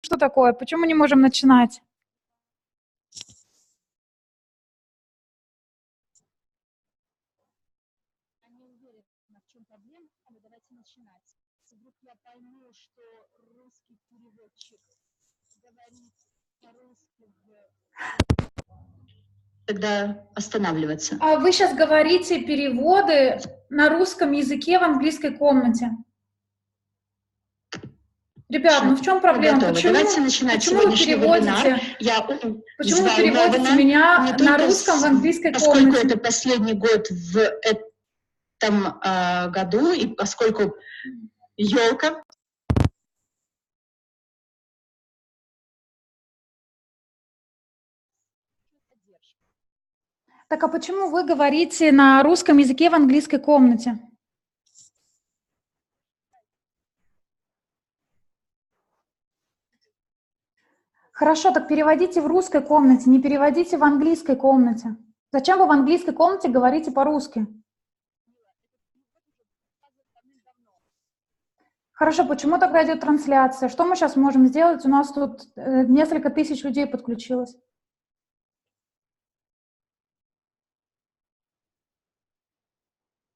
Что такое? Почему не можем начинать? Не уверена, в чем проблема, но давайте начинать. Вдруг я пойму, что русский переводчик говорит по-русски, тогда останавливаться. А вы сейчас говорите переводы на русском языке в английской комнате. Ребят, ну в чем проблема? Давайте начинать Почему вы переводите? Почему вы переводите меня на русском в английской комнате? Поскольку это последний год в этом году, и поскольку елка. Так а почему вы говорите на русском языке в английской комнате? Хорошо, так переводите в русской комнате, не переводите в английской комнате. Зачем вы в английской комнате говорите по-русски? Хорошо, почему тогда идет трансляция? Что мы сейчас можем сделать? У нас тут несколько тысяч людей подключилось.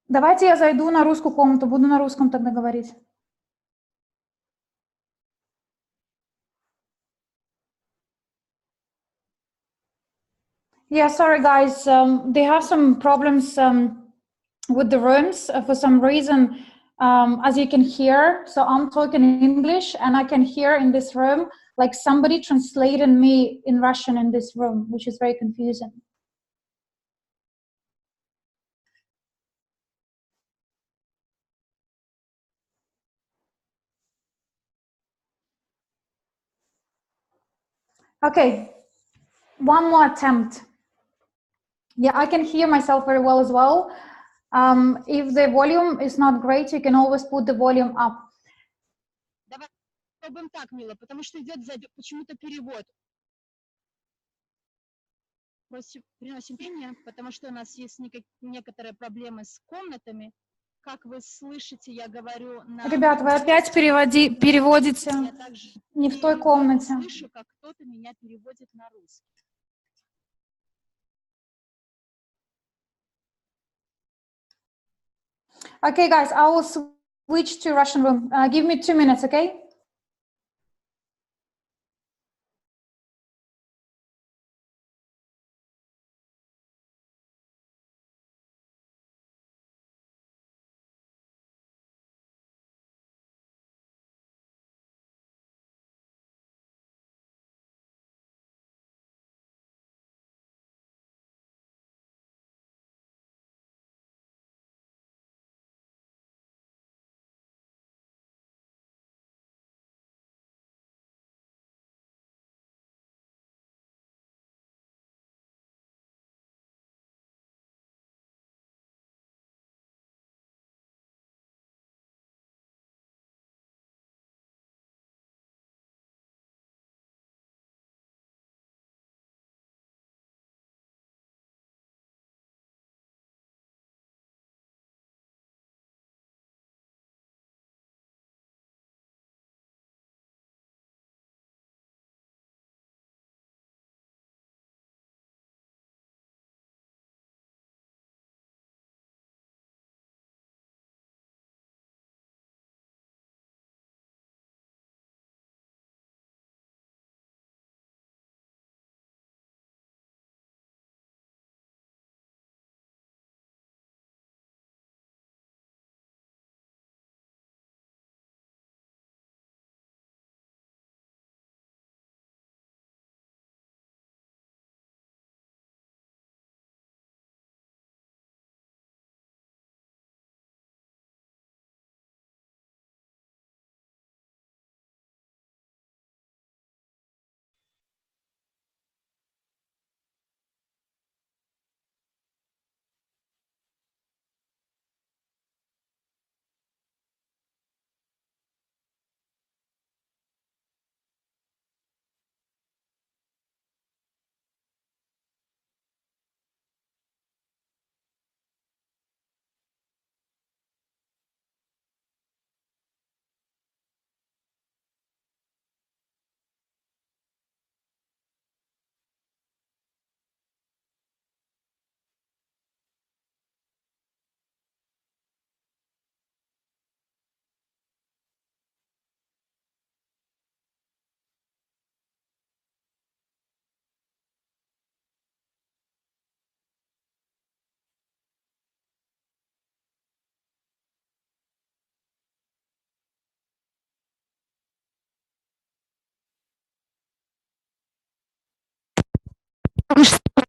Давайте я зайду на русскую комнату, буду на русском тогда говорить. Yeah, sorry guys, they have some problems with the rooms for some reason, as you can hear. So I'm talking in English and I can hear in this room like somebody translated me in Russian in this room, which is very confusing. Okay, one more attempt. Yeah, I can hear myself very well as well. If the volume is not great, you can always put the volume up. Давай попробуем так, Мила, потому что идет почему-то перевод. Приносим пение, потому что у нас есть некоторые проблемы с комнатами. Как вы слышите, я говорю на... Ребят, вы опять переводите не в той комнате. Я слышу, как кто-то меня переводит на русский. Okay, guys, I will switch to Russian room. Give me 2 minutes, okay?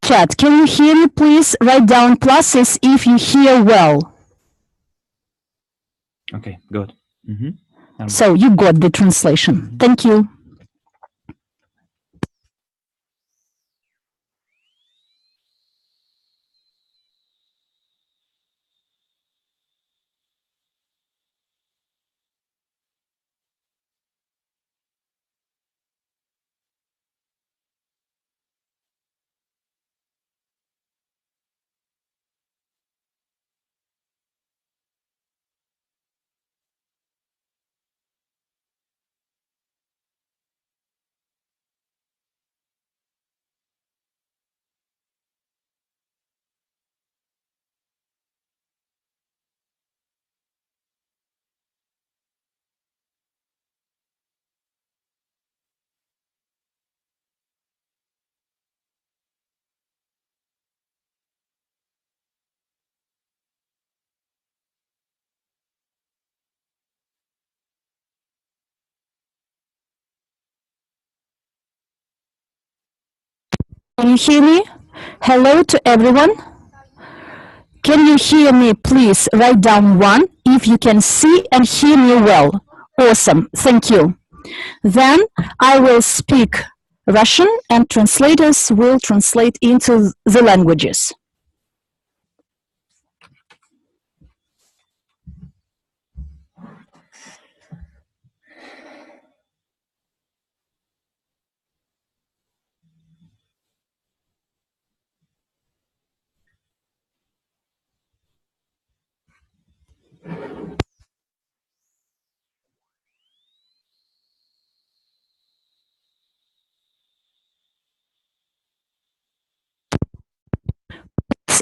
Chat, can you hear me, please? Write down pluses if you hear well. Okay, good. So you got the translation. Thank you. Can you hear me? Hello to everyone. Can you hear me? Please write down 1 if you can see and hear me well. Awesome. Thank you. Then I will speak Russian and translators will translate into the languages.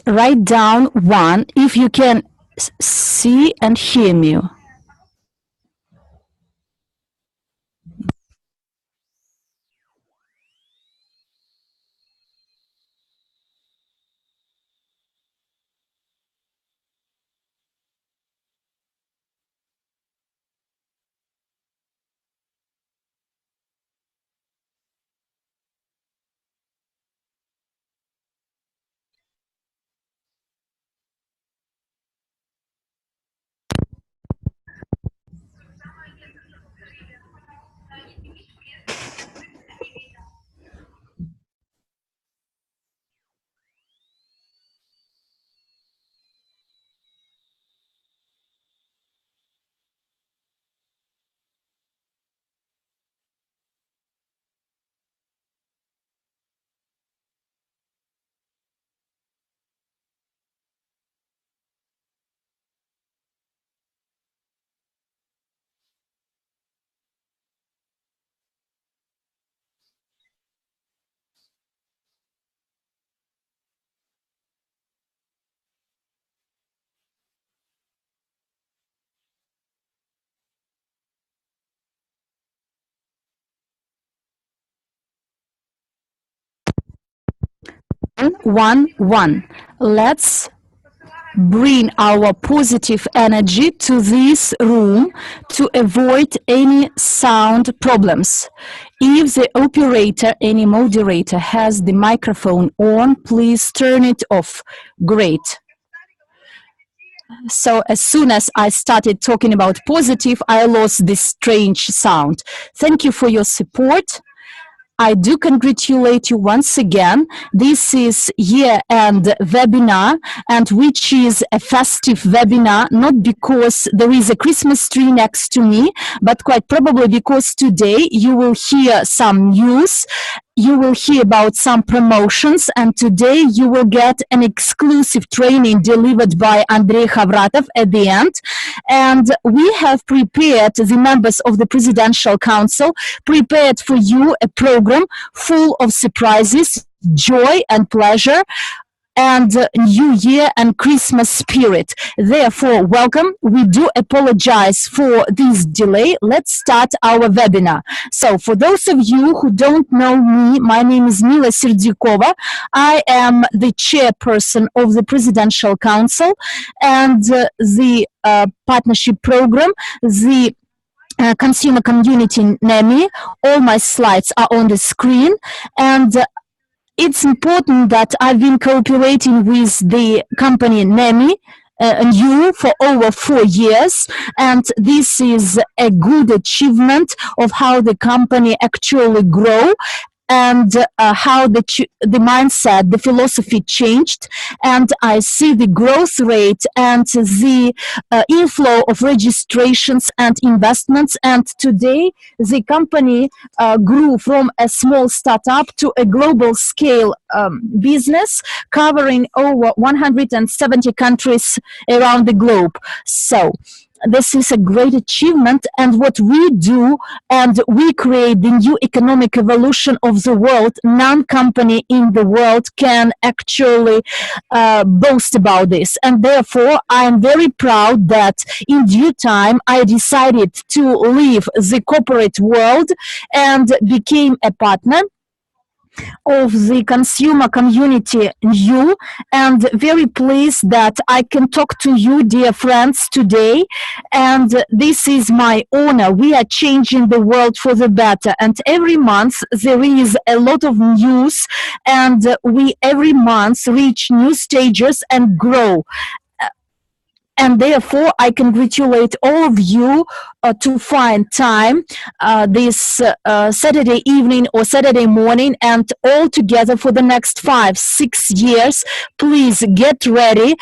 Write down 1 if you can see and hear me. One, one. Let's bring our positive energy to this room to avoid any sound problems. If the operator, any moderator has the microphone on, please turn it off. Great. So as soon as I started talking about positive, I lost this strange sound. Thank you for your support. I do congratulate you once again. This is year-end webinar, and which is a festive webinar, not because there is a Christmas tree next to me, but quite probably because today you will hear some news, you will hear about some promotions, and today you will get an exclusive training delivered by Andrei Khavratov at the end. And we have prepared, the members of the Presidential Council, prepared for you a program full of surprises, joy and pleasure, and New Year and Christmas spirit. Therefore, welcome. We do apologize for this delay. Let's start our webinar. So, for those of you who don't know me, my name is Mila Serdyukova. I am the chairperson of the Presidential Council and the partnership program, the consumer community NEMI. All my slides are on the screen, and it's important that I've been cooperating with the company NEEW for over 4 years, and this is a good achievement of how the company actually grow and how the mindset, the philosophy changed, and I see the growth rate and the inflow of registrations and investments. And today, the company grew from a small startup to a global scale business covering over 170 countries around the globe. So this is a great achievement, and what we do, and we create the new economic evolution of the world. None company in the world can actually boast about this, and therefore I am very proud that in due time I decided to leave the corporate world and became a partner of the consumer community NEEW, and very pleased that I can talk to you, dear friends, today. And this is my honor. We are changing the world for the better, and every month there is a lot of news, and we every month reach new stages and grow. And therefore, I congratulate all of you to find time this Saturday evening or Saturday morning, and all together for the next 5-6 years. Please get ready,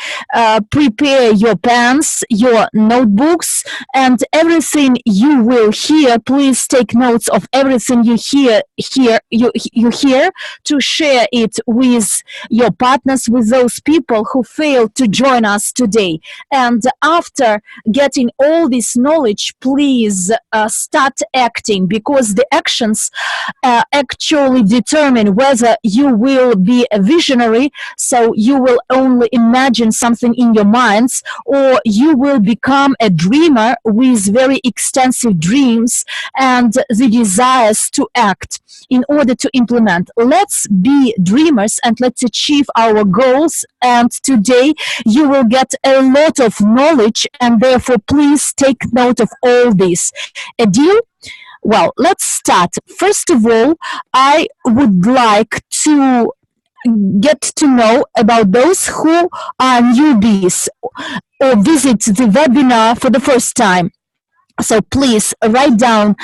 prepare your pens, your notebooks, and everything you will hear. Please take notes of everything you hear to share it with your partners, with those people who failed to join us today. And after getting all this knowledge, please start acting, because the actions actually determine whether you will be a visionary, so you will only imagine something in your minds, or you will become a dreamer with very extensive dreams and the desires to act in order to implement. Let's be dreamers and let's achieve our goals. And today you will get a lot of knowledge, and therefore please take note of all this. A deal? Well, let's start. First of all, I would like to get to know about those who are newbies or visit the webinar for the first time. So please write down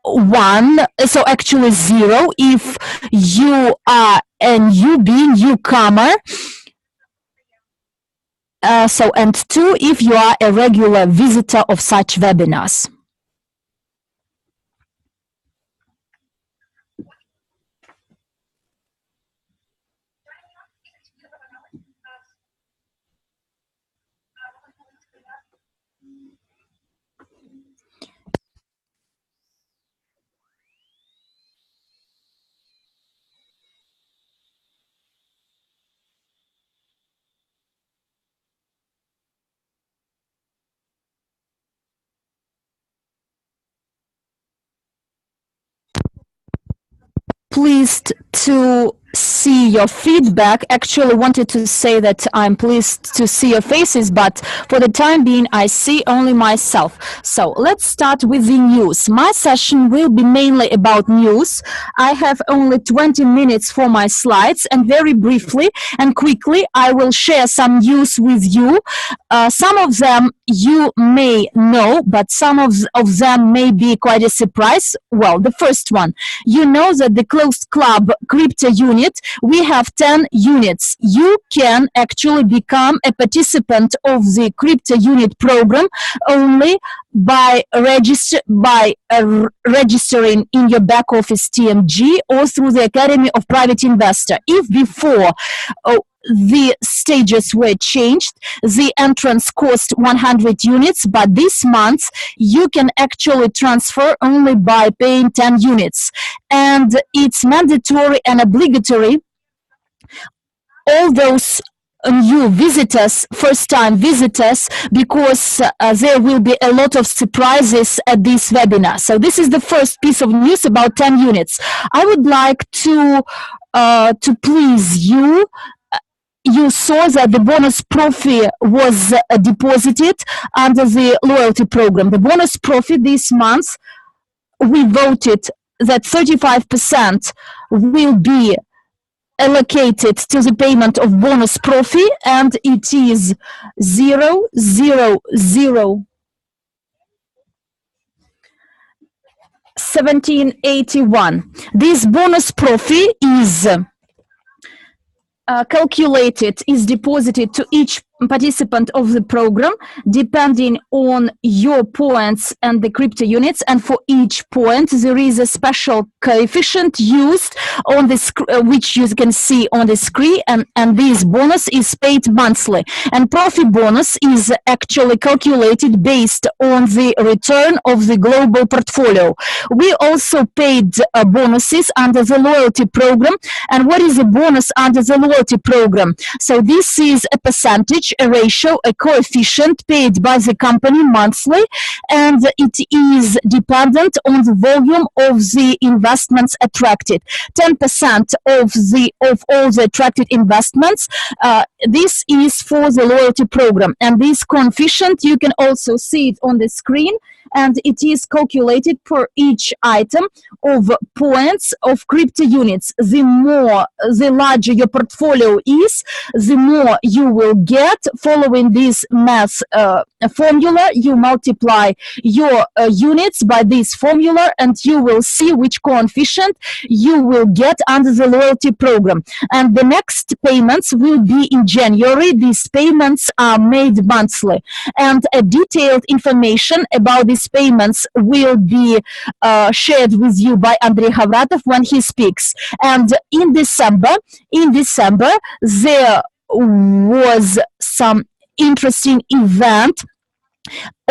1, so actually 0 if you are a newcomer. And 2 if you are a regular visitor of such webinars. Pleased to see your feedback. Actually wanted to say that I'm pleased to see your faces, but for the time being I see only myself. So let's start with the news. My session will be mainly about news. I have only 20 minutes for my slides, and very briefly and quickly I will share some news with you. Some of them you may know, but some of them may be quite a surprise. Well, the first one, you know that the closed club CryptoUnit, we have 10 units. You can actually become a participant of the CryptoUnit program only by registering in your back office TMG or through the Academy of Private Investor. If before the stages were changed, the entrance cost 100 units, but this month you can actually transfer only by paying 10 units. And it's mandatory and obligatory. All those new visitors, first-time visitors, because there will be a lot of surprises at this webinar. So this is the first piece of news about 10 units. I would like to please you. You saw that the bonus Profi was deposited under the loyalty program. The bonus Profi this month, we voted that 35% will be allocated to the payment of bonus Profi, and it is 1781. This bonus Profi is calculated, is deposited to each participant of the program depending on your points and the crypto units, and for each point there is a special coefficient used on the which you can see on the screen, and this bonus is paid monthly, and Profi bonus is actually calculated based on the return of the global portfolio. We also paid bonuses under the loyalty program. And what is a bonus under the loyalty program? So this is a percentage, a ratio, a coefficient paid by the company monthly, and it is dependent on the volume of the investments attracted. 10% of all the attracted investments. This is for the loyalty program, and this coefficient you can also see it on the screen, and it is calculated per each item of points of crypto units. The larger your portfolio is, the more you will get. Following this math formula, you multiply your units by this formula, and you will see which coefficient you will get under the loyalty program. And the next payments will be in January. These payments are made monthly, and a detailed information about these payments will be shared with you by Andrei Havratov when he speaks. And in December, there was some interesting event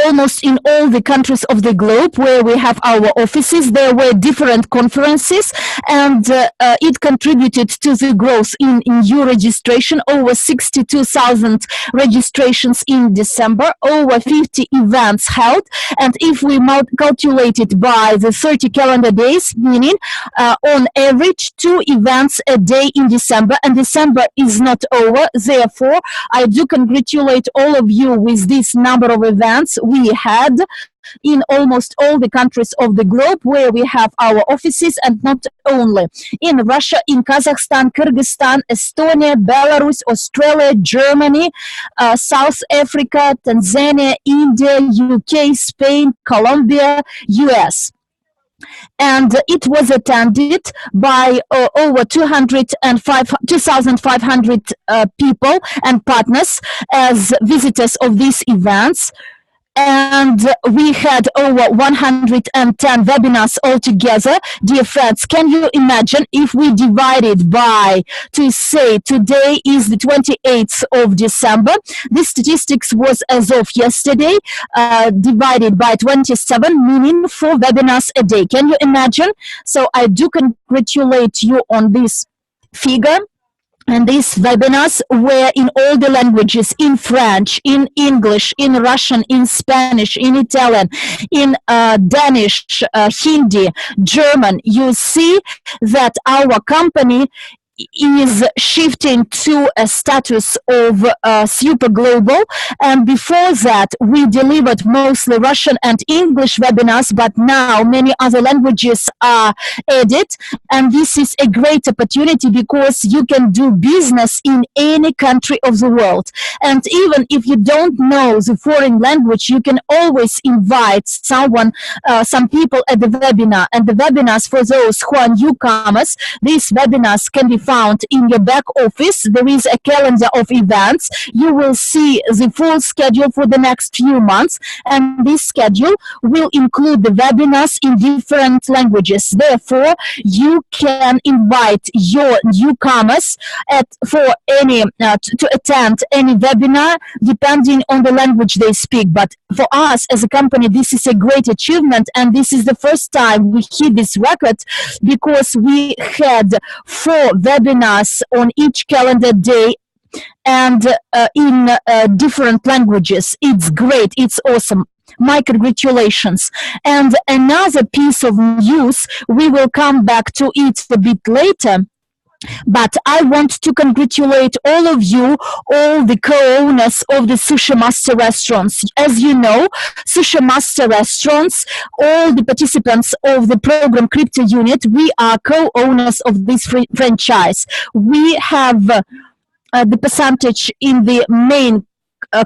almost in all the countries of the globe where we have our offices. There were different conferences, and it contributed to the growth in new registration. Over 62,000 registrations in December, over 50 events held, and if we calculate it by the 30 calendar days, meaning on average 2 events a day in December, and December is not over. Therefore, I do congratulate all of you with this number of events we had in almost all the countries of the globe where we have our offices, and not only in Russia, in Kazakhstan, Kyrgyzstan, Estonia, Belarus, Australia, Germany, South Africa, Tanzania, India, UK, Spain, Colombia, US. And it was attended by over 2,500 people and partners as visitors of these events. And we had over 110 webinars altogether. Dear friends, can you imagine if we divide it by, to say today is the 28th of December, this statistics was as of yesterday, divided by 27, meaning 4 webinars a day. Can you imagine? So I do congratulate you on this figure. And these webinars were in all the languages, in French, in English, in Russian, in Spanish, in Italian, in Danish, Hindi, German. You see that our company is shifting to a status of super global, and before that we delivered mostly Russian and English webinars, but now many other languages are added, and this is a great opportunity because you can do business in any country of the world, and even if you don't know the foreign language, you can always invite someone, some people at the webinar. And the webinars, for those who are newcomers, these webinars can be found in your back office. There is a calendar of events. You will see the full schedule for the next few months, and this schedule will include the webinars in different languages. Therefore, you can invite your newcomers for any to attend any webinar depending on the language they speak. But for us as a company, this is a great achievement, and this is the first time we hit this record because we had 4 webinars on each calendar day and in different languages. It's great. It's awesome. My congratulations. And another piece of news, we will come back to it a bit later. But I want to congratulate all of you, all the co-owners of the Sushi Master restaurants. As you know, Sushi Master restaurants, all the participants of the program CryptoUnit, we are co-owners of this franchise. We have the percentage in the main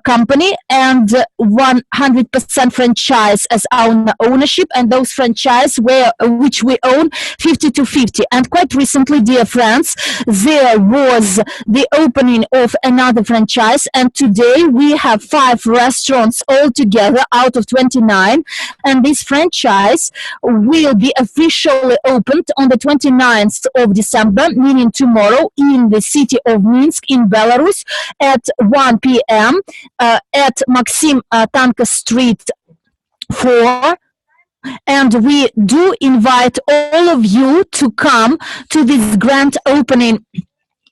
company and 100% franchise as our ownership, and those franchise which we own 50-50. And quite recently, dear friends, there was the opening of another franchise, and today we have 5 restaurants altogether out of 29, and this franchise will be officially opened on the 29th of December, meaning tomorrow, in the city of Minsk in Belarus at 1 p.m. At Maxim Tanka Street 4. And we do invite all of you to come to this grand opening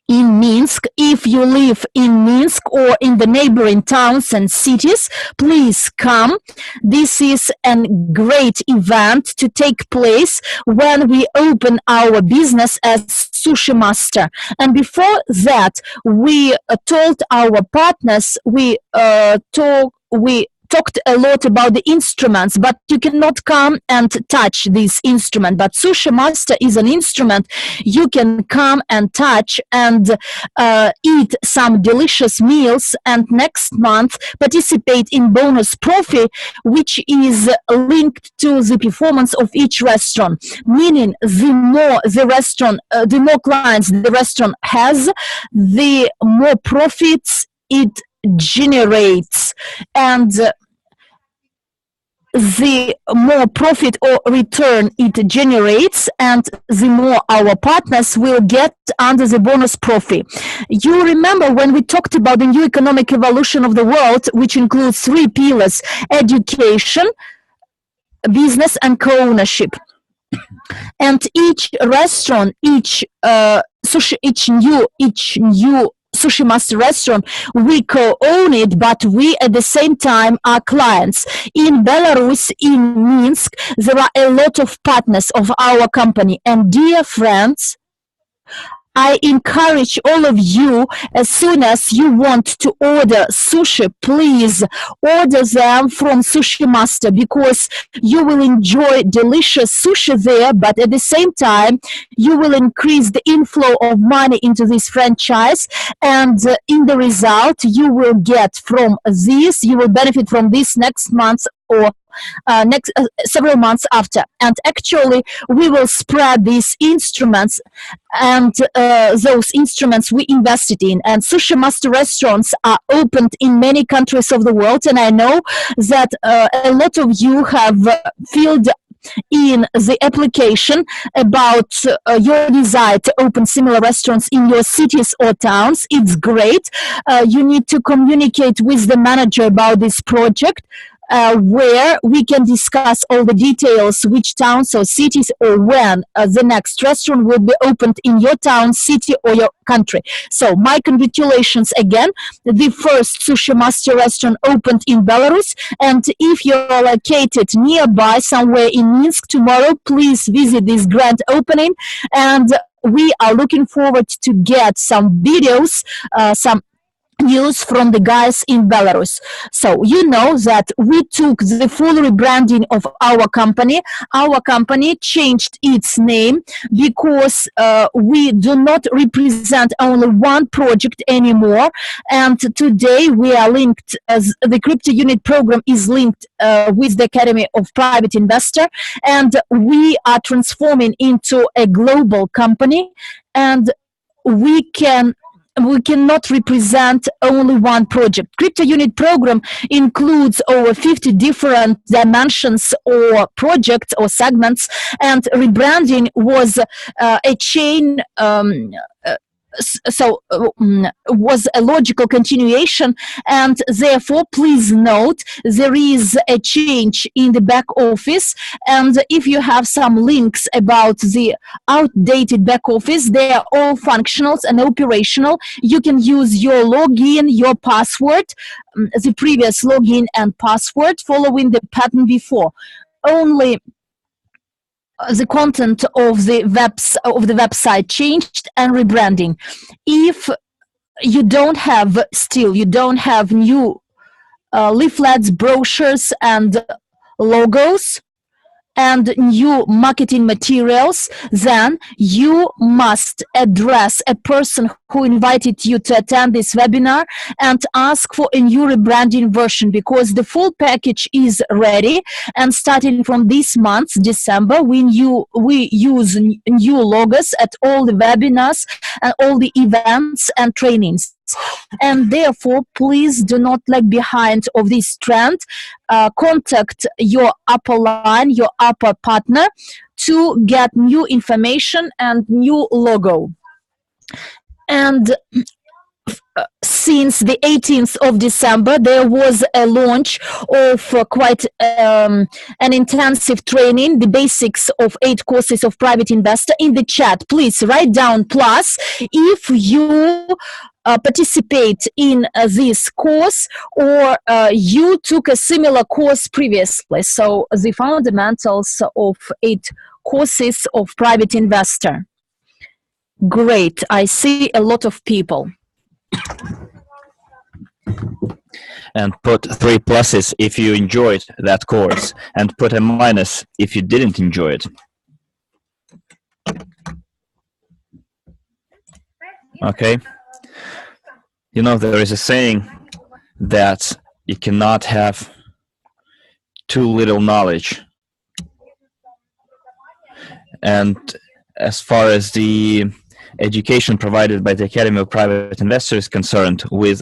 in Minsk. If you live in Minsk or in the neighboring towns and cities, please come. This is a great event to take place when we open our business as Sushi Master. And before that, we told our partners, we talked a lot about the instruments, but you cannot come and touch this instrument. But Sushi Master is an instrument you can come and touch and eat some delicious meals, and next month participate in bonus Profi, which is linked to the performance of each restaurant. Meaning, the more the more clients the restaurant has, the more profits it generates, and the more profit or return it generates, and the more our partners will get under the bonus Profi. You remember when we talked about the new economic evolution of the world, which includes 3 pillars: education, business, and co-ownership. And each restaurant, each new Sushi Master restaurant, we co-own it, but we at the same time are clients. In Belarus, in Minsk, there are a lot of partners of our company. And dear friends, I encourage all of you, as soon as you want to order sushi, please order them from Sushi Master, because you will enjoy delicious sushi there, but at the same time, you will increase the inflow of money into this franchise, and in the result, you will get from this, you will benefit from this next month or next several months after. And actually, we will spread these instruments, and those instruments we invested in. And Sushi Master restaurants are opened in many countries of the world, and I know that a lot of you have filled in the application about your desire to open similar restaurants in your cities or towns. It's great. You need to communicate with the manager about this project, where we can discuss all the details, which towns or cities or when the next restaurant will be opened in your town, city, or your country. So my congratulations again. The first Sushi Master restaurant opened in Belarus, and if you're located nearby somewhere in Minsk tomorrow, please visit this grand opening, and we are looking forward to get some videos, some news from the guys in Belarus. So you know that we took the full rebranding of our company. Our company changed its name because we do not represent only one project anymore, and today we are linked, as the CryptoUnit program is linked with the Academy of Private Investor, and we are transforming into a global company, and we cannot represent only one project. CryptoUnit program includes over 50 different dimensions or projects or segments, and rebranding was a chain, was a logical continuation, and therefore please note there is a change in the back office, and if you have some links about the outdated back office, they are all functional and operational. You can use your login, your password, the previous login and password, following the pattern before. Only the content of the website changed and rebranding. If you don't have new leaflets, brochures, and logos, and new marketing materials, then you must address a person who invited you to attend this webinar and ask for a new rebranding version, because the full package is ready. And starting from this month, December, we use new logos at all the webinars and all the events and trainings. And therefore, please do not lag behind of this trend. Contact your upper line, your upper partner, to get new information and new logo. And since the 18th of December, there was a launch of quite an intensive training, the basics of 8 courses of private investor. In the chat, please write down plus if you participate in this course, or you took a similar course previously. So the fundamentals of 8 courses of private investor. Great, I see a lot of people. And put 3 pluses if you enjoyed that course, and put a minus if you didn't enjoy it. Okay. You know, there is a saying that you cannot have too little knowledge. And as far as the education provided by the Academy of Private Investors is concerned, with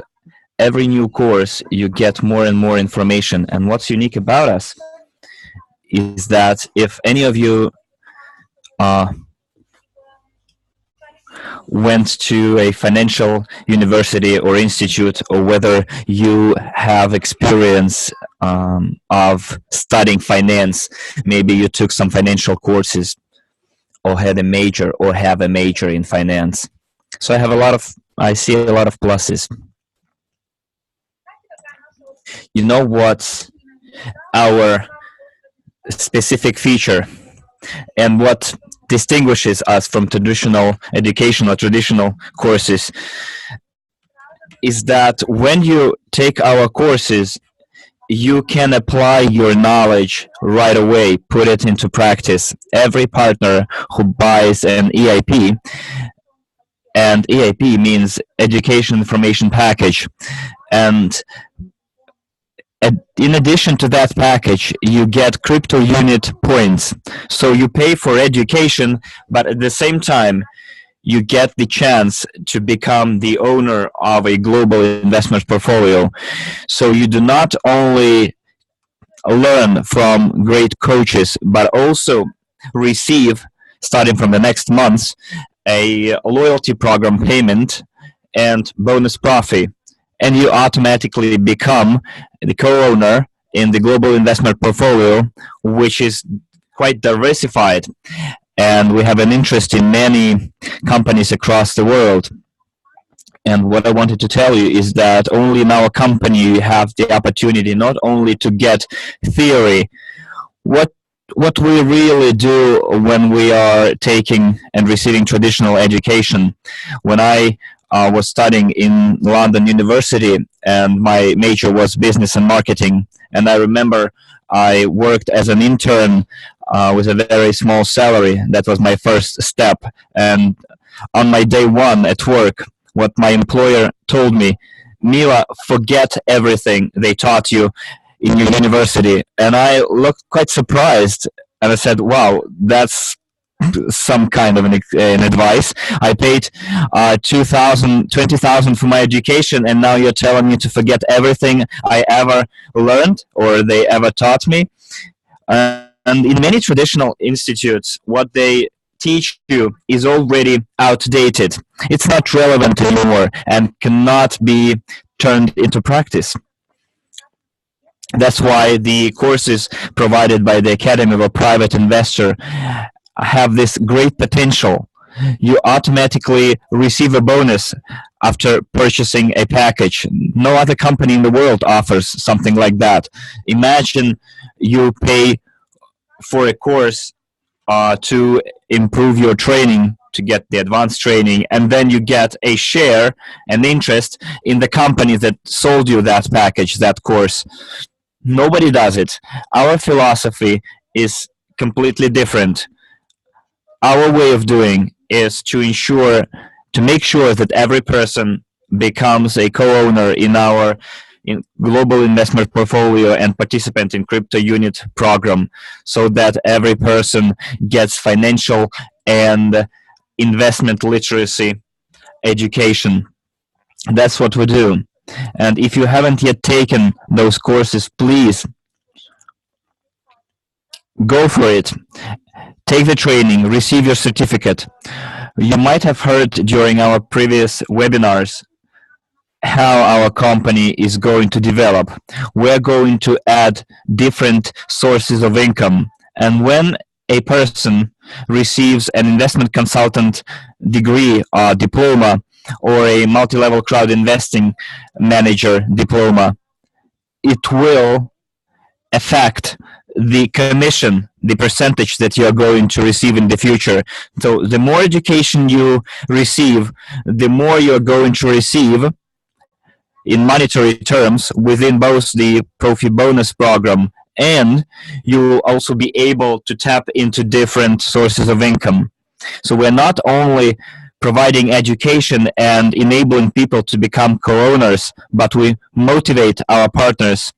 every new course you get more and more information. And what's unique about us is that if any of you went to a financial university or institute, or whether you have experience of studying finance, maybe you took some financial courses, or had a major or have a major in finance. So I see a lot of pluses. You know what's our specific feature and what distinguishes us from traditional education or traditional courses is that when you take our courses, you can apply your knowledge right away, put it into practice. Every partner who buys an EIP, and EIP means Education Information Package, and in addition to that package, you get CryptoUnit points. So you pay for education, but at the same time, you get the chance to become the owner of a global investment portfolio. So you do not only learn from great coaches, but also receive, starting from the next month, a loyalty program payment and bonus Profi. And you automatically become the co-owner in the global investment portfolio, which is quite diversified. And we have an interest in many companies across the world. And what I wanted to tell you is that only in our company you have the opportunity not only to get theory, what we really do when we are taking and receiving traditional education. When I was studying in London University, and my major was business and marketing, and I remember I worked as an intern with a very small salary. That was my first step. And on my day 1 at work, what my employer told me, Mila, forget everything they taught you in your university. And I looked quite surprised, and I said, wow, that's some kind of an advice. I paid $20,000 for my education, and now you're telling me to forget everything I ever learned or they ever taught me. And in many traditional institutes, what they teach you is already outdated. It's not relevant anymore and cannot be turned into practice. That's why the courses provided by the Academy of a Private Investor have this great potential. You automatically receive a bonus after purchasing a package. No other company in the world offers something like that. Imagine you pay for a course to improve your training, to get the advanced training, and then you get a share, an interest in the company that sold you that package, that course. Nobody does it. Our philosophy is completely different. Our way of doing is to make sure that every person becomes a co-owner in our global investment portfolio and participant in CryptoUnit program, so that every person gets financial and investment literacy education. That's what we do. And if you haven't yet taken those courses, please go for it. Take the training, receive your certificate. You might have heard during our previous webinars how our company is going to develop. We're going to add different sources of income. And when a person receives an investment consultant degree or diploma, or a multi-level crowd investing manager diploma, it will affect the commission, the percentage that you are going to receive in the future. So the more education you receive, the more you're going to receive in monetary terms within both the Profi bonus program, and you will also be able to tap into different sources of income. So we're not only providing education and enabling people to become co-owners, but we motivate our partners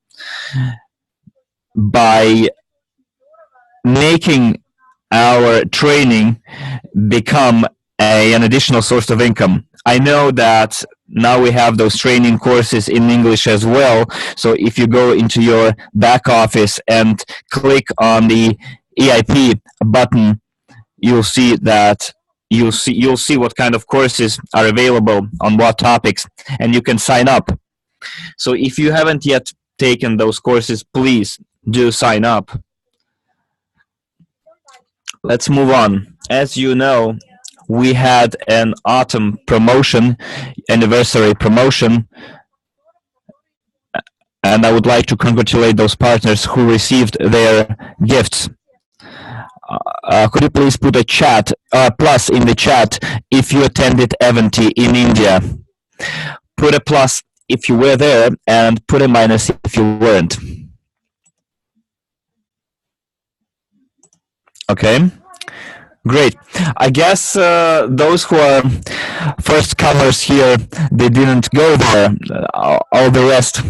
by making our training become an additional source of income. I know that now we have those training courses in English as well. So if you go into your back office and click on the EIP button, you'll see that you'll see what kind of courses are available on what topics, and you can sign up. So if you haven't yet taken those courses, please do sign up. Let's move on. As you know, we had an autumn promotion, anniversary promotion, and I would like to congratulate those partners who received their gifts. Could you please put a chat, plus in the chat if you attended Avanti in India? Put a plus if you were there, and put a minus if you weren't. Okay. Great. I guess those who are first comers here, they didn't go there. All the rest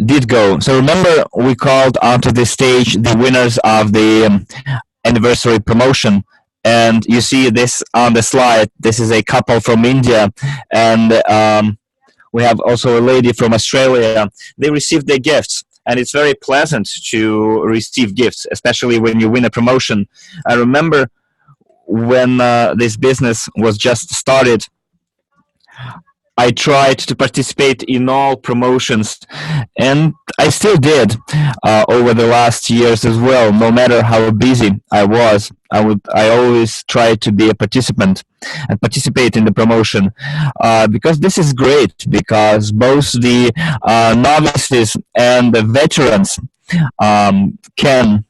did go. So remember, we called onto the stage the winners of the anniversary promotion. And you see this on the slide. This is a couple from India. And we have also a lady from Australia. They received their gifts. And it's very pleasant to receive gifts, especially when you win a promotion. I remember when this business was just started, I tried to participate in all promotions, and I still did over the last years as well. No matter how busy I was, I always tried to be a participant and participate in the promotion, because this is great, because both the novices and the veterans can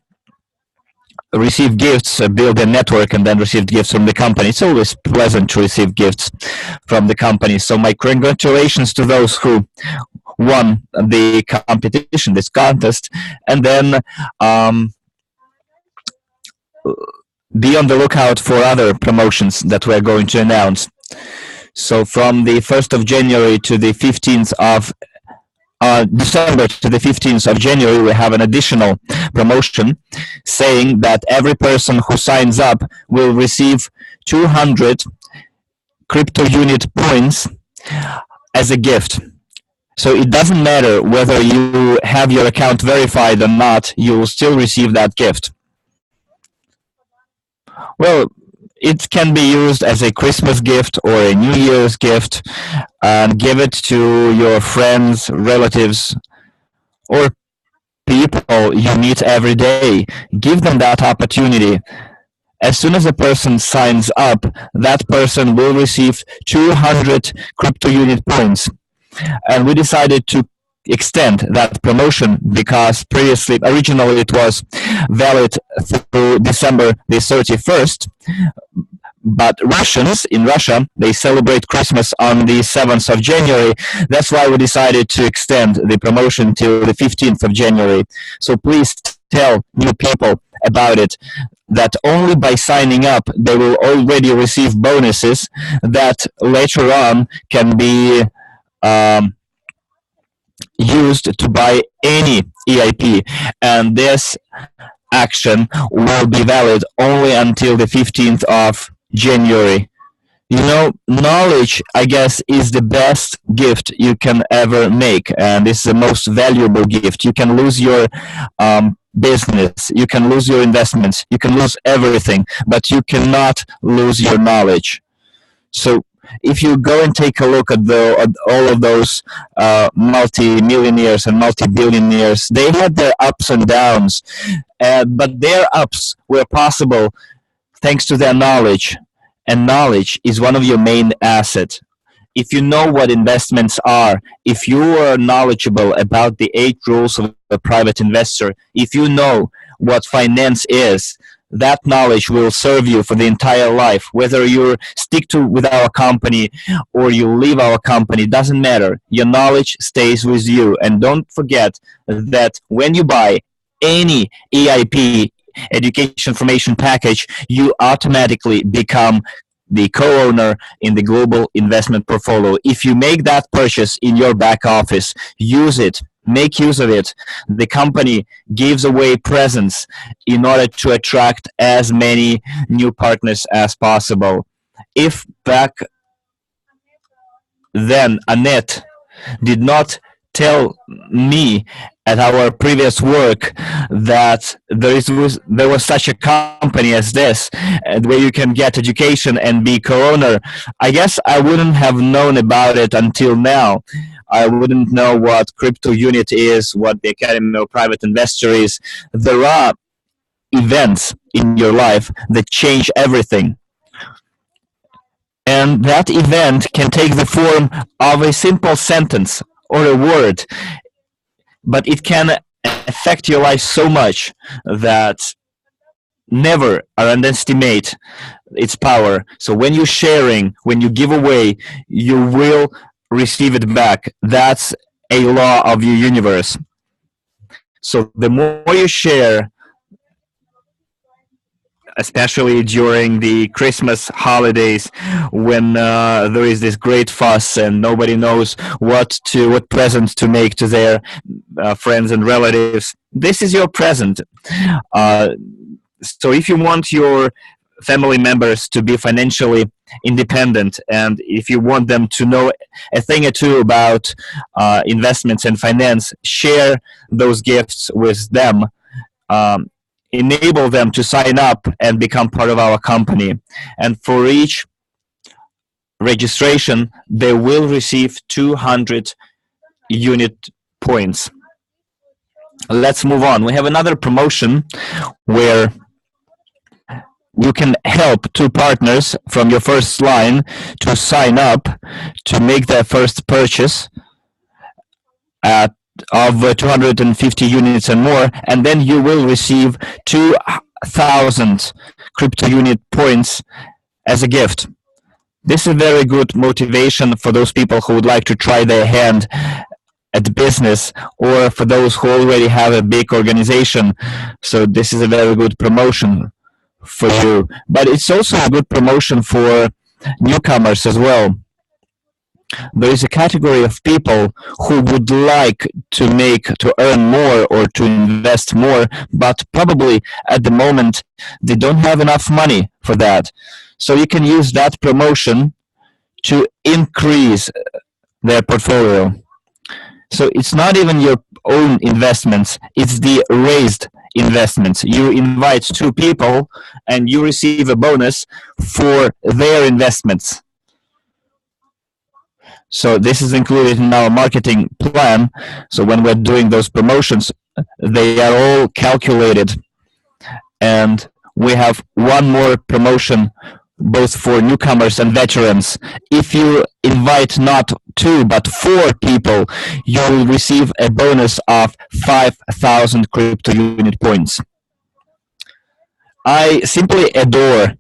receive gifts, build a network, and then receive gifts from the company. It's always pleasant to receive gifts from the company. So my congratulations to those who won the competition, this contest, and then be on the lookout for other promotions that we're going to announce. So from the 1st of January to the 15th of December to the 15th of January, we have an additional promotion saying that every person who signs up will receive 200 CryptoUnit points as a gift. So it doesn't matter whether you have your account verified or not, you will still receive that gift. Well, it can be used as a Christmas gift or a New Year's gift, and give it to your friends, relatives, or people you meet every day. Give them that opportunity. As soon as a person signs up, that person will receive 200 CryptoUnit points. And we decided to extend that promotion because originally it was valid through December the 31st. But in Russia, they celebrate Christmas on the 7th of January. That's why we decided to extend the promotion till the 15th of January. So please tell new people about it, that only by signing up they will already receive bonuses that later on can be used to buy any EIP. And this action will be valid only until the 15th of January. Knowledge, I guess, is the best gift you can ever make, and it's the most valuable gift. You can lose your business, you can lose your investments, you can lose everything, but you cannot lose your knowledge. So if you go and take a look at all of those multi-millionaires and multi-billionaires, they had their ups and downs, but their ups were possible thanks to their knowledge. And knowledge is one of your main assets. If you know what investments are, if you are knowledgeable about the 8 rules of a private investor, if you know what finance is, that knowledge will serve you for the entire life. Whether you stick with our company or you leave our company, doesn't matter. Your knowledge stays with you. And don't forget that when you buy any EIP, education information package, you automatically become the co-owner in the global investment portfolio. If you make that purchase in your back office, use it. Make use of it. The company gives away presents in order to attract as many new partners as possible. If back then Annette did not tell me at our previous work that there was such a company as this, where you can get education and be co-owner, I guess I wouldn't have known about it until now. I wouldn't know what CryptoUnit is, what the Academy of Private Investor is. There are events in your life that change everything. And that event can take the form of a simple sentence or a word, but it can affect your life so much that never underestimate its power. So when you're sharing, when you give away, you will receive it back. That's a law of your universe. So the more you share, especially during the Christmas holidays, when there is this great fuss and nobody knows what presents to make to their friends and relatives, this is your present. So if you want your family members to be financially independent, and if you want them to know a thing or two about investments and finance, share those gifts with them. Enable them to sign up and become part of our company. And for each registration, they will receive 200 unit points. Let's move on. We have another promotion where you can help 2 partners from your first line to sign up to make their first purchase of 250 units and more, and then you will receive 2,000 CryptoUnit points as a gift. This is a very good motivation for those people who would like to try their hand at business, or for those who already have a big organization. So this is a very good promotion for you. But it's also a good promotion for newcomers as well. There is a category of people who would like to earn more or to invest more, but probably at the moment they don't have enough money for that. So you can use that promotion to increase their portfolio. So it's not even your own investments, it's the raised investments. You invite 2 people and you receive a bonus for their investments. So this is included in our marketing plan. So when we're doing those promotions, they are all calculated. And we have one more promotion both for newcomers and veterans. If you invite not 2 but 4 people, you will receive a bonus of 5,000 CryptoUnit points. I simply adore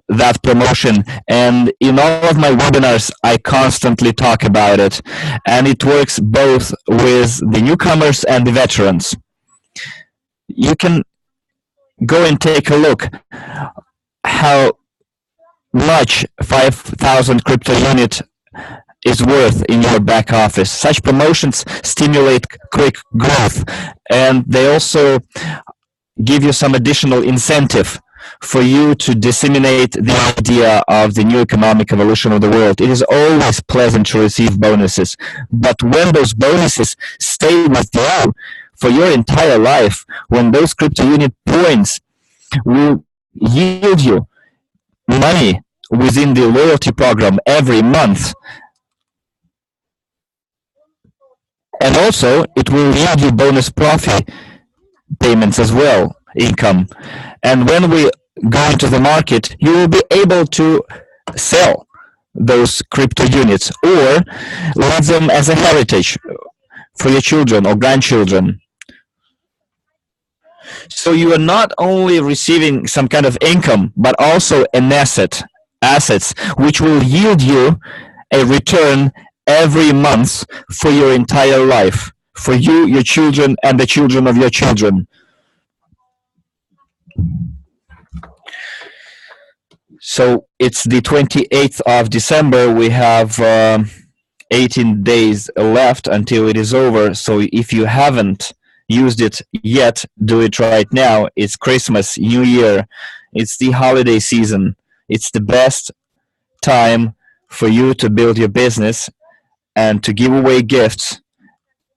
that promotion, and in all of my webinars I constantly talk about it, and it works both with the newcomers and the veterans. You can go and take a look how much 5,000 CryptoUnit is worth in your back office. Such promotions stimulate quick growth, and they also give you some additional incentive for you to disseminate the idea of the new economic evolution of the world. It is always pleasant to receive bonuses, but when those bonuses stay with you for your entire life, when those CryptoUnit points will yield you money within the loyalty program every month, and also it will yield you bonus Profi payments as well, income. And when we go into the market, you will be able to sell those CryptoUnits or leave them as a heritage for your children or grandchildren. So you are not only receiving some kind of income, but also an assets, which will yield you a return every month for your entire life, for you, your children, and the children of your children. So it's the 28th of December. We have 18 days left until it is over. So if you haven't used it yet, do it right now. It's Christmas, New Year. It's the holiday season. It's the best time for you to build your business and to give away gifts.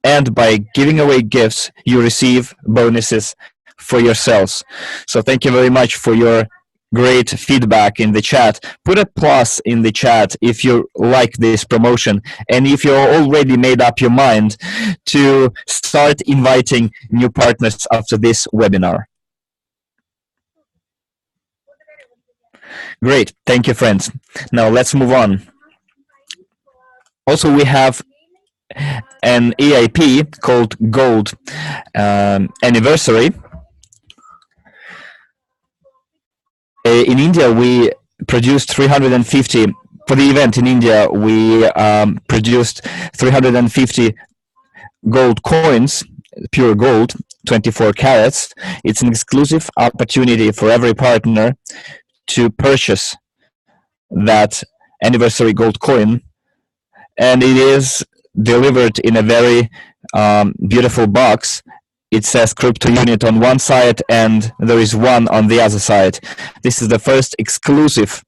And by giving away gifts, you receive bonuses for yourselves. So thank you very much for your great feedback in the chat. Put a plus in the chat if you like this promotion, and if you're already made up your mind to start inviting new partners after this webinar. Great, thank you, friends. Now let's move on. Also, we have an EIP called Gold Anniversary. In India, we produced 350, for the event in India, we produced 350 gold coins, pure gold, 24 carats. It's an exclusive opportunity for every partner to purchase that anniversary gold coin, and it is delivered in a very beautiful box. It says CryptoUnit on one side and there is one on the other side. This is the first exclusive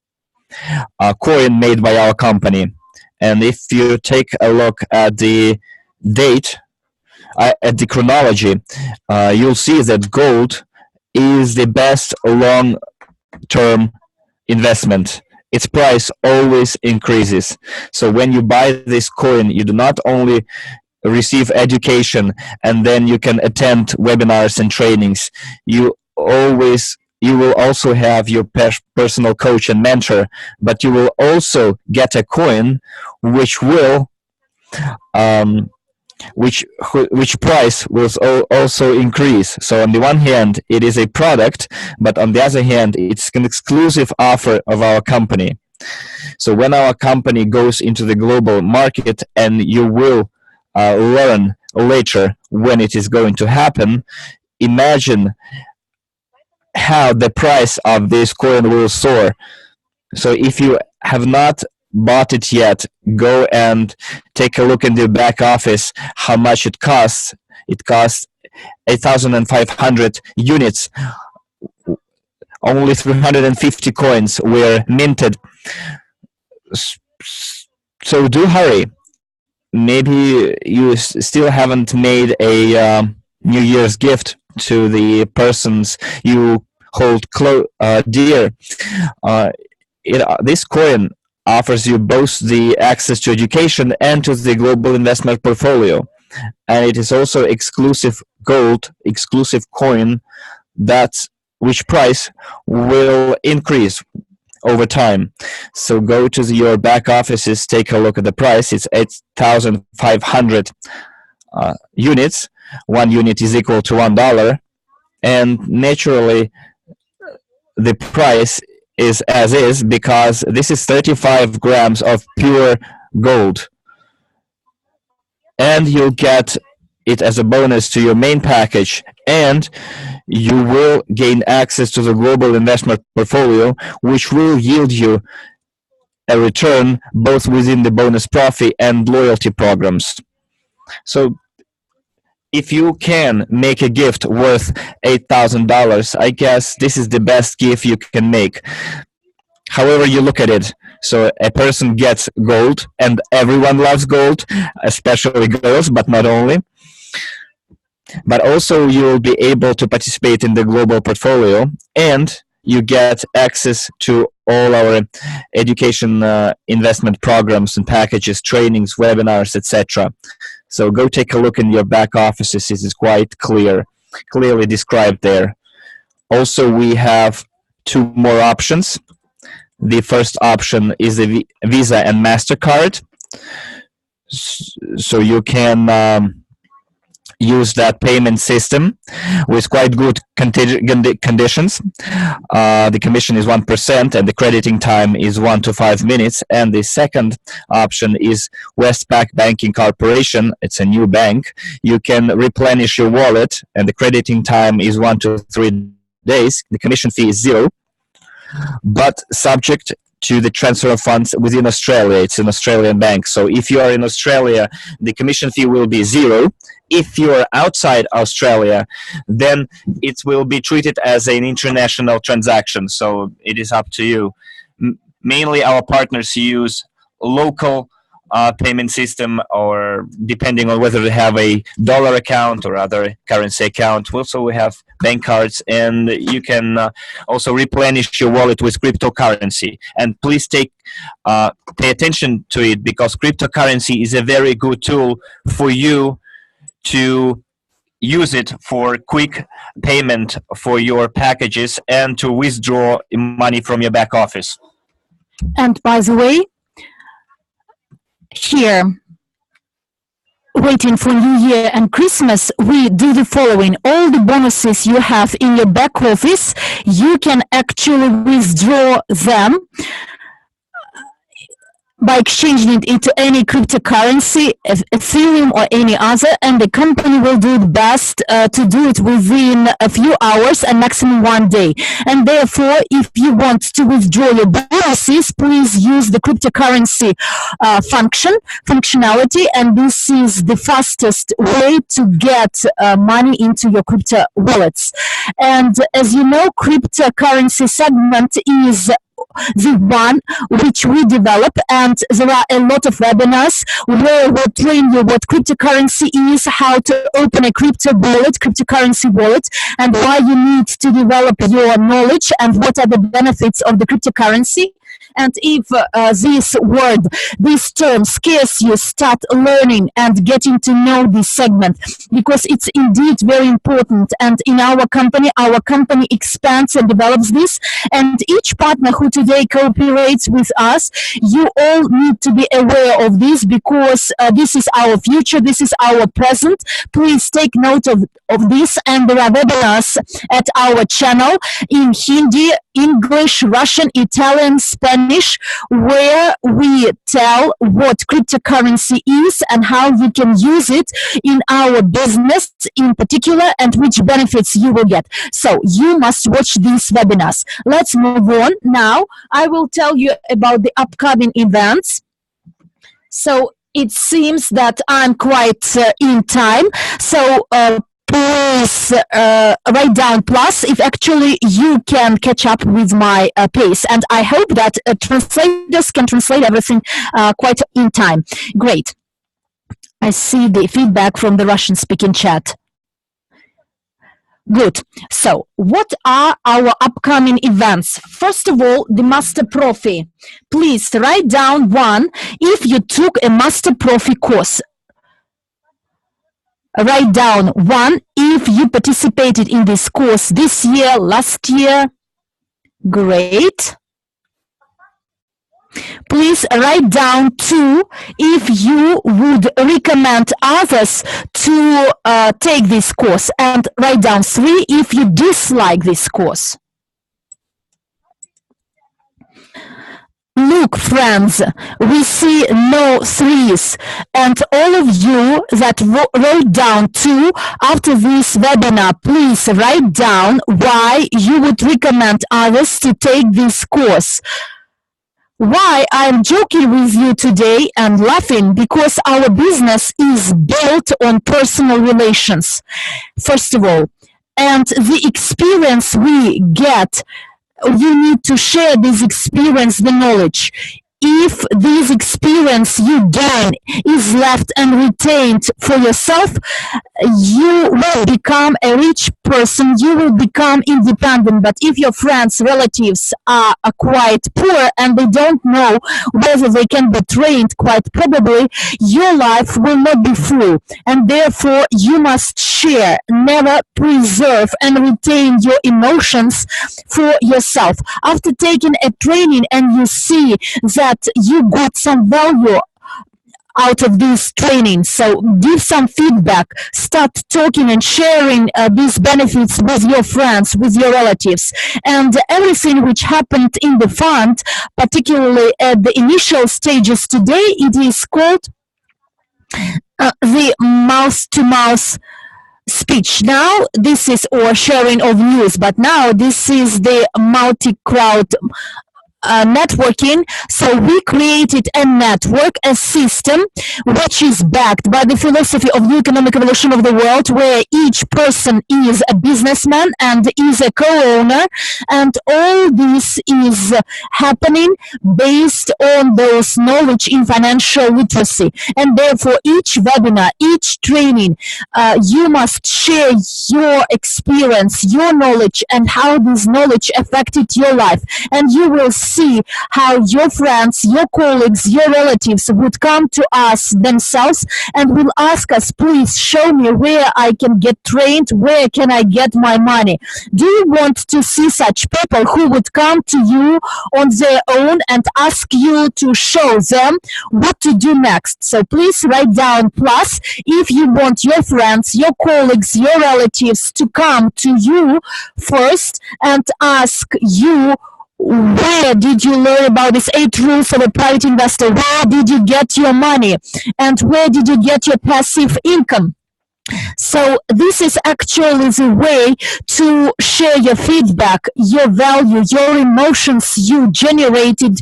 coin made by our company. And if you take a look at the date, at the chronology, you'll see that gold is the best long-term investment. Its price always increases. So when you buy this coin, you do not only receive education and then you can attend webinars and trainings. You will also have your personal coach and mentor, but you will also get a coin which will which price will also increase. So on the one hand, it is a product, but on the other hand, it's an exclusive offer of our company. So when our company goes into the global market, and you will learn later when it is going to happen, imagine how the price of this coin will soar. So if you have not bought it yet, go and take a look in the back office how much it costs. It costs 8,500 units. Only 350 coins were minted. So do hurry. Maybe you still haven't made a New Year's gift to the persons you hold dear. This coin offers you both the access to education and to the global investment portfolio. And it is also exclusive gold, exclusive coin, which price will increase over time. So go to your back offices, take a look at the price. It's 8,500 units. 1 unit is equal to $1, and naturally the price is as is because this is 35 grams of pure gold, and you'll get it as a bonus to your main package, and you will gain access to the global investment portfolio, which will yield you a return both within the bonus Profi and loyalty programs. So if you can make a gift worth $8,000, I guess this is the best gift you can make. However you look at it. So a person gets gold, and everyone loves gold, especially girls, but not only. But also you will be able to participate in the global portfolio, and you get access to all our education investment programs and packages, trainings, webinars, etc. So go take a look in your back offices. It is quite clearly described there. Also, we have two more options. The first option is the Visa and MasterCard. So you can use that payment system with quite good conditions. The commission is 1%, and the crediting time is 1 to 5 minutes. And the second option is Westpac Banking Corporation. It's a new bank. You can replenish your wallet, and the crediting time is 1 to 3 days. The commission fee is 0, but subject to the transfer of funds within Australia. It's an Australian bank. So if you are in Australia, the commission fee will be 0. If you are outside Australia, then it will be treated as an international transaction. So it is up to you. Mainly our partners use local payment system, or depending on whether they have a dollar account or other currency account. Also, we have bank cards, and you can also replenish your wallet with cryptocurrency. And please pay attention to it, because cryptocurrency is a very good tool for you to use it for quick payment for your packages and to withdraw money from your back office. And by the way, here, waiting for New Year and Christmas, we do the following. All the bonuses you have in your back office, you can actually withdraw them by exchanging it into any cryptocurrency, Ethereum or any other, and the company will do its best to do it within a few hours and maximum 1 day. And therefore, if you want to withdraw your bonuses, please use the cryptocurrency functionality, and this is the fastest way to get money into your crypto wallets. And as you know, cryptocurrency segment is the one which we develop, and there are a lot of webinars where we'll train you what cryptocurrency is, how to open a cryptocurrency wallet, and why you need to develop your knowledge and what are the benefits of the cryptocurrency. And if this term scares you, start learning and getting to know this segment, because it's indeed very important. And in our company expands and develops this. And each partner who today cooperates with us, you all need to be aware of this, because this is our future, this is our present. Please take note of this. And there are webinars at our channel in Hindi, English, Russian, Italian, Spanish, where we tell what cryptocurrency is and how you can use it in our business in particular, and which benefits you will get. So you must watch these webinars. Let's move on. Now I will tell you about the upcoming events. So it seems that I'm quite in time. So please write down plus if actually you can catch up with my pace. And I hope that translators can translate everything quite in time. Great. I see the feedback from the Russian-speaking chat. Good. So what are our upcoming events? First of all, the Master Profi. Please write down 1 if you took a Master Profi course. Write down 1 if you participated in this course this year, last year. Great. please write down 2 if you would recommend others to take this course, and write down 3 if you dislike this course. Look, friends, we see no 3s, and all of you that wrote down 2 after this webinar, please write down why you would recommend others to take this course. Why I'm joking with you today and laughing? Because our business is built on personal relations, first of all, and the experience we get, you need to share this experience, the knowledge. If this experience you gain is left and retained for yourself, you will become a rich person, you will become independent. But if your friends, relatives are quite poor and they don't know whether they can be trained, quite probably your life will not be full. And therefore you must share, never preserve and retain your emotions for yourself. After taking a training and you see that you got some value out of this training, so give some feedback, start talking and sharing these benefits with your friends, with your relatives, and everything which happened in the fund, particularly at the initial stages today, it is called the mouth-to-mouth speech. Now this is, or sharing of news, but now this is the multi-crowd networking. So we created a network, a system which is backed by the philosophy of new economic evolution of the world, where each person is a businessman and is a co-owner, and all this is happening based on those knowledge in financial literacy. And therefore each webinar, each training, you must share your experience, your knowledge, and how this knowledge affected your life, and you will see how your friends, your colleagues, your relatives would come to us themselves and will ask us, please show me where I can get trained, where can I get my money. Do you want to see such people who would come to you on their own and ask you to show them what to do next? So please write down plus if you want your friends, your colleagues, your relatives to come to you first and ask you, where did you learn about these 8 rules of a private investor? Where did you get your money? And where did you get your passive income? So this is actually the way to share your feedback, your value, your emotions you generated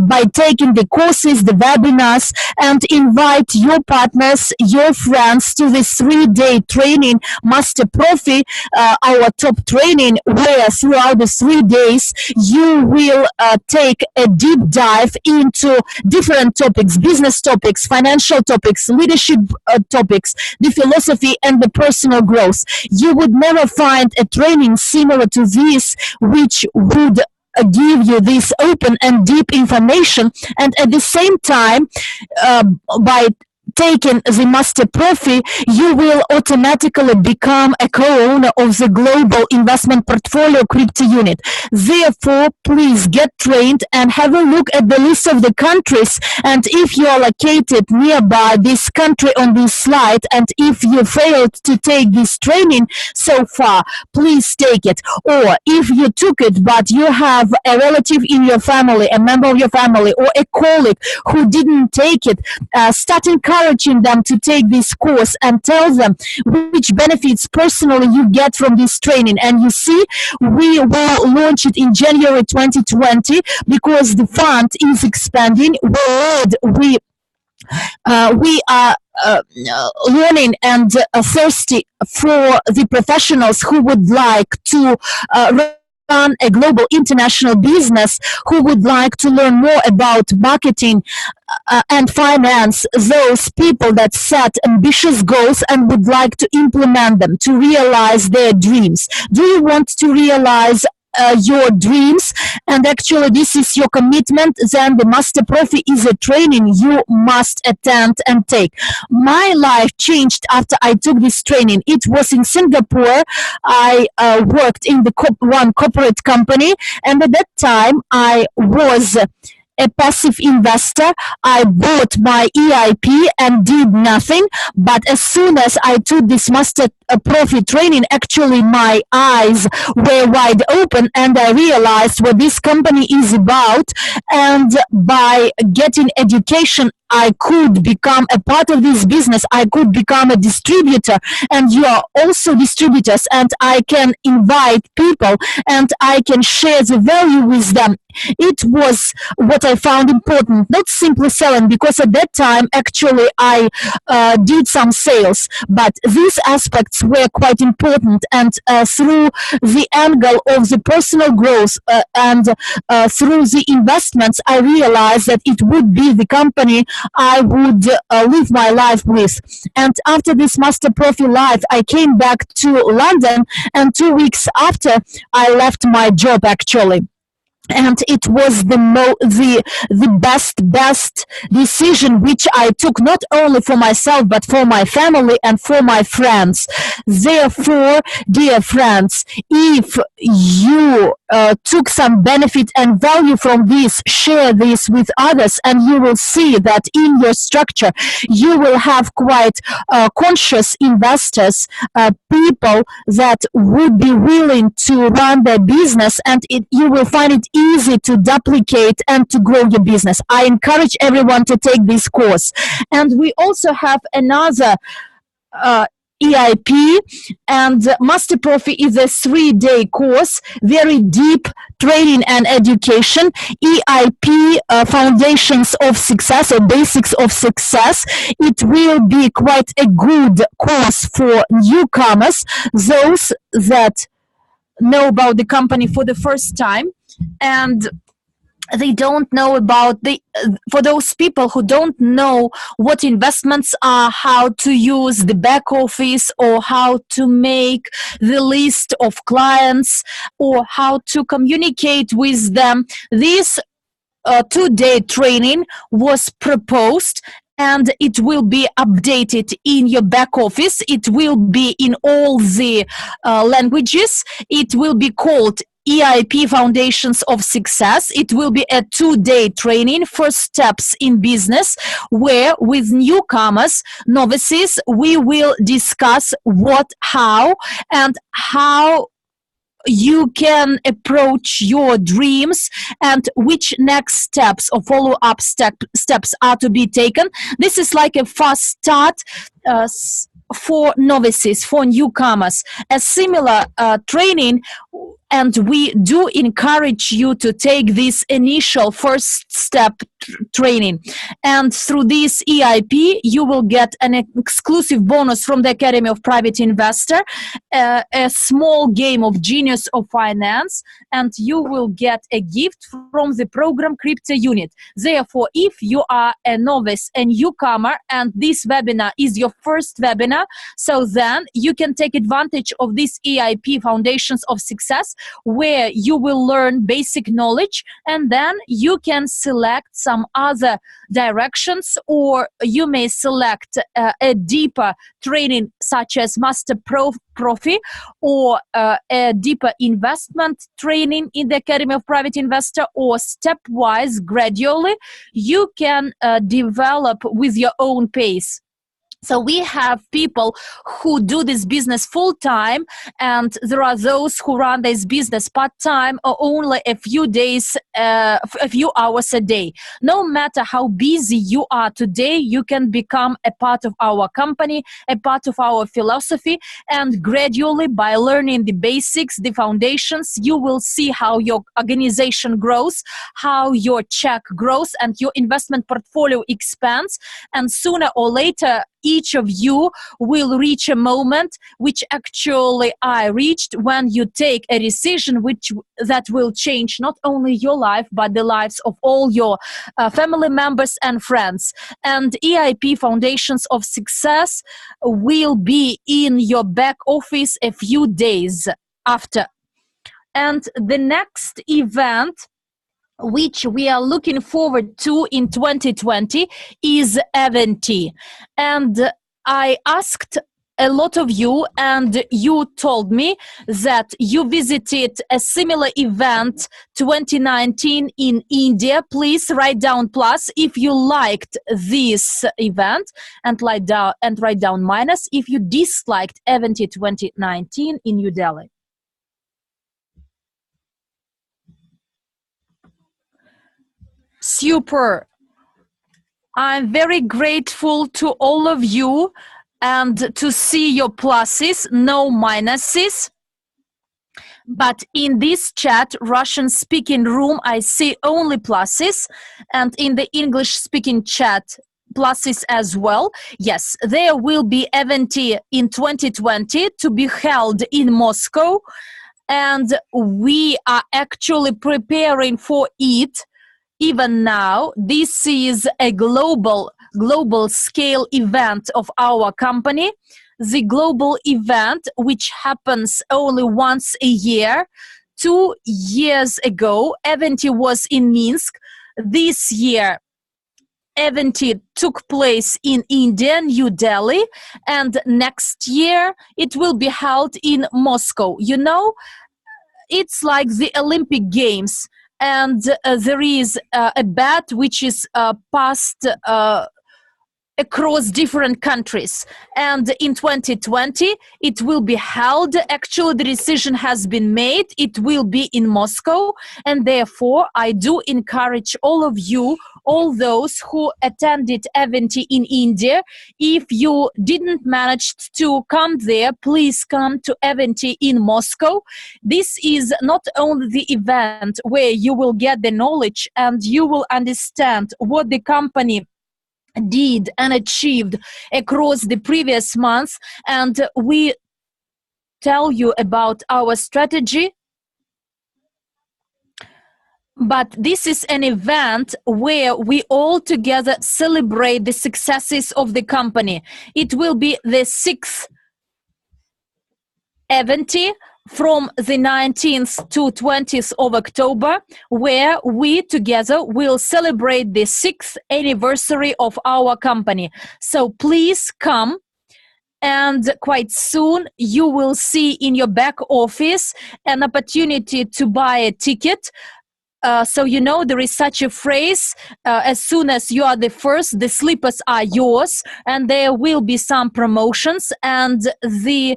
by taking the courses, the webinars, and invite your partners, your friends to this 3-day training, Master Profi, our top training, where throughout the 3 days you will take a deep dive into different topics, business topics, financial topics, leadership topics, the philosophy and the personal growth. You would never find a training similar to this which would give you this open and deep information, and at the same time by taking the Master Profi, you will automatically become a co-owner of the global investment portfolio CryptoUnit. Therefore, please get trained and have a look at the list of the countries, and if you are located nearby this country on this slide, and if you failed to take this training so far, please take it. Or if you took it but you have a relative in your family, a member of your family, or a colleague who didn't take it, start encouraging them to take this course and tell them which benefits personally you get from this training. And you see, we will launch it in January 2020 because the fund is expanding. We are learning and thirsty for the professionals who would like to run a global international business, who would like to learn more about marketing and finance, those people that set ambitious goals and would like to implement them to realize their dreams. Do you want to realize your dreams, and actually this is your commitment? Then the Master Profi is a training you must attend and take. My life changed after I took this training. It was in Singapore. I worked in the one corporate company, and at that time I was a passive investor. I bought my EIP and did nothing. But as soon as I took this master Profi training, actually my eyes were wide open and I realized what this company is about. And by getting education, I could become a part of this business. I could become a distributor, and you are also distributors, and I can invite people and I can share the value with them. It was what I found important, not simply selling, because at that time actually I did some sales, but these aspects were quite important. And through the angle of the personal growth and through the investments, I realized that it would be the company I would live my life with. And after this Master Profi life, I came back to London, and 2 weeks after, I left my job actually. And it was the best decision which I took, not only for myself but for my family and for my friends. Therefore, dear friends, if you took some benefit and value from this, share this with others, and you will see that in your structure you will have quite conscious investors, people that would be willing to run their business, and you will find it easy to duplicate and to grow your business. I encourage everyone to take this course. And we also have another EIP, and Master Profi is a 3-day course, very deep training and education. EIP, Foundations of Success or Basics of Success. It will be quite a good course for newcomers, those that know about the company for the first time, and they don't know about for those people who don't know what investments are, how to use the back office, or how to make the list of clients, or how to communicate with them. This 2-day training was proposed, and it will be updated in your back office. It will be in all the languages. It will be called EIP Foundations of Success. It will be a 2-day training, first steps in business, where with newcomers, novices, we will discuss what, how, and how you can approach your dreams and which next steps or follow-up steps are to be taken. This is like a fast start for novices, for newcomers. A similar training, and we do encourage you to take this initial first step training. And through this EIP, you will get an exclusive bonus from the Academy of Private Investor, a small game of Genius of Finance, and you will get a gift from the program CryptoUnit. Therefore, if you are a novice, a newcomer, and this webinar is your first webinar, so then you can take advantage of this EIP Foundations of Success, where you will learn basic knowledge, and then you can select some other directions, or you may select a deeper training such as Master Profi, or a deeper investment training in the Academy of Private Investor, or stepwise, gradually, you can develop with your own pace. So we have people who do this business full-time, and there are those who run this business part-time or only a few days, a few hours a day. No matter how busy you are today, you can become a part of our company, a part of our philosophy, and gradually, by learning the basics, the foundations, you will see how your organization grows, how your check grows, and your investment portfolio expands, and sooner or later, each of you will reach a moment which actually I reached, when you take a decision that will change not only your life but the lives of all your family members and friends. And EIP Foundations of Success will be in your back office a few days after. And the next event which we are looking forward to in 2020 is Event. And I asked a lot of you, and you told me that you visited a similar event 2019 in India. Please write down plus if you liked this event, and write down minus if you disliked event 2019 in New Delhi. Super. I'm very grateful to all of you and to see your pluses, no minuses. But in this chat, Russian speaking room, I see only pluses, and in the English speaking chat, pluses as well. Yes, there will be event in 2020 to be held in Moscow, and we are actually preparing for it. Even now, this is a global scale event of our company. The global event, which happens only once a year. 2 years ago, event was in Minsk. This year, event took place in India, New Delhi, and next year it will be held in Moscow. You know, it's like the Olympic Games. And there is a bet which is passed across different countries, and in 2020 it will be held. Actually, the decision has been made. It will be in Moscow, and therefore I do encourage all of you, all those who attended event in India, if you didn't manage to come there, please come to event in Moscow. This is not only the event where you will get the knowledge and you will understand what the company did and achieved across the previous months, and we tell you about our strategy. But this is an event where we all together celebrate the successes of the company. It will be the 6th event from the 19th to 20th of October, where we together will celebrate the 6th anniversary of our company. So please come, and quite soon you will see in your back office an opportunity to buy a ticket. So you know, there is such a phrase, as soon as you are the first, the slippers are yours, and there will be some promotions, and the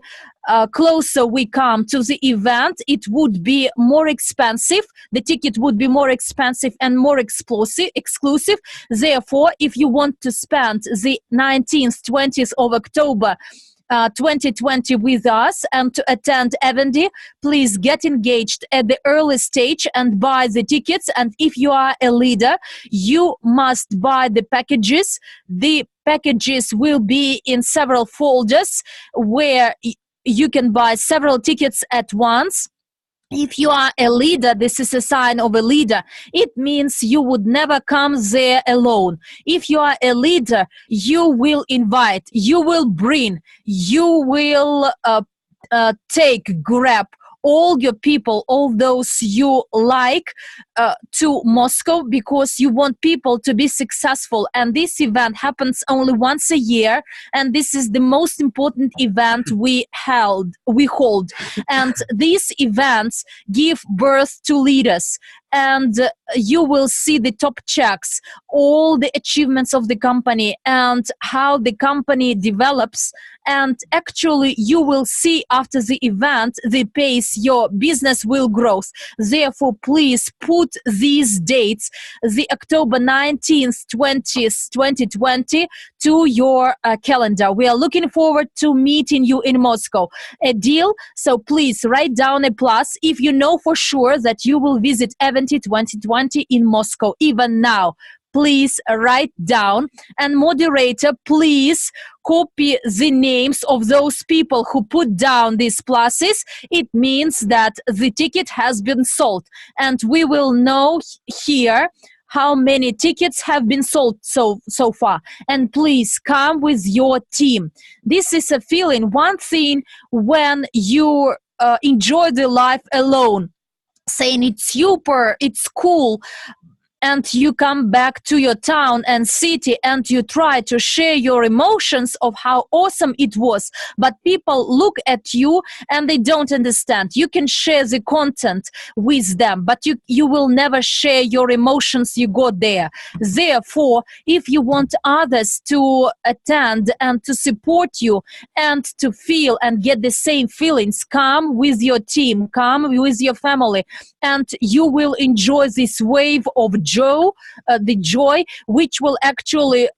closer we come to the event, it would be more expensive. The ticket would be more expensive and more exclusive. Therefore, if you want to spend the 19th, 20th of October 2020 with us and to attend event, please get engaged at the early stage and buy the tickets. And if you are a leader, you must buy the packages. The packages will be in several folders where you can buy several tickets at once. If you are a leader, this is a sign of a leader. It means you would never come there alone. If you are a leader, you will invite, you will bring, you will grab all your people, all those you like, to Moscow, because you want people to be successful. And this event happens only once a year, and this is the most important event we hold. And these events give birth to leaders, and you will see the top checks, all the achievements of the company and how the company develops. And actually you will see after the event the pace your business will grow. Therefore, please put these dates, the October 19th, 20th, 2020, to your calendar. We are looking forward to meeting you in Moscow. A deal? So please write down a plus if you know for sure that you will visit event 2020 in Moscow. Even now, please write down, and moderator, please copy the names of those people who put down these pluses. It means that the ticket has been sold, and we will know here how many tickets have been sold so far. And please come with your team. This is a feeling. One thing when you enjoy the life alone, saying it's super, it's cool, and you come back to your town and city and you try to share your emotions of how awesome it was, but people look at you and they don't understand. You can share the content with them, but you will never share your emotions you got there. Therefore, if you want others to attend and to support you and to feel and get the same feelings, come with your team, come with your family, and you will enjoy this wave of joy, the joy which will actually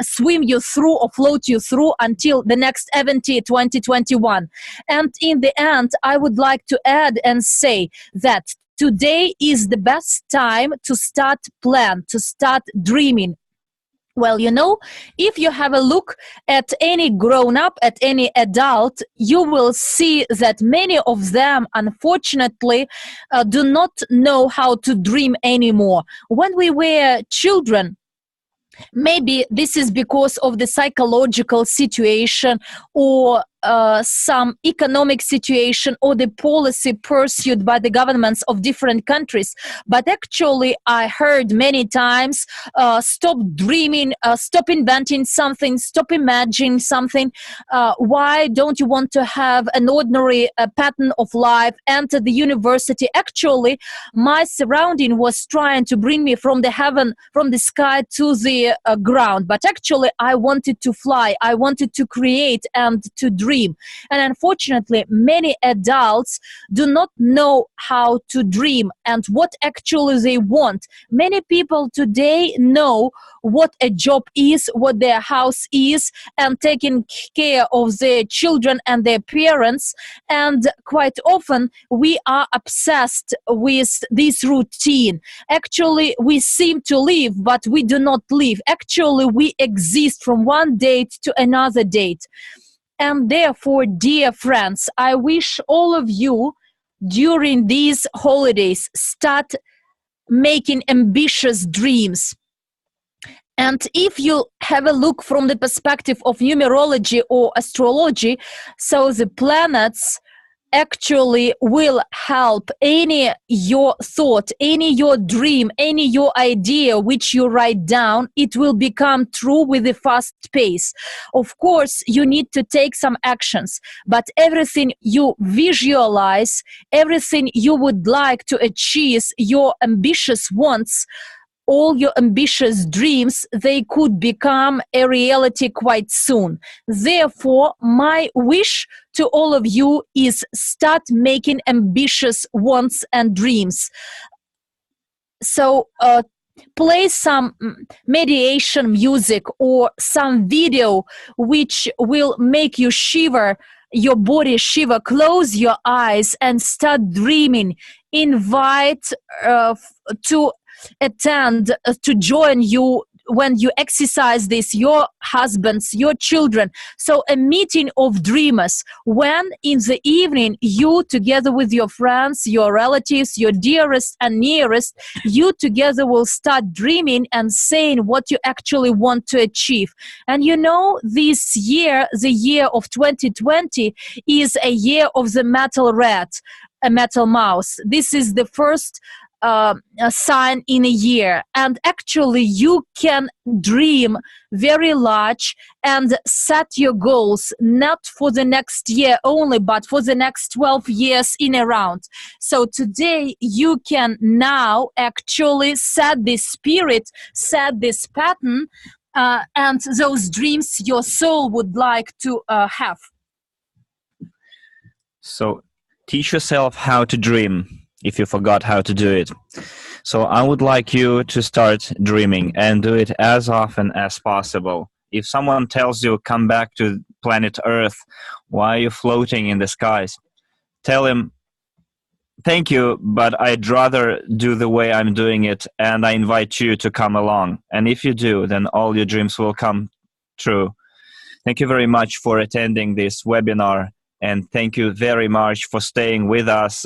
swim you through or float you through until the next event 2021. And in the end, I would like to add and say that today is the best time to start plan, to start dreaming. Well, you know, if you have a look at any grown-up, at any adult, you will see that many of them, unfortunately, do not know how to dream anymore. When we were children, maybe this is because of the psychological situation or some economic situation or the policy pursued by the governments of different countries. But actually, I heard many times, stop dreaming, stop inventing something, stop imagining something. Why don't you want to have an ordinary pattern of life, enter the university? Actually, my surrounding was trying to bring me from the heaven, from the sky to the ground. But actually, I wanted to fly. I wanted to create and to dream. And unfortunately, many adults do not know how to dream and what actually they want. Many people today know what a job is, what their house is, and taking care of their children and their parents. And quite often, we are obsessed with this routine. Actually, we seem to live, but we do not live. Actually, we exist from one date to another date. And therefore, dear friends, I wish all of you during these holidays start making ambitious dreams. And if you have a look from the perspective of numerology or astrology, so the planets actually will help any your thought, any your dream, any your idea which you write down, it will become true with a fast pace. Of course, you need to take some actions, but everything you visualize, everything you would like to achieve, your ambitious wants, all your ambitious dreams, they could become a reality quite soon. Therefore, my wish to all of you is start making ambitious wants and dreams. So, play some meditation music or some video which will make you shiver, your body shiver. Close your eyes and start dreaming. Invite to attend, to join you when you exercise this, your husbands, your children. So a meeting of dreamers, when in the evening you together with your friends, your relatives, your dearest and nearest, you together will start dreaming and saying what you actually want to achieve. And you know, this year, the year of 2020, is a year of the metal rat, a metal mouse. This is the first a sign in a year, and actually you can dream very large and set your goals not for the next year only, but for the next 12 years in a round. So today you can now actually set this spirit, set this pattern, and those dreams your soul would like to have. So teach yourself how to dream if you forgot how to do it. So I would like you to start dreaming and do it as often as possible. If someone tells you come back to planet Earth, why are you floating in the skies? Tell him, thank you, but I'd rather do the way I'm doing it, and I invite you to come along. And if you do, then all your dreams will come true. Thank you very much for attending this webinar. And thank you very much for staying with us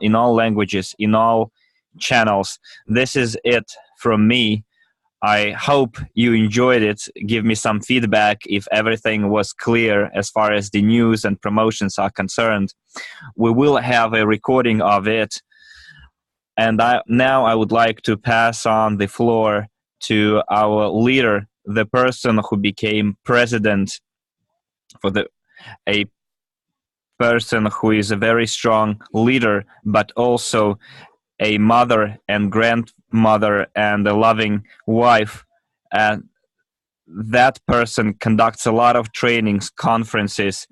in all languages, in all channels. This is it from me. I hope you enjoyed it. Give me some feedback if everything was clear as far as the news and promotions are concerned. We will have a recording of it And now I would like to pass on the floor to our leader, the person who became president for a person who is a very strong leader, but also a mother and grandmother and a loving wife. And that person conducts a lot of trainings, conferences.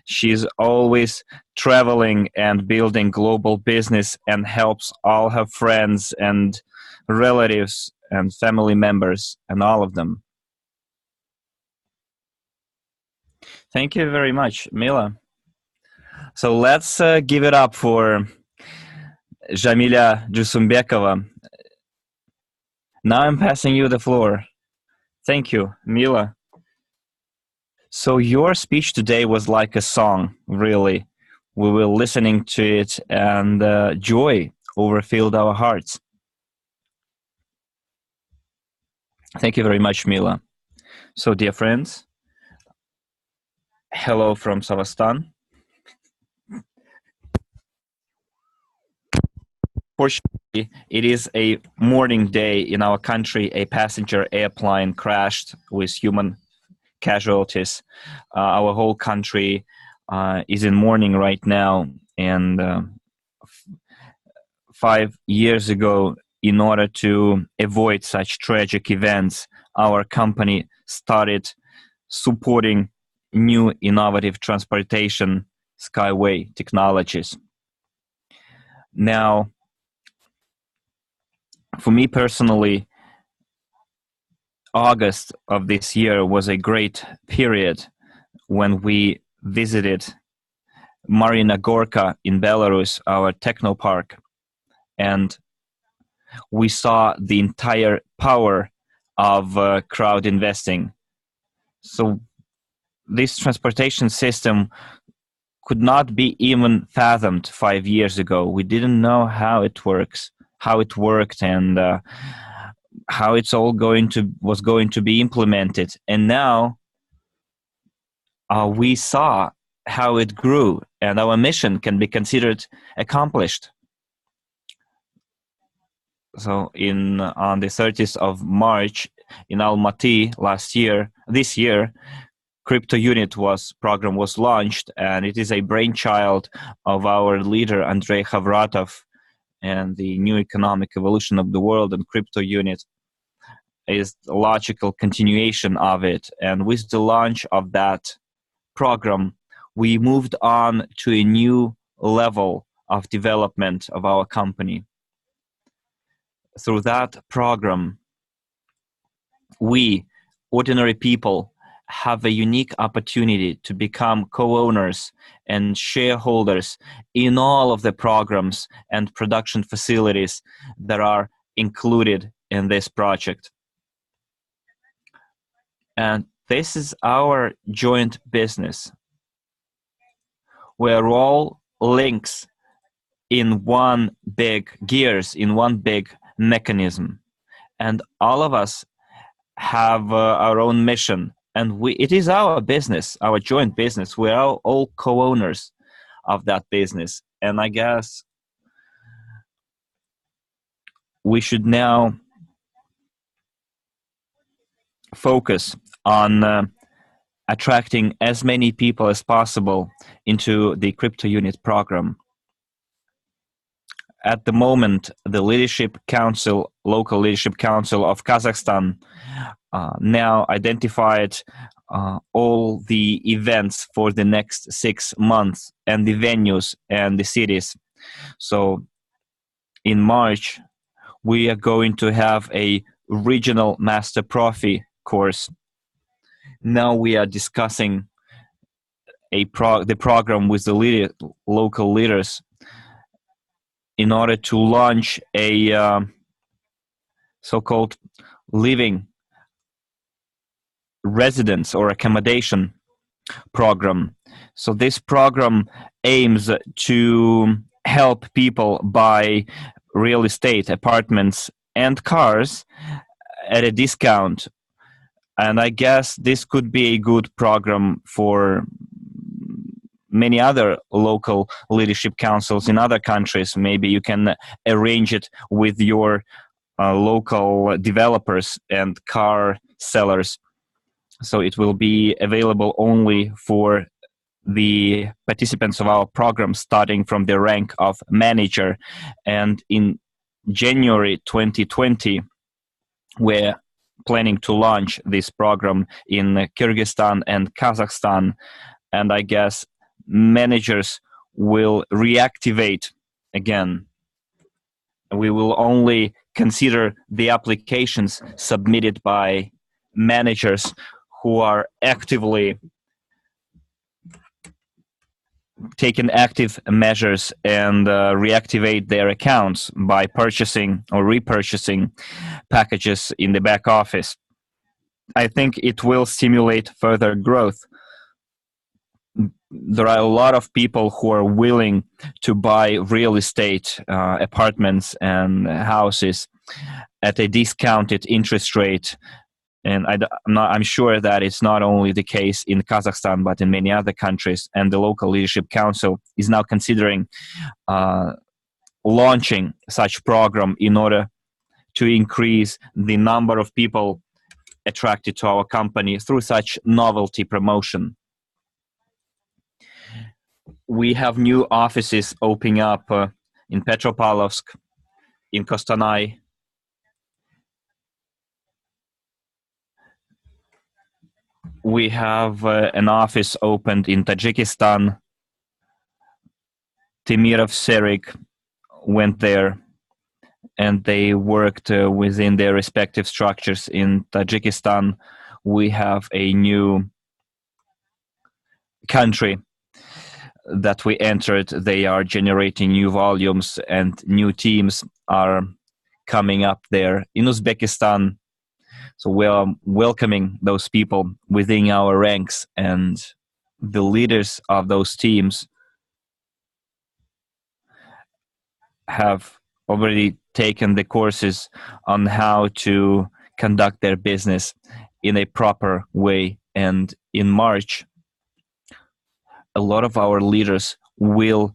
She's always traveling and building global business and helps all her friends and relatives and family members and all of them. Thank you very much, Mila. So let's give it up for Jamila Jusumbekova. Now I'm passing you the floor. Thank you, Mila. So your speech today was like a song, really. We were listening to it and joy overfilled our hearts. Thank you very much, Mila. So dear friends, hello from Savastan. Fortunately, it is a morning day in our country. A passenger airplane crashed with human casualties. Our whole country is in mourning right now. And 5 years ago, in order to avoid such tragic events, our company started supporting new innovative transportation skyway technologies. Now, for me personally, August of this year was a great period when we visited Marina Gorka in Belarus, our technopark, and we saw the entire power of crowd investing. So this transportation system could not be even fathomed 5 years ago. We didn't know how it worked, and how it's all was going to be implemented. And now we saw how it grew, and our mission can be considered accomplished. So on the 30th of March in Almaty this year, CryptoUnit program was launched, and it is a brainchild of our leader Andrei Khavratov, and the new economic evolution of the world, and CryptoUnit is a logical continuation of it. And with the launch of that program, we moved on to a new level of development of our company. Through that program, we, ordinary people, have a unique opportunity to become co-owners and shareholders in all of the programs and production facilities that are included in this project. And this is our joint business, where all links in one big gears, in one big mechanism. And all of us have our own mission. And it is our business, our joint business. We are all co-owners of that business. And I guess we should now focus on attracting as many people as possible into the CryptoUnit program. At the moment, the local leadership council of Kazakhstan now identified all the events for the next 6 months and the venues and the cities. So in March, we are going to have a regional master Profi course. Now we are discussing the program with the local leaders in order to launch a so-called living residence or accommodation program. So this program aims to help people buy real estate, apartments, and cars at a discount. And I guess this could be a good program for many other local leadership councils in other countries. Maybe you can arrange it with your local developers and car sellers. So it will be available only for the participants of our program starting from the rank of manager. And in January 2020, we're planning to launch this program in Kyrgyzstan and Kazakhstan. And I guess managers will reactivate again. We will only consider the applications submitted by managers who are actively taking active measures and reactivate their accounts by purchasing or repurchasing packages in the back office. I think it will stimulate further growth. There are a lot of people who are willing to buy real estate, apartments and houses at a discounted interest rate. And I'm sure that it's not only the case in Kazakhstan, but in many other countries. And the local leadership council is now considering launching such program in order to increase the number of people attracted to our company through such novelty promotion. We have new offices opening up in Petropavlovsk, in Kostanay. We have an office opened in Tajikistan. Temirov Serik went there, and they worked within their respective structures. In Tajikistan, we have a new country that we entered. They are generating new volumes, and new teams are coming up there. In Uzbekistan, so we are welcoming those people within our ranks, and the leaders of those teams have already taken the courses on how to conduct their business in a proper way. And in March, a lot of our leaders will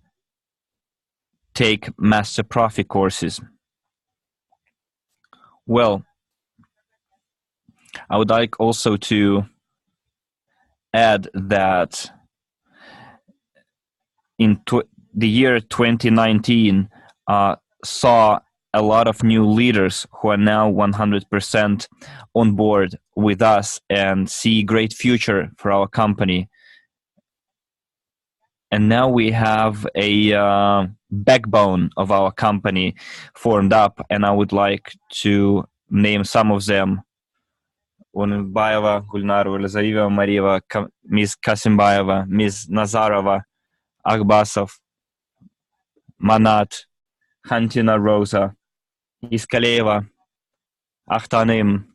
take Master Profi courses. Well, I would like also to add that in the year 2019 saw a lot of new leaders who are now 100% on board with us and see great future for our company. And now we have a backbone of our company formed up, and I would like to name some of them. Unbaeva, Gulnarova, Lazareva, Marieva, Ms. Kasimbaeva, Ms. Nazarova, Agbasov, Manat, Hantina Rosa, Iskaleva, Akhtanim,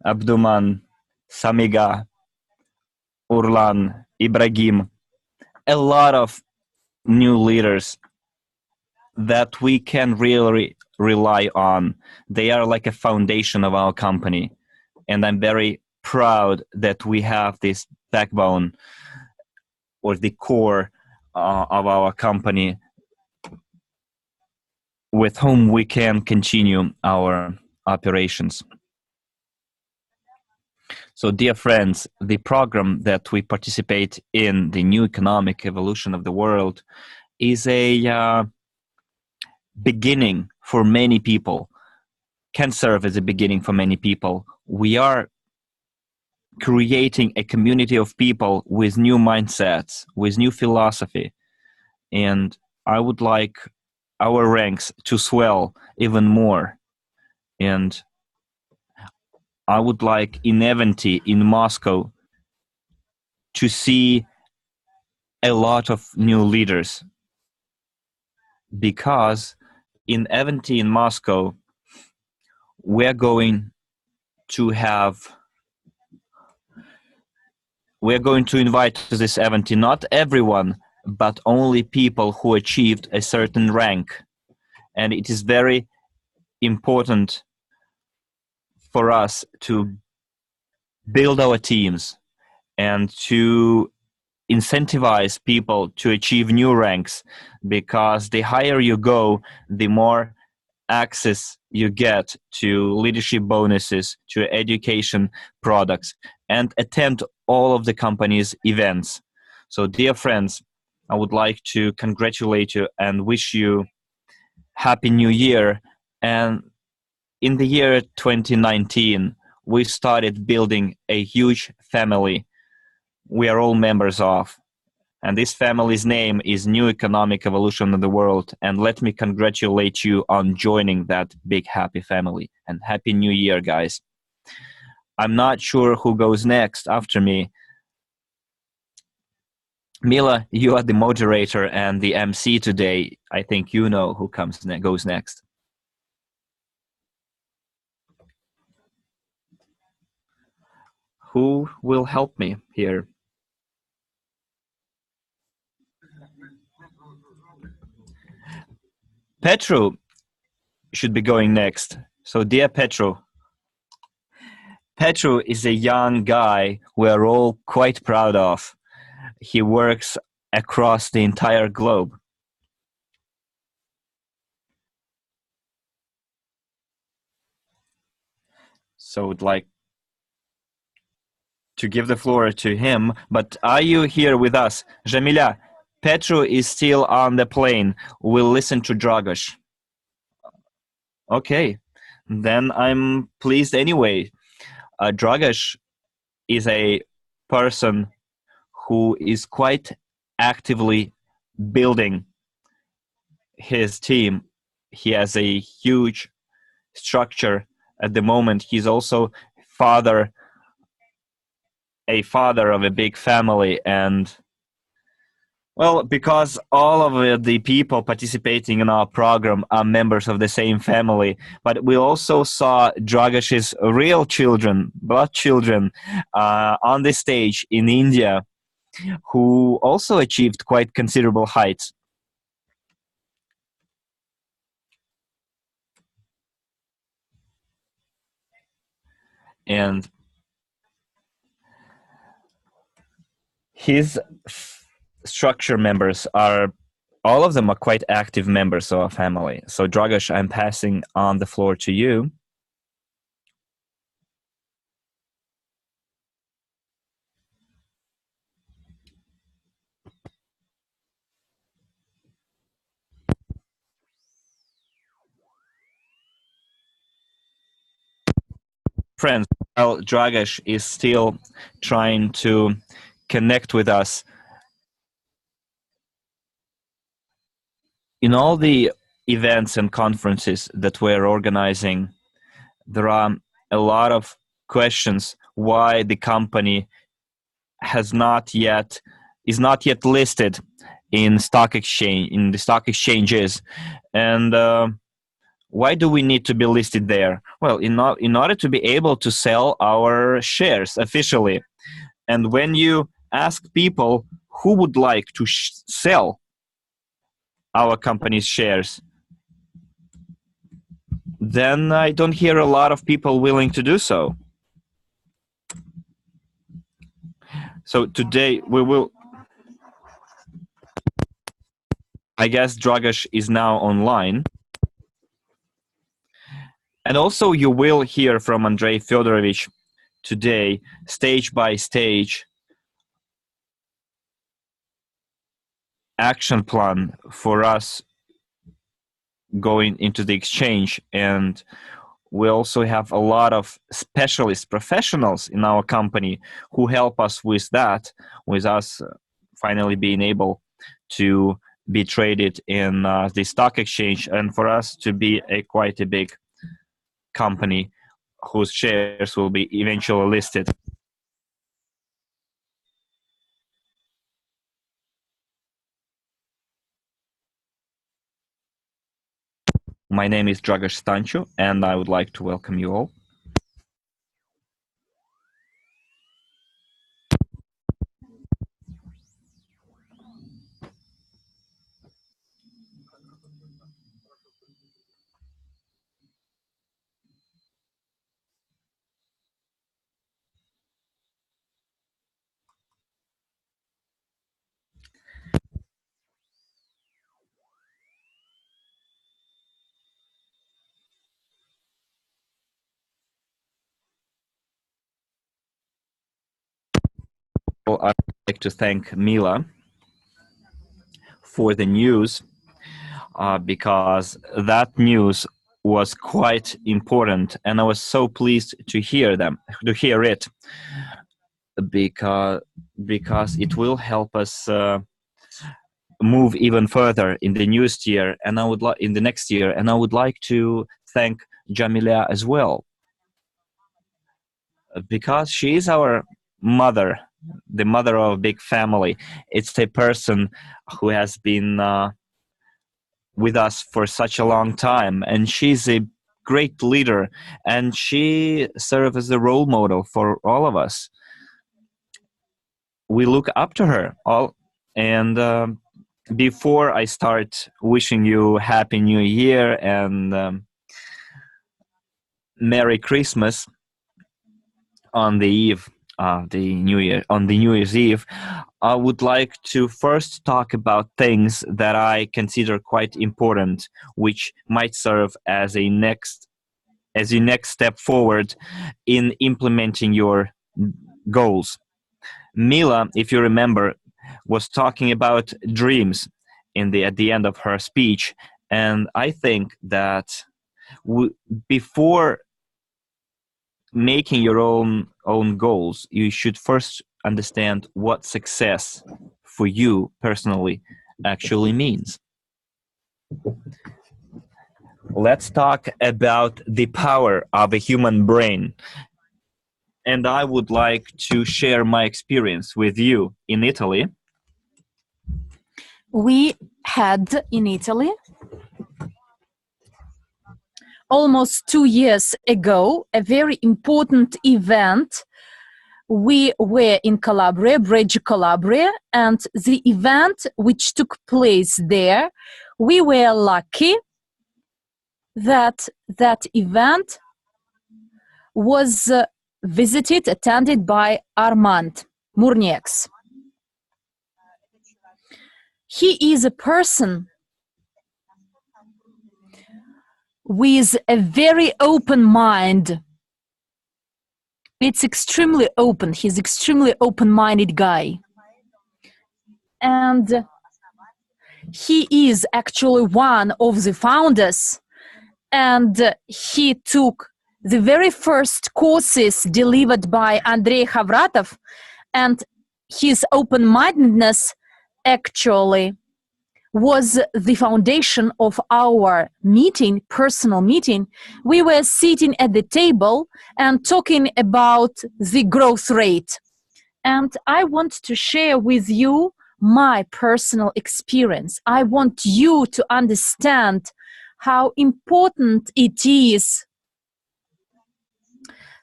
Abduman, Samiga, Urlan, Ibrahim. A lot of new leaders that we can really rely on. They are like a foundation of our company. And I'm very proud that we have this backbone or the core of our company with whom we can continue our operations. So, dear friends, the program that we participate in, the New Economic Evolution of the World, is a beginning for many people, can serve as a beginning for many people. We are creating a community of people with new mindsets, with new philosophy. And I would like our ranks to swell even more. And I would like in Eventy, in Moscow, to see a lot of new leaders. Because in Eventy, in Moscow, we're going to invite to this Eventy not everyone, but only people who achieved a certain rank. And it is very important for us to build our teams and to incentivize people to achieve new ranks, because the higher you go, the more access you get to leadership bonuses, to education products, and attend all of the company's events. So, dear friends, I would like to congratulate you and wish you Happy New Year. And in the year 2019, we started building a huge family we are all members of. And this family's name is New Economic Evolution of the World. And let me congratulate you on joining that big happy family. And Happy New Year, guys. I'm not sure who goes next after me. Mila, you are the moderator and the MC today. I think you know who goes next. Who will help me here? Petru should be going next. So, dear Petru is a young guy we are all quite proud of. He works across the entire globe. So, I'd like to give the floor to him. But are you here with us? Jamila, Petru is still on the plane. We'll listen to Dragos. Okay, then I'm pleased anyway. Dragos is a person who is quite actively building his team. He has a huge structure at the moment. He's also a father of a big family, and well, because all of the people participating in our program are members of the same family, but we also saw Dragos's real children, blood children, on the stage in India, who also achieved quite considerable heights. And his structure members all of them are quite active members of our family. So, Dragos, I'm passing on the floor to you. Friends, while Dragos is still trying to connect with us, in all the events and conferences that we're organizing, there are a lot of questions why the company is not yet listed in the stock exchanges, and why do we need to be listed there? Well, in order to be able to sell our shares officially. And when you ask people who would like to sell our company's shares, then I don't hear a lot of people willing to do so. So today we will, I guess Dragos is now online. And also you will hear from Andrei Fedorovich today, stage by stage, action plan for us going into the exchange. And we also have a lot of specialists, professionals in our company who help us with that, with us finally being able to be traded in the stock exchange, and for us to be quite a big company whose shares will be eventually listed. My name is Dragos Stanchu, and I would like to welcome you all. I'd like to thank Mila for the news, because that news was quite important, and I was so pleased to hear it, because it will help us move even further in the next year, and I would like to thank Jamila as well, because she is our mother, the mother of a big family. It's a person who has been with us for such a long time, and she's a great leader, and she serves as a role model for all of us. We look up to her all, and before I start wishing you Happy New Year and Merry Christmas on the eve of the New Year, on the New Year's Eve, I would like to first talk about things that I consider quite important, which might serve as a next step forward in implementing your goals. Mila, if you remember, was talking about dreams at the end of her speech, and I think that before making your own goals, you should first understand what success for you personally actually means. Let's talk about the power of a human brain. And I would like to share my experience with you in Italy. We had in Italy almost 2 years ago a very important event. We were in Calabria, Reggio Calabria, and the event which took place there, we were lucky that that event was attended by Armand Murnieks. He is a person with a very open mind. It's extremely open. He's extremely open-minded guy. And he is actually one of the founders, and he took the very first courses delivered by Andrei Havratov, and his open-mindedness actually was the foundation of our meeting, personal meeting. We were sitting at the table and talking about the growth rate. And I want to share with you my personal experience. I want you to understand how important it is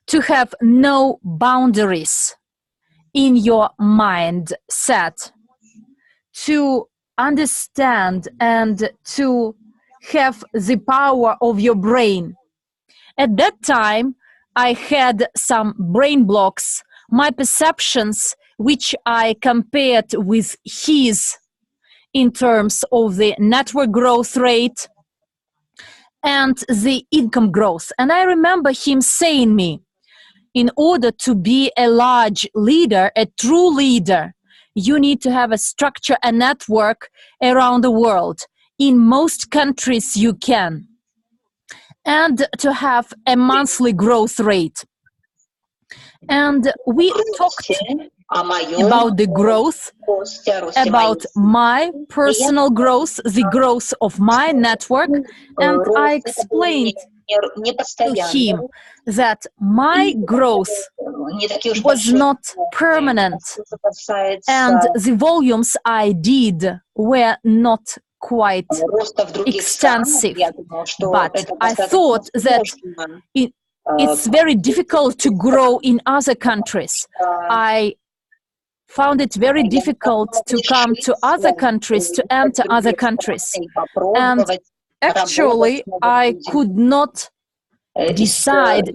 to have no boundaries in your mindset, to understand and to have the power of your brain. At that time, I had some brain blocks, my perceptions, which I compared with his in terms of the network growth rate and the income growth. And I remember him saying me, in order to be a large leader, a true leader, you need to have a structure, a network around the world. In most countries you can. And to have a monthly growth rate. And we talked about the growth, about my personal growth, the growth of my network, and I explained to him that my growth was not permanent and the volumes I did were not quite extensive, but I thought that it's very difficult to grow in other countries. I found it very difficult to come to other countries, to enter other countries. And actually, I could not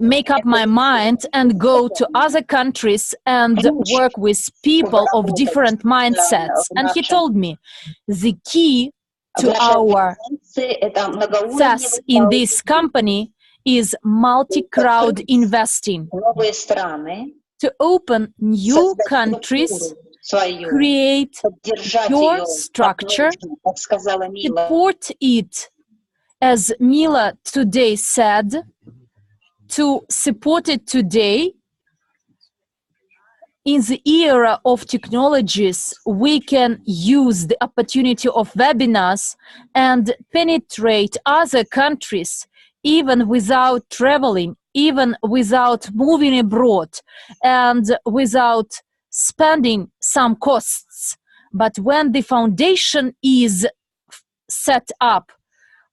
make up my mind and go to other countries and work with people of different mindsets. And he told me, the key to our success in this company is multi-crowd investing. to open new countries, create your structure, support it, as Mila today said, to support it today. In the era of technologies, we can use the opportunity of webinars and penetrate other countries even without traveling, even without moving abroad, and without spending some costs. But when the foundation is set up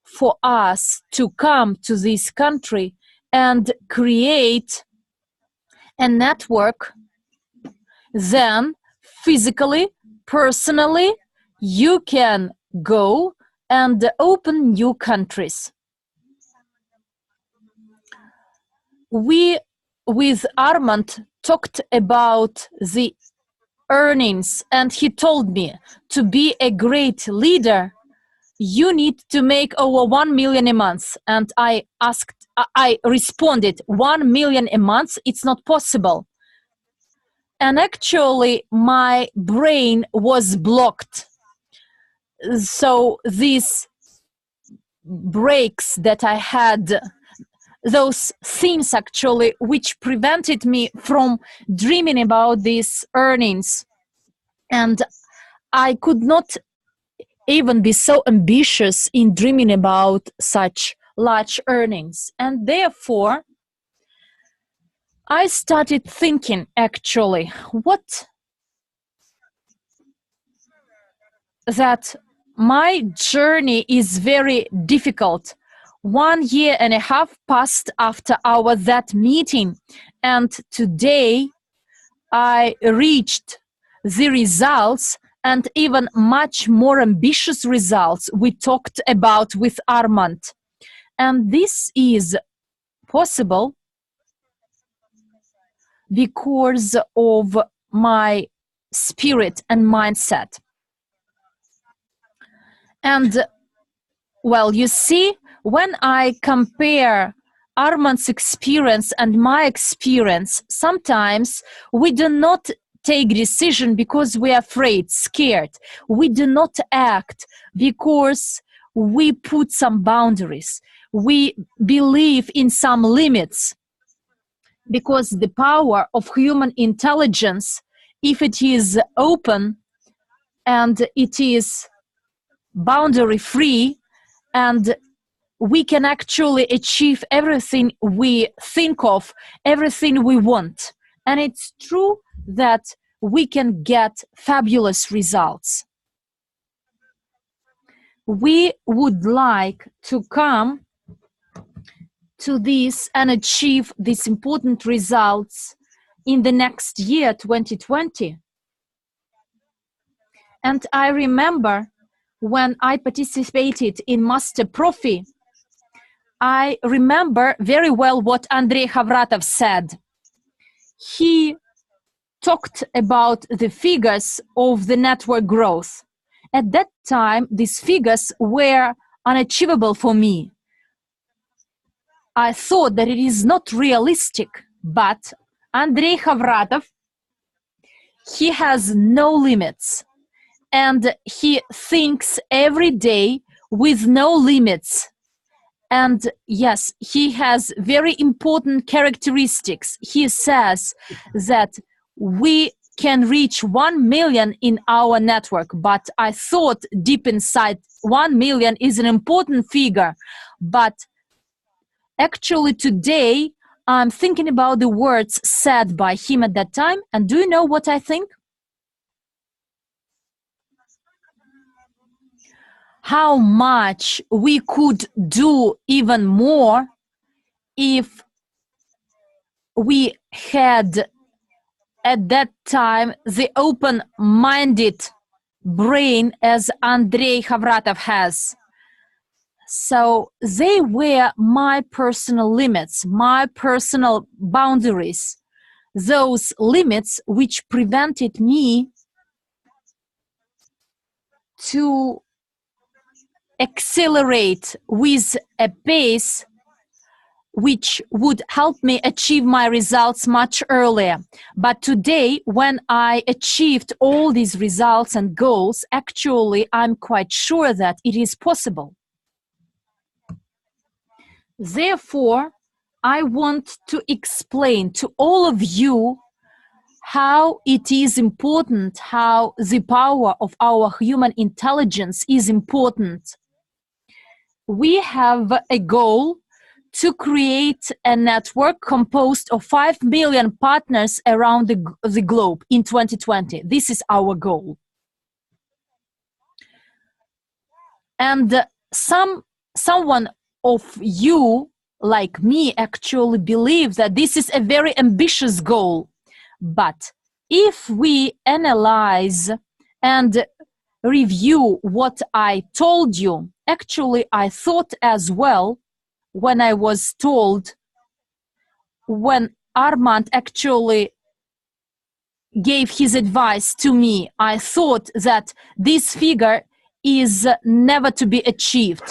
for us to come to this country and create a network, then physically, personally, you can go and open new countries. We, with Armand, talked about the earnings, and he told me, to be a great leader, you need to make over 1 million a month. And I responded, 1 million a month, it's not possible. And actually, my brain was blocked. So these breaks that I had, those things actually, which prevented me from dreaming about these earnings. And I could not even be so ambitious in dreaming about such large earnings. And therefore, I started thinking, actually, what that my journey is very difficult. 1.5 years passed after that meeting, and today I reached the results, and even much more ambitious results we talked about with Armand. And this is possible because of my spirit and mindset. And well, you see, when I compare Armand's experience and my experience, sometimes we do not take decision because we are afraid, scared. We do not act because we put some boundaries. We believe in some limits, because the power of human intelligence, if it is open and it is boundary free, and we can actually achieve everything we think of, everything we want. And it's true that we can get fabulous results. We would like to come to this and achieve these important results in the next year, 2020. And I remember when I participated in Master Profi, I remember very well what Andrei Havratov said. He talked about the figures of the network growth. At that time, these figures were unachievable for me. I thought that it is not realistic, but Andrei Havratov, he has no limits, and he thinks every day with no limits. And yes, he has very important characteristics. He says that we can reach 1 million in our network, but I thought deep inside 1 million is an important figure. But actually today, I'm thinking about the words said by him at that time. And do you know what I think? How much we could do even more if we had at that time the open-minded brain as Andrei Havratov has. So they were my personal limits, my personal boundaries, those limits which prevented me to accelerate with a pace which would help me achieve my results much earlier. But today, when I achieved all these results and goals, actually, I'm quite sure that it is possible. Therefore, I want to explain to all of you how it is important, how the power of our human intelligence is important. We have a goal to create a network composed of 5 million partners around the globe in 2020. This is our goal. And someone of you, like me, actually believe that this is a very ambitious goal. But if we analyze and review what I told you, actually I thought as well, when I was told, when Armand actually gave his advice to me, I thought that this figure is never to be achieved.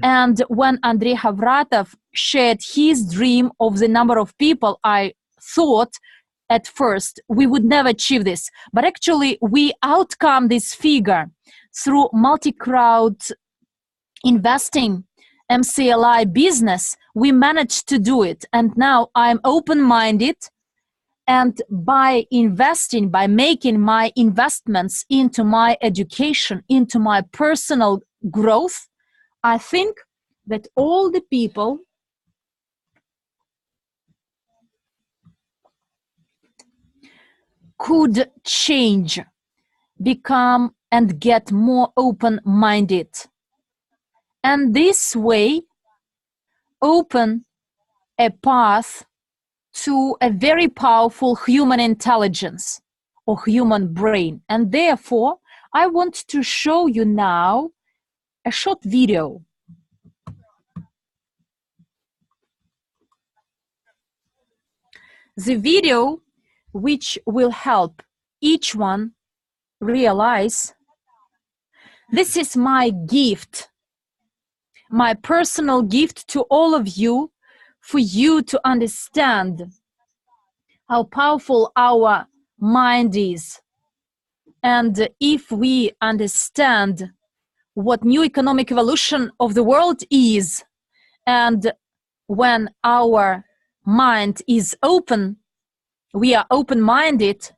And when Andrei Havratov shared his dream of the number of people, I thought at first we would never achieve this. But actually we outcome this figure through multi-crowd investing, MCLI business. We managed to do it. And now I'm open-minded, and by investing, by making my investments into my education, into my personal growth, I think that all the people could change, become and get more open-minded. And this way open a path to a very powerful human intelligence or human brain. And therefore, I want to show you now a short video. The video which will help each one realize this is my gift, my personal gift to all of you, for you to understand how powerful our mind is. And if we understand what new economic evolution of the world is, and when our mind is open, we are open-minded,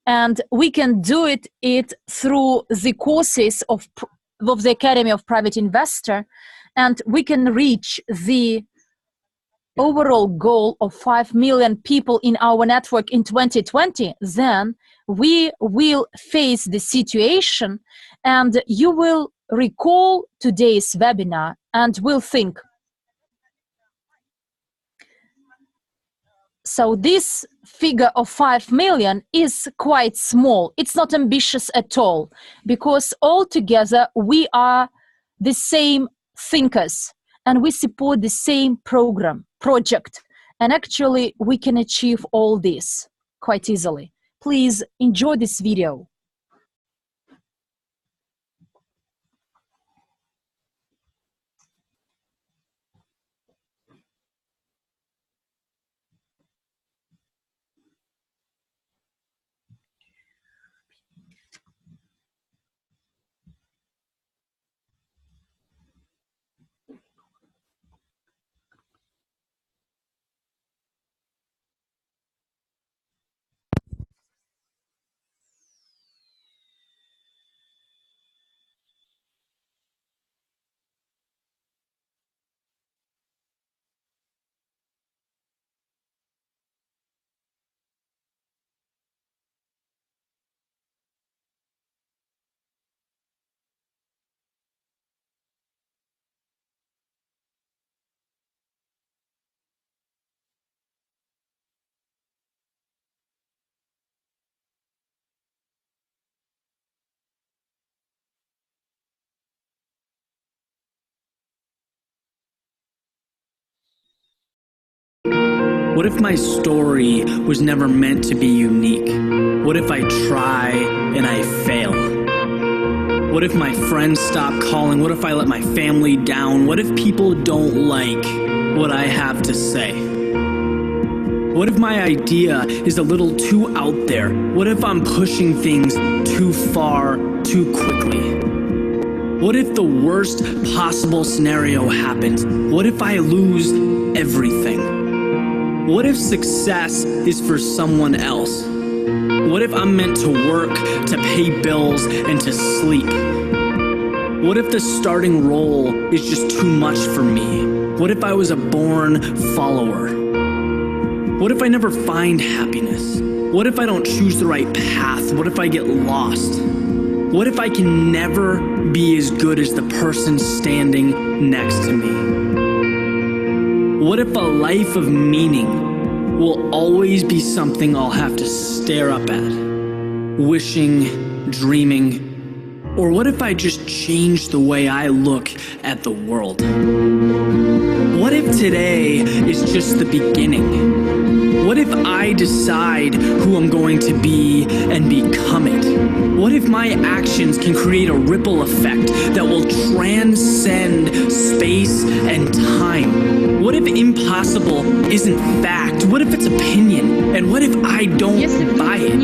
and we can do it through the courses of the Academy of Private Investor, and we can reach the overall goal of 5 million people in our network in 2020, then we will face the situation, and you will recall today's webinar and will think, so this figure of 5 million is quite small. It's not ambitious at all, because altogether we are the same thinkers and we support the same project. And actually we can achieve all this quite easily. Please enjoy this video. What if my story was never meant to be unique? What if I try and I fail? What if my friends stop calling? What if I let my family down? What if people don't like what I have to say? What if my idea is a little too out there? What if I'm pushing things too far, too quickly? What if the worst possible scenario happens? What if I lose everything? What if success is for someone else? What if I'm meant to work, to pay bills, and to sleep? What if the starting role is just too much for me? What if I was a born follower? What if I never find happiness? What if I don't choose the right path? What if I get lost? What if I can never be as good as the person standing next to me? What if a life of meaning will always be something I'll have to stare up at, wishing, dreaming? Or what if I just change the way I look at the world? What if today is just the beginning? What if I decide who I'm going to be and become it? What if my actions can create a ripple effect that will transcend space and time? What if impossible isn't fact? What if it's opinion? And what if I don't buy it?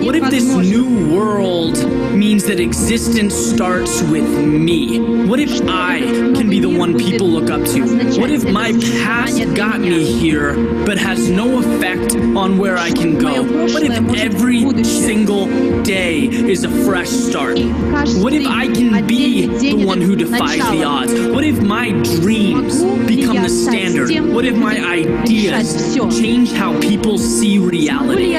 What if this new world means that existence starts with me? What if I can be the one people look up to? What if my past got me here but has no effect on where I can go? What if every single day is a fresh start? What if I can be the one who defies the odds? What if my dreams become the standard? What if my ideas change how people see reality?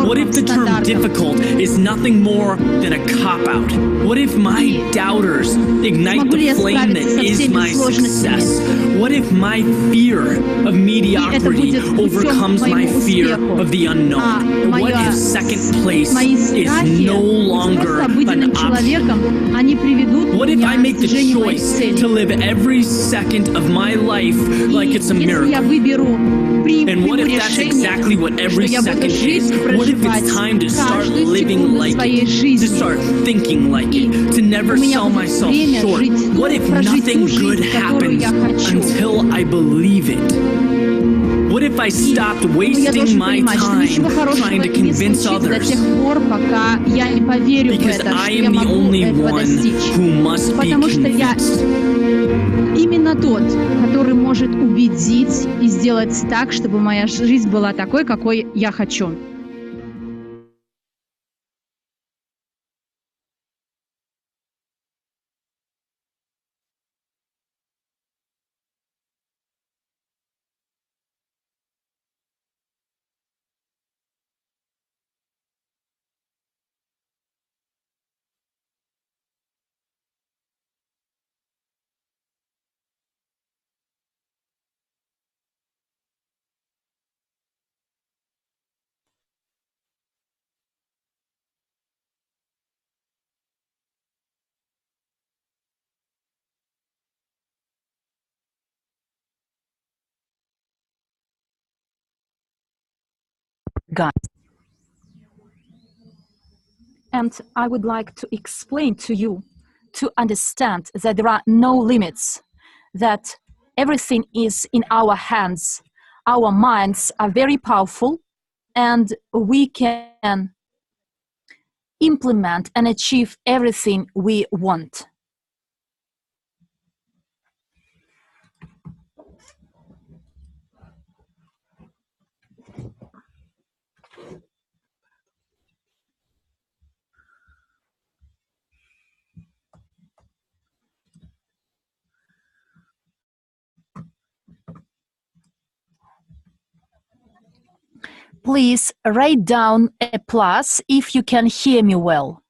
What if the term difficult is nothing more than a cop-out? What if my doubters ignite the flame that is my success? What if my fear of mediocrity overcomes my fear of the unknown? What if second place is no longer an option? What if I make the choice to live every second of my life like it's a miracle? And what if that's exactly what every second is? What if it's time to start living like it, to start thinking like it, to never sell myself short? What if nothing good happens until I believe it? What if I stopped wasting my time trying to convince others? Because I am the only one who must be convinced. Именно тот, который может убедить и сделать так, чтобы моя жизнь была такой, какой я хочу. Guys. And I would like to explain to you to understand that there are no limits, that everything is in our hands. Our minds are very powerful and we can implement and achieve everything we want. Please write down a plus if you can hear me well.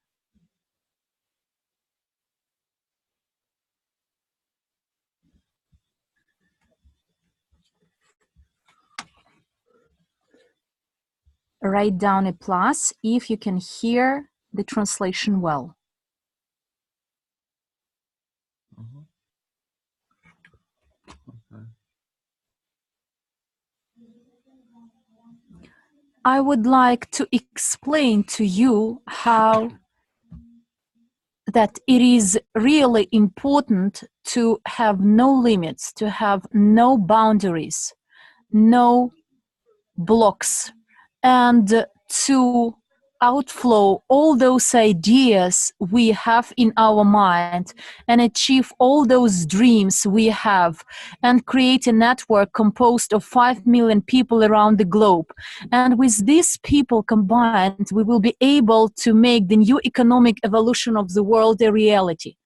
Write down a plus if you can hear the translation well. I would like to explain to you how that it is really important to have no limits, to have no boundaries, no blocks, and to outflow all those ideas we have in our mind and achieve all those dreams we have and create a network composed of 5 million people around the globe. And with these people combined, we will be able to make the new economic evolution of the world a reality.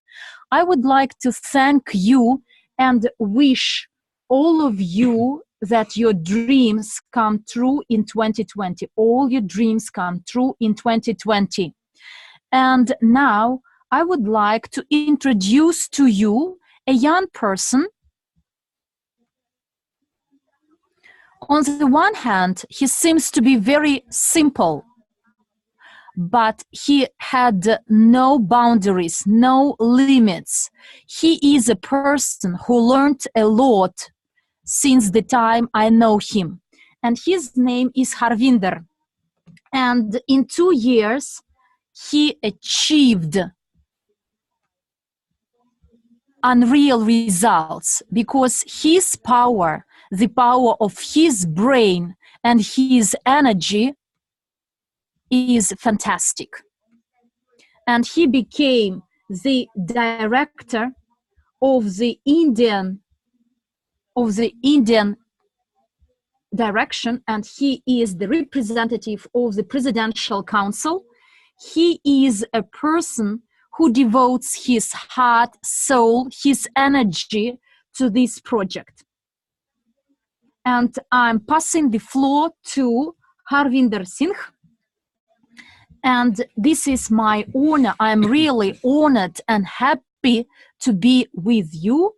I would like to thank you and wish all of you that your dreams come true in 2020. All your dreams come true in 2020. And now I would like to introduce to you a young person. On the one hand, he seems to be very simple, but he had no boundaries, no limits. He is a person who learned a lot since the time I know him. And his name is Harvinder. And in 2 years, he achieved unreal results because his power, the power of his brain and his energy is fantastic. And he became the director of the Indian direction, and he is the representative of the Presidential Council. He is a person who devotes his heart, soul, his energy to this project. And I'm passing the floor to Harvinder Singh. And this is my honor. I'm really honored and happy to be with you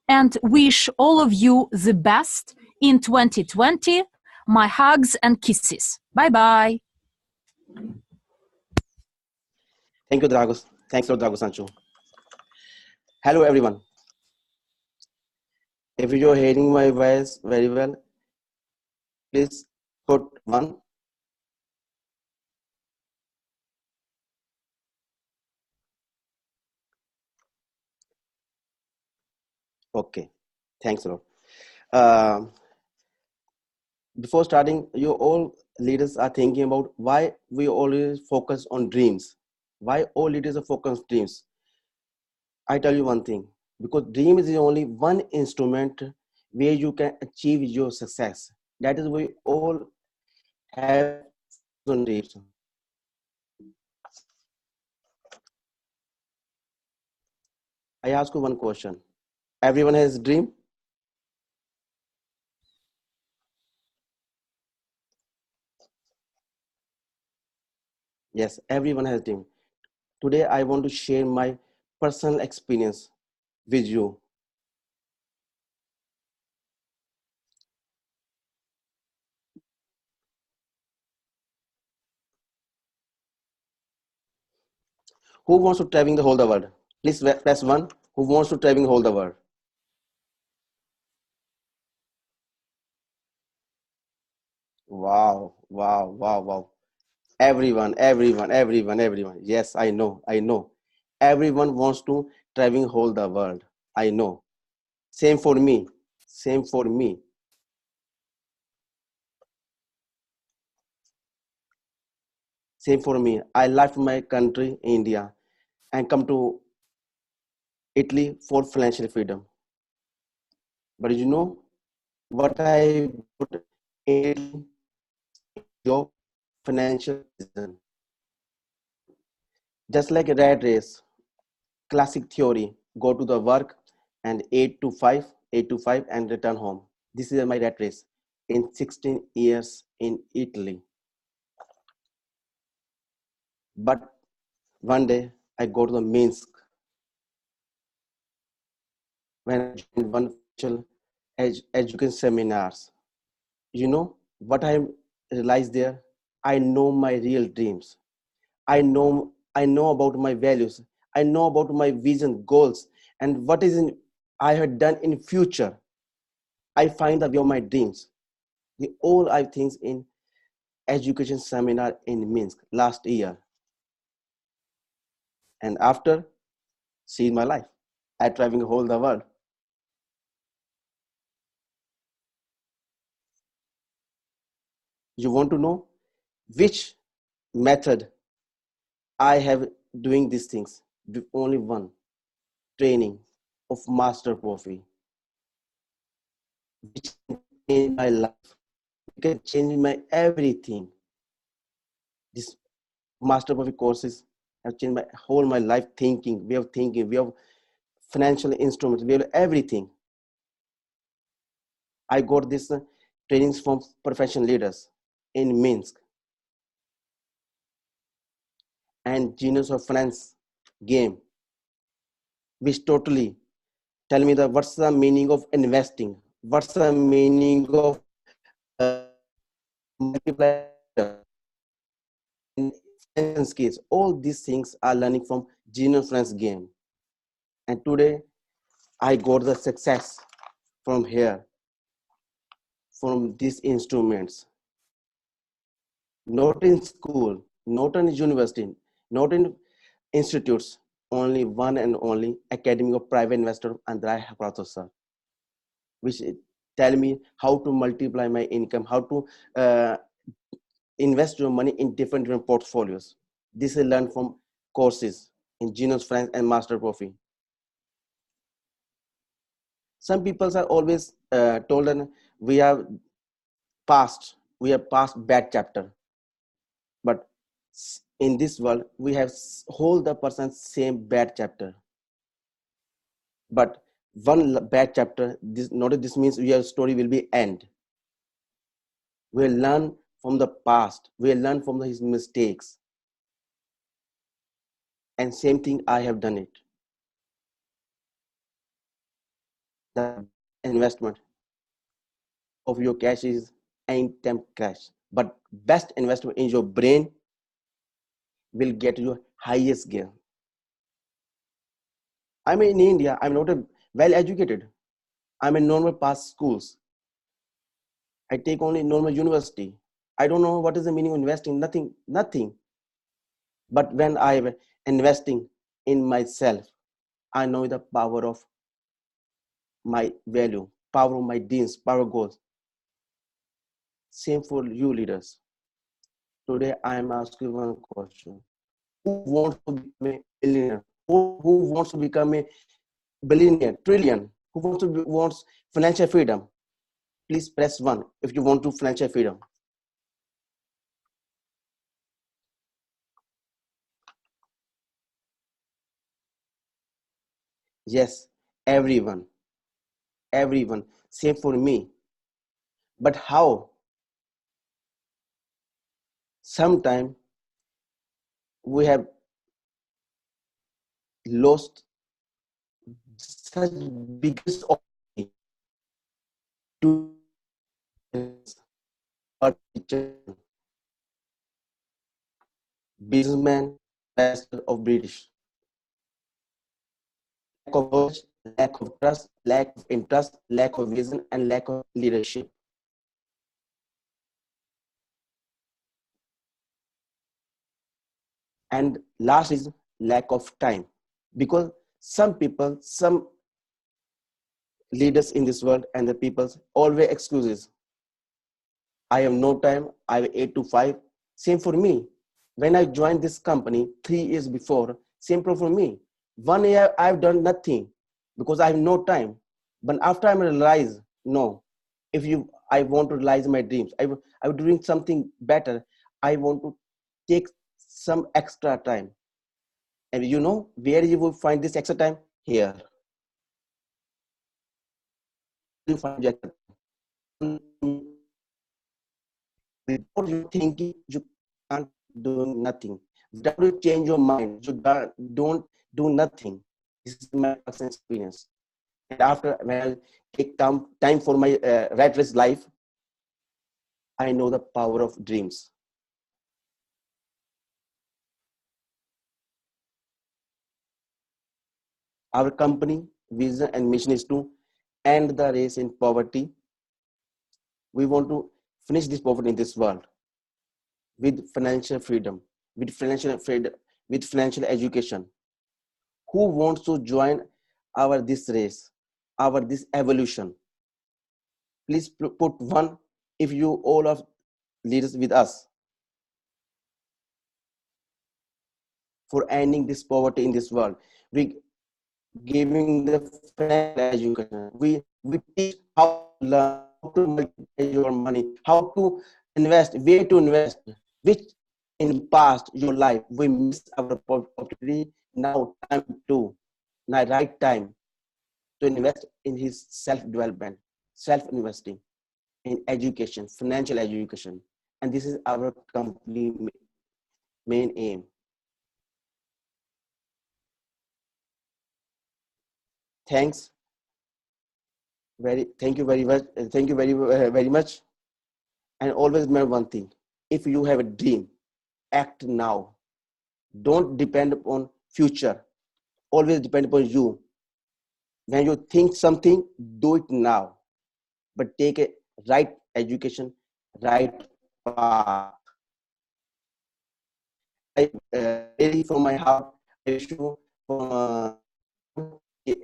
and wish all of you the best in 2020. My hugs and kisses. Bye-bye. Thank you, Dragos. Thanks a lot, Dragos Sancho. Hello, everyone. If you're hearing my voice very well, please put 1. Okay, thanks a lot. Before starting, you all leaders are thinking about why we always focus on dreams. Why all leaders are focused on dreams? I tell you one thing, because dream is the only one instrument where you can achieve your success. That is why we all have on dreams. I ask you one question. Everyone has a dream? Yes, everyone has a dream. Today, I want to share my personal experience with you. Who wants to travel the whole the world? Please press 1. Who wants to travel the whole the world? Wow, wow, wow, wow. Everyone. Yes, I know. Everyone wants to travel whole the world. I know. Same for me. Same for me. Same for me. I left my country, India, and come to Italy for financial freedom. But you know what I put in your financial vision? Just like a rat race, classic theory, go to the work and 8 to 5 and return home. This is my rat race in 16 years in Italy. But one day I go to the Minsk when I joined one education seminars. You know what I realized there? I know my real dreams. I know about my values. I know about my vision, goals, and what is in I had done in future. I find the way of my dreams. The all I think in education seminar in Minsk last year. And after, see my life. I traveling whole the world. You want to know which method I have doing these things? Only one, training of Master Profi, which can change my life. It can change my everything. This Master Profi courses have changed my life thinking. We have financial instruments, we have everything. I got this trainings from professional leaders in Minsk and Genius of Finance game, which totally tell me that what's the meaning of investing, what's the meaning of multiplier, and skills. All these things are learning from Genius Finance game. And today I got the success from here, from these instruments. Not in school, not in university, not in institutes, only one and only Academy of Private Investor Andrei Haprato sir, which tell me how to multiply my income, how to invest your money in different portfolios. This I learned from courses in Genius Finance and Master Profi. Some people are always told that we have passed bad chapter, but in this world we have whole the person's same bad chapter. But one bad chapter, this means your story will be end. We'll learn from the past, we'll learn from his mistakes. And same thing, I have done it. The investment of your cash is anytime cash, but best investment in your brain will get you highest gain. I'm in India, I'm not well educated. I'm in normal past schools. I take only normal university. I don't know what is the meaning of investing, nothing. But when I'm investing in myself, I know the power of my value, power of my dreams, power goals. Same for you leaders. Today I am asking one question. Who wants to become a billionaire? Who wants to become a billionaire, trillion? Who wants financial freedom? Please press 1 if you want to financial freedom. Yes, everyone, same for me. But how? Sometime we have lost such biggest opportunity to businessman, master of British. Lack of knowledge, lack of trust, lack of interest, lack of vision, and lack of leadership. And last is lack of time, because some leaders in this world and the people always excuses. I have no time, I have 8 to 5. Same for me. When I joined this company 3 years before, same for me. 1 year I've done nothing because I have no time. But after I realized, no, I want to realize my dreams, I'm doing something better, I want to take some extra time. And you know where you will find this extra time? Here. You find extra time. Without you thinking, you can't do nothing. Without you change your mind, you don't do nothing. This is my personal experience. And after, when I take time for my rat race life, I know the power of dreams. Our company vision and mission is to end the race in poverty. We want to finish this poverty in this world with financial freedom, with financial education, Who wants to join our this race, our this evolution? Please put one if you all are leaders with us for ending this poverty in this world. We giving the financial education. We teach how to learn, how to multiply your money, how to invest, where to invest, which in past your life we missed our opportunity. Now time to, now right time to invest in his self-development, self-investing in education, financial education. And this is our company main aim. Thanks. Thank you very much. Thank you very much. And always remember one thing: if you have a dream, act now. Don't depend upon future. Always depend upon you. When you think something, do it now. But take a right education, right path. Really from my heart, I wish you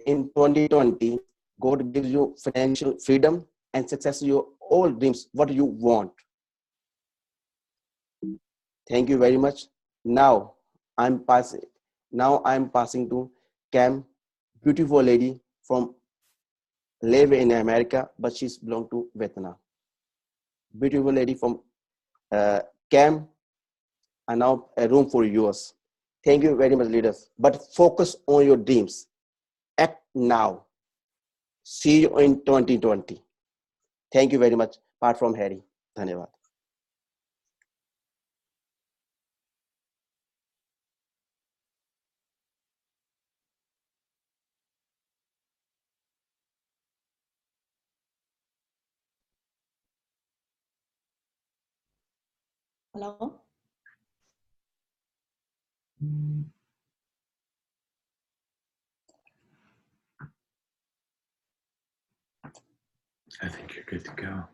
in 2020, God gives you financial freedom and success your all dreams, what you want. Thank you very much. Now I'm passing to Cam, beautiful lady from live in America, but she's belong to Vietnam. Beautiful lady from Cam, and now a room for yours. Thank you very much, leaders. But focus on your dreams. Act now. See you in 2020. Thank you very much. Apart from Harry. Dhanyavad. Hello. I think you're good to go.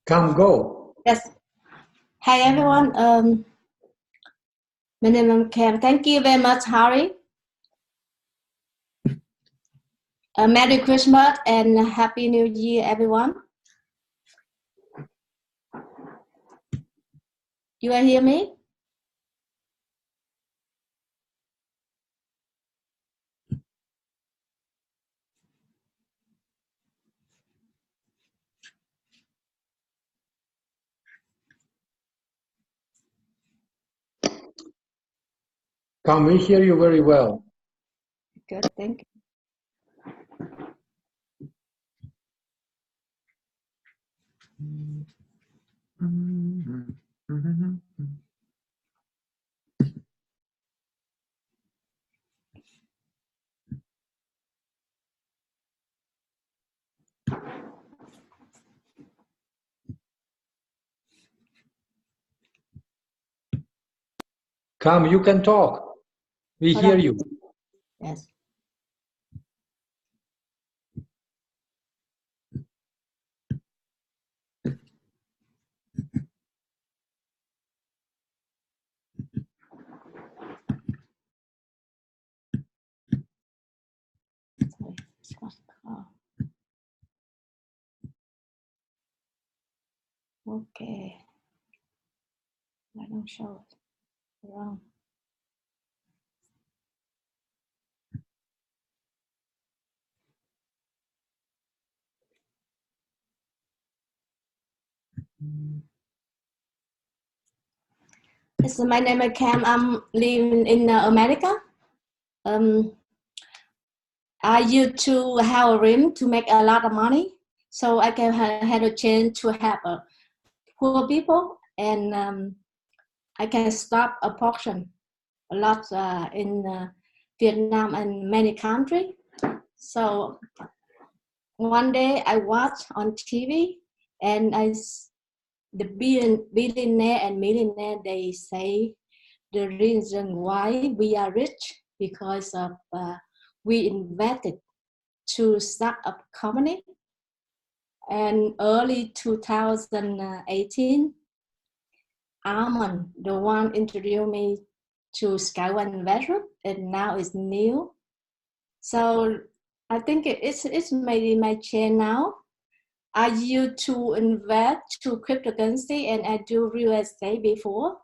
Come, go. Yes. Hi, everyone. My name is Cam. Thank you very much, Harry. Merry Christmas and Happy New Year, everyone. You will hear me? Come, we hear you very well. Good, thank you. Come, you can talk. We hear you. Yes. Okay. I don't show it. Wrong. Yes, my name is Cam. I'm living in America. I used to have a dream to make a lot of money, so I can have a chance to help poor people, and I can stop a portion a lot in Vietnam and many countries. So one day I watched on TV, and the billionaire and millionaire, they say the reason why we are rich because of we invested to start up company. And early 2018, Armand, the one introduced me to Skyway Investment, and now it's NEEW. So I think it's maybe my chain now. I used to invest to cryptocurrency and I do real estate before,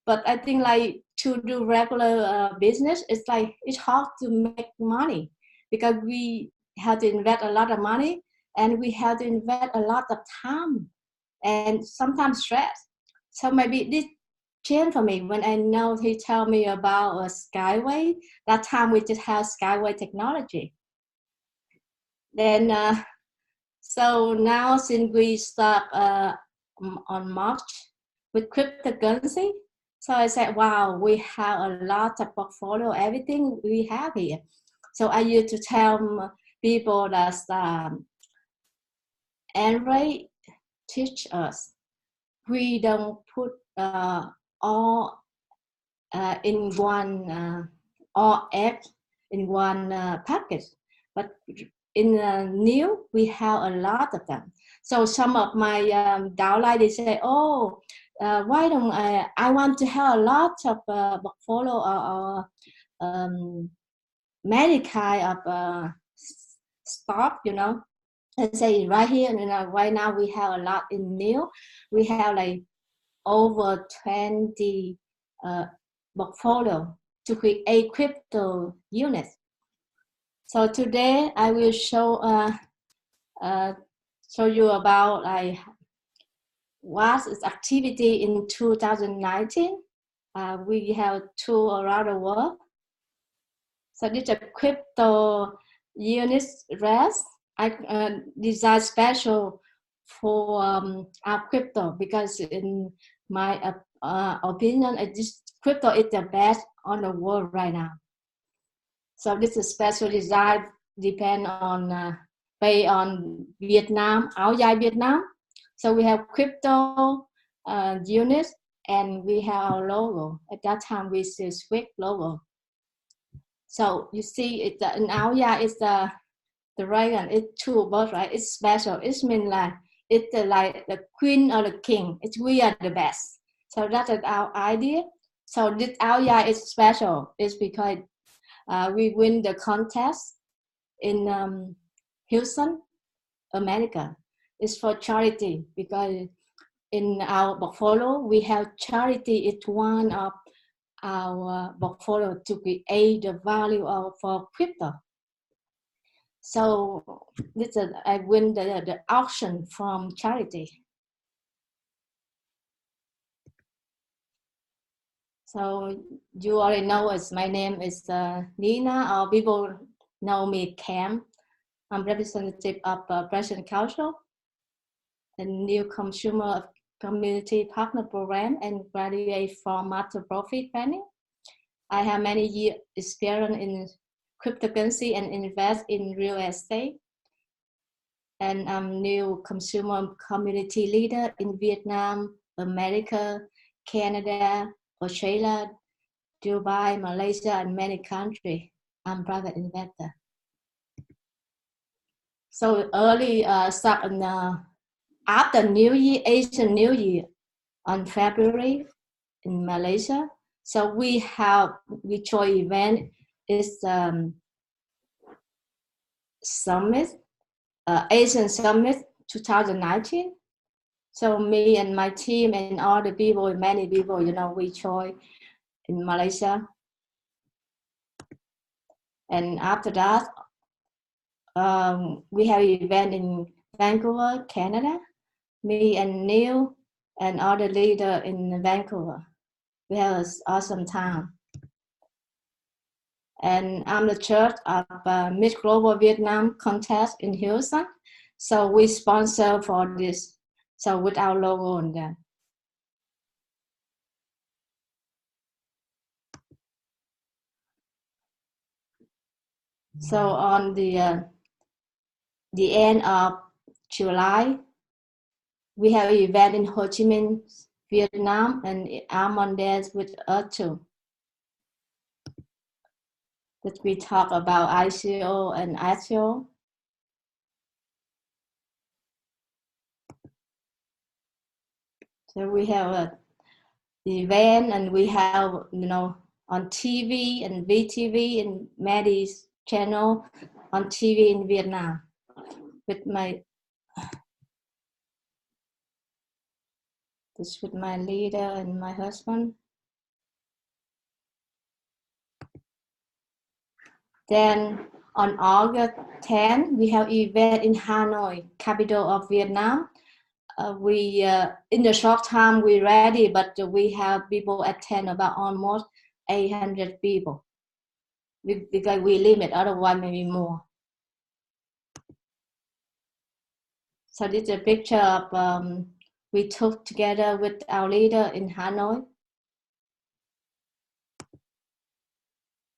but I think like to do regular business, it's hard to make money because we have to invest a lot of money and we have to invest a lot of time and sometimes stress. So maybe this changed for me when I know he tell me about Skyway. That time we just have Skyway technology. Then so now since we start on March with cryptocurrency, so I said, wow, we have a lot of portfolio, everything we have here. So I used to tell people that Andre teach us, we don't put all in one, all egg in one package, but in NEEW, we have a lot of them. So some of my downline, they say, oh, why don't I want to have a lot of portfolio or many kind of stock, you know. I say right here, you know, right now we have a lot in NEEW. We have like over 20 portfolio to create crypto units. So today I will show you about like what is activity in 2019. We have two around the world. So this is a crypto units rest. I designed special for our crypto because in my opinion, this crypto is the best on the world right now. So this is special design depend on based on Vietnam, áo dài Vietnam. So we have crypto units and we have our logo. At that time we see Swift logo. So you see it in áo dài is the dragon. It's two birds, right? It's special. It means like it's like the queen or the king. We are the best. So that is our idea. So this áo dài is special. It's because we win the contest in Houston, America. It's for charity because in our portfolio we have charity. It's one of our portfolio to create the value for crypto. So this is I win the auction from charity. So you already know us. My name is Nina, or people know me Cam. I'm representative of President Council, the new consumer community partner program, and graduate from Master Profi training. I have many years experience in cryptocurrency and invest in real estate. And I'm new consumer community leader in Vietnam, America, Canada, Australia, Dubai, Malaysia, and many countries. I'm private investor. So early start in, after New Year, Asian New Year on February in Malaysia. So we join event is summit, Asian Summit 2019. So me and my team and all the people, many people, you know, we join in Malaysia. And after that, we have an event in Vancouver, Canada. Me and NEEW and other leader in Vancouver. We have an awesome time. And I'm the church of Miss Global Vietnam contest in Houston. So we sponsor for this. So with our logo on there. So on the end of July, we have an event in Ho Chi Minh, Vietnam, and I'm on there with us too. That we talk about ICO and ICO. So we have event, and we have, on TV and VTV and Maddie's channel on TV in Vietnam with my leader and my husband. Then on August 10, we have event in Hanoi, capital of Vietnam. We in the short time we ready, but we have people attend about almost 800 people because we limit, otherwise maybe more. So this is a picture of we took together with our leader in Hanoi.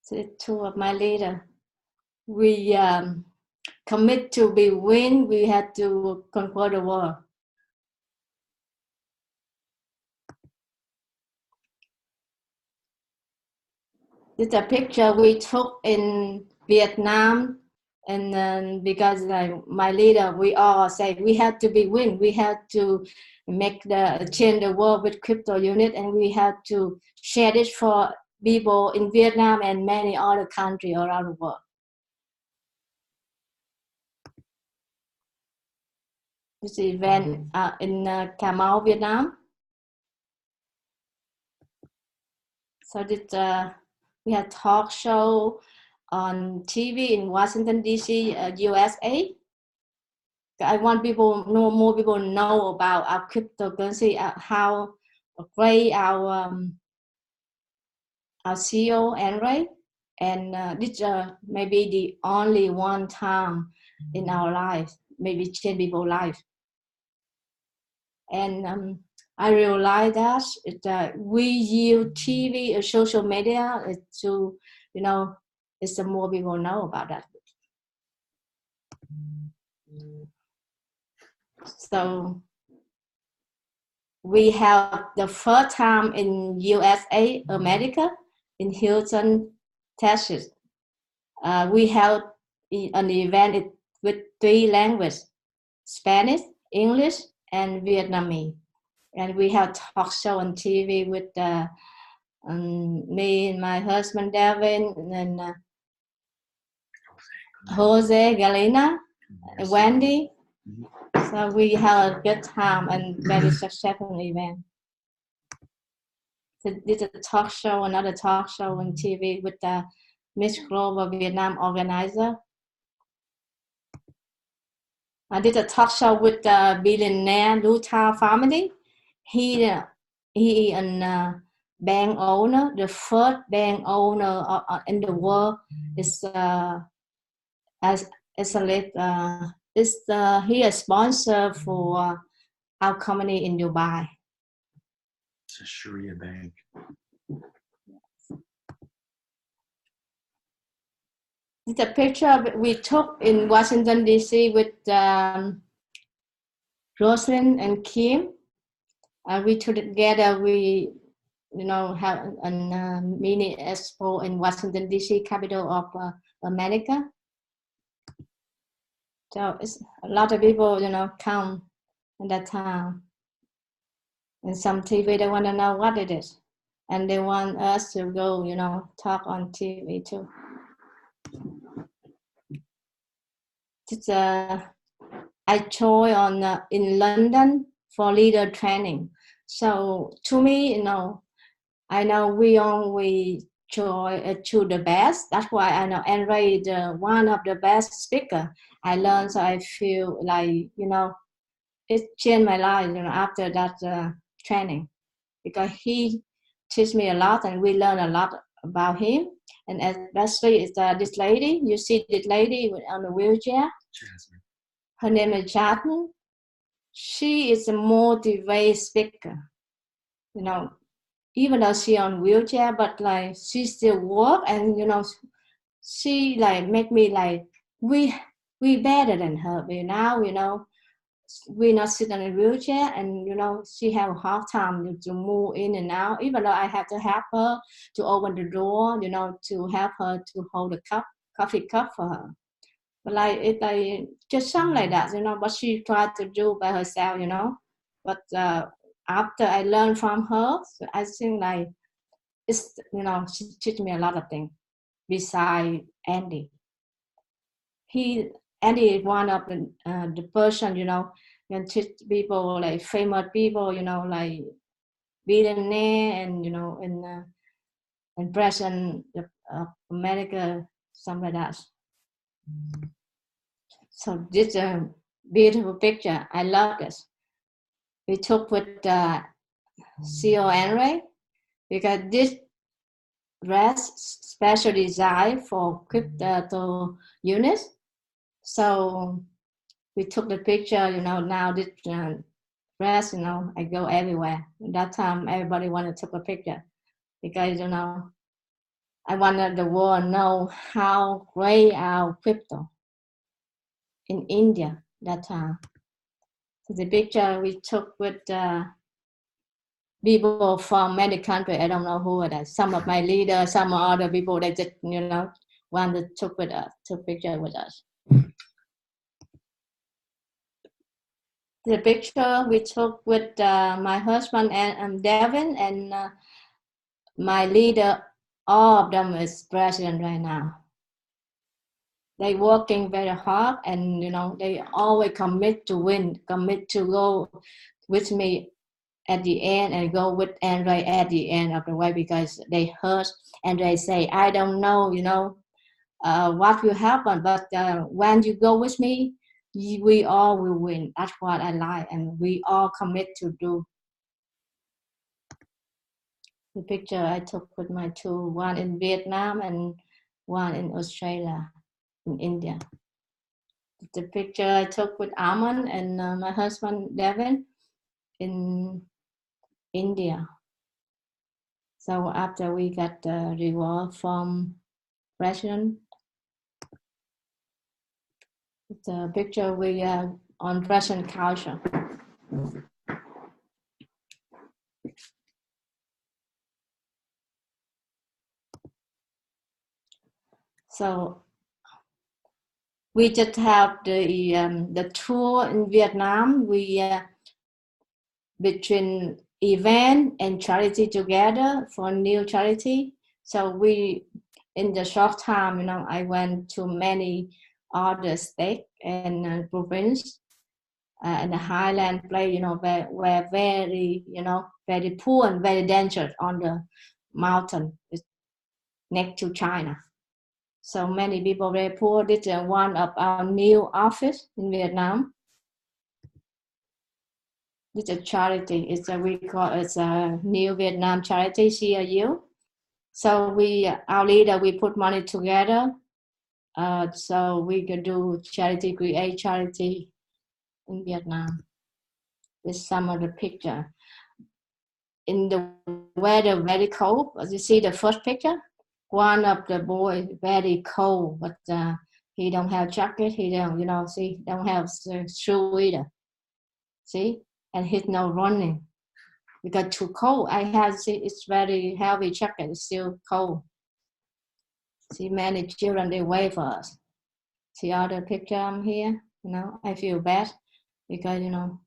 So two of my leader. We commit to be win. We had to conquer the world. This is a picture we took in Vietnam, and because my leader, we all say we had to be win. We had to change the world with CryptoUnit, and we had to share this for people in Vietnam and many other countries around the world. This event in Cà Mau, Vietnam. So this we had talk show on TV in Washington D.C., USA. I want more people know about our cryptocurrency, how great our CEO Andre, and this maybe the only one time in our life, maybe change people's life. And I realized that we use TV or social media to, it's more people know about that. So we have the first time in USA, America, in Houston, Texas. We have an event with 3 languages, Spanish, English, and Vietnamese. And we have talk show on TV with me and my husband, Devin, and Jose, Galina, and Wendy. So we had a good time and very successful event. So this is a talk show, another talk show on TV with the Miss Global Vietnam organizer. I did a talk show with the billionaire Lu Tao family. He a bank owner, the first bank owner in the world. Is he a sponsor for our company in Dubai. It's a Sharia bank. It's a picture we took in Washington D.C. with Rosalind and Kim. We took together. We, have a mini expo in Washington D.C., capital of America. So it's a lot of people, come in that time. And some TV, they want to know what it is, and they want us to go, talk on TV too. It's I joined in London for leader training. So to me, I know we only choose the best. That's why I know Andre is one of the best speaker I learned. So I feel like, it changed my life, after that training, because he teach me a lot and we learn a lot about him. And especially it's this lady, you see this lady on the wheelchair. Jasmine. Her name is Jasmine. She is a motivated speaker. Even though she on wheelchair, but like she still work, and she like make me like we better than her. But now we not sit in a wheelchair, and she have a hard time to move in and out. Even though I have to help her to open the door, to help her to hold a coffee cup for her. But like it's like just something like that, but she tried to do by herself, But after I learned from her, so I think like it's, you know, she teach me a lot of things besides Andy. Andy is one of the person, you know, can teach people like famous people, you know, like billionaire and, you know, and president of America, something like that. So this is a beautiful picture. I love this. We took with CEO Henry because this dress special design for CryptoUnit. So we took the picture, you know, now this dress, you know, I go everywhere. At that time, everybody wanted to take a picture because, you know, I wanted the world to know how great our crypto in India that time. So the picture we took with people from many countries. I don't know who it is. Some of my leaders, some other people, they just, you know, wanted to took picture with us. The picture we took with my husband and Devin and my leader, all of them is president right now. They working very hard and, you know, they always commit to win, commit to go with me at the end and go with Andre at the end of the way because they heard Andre say, I don't know, you know, what will happen, but when you go with me, we all will win. That's what I like, and we all commit to do. The picture I took with my two, one in Vietnam and one in Australia, in India. The picture I took with Armand and my husband Devin in India. So after we got the reward from president, the picture we on president culture. So we just have the tour in Vietnam. We between event and charity together for new charity. So we, in the short time, you know, I went to many other states and province in the highland place, you know, where very, you know, very poor and very dangerous on the mountain next to China. So many people very poor. This is one of our new office in Vietnam. It's a charity. It's a New Vietnam Charity, CRU. So our leader, we put money together. So we can do charity, create charity in Vietnam. This is some of the picture. In the weather, very cold. As you see the first picture, one of the boys very cold, but he don't have jacket. He don't, you know, see, don't have shoe either. See. And he's not running because too cold. I have, see, it's very heavy jacket, it's still cold. See, many children, they wait for us. See other picture I'm here, you know, I feel bad because, you know,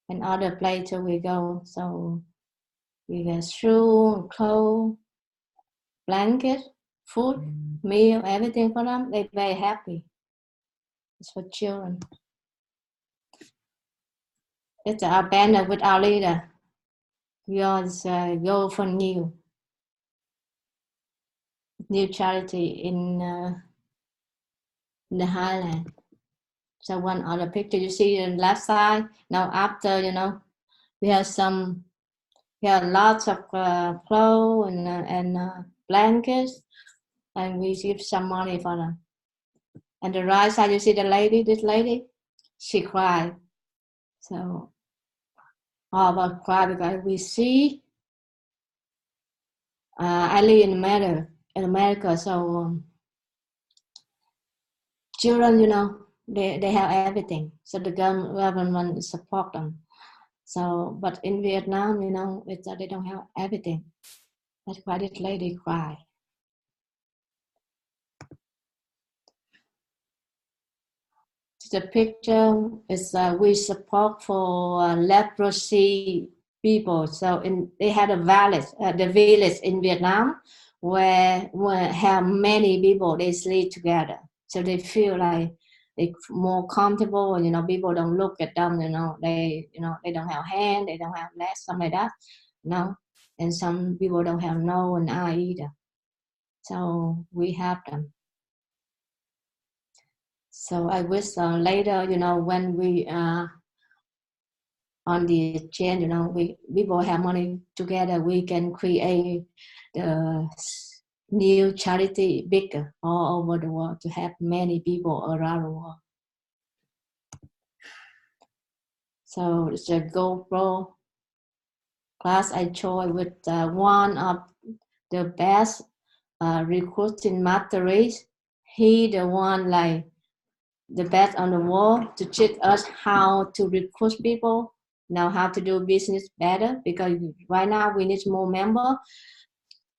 in other places we go, so we get shoe, clothes, blanket, food, meal, everything for them. They're very happy. It's for children. It's our banner with our leader. We always go for new charity in the highland. So one other picture you see on the left side. Now after, you know, we have lots of clothes and blankets, and we give some money for them. And the right side you see the lady, this lady, she cried. So all of us cry because we see I live in America, so children, you know, they have everything. So the government support them. So, but in Vietnam, you know, they don't have everything. That's why this lady cried. The picture is we support for leprosy people. So they had a village, the village in Vietnam, where have many people they sleep together. So they feel like they more comfortable. You know, people don't look at them. You know, they don't have hand, they don't have legs, something like that. No, and some people don't have nose and eye either. So we have them. So I wish later, you know, when we on the exchange, you know, people have money together, we can create the new charity bigger all over the world to have many people around the world. So it's a GoPro class I chose with one of the best recruiting materials. He the one like the best on the world to teach us how to recruit people, now how to do business better, because right now we need more members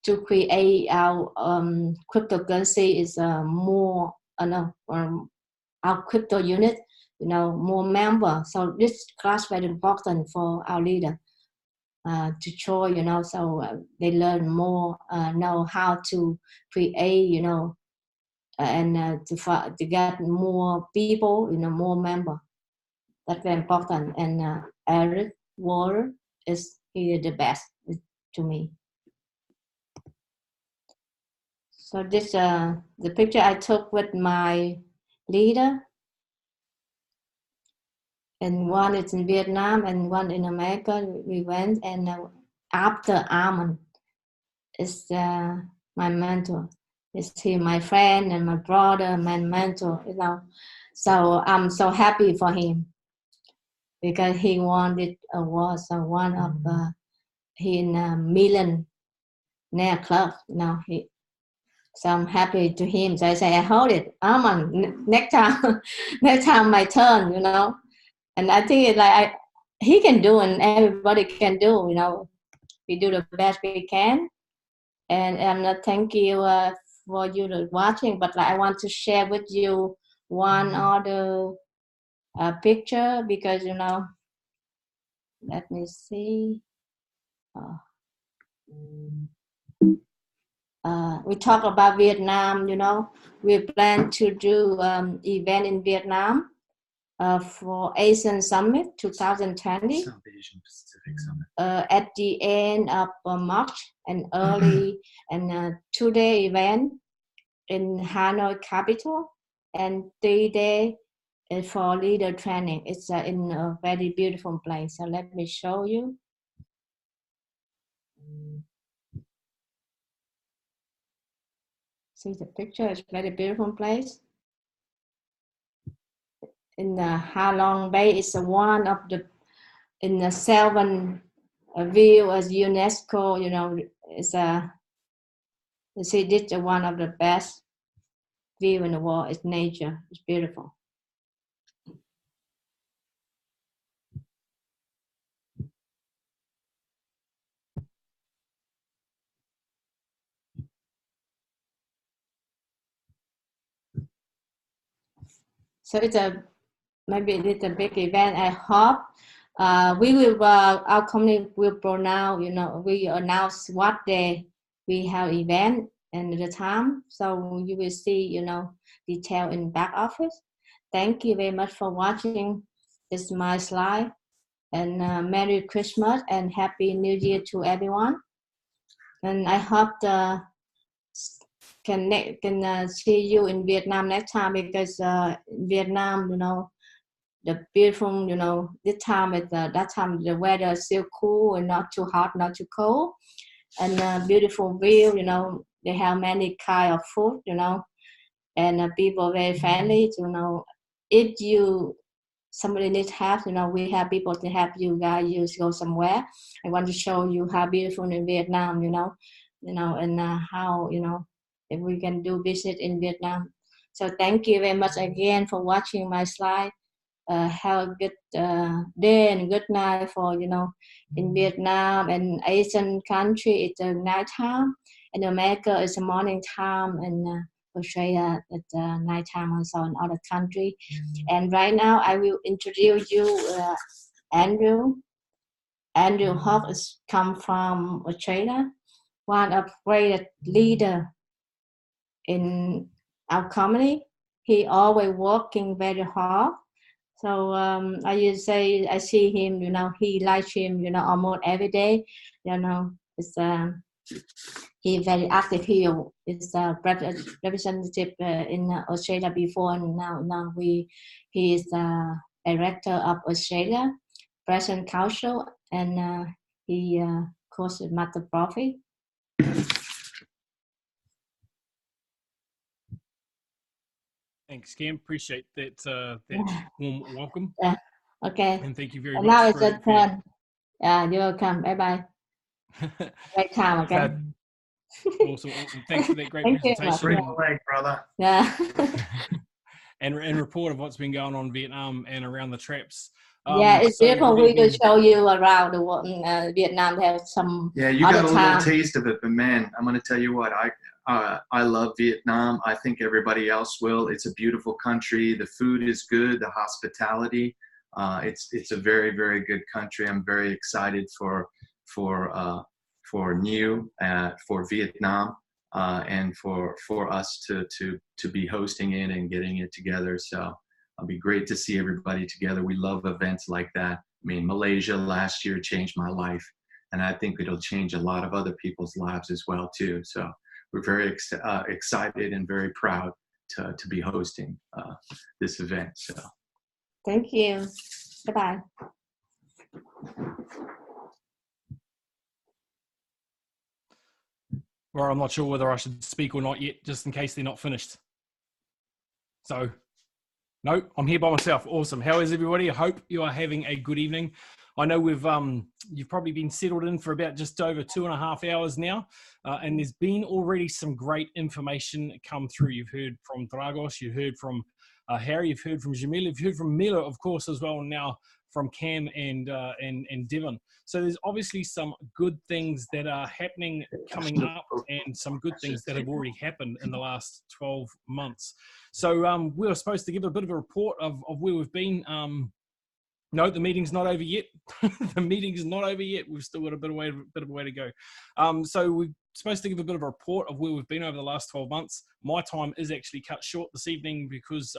to create our cryptocurrency is more our crypto unit, you know, more members. So this class very important for our leader to show, you know, so they learn more, know how to create, you know, and to get more people, you know, more members. That's very important. And Eric Ward is the best to me. So this the picture I took with my leader, and one is in Vietnam and one in America. We went, and after Armand is my mentor. Is he my friend and my brother, my mentor, you know. So I'm so happy for him because he won this award. So one of he in a millionaire club, you know. So I'm happy to him. So I say, I hold it, Armand. Next time, next time my turn, you know. And I think it's like he can do, and everybody can do, you know. We do the best we can. And I'm not thank you for you watching, but like I want to share with you one other picture because, you know, let me see. We talk about Vietnam, you know. We plan to do event in Vietnam for Asian Summit 2020. South Asian Pacific Summit. At the end of March and early and 2-day event in Hanoi capital and 3-day for leader training. It's in a very beautiful place. So let me show you. See the picture, it's very beautiful place. In the Ha Long Bay, it's one of the, in the 7 view as UNESCO, you know, it's you see this is one of the best view in the world. It's nature, it's beautiful. So it's maybe it's a big event. I hope we will, our company will pronounce, you know, we announce what day we have event and the time. So you will see, you know, detail in back office. Thank you very much for watching. It's my slide. And Merry Christmas and Happy New Year to everyone. And I hope can see you in Vietnam next time because Vietnam, you know, the beautiful, you know, this time at that time the weather is still cool and not too hot, not too cold, and beautiful view, you know. They have many kind of food, you know, and people very friendly, you know. If you somebody needs help, you know, we have people to help you guys. You go somewhere. I want to show you how beautiful in Vietnam, you know, and how, you know, if we can do business in Vietnam. So thank you very much again for watching my slide. Have a good day and good night for, you know, in Vietnam and Asian country it's a night time, and America is a morning time, and Australia at night time also in other country. And right now I will introduce you Andrew. Andrew Hawk is come from Australia, one of great leader in our company. He always working very hard. So I used to say I see him, he live stream, almost every day. It's he very active. He is a representative in Australia before, and now he is the director of Australia Present Council, and he courses Master Profi. Thanks, Cam. Appreciate that warm welcome. Yeah. Okay. And thank you very And much. now it's your turn. Yeah, you're welcome. Bye bye. Great time. Okay. Awesome. Thanks for that great Thank presentation. Bring the leg, brother. Yeah. and report of what's been going on in Vietnam and around the traps. Yeah, it's so beautiful. We will show you around the world. Vietnam have some. Yeah, you got a little taste of it, but man, I'm going to tell you what, I love Vietnam. I think everybody else will. It's a beautiful country. The food is good. The hospitality. It's a very, very good country. I'm very excited for NEEW, for Vietnam, and for us to be hosting it and getting it together. So it'll be great to see everybody together. We love events like that. I mean, Malaysia last year changed my life, and I think it'll change a lot of other people's lives as well too. So we're very excited and very proud to be hosting this event. So thank you. Goodbye. Well, I'm not sure whether I should speak or not yet, just in case they're not finished. So, no, I'm here by myself. Awesome. How is everybody? I hope you are having a good evening. I know you've probably been settled in for about just over 2.5 hours now, and there's been already some great information come through. You've heard from Dragos, you've heard from Harry, you've heard from Jamila, you've heard from Mila, of course, as well, and now from Cam and Devon. So there's obviously some good things that are happening coming up, and some good things that have already happened in the last 12 months. So we were supposed to give a bit of a report of where we've been. No, the meeting's not over yet. The meeting's not over yet. We've still got a bit of a way to go. So we're supposed to give a bit of a report of where we've been over the last 12 months. My time is actually cut short this evening because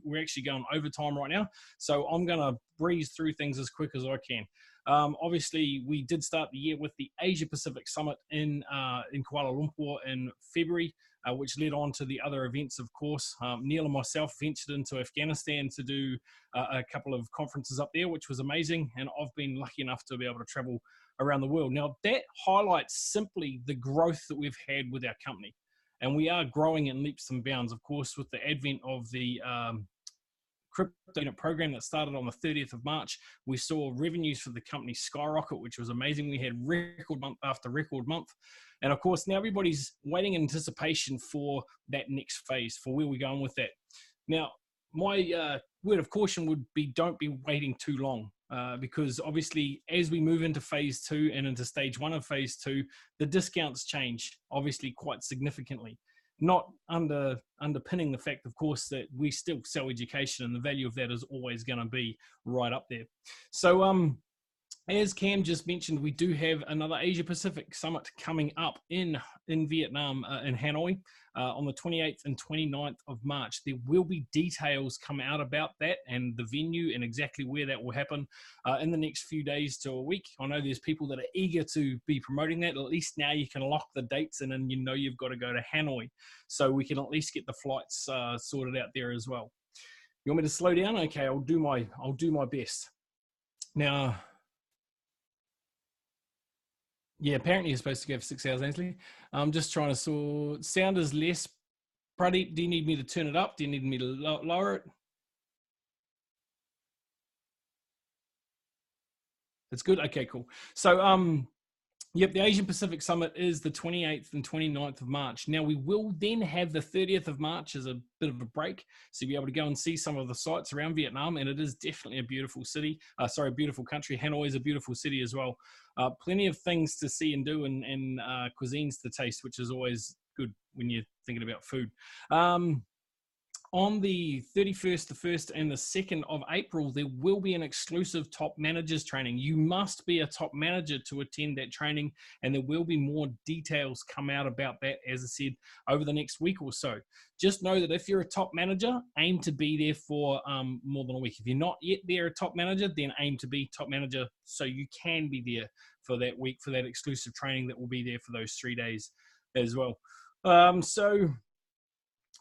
we're actually going overtime right now. So I'm going to breeze through things as quick as I can. Obviously, we did start the year with the Asia Pacific Summit in Kuala Lumpur in February, which led on to the other events, of course. Neil and myself ventured into Afghanistan to do a couple of conferences up there, which was amazing. And I've been lucky enough to be able to travel around the world. Now, that highlights simply the growth that we've had with our company. And we are growing in leaps and bounds, of course, with the advent of the CryptoUnit program that started on the 30th of March. We saw revenues for the company skyrocket, which was amazing. We had record month after record month. And of course, now everybody's waiting in anticipation for that next phase, for where we're going with that. Now, my word of caution would be don't be waiting too long, because obviously as we move into phase 2 and into stage 1 of phase 2, the discounts change obviously quite significantly. Not underpinning the fact, of course, that we still sell education, and the value of that is always going to be right up there. So as Cam just mentioned, we do have another Asia Pacific Summit coming up in Vietnam, in Hanoi, on the 28th and 29th of March. There will be details come out about that and the venue and exactly where that will happen in the next few days to a week. I know there's people that are eager to be promoting that. At least now you can lock the dates in, and you know you've got to go to Hanoi. So we can at least get the flights sorted out there as well. You want me to slow down? Okay, I'll do my best. Now, yeah, apparently you're supposed to go for 6 hours, Ainsley. I'm just trying to sort. Sound is less. Pradeep, do you need me to turn it up? Do you need me to lower it? It's good? Okay, cool. So, yep, the Asian Pacific Summit is the 28th and 29th of March. Now, we will then have the 30th of March as a bit of a break, so you'll be able to go and see some of the sites around Vietnam, and it is definitely a beautiful city. A beautiful country. Hanoi is a beautiful city as well. Plenty of things to see and do, and cuisines to taste, which is always good when you're thinking about food. on the 31st, the 1st, and the 2nd of April, there will be an exclusive top managers training. You must be a top manager to attend that training, and there will be more details come out about that, as I said, over the next week or so. Just know that if you're a top manager, aim to be there for more than a week. If you're not yet there a top manager, then aim to be top manager so you can be there for that week, for that exclusive training that will be there for those 3 days as well. So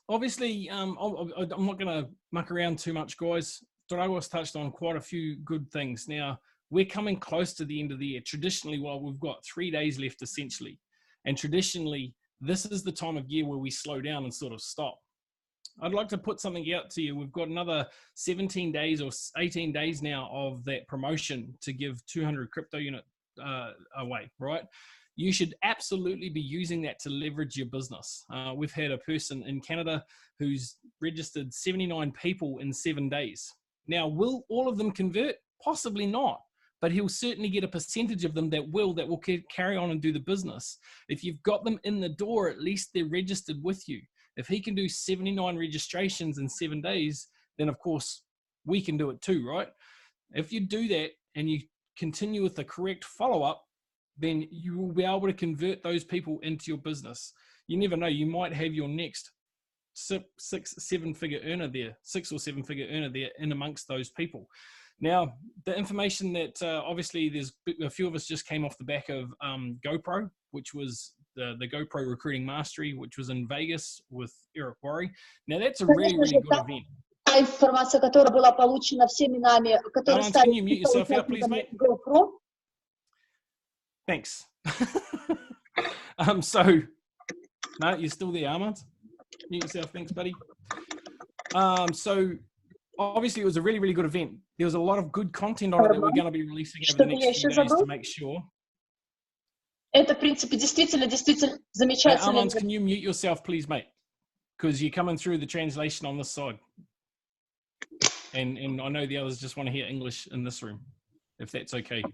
obviously, I'm not going to muck around too much, guys. Dragos touched on quite a few good things. Now, we're coming close to the end of the year. Traditionally, well, we've got 3 days left, essentially. And traditionally, this is the time of year where we slow down and sort of stop. I'd like to put something out to you. We've got another 17 days or 18 days now of that promotion to give 200 CryptoUnit away, right? You should absolutely be using that to leverage your business. We've had a person in Canada who's registered 79 people in 7 days. Now, will all of them convert? Possibly not, but he'll certainly get a percentage of them that will carry on and do the business. If you've got them in the door, at least they're registered with you. If he can do 79 registrations in 7 days, then of course we can do it too, right? If you do that and you continue with the correct follow-up, then you will be able to convert those people into your business. You never know, you might have your next 6 or 7 figure earner there in amongst those people. Now, the information that obviously there's a few of us just came off the back of GoPro, which was the GoPro Recruiting Mastery, which was in Vegas with Eric Worre. Now, that's a really, really good event. Информация, которая была получена всеми нами, которые Can стали you mute yourself out, please, mate? GoPro. Thanks. So, no, you're still there, Armand. Mute yourself. Thanks, buddy. So, obviously, it was a really, really good event. There was a lot of good content on it that we're going to be releasing over the next few days to make sure. Это, в принципе, действительно замечательно. Hey, Armand, can you mute yourself, please, mate? Because you're coming through the translation on this side. And I know the others just want to hear English in this room, if that's okay.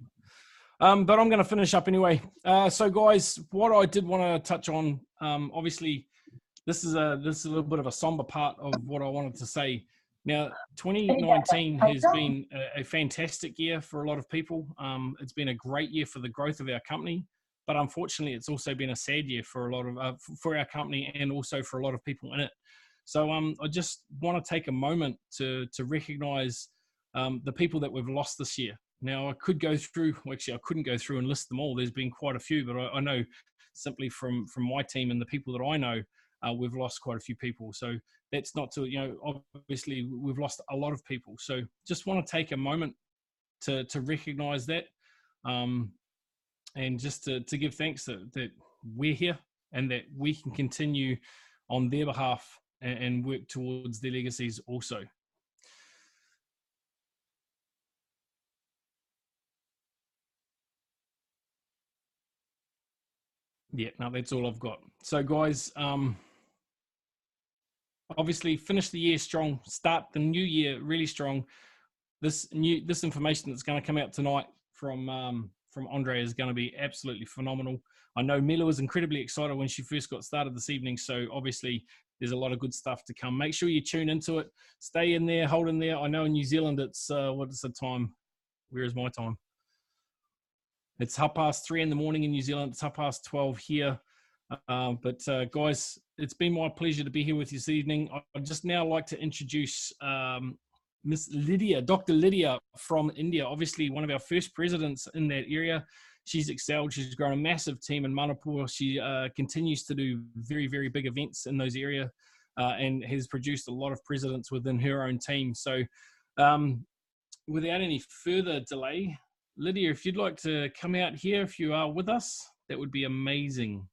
But I'm going to finish up anyway. So, guys, what I did want to touch on, obviously, this is a little bit of a somber part of what I wanted to say. Now, 2019 has been a fantastic year for a lot of people. It's been a great year for the growth of our company, but unfortunately, it's also been a sad year for a lot of for our company and also for a lot of people in it. So, I just want to take a moment to recognize the people that we've lost this year. Now, I could go through, well, actually, I couldn't go through and list them all. There's been quite a few, but I know simply from my team and the people that I know, we've lost quite a few people. So that's not to, obviously we've lost a lot of people. So just want to take a moment to recognize that and just to give thanks that we're here and that we can continue on their behalf and work towards their legacies also. Yeah, no, that's all I've got. So guys, obviously finish the year strong, start the new year really strong. This information that's going to come out tonight from Andre is going to be absolutely phenomenal. I know Mila was incredibly excited when she first got started this evening, so obviously there's a lot of good stuff to come. Make sure you tune into it. Stay in there, hold in there. I know in New Zealand it's, what is the time? Where is my time? It's 3:30 in the morning in New Zealand. It's 12:30 here. But guys, it's been my pleasure to be here with you this evening. I'd just now like to introduce Miss Lydia, Dr. Lydia from India, obviously one of our first presidents in that area. She's excelled. She's grown a massive team in Manipur. She continues to do very, very big events in those areas and has produced a lot of presidents within her own team. So without any further delay, Lydia, if you'd like to come out here, if you are with us, that would be amazing.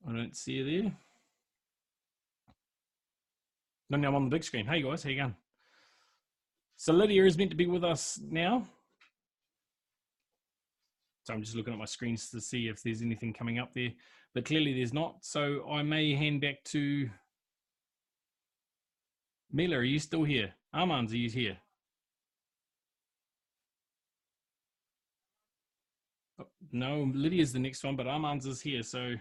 I don't see you there. No, now I'm on the big screen. Hey guys, how you going? So Lydia is meant to be with us now. So I'm just looking at my screens to see if there's anything coming up there, but clearly there's not. So I may hand back to Mila. Are you still here? Armand, are you here? No, Lydia's the next one, but Armand's is here. So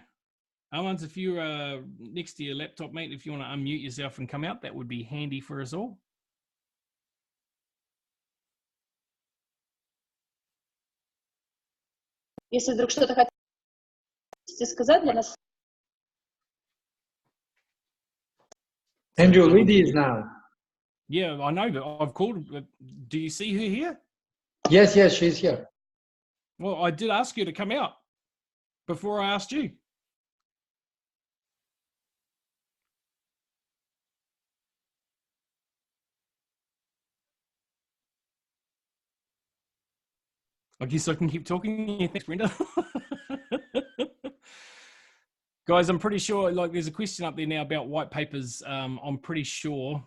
Armand, if you're next to your laptop, mate, if you want to unmute yourself and come out, that would be handy for us all. Если вдруг что-то хотите сказать для нас. Andrew, Lydia is now. Yeah, I know, but I've called. Do you see her here? Yes, yes, she's here. Well, I did ask you to come out before I asked you. I guess I can keep talking. Yeah, thanks, Brenda. Guys, I'm pretty sure, like, there's a question up there now about white papers. I'm pretty sure,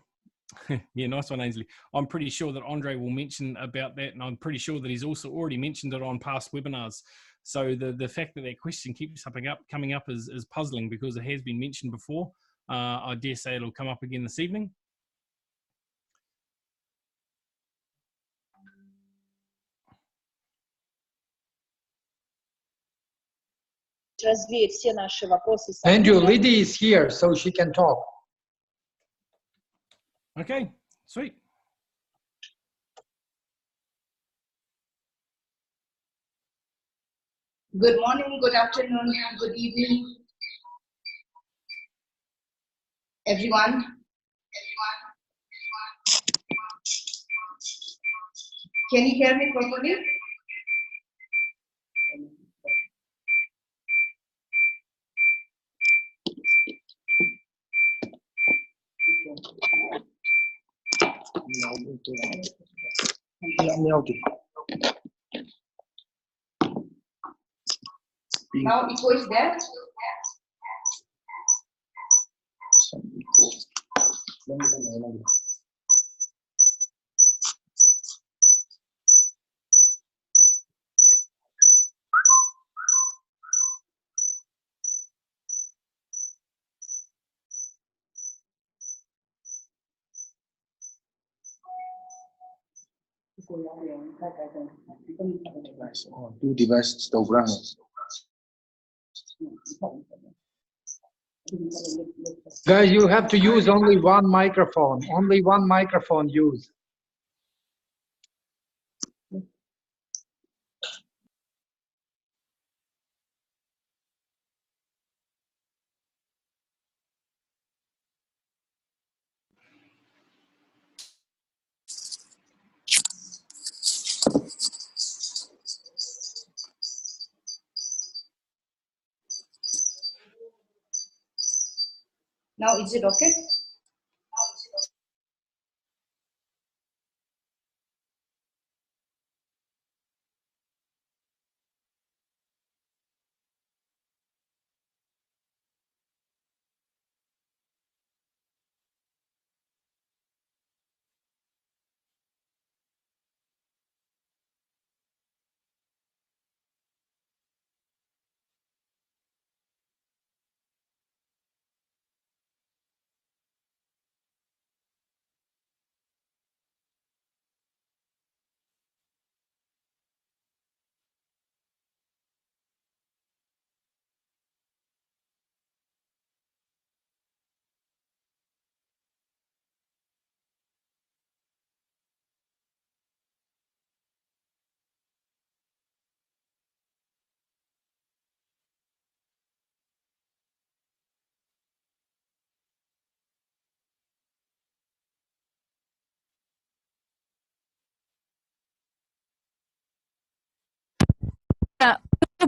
yeah, nice one, Ainsley. I'm pretty sure that Andre will mention about that, and I'm pretty sure that he's also already mentioned it on past webinars. So the fact that that question keeps coming up is puzzling, because it has been mentioned before. I dare say it'll come up again this evening. Развеять все наши вопросы. Andrew, Lydia is here, so she can talk. Okay, sweet. Good morning, good afternoon, good evening, everyone. Can you hear me properly? Now echo is there. Two devices program. Guys, you have to use only one microphone. Only one microphone use. Now is it okay?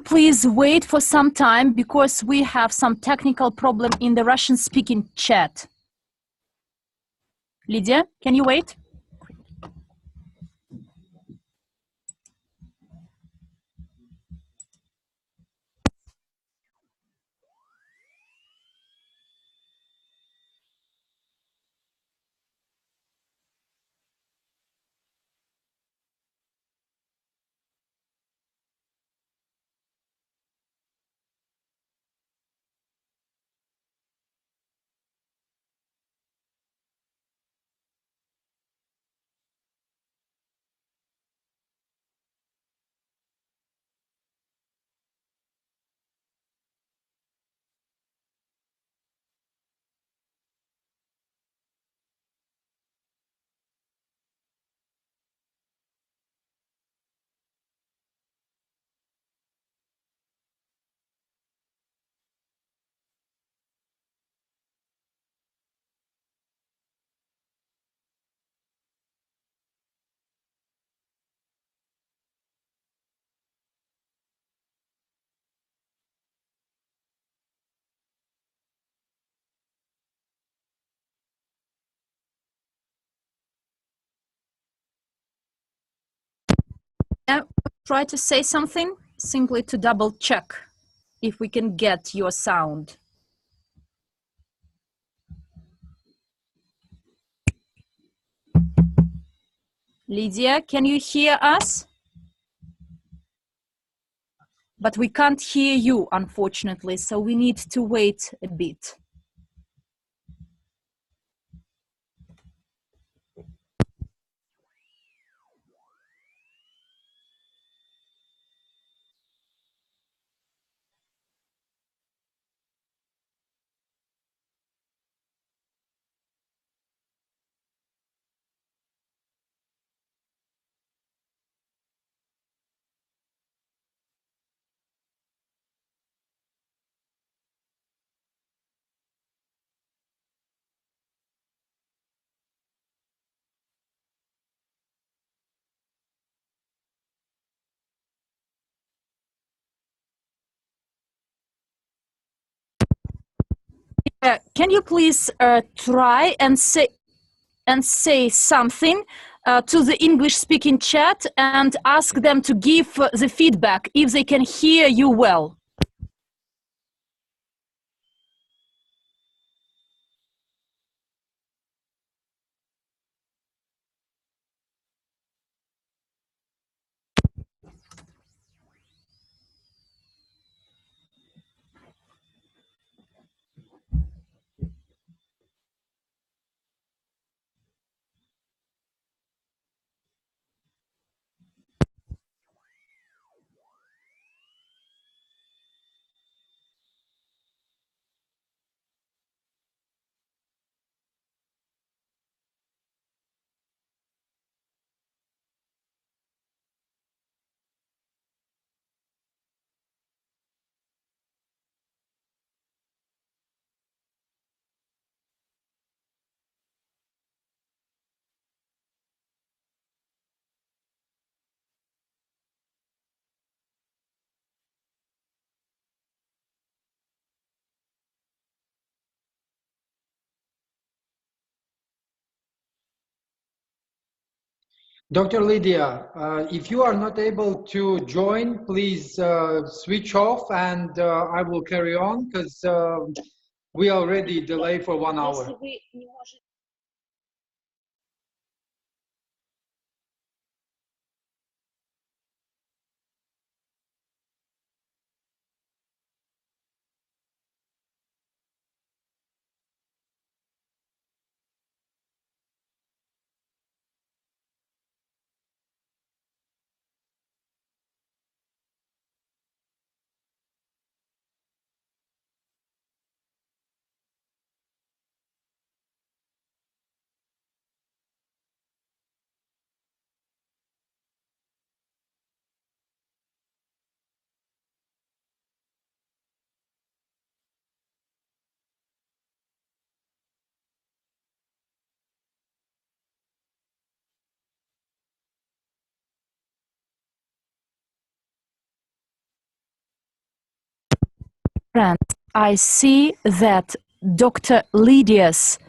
Please wait for some time, because we have some technical problem in the Russian-speaking chat. Lydia, can you wait? try to say something, simply to double check if we can get your sound. Lydia, can you hear us? But we can't hear you, unfortunately, so we need to wait a bit. Can you please try and say something to the English-speaking chat and ask them to give the feedback if they can hear you well? Dr. Lydia, if you are not able to join, please switch off and I will carry on because we already delayed for 1 hour. Friends, I see that Dr. Lydia's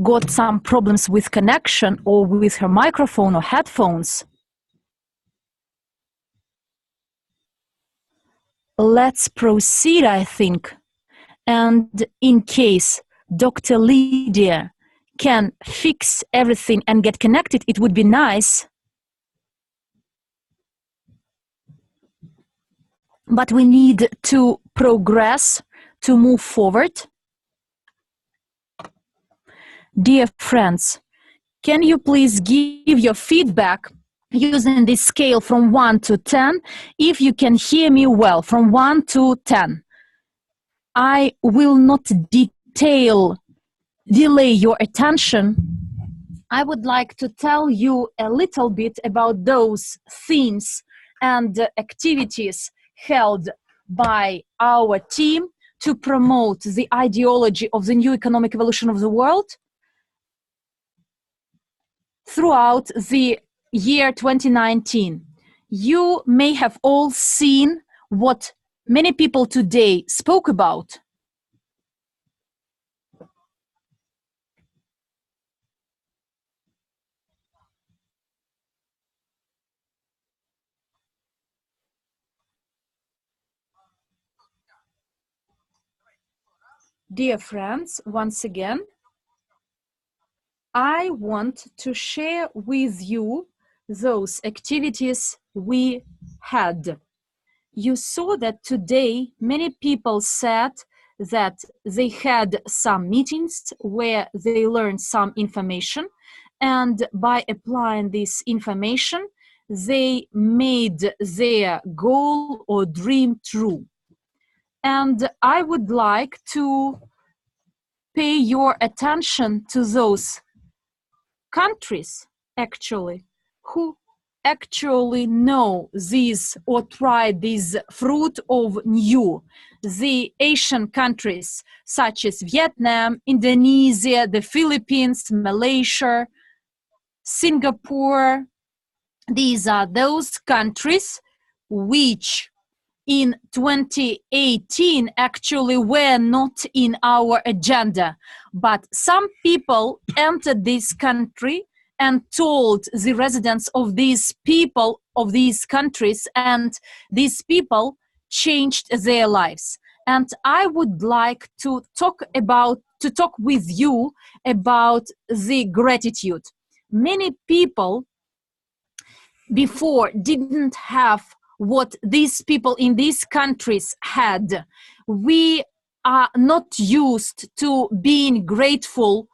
got some problems with connection or with her microphone or headphones. Let's proceed, I think. And in case Dr. Lydia can fix everything and get connected, it would be nice. But we need to progress, to move forward. Dear friends, can you please give your feedback using this scale from 1 to 10 if you can hear me well, from 1 to 10. I will not delay your attention. I would like to tell you a little bit about those themes and activities held by our team to promote the ideology of the new economic evolution of the world throughout the year 2019. You may have all seen what many people today spoke about. Dear friends, once again, I want to share with you those activities we had. You saw that today many people said that they had some meetings where they learned some information, and by applying this information, they made their goal or dream true. And I would like to pay your attention to those countries actually who actually know this or try this fruit of NEEW. The Asian countries such as Vietnam, Indonesia, the Philippines, Malaysia, Singapore. These are those countries which in 2018 actually were not in our agenda, but some people entered this country and told the residents of these people of these countries, and these people changed their lives. And I would like to talk with you about the gratitude. Many people before didn't have what these people in these countries had. We are not used to being grateful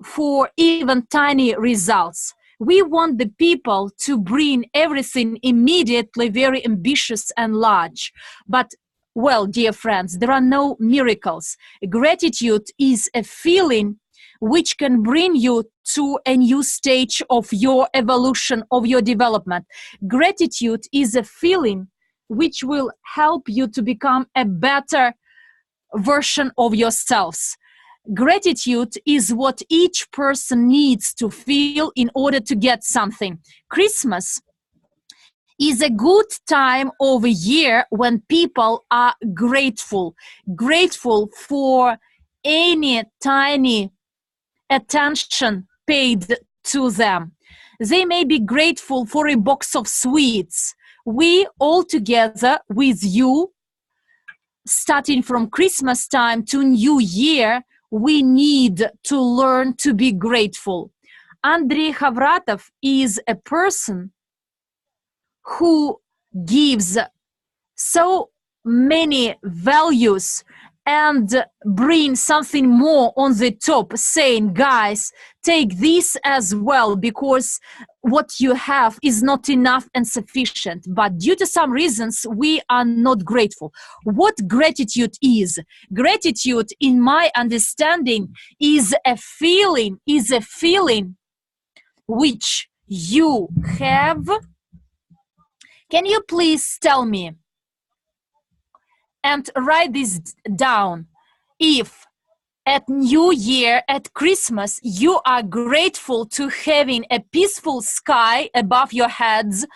for even tiny results. We want the people to bring everything immediately very ambitious and large. But, well, dear friends, there are no miracles. Gratitude is a feeling which can bring you to a new stage of your evolution, of your development. Gratitude is a feeling which will help you to become a better version of yourselves. Gratitude is what each person needs to feel in order to get something. Christmas is a good time of a year when people are grateful for any tiny attention paid to them. They may be grateful for a box of sweets. We all together with you, starting from Christmas time to New Year, we need to learn to be grateful. Andrei Havratov is a person who gives so many values and bring something more on the top, saying, guys, take this as well, because what you have is not enough and sufficient. But due to some reasons, we are not grateful. What gratitude is? Gratitude, in my understanding, is a feeling which you have. Can you please tell me and write this down? If at New Year, at Christmas, you are grateful to having a peaceful sky above your heads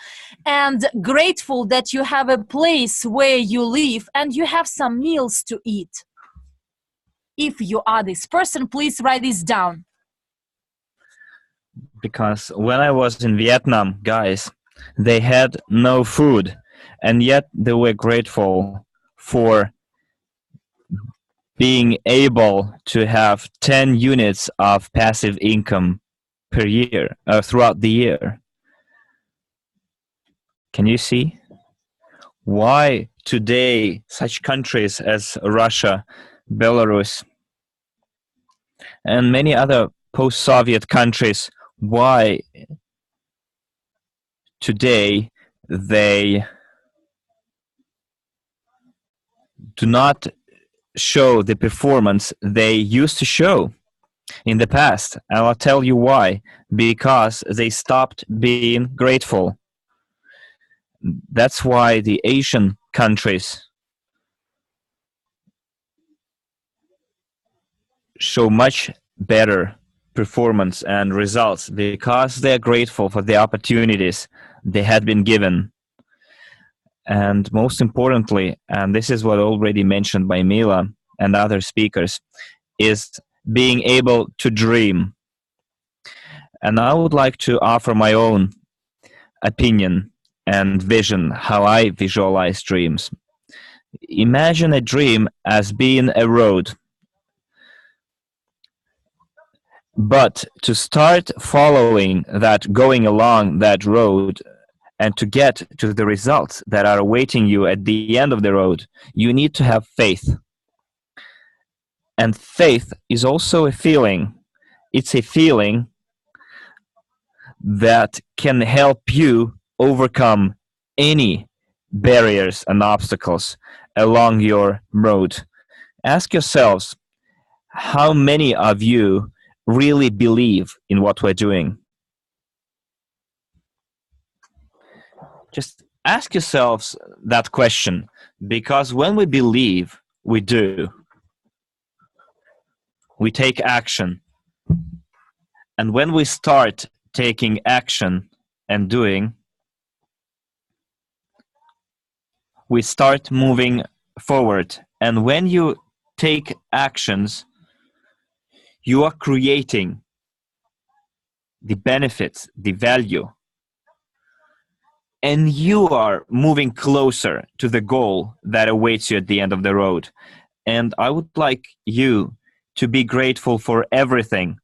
and grateful that you have a place where you live and you have some meals to eat. If you are this person, please write this down. Because when I was in Vietnam, guys, they had no food, and yet they were grateful for being able to have 10 units of passive income per year, throughout the year. Can you see why today such countries as Russia, Belarus, and many other post-Soviet countries, why today they do not show the performance they used to show in the past? And I'll tell you why. Because they stopped being grateful. That's why the Asian countries show much better performance and results, because they're grateful for the opportunities they had been given. And most importantly, and this is what already mentioned by Mila and other speakers, is being able to dream. And I would like to offer my own opinion and vision, how I visualize dreams. Imagine a dream as being a road, But to start following that, going along that road, and to get to the results that are awaiting you at the end of the road, you need to have faith. And faith is also a feeling. It's a feeling that can help you overcome any barriers and obstacles along your road. Ask yourselves, how many of you really believe in what we're doing? Just ask yourselves that question, because when we believe, we do. We take action. And when we start taking action and doing, we start moving forward. And when you take actions, you are creating the benefits, the value, and you are moving closer to the goal that awaits you at the end of the road. And I would like you to be grateful for everything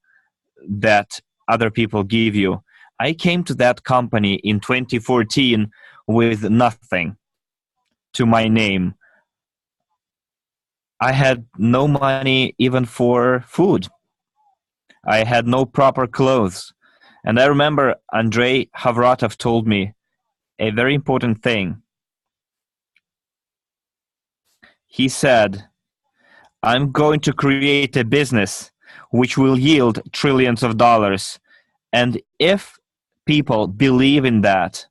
that other people give you. I came to that company in 2014 with nothing to my name. I had no money even for food. I had no proper clothes. And I remember Andrei Havratov told me a very important thing. He said, I'm going to create a business which will yield trillions of dollars. And if people believe in that,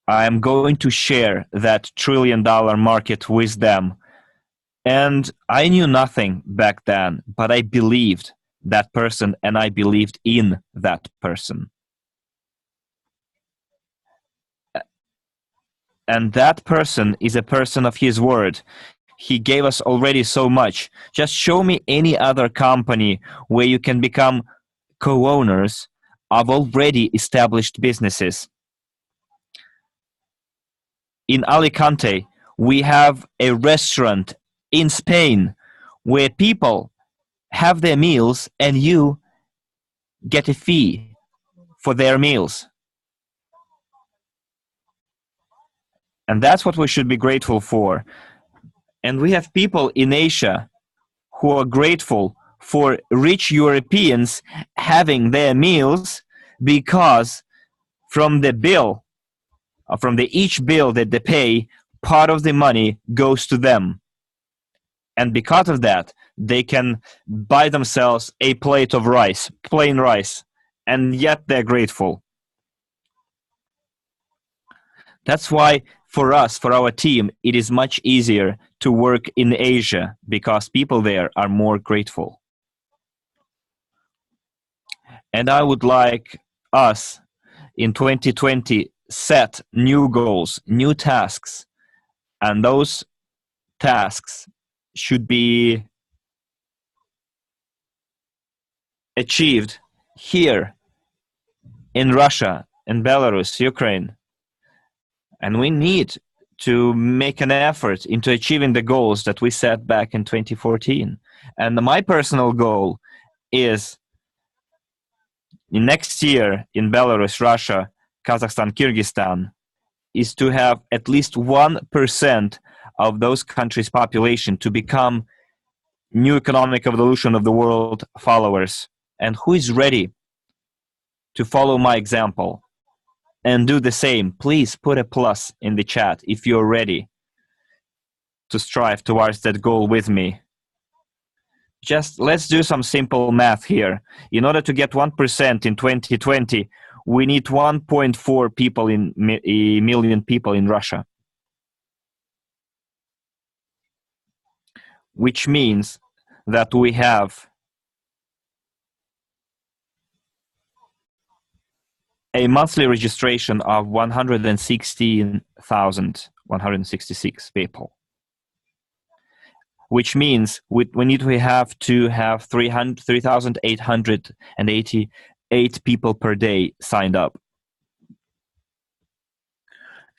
I'm going to share that $1 trillion market with them. And I knew nothing back then, but I believed that person and I believed in that person. And that person is a person of his word. He gave us already so much. Just show me any other company where you can become co-owners of already established businesses. In Alicante, we have a restaurant in Spain where people have their meals and you get a fee for their meals. And that's what we should be grateful for. And we have people in Asia who are grateful for rich Europeans having their meals because from the bill, from the each bill that they pay, part of the money goes to them. And because of that, they can buy themselves a plate of rice, plain rice, and yet they're grateful. That's why for us, for our team, it is much easier to work in Asia because people there are more grateful. And I would like us in 2020 set new goals, new tasks, and those tasks should be achieved here in Russia, in Belarus, Ukraine. And we need to make an effort into achieving the goals that we set back in 2014. And my personal goal is next year in Belarus, Russia, Kazakhstan, Kyrgyzstan, is to have at least 1% of those countries' population to become new economic evolution of the world followers. And who is ready to follow my example and do the same? Please put a plus in the chat if you're ready to strive towards that goal with me. Just let's do some simple math here. In order to get 1% in 2020, we need 1.4 people in million people in Russia. Which means that we have a monthly registration of 116,166 people. Which means we need to have 3,888 people per day signed up.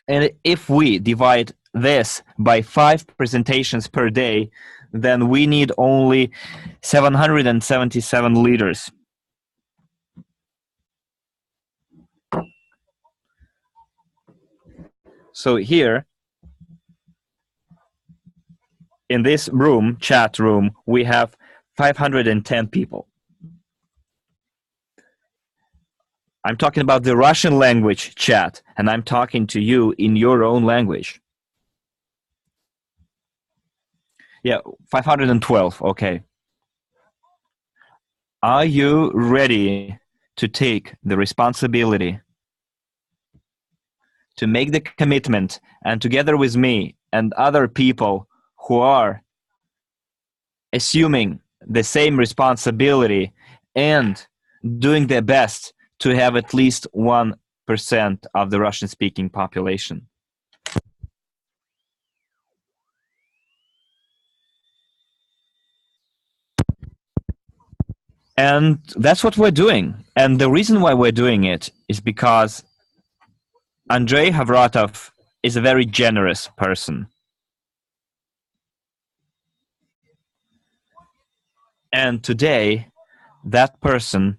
And if we divide this by 5 presentations per day, then we need only 777 liters. So here, in this room, chat room, we have 510 people. I'm talking about the Russian language chat, and I'm talking to you in your own language. Yeah, 512, okay. Are you ready to take the responsibility, to make the commitment, and together with me and other people who are assuming the same responsibility and doing their best to have at least 1% of the Russian-speaking population? And that's what we're doing. And the reason why we're doing it is because Andrei Havratov is a very generous person. And today, that person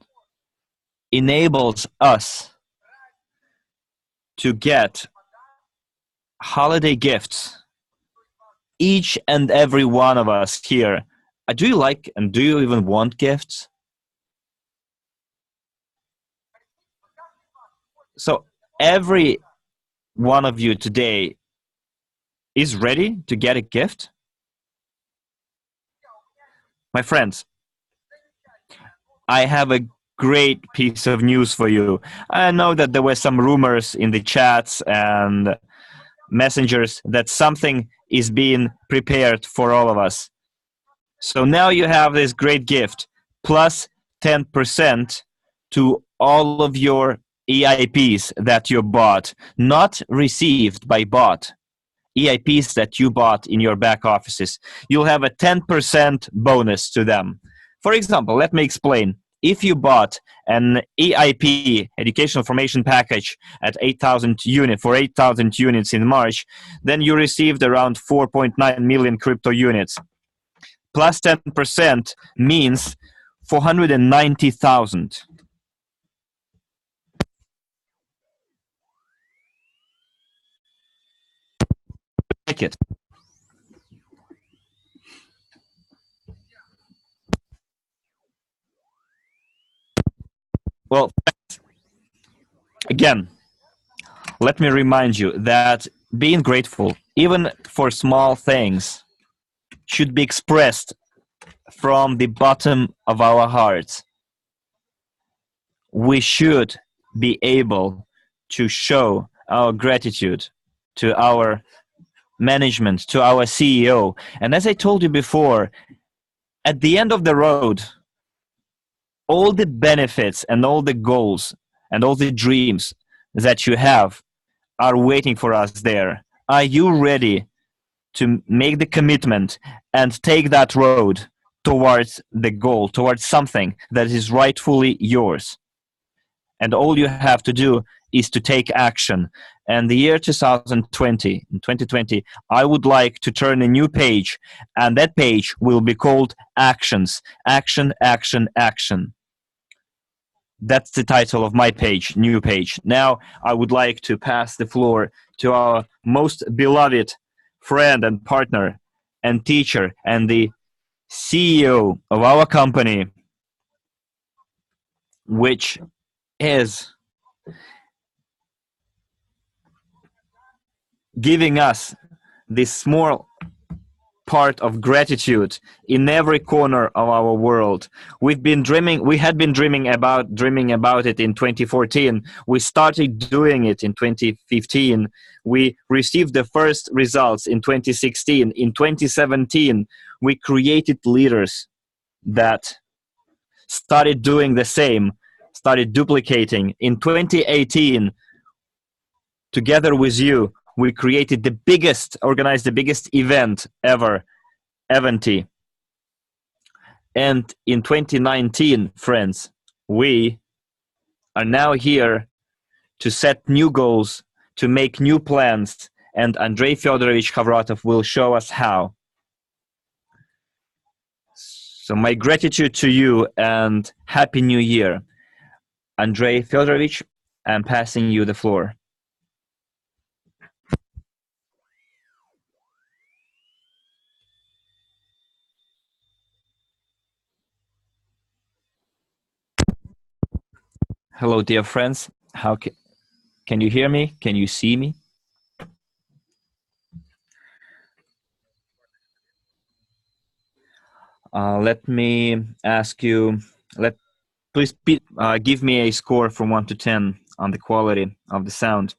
enables us to get holiday gifts, each and every one of us here. Do you like and do you even want gifts? So every one of you today is ready to get a gift? My friends, I have a great piece of news for you. I know that there were some rumors in the chats and messengers that something is being prepared for all of us. So now you have this great gift, plus 10% to all of your EIPs that you bought, not received by bought. EIPs that you bought in your back offices. You'll have a 10% bonus to them. For example, let me explain. If you bought an EIP, Educational Information Package, at 8,000 units, for 8,000 units in March, then you received around 4.9 million crypto units. Plus 10% means 490,000. Like it. Well, again, let me remind you that being grateful, even for small things, should be expressed from the bottom of our hearts. We should be able to show our gratitude to our management, to our CEO. And as I told you before, at the end of the road, all the benefits and all the goals and all the dreams that you have are waiting for us there. Are you ready to make the commitment and take that road towards the goal, towards something that is rightfully yours? And all you have to do is to take action. And the year 2020, in 2020, I would like to turn a new page, and that page will be called Actions. Action, action, action. That's the title of my page, new page. Now I would like to pass the floor to our most beloved friend and partner and teacher and the CEO of our company, which is giving us this small part of gratitude in every corner of our world. We had been dreaming about it in 2014. We started doing it in 2015. We received the first results in 2016. In 2017, we created leaders that started doing the same, started duplicating. In 2018, together with you, we organized the biggest event ever, Eventy. And in 2019, friends, we are now here to set new goals, to make new plans, and Andrei Fyodorovich Havratov will show us how. So my gratitude to you and Happy New Year. Andrei Fedorovich, I'm passing you the floor. Hello, dear friends. How can you hear me? Can you see me? Let me ask you, please give me a score from 1 to 10 on the quality of the sound.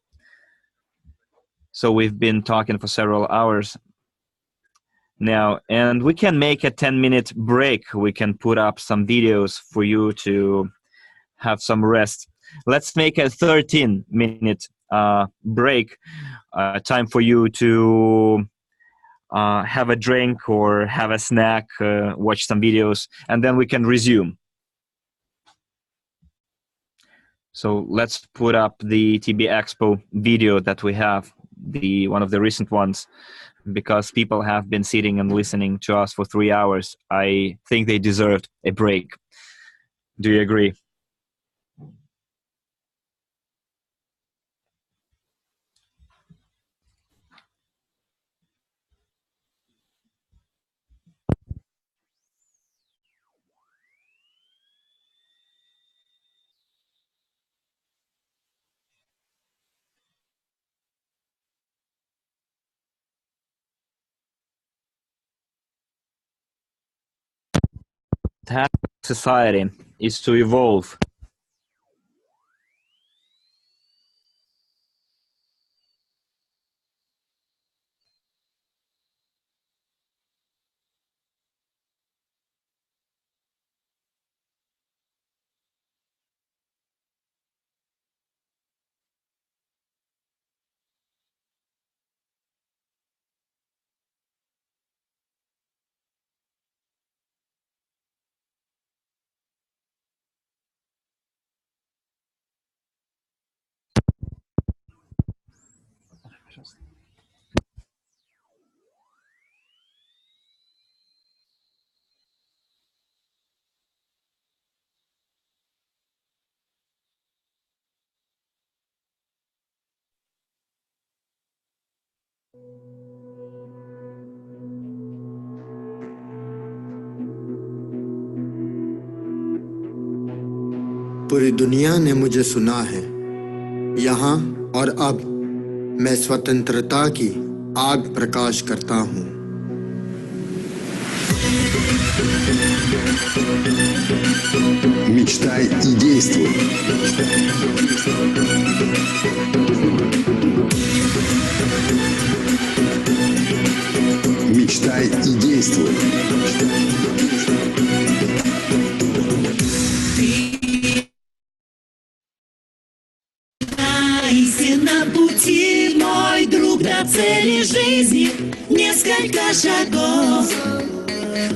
So we've been talking for several hours now, and we can make a 10-minute break. We can put up some videos for you to have some rest. Let's make a 13-minute break, time for you to have a drink or have a snack, watch some videos, and then we can resume. So let's put up the TB Expo video that we have, one of the recent ones, because people have been sitting and listening to us for 3 hours. I think they deserved a break. Do you agree? Task society is to evolve. पूरी दुनिया ने मुझे सुना है, यहाँ और अब मैं स्वतंत्रता की आग प्रकाश करता हूँ। Мечтай и действуй. Мечтай и действуй. На пути, мой друг, до цели жизни несколько шагов.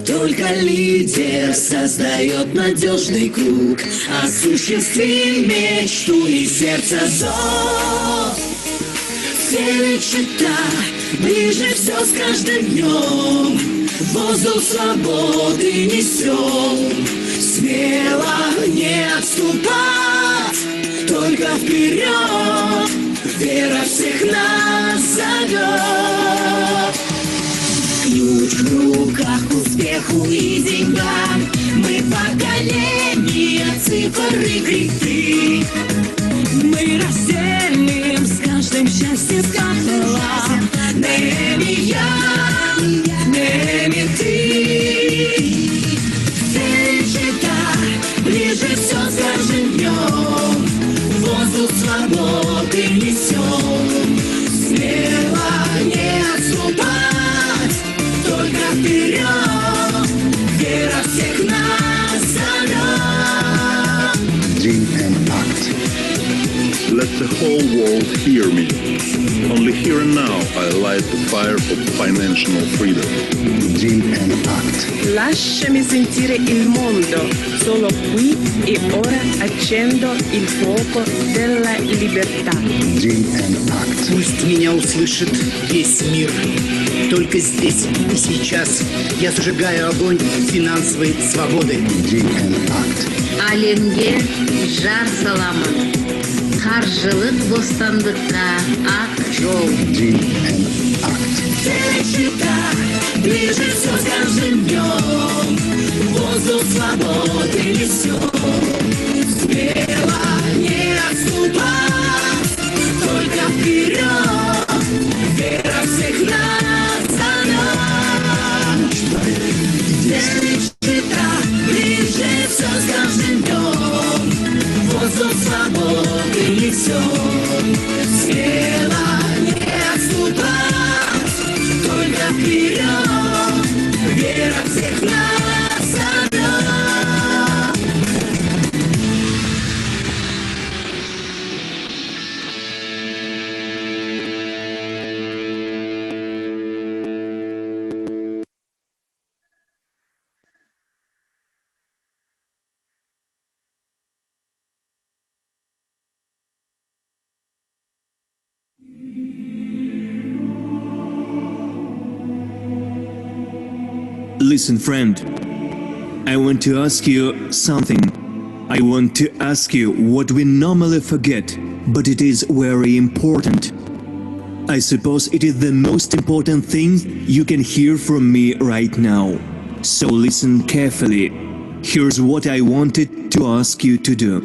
Только лидер создает надежный круг. Осуществи мечту и сердце зов. Цели чита, ближе все с каждым днем. Воздух свободы несем. Смело не отступать, только вперед. Вера всех нас зовет. Ключ в руках к успеху и деньгам. Мы поколение цифр и грехи. Мы разделим с каждым счастье пополам. Немия, ты. Цель ближе все с каждым днем. Воздух свободы несем. Смело не отступать, только вперед. Вера всех нас зовет. Dream and act. let the whole world hear me. Only here and now I light the fire of financial freedom. Dream and act. Lasciami sentire il mondo, solo qui e ora accendo il fuoco della libertà. Dream and act. Пусть меня услышит весь мир. Только здесь и сейчас я зажигаю огонь финансовой свободы. Dream and act. Әлемге жар саламын. Қаржылық бостандыққа ақ жол. Dream and act. Ближе все с каждым днем. Воздух свободы несет. Смело не отступать, только вперед. Вера всех нас зовет. Мечта ближе все с каждым днем. Воздух свободы несет. Смело не отступать, только вперед. Вера всех нас зовет. Listen, friend, I want to ask you something. I want to ask you what we normally forget, but it is very important. I suppose it is the most important thing you can hear from me right now. So listen carefully. Here's what I wanted to ask you to do.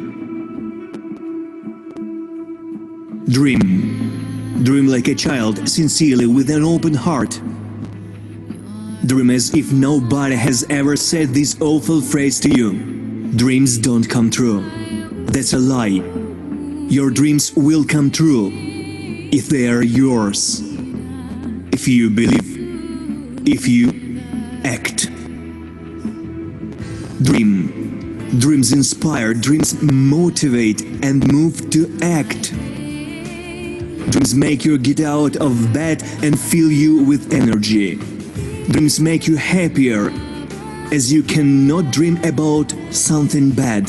Dream. Dream like a child, sincerely, with an open heart. Dream as if nobody has ever said this awful phrase to you. Dreams don't come true. That's a lie. Your dreams will come true if they are yours. If you believe. If you act. Dream. Dreams inspire, dreams motivate and move to act. Dreams make you get out of bed and fill you with energy. Dreams make you happier, as you cannot dream about something bad.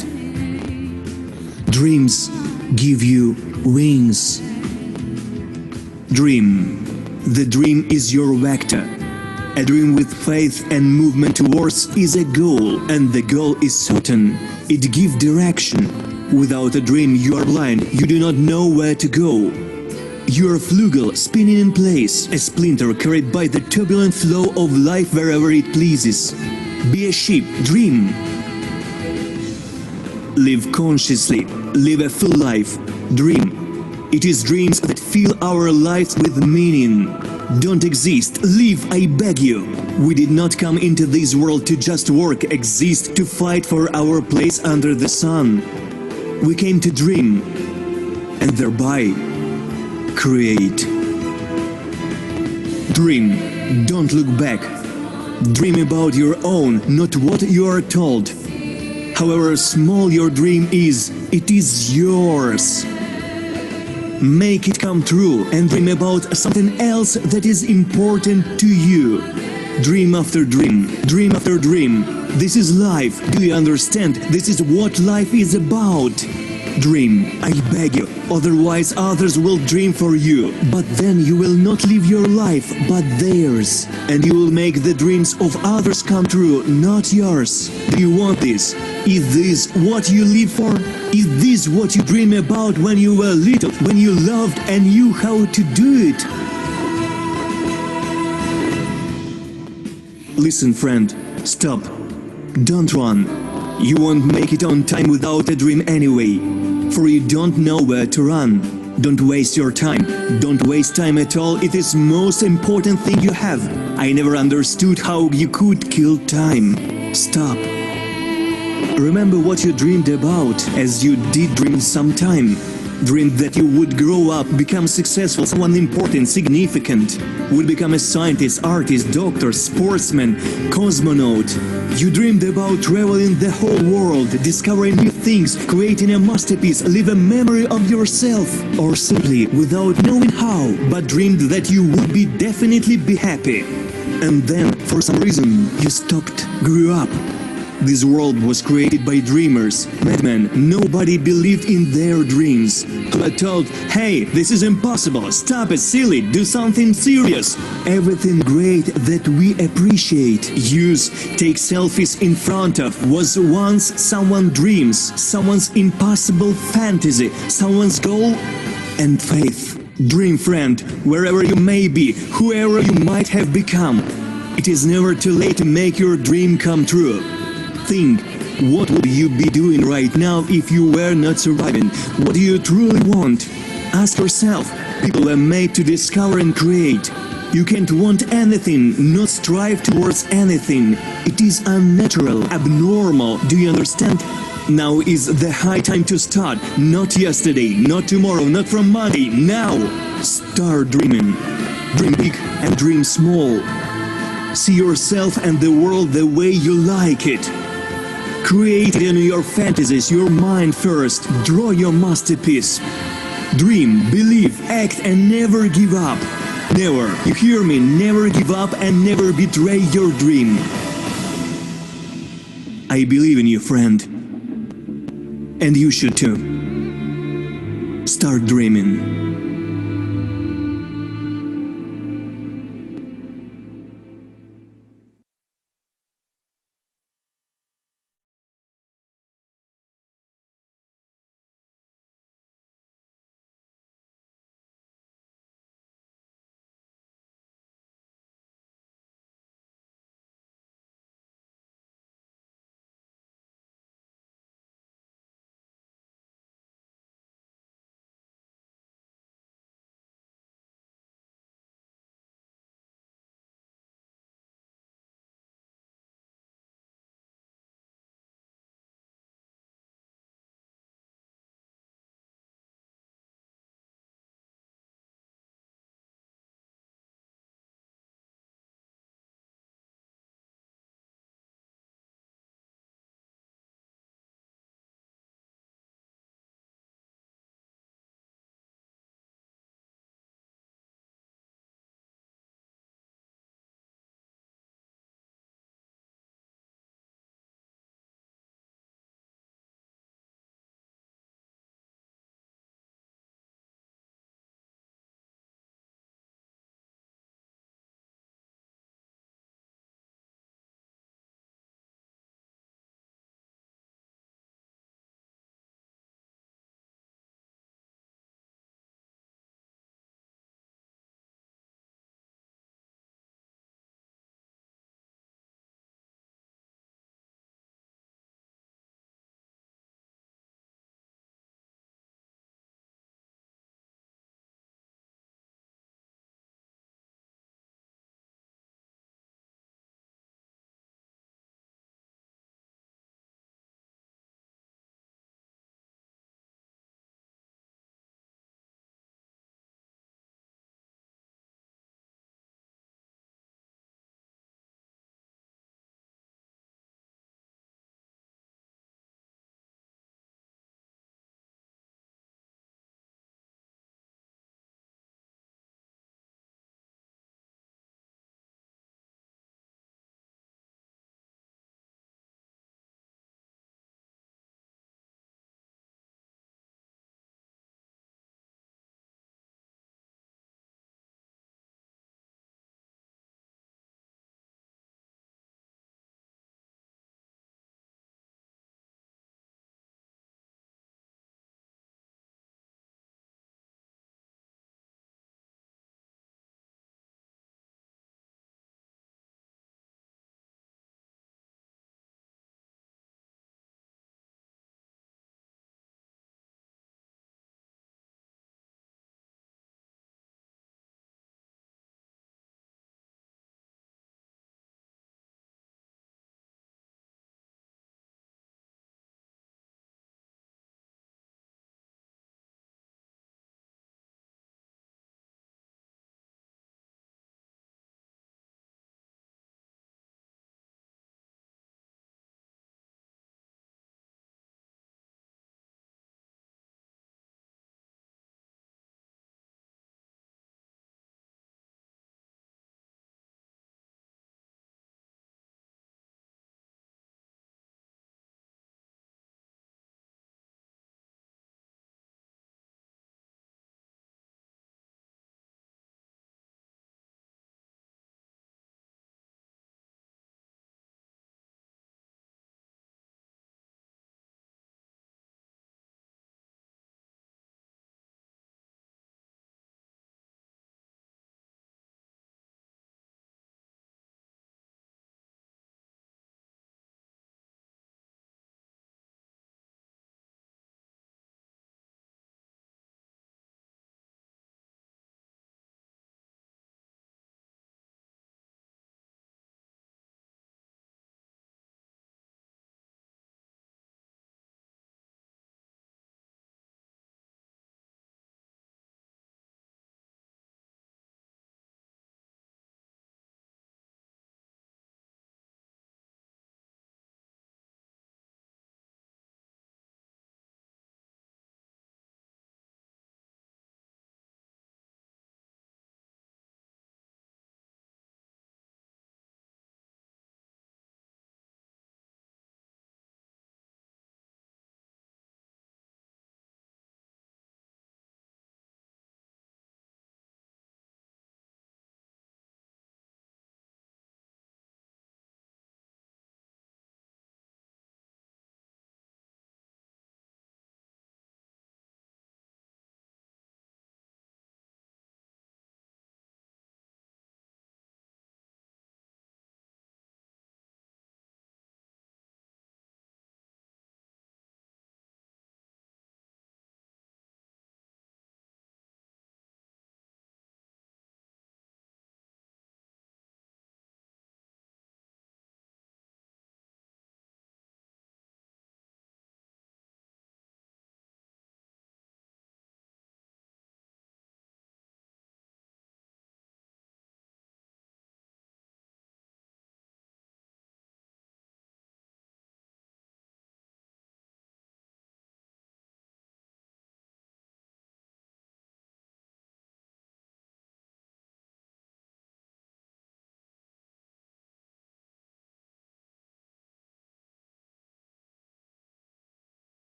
Dreams give you wings. Dream. The dream is your vector. A dream with faith and movement towards is a goal, and the goal is certain. It gives direction. Without a dream, you are blind. You do not know where to go. You are a flugel spinning in place, a splinter carried by the turbulent flow of life wherever it pleases. Be a ship, dream. Live consciously, live a full life, dream. It is dreams that fill our lives with meaning. Don't exist, live, I beg you. We did not come into this world to just work, exist, to fight for our place under the sun. We came to dream, and thereby create. Dream. Don't look back. Dream about your own, not what you are told. However small your dream is, it is yours. Make it come true and dream about something else that is important to you. Dream after dream, dream after dream. This is life. Do you understand? This is what life is about. Dream, I beg you, otherwise others will dream for you. But then you will not live your life, but theirs. And you will make the dreams of others come true, not yours. Do you want this? Is this what you live for? Is this what you dream about when you were little, when you loved and knew how to do it? Listen, friend, stop. Don't run. You won't make it on time without a dream anyway. For you don't know where to run. Don't waste your time. Don't waste time at all. It is most important thing you have. I never understood how you could kill time. Stop. Remember what you dreamed about, as you did dream sometime. Dreamed that you would grow up, become successful, someone important, significant. Would become a scientist, artist, doctor, sportsman, cosmonaut. You dreamed about traveling the whole world, discovering new things, creating a masterpiece, leave a memory of yourself. Or simply, without knowing how, but dreamed that you would be definitely be happy. And then, for some reason, you stopped, grew up. This world was created by dreamers, madmen. Nobody believed in their dreams. Who were told, hey, this is impossible, stop it, silly, do something serious. Everything great that we appreciate, use, take selfies in front of, was once someone's dreams, someone's impossible fantasy, someone's goal and faith. Dream friend, wherever you may be, whoever you might have become, it is never too late to make your dream come true. Think, what would you be doing right now if you were not surviving? What do you truly want? Ask yourself. People are made to discover and create. You can't want anything, not strive towards anything. It is unnatural, abnormal. Do you understand? Now is the high time to start. Not yesterday, not tomorrow, not from Monday. Now! Start dreaming. Dream big and dream small. See yourself and the world the way you like it. Create it in your fantasies, your mind first. Draw your masterpiece. Dream, believe, act, and never give up. Never, you hear me, never give up and never betray your dream. I believe in you, friend. And you should too. Start dreaming.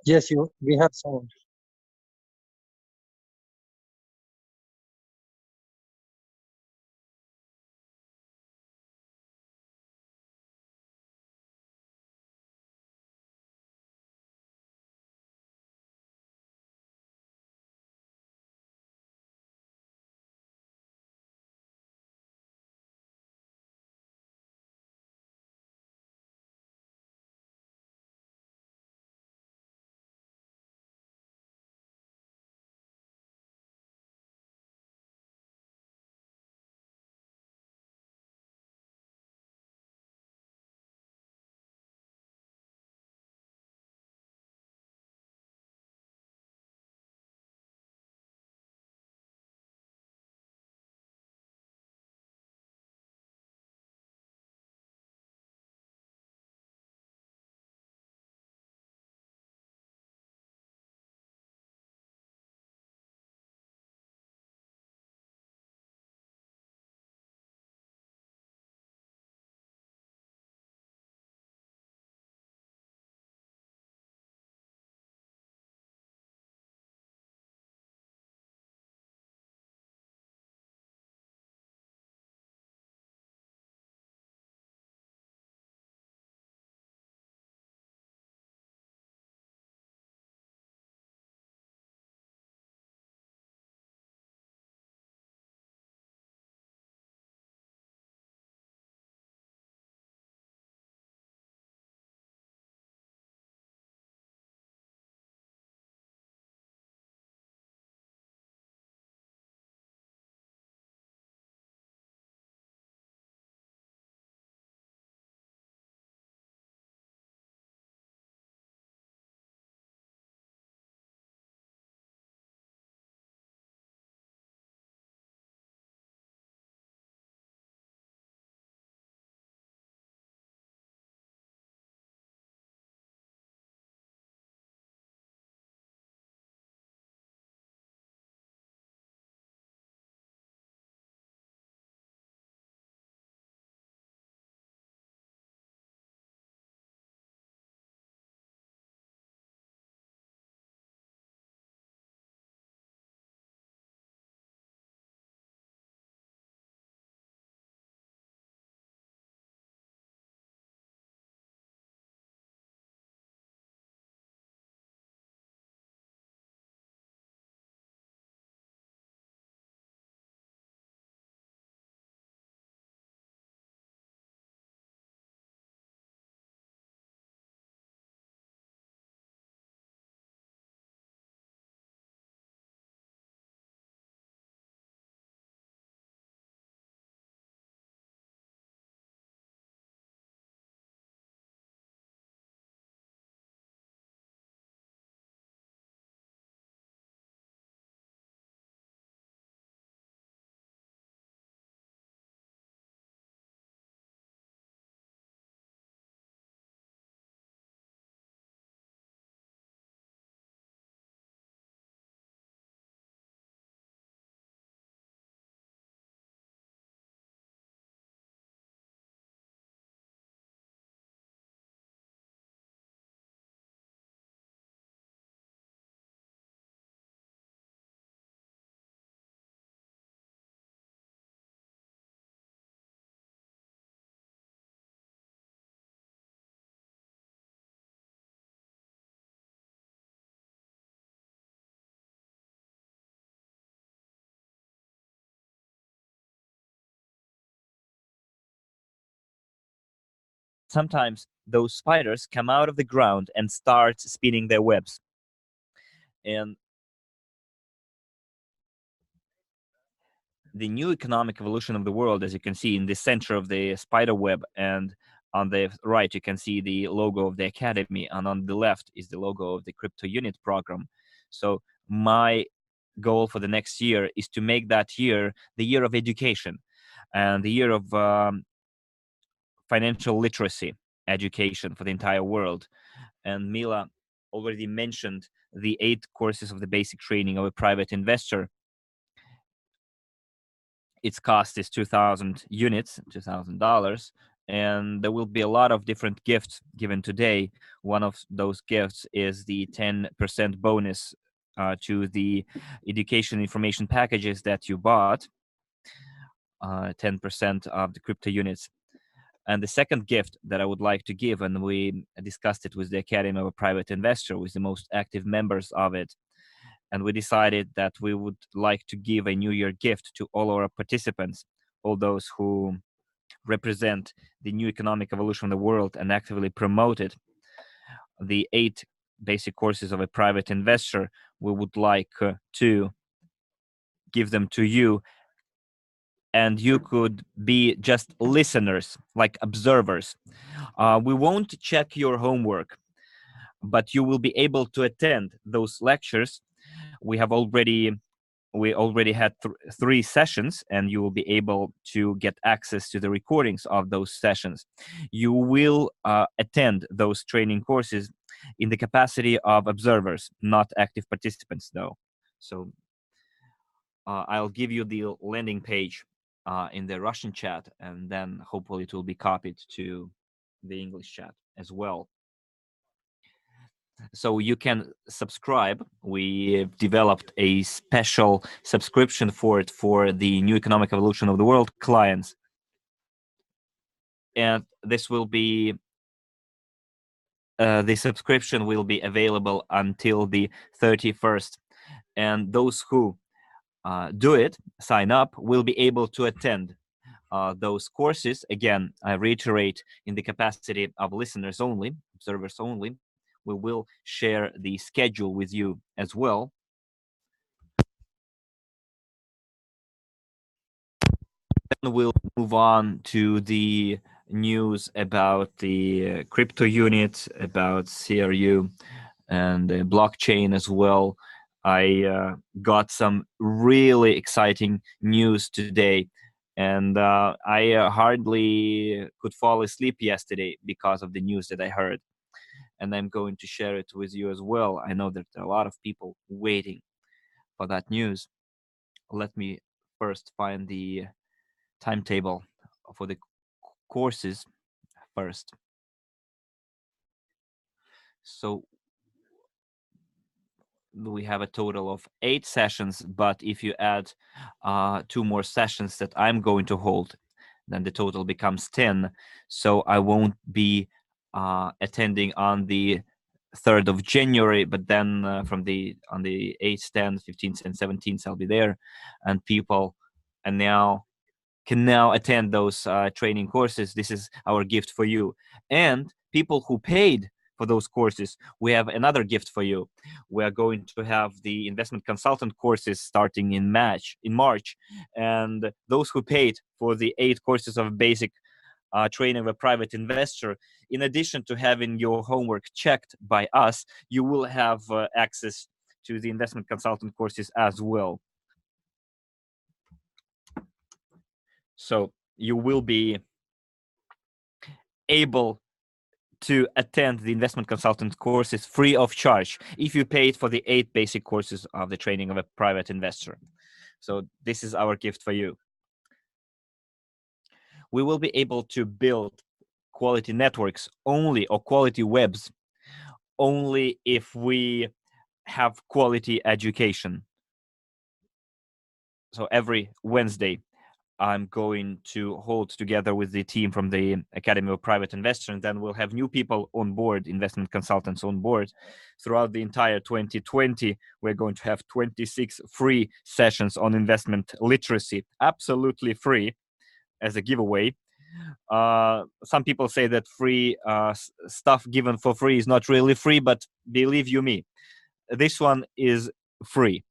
Yes, we have sound. Sometimes those spiders come out of the ground and start spinning their webs. And the new economic evolution of the world, as you can see in the center of the spider web, and on the right you can see the logo of the academy, and on the left is the logo of the CryptoUnit program. So my goal for the next year is to make that year the year of education and the year of financial literacy education for the entire world. And Mila already mentioned the 8 courses of the basic training of a private investor. Its cost is 2,000 units, $2,000, and there will be a lot of different gifts given today. One of those gifts is the 10% bonus to the education information packages that you bought, 10% of the crypto units. And the second gift that I would like to give, and we discussed it with the Academy of a Private Investor, with the most active members of it, and we decided that we would like to give a New Year gift to all our participants, all those who represent the new economic evolution of the world and actively promote it. The 8 basic courses of a private investor, we would like to give them to you, and you could be just listeners, like observers. We won't check your homework, but you will be able to attend those lectures. We already had 3 sessions, and you will be able to get access to the recordings of those sessions. You will attend those training courses in the capacity of observers, not active participants, though. So I'll give you the landing page in the Russian chat, and then hopefully it will be copied to the English chat as well. So you can subscribe. We developed a special subscription for it for the new economic evolution of the world clients. And this will be, the subscription will be available until the 31st. And those who do it, sign up, will be able to attend those courses. Again, I reiterate, in the capacity of listeners only, observers only. We will share the schedule with you as well. Then we'll move on to the news about the CryptoUnit, about CRU, and the blockchain as well. I got some really exciting news today, and I hardly could fall asleep yesterday because of the news that I heard. And I'm going to share it with you as well. I know that there are a lot of people waiting for that news. Let me first find the timetable for the courses first. So we have a total of 8 sessions, but if you add 2 more sessions that I'm going to hold, then the total becomes 10. So I won't be attending on the 3rd of January, but then on the 8th, 10th, 15th, and 17th, I'll be there, and people can now attend those training courses. This is our gift for you. And people who paid for those courses, we have another gift for you. We are going to have the investment consultant courses starting in March, and those who paid for the 8 courses of basic training of a private investor, in addition to having your homework checked by us, you will have access to the investment consultant courses as well. So you will be able to attend the investment consultant courses free of charge if you paid for the 8 basic courses of the training of a private investor. So this is our gift for you. We will be able to build quality networks only, or quality webs only, if we have quality education. So every Wednesday, I'm going to hold together with the team from the Academy of Private Investor, and then we'll have new people on board, investment consultants on board. Throughout the entire 2020, we're going to have 26 free sessions on investment literacy, absolutely free, as a giveaway. Some people say that free stuff given for free is not really free, but believe you me, this one is free,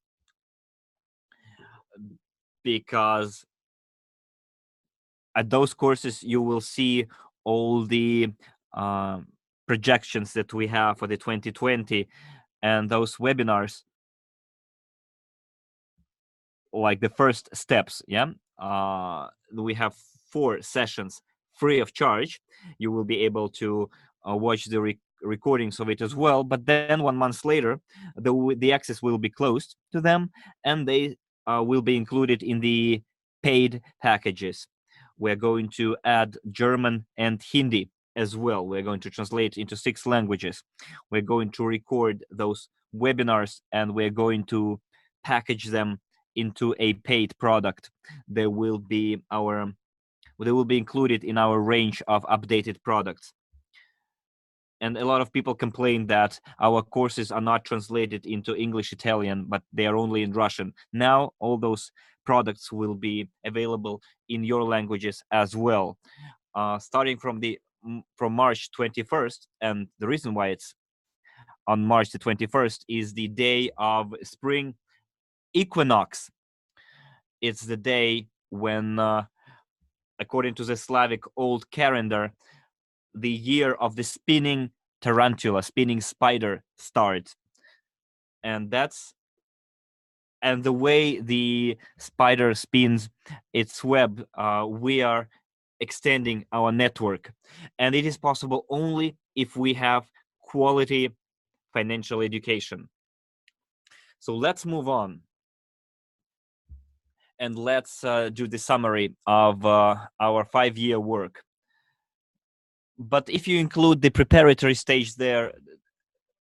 because at those courses you will see all the projections that we have for the 2020, and those webinars, like the first steps. We have 4 sessions free of charge. You will be able to watch the recordings of it as well, but then 1 month later the access will be closed to them, and they will be included in the paid packages. We're going to add German and Hindi as well. We're going to translate into 6 languages. We're going to record those webinars, and we're going to package them into a paid product. They will be included in our range of updated products. And a lot of people complain that our courses are not translated into English, Italian, but they are only in Russian. Now all those products will be available in your languages as well, starting from March 21st. And the reason why it's on March the 21st is the day of spring equinox. It's the day when, according to the Slavic old calendar, the year of the spinning tarantula, spinning spider starts. And the way the spider spins its web, we are extending our network. And it is possible only if we have quality financial education. So let's move on. And let's do the summary of our 5-year work. But if you include the preparatory stage there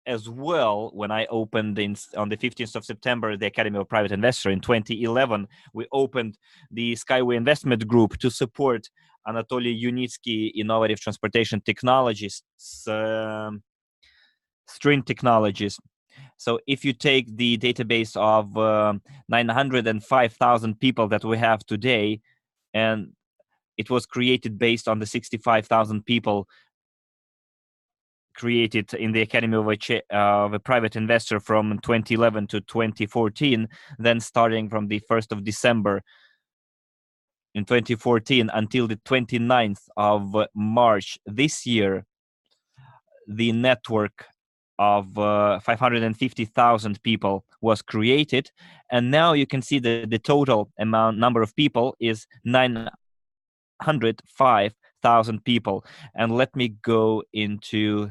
as well, when I opened on the 15th of September, the Academy of Private Investor in 2011, we opened the Skyway Investment Group to support Anatoly Yunitsky Innovative Transportation Technologies, string technologies. So if you take the database of 905,000 people that we have today, and it was created based on the 65,000 people created in the Academy of a Private Investor from 2011 to 2014, then starting from the 1st of December in 2014 until the 29th of March this year, the network of 550,000 people was created, and now you can see that the total number of people is 905,000 people. And let me go into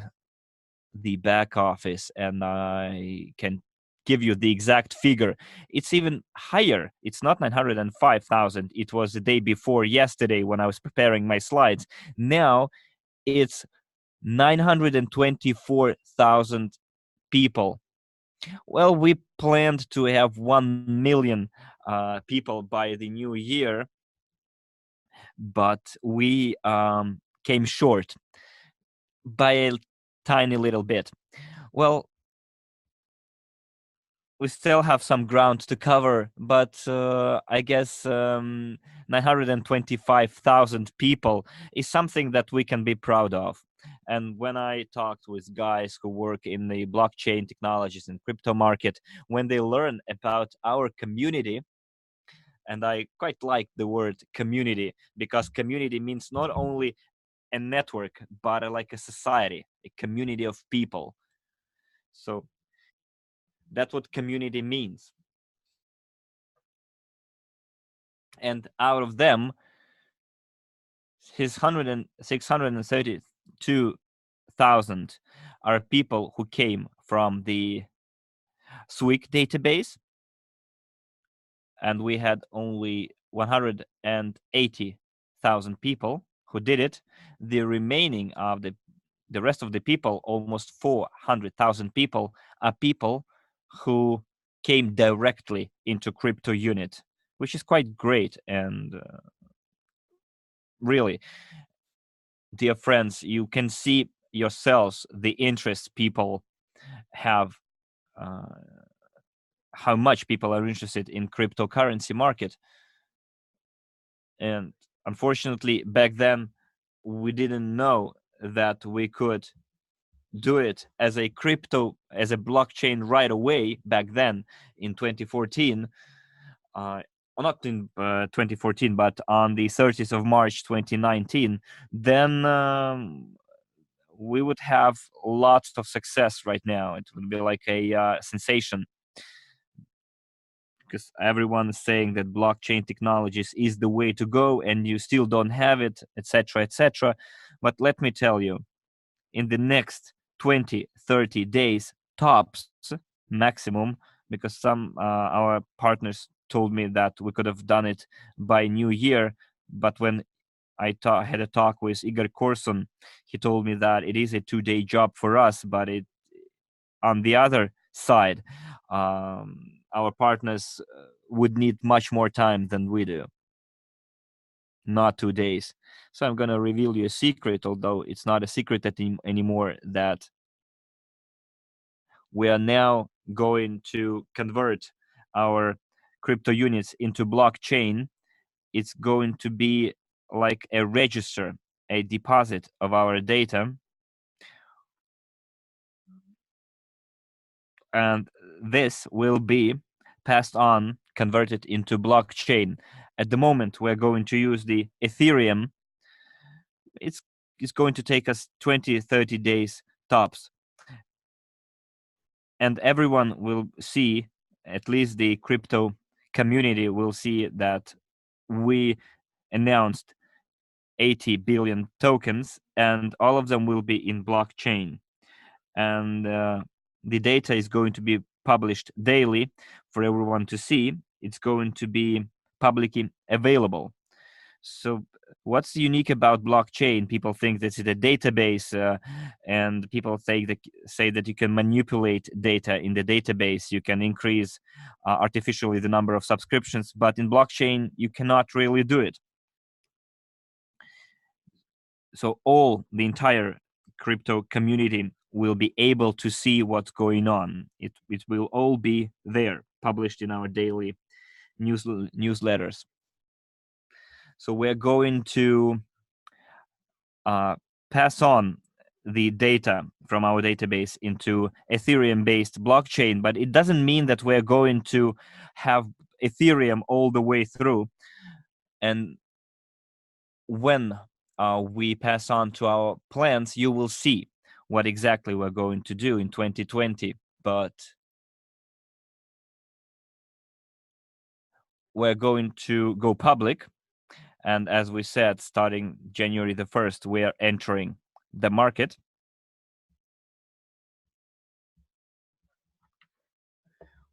the back office and I can give you the exact figure. It's even higher. It's not 905,000. It was the day before yesterday when I was preparing my slides. Now it's 924,000 people. Well, we planned to have 1 million people by the new year, but we came short by a tiny little bit. Well, we still have some ground to cover, but I guess 925,000 people is something that we can be proud of. And when I talked with guys who work in the blockchain technologies and crypto market, when they learn about our community, and I quite like the word community, because community means not only a network, but like a society, a community of people. So that's what community means. And out of them, 632,000 are people who came from the SWIC database, and we had only 180,000 people who did it. The remaining of the rest of the people, almost 400,000 people, are people who came directly into CryptoUnit, which is quite great. And really, dear friends, you can see yourselves the interest people have, how much people are interested in cryptocurrency market. And unfortunately, back then, we didn't know that we could do it as a blockchain right away back then in 2014. Not in 2014, but on the 30th of March 2019, then we would have lots of success right now. It would be like a sensation, because everyone is saying that blockchain technologies is the way to go and you still don't have it, etc., etc. But let me tell you, in the next 20-30 days tops, maximum, because some our partners told me that we could have done it by New Year, but when I had a talk with Igor Korsun. He told me that it is a 2-day job for us, but on the other side, our partners would need much more time than we do. Not 2 days. So I'm going to reveal you a secret, although it's not a secret anymore, that we are now going to convert our crypto units into blockchain. It's going to be like a register, a deposit of our data. And this will be passed on, converted into blockchain. At the moment, we're going to use the Ethereum. It's going to take us 20-30 days tops. And everyone will see, at least the crypto community will see, that we announced 80 billion tokens, and all of them will be in blockchain. And the data is going to be published daily for everyone to see. It's going to be publicly available. So what's unique about blockchain? People think this is a database, and people say that you can manipulate data in the database. You can increase artificially the number of subscriptions, but in blockchain, you cannot really do it. So the entire crypto community will be able to see what's going on. It will all be there, published in our daily newsletters. So we're going to pass on the data from our database into Ethereum-based blockchain, but it doesn't mean that we're going to have Ethereum all the way through. And when we pass on to our plans, you will see what exactly we're going to do in 2020. But we're going to go public. And as we said, starting January the 1st, we are entering the market.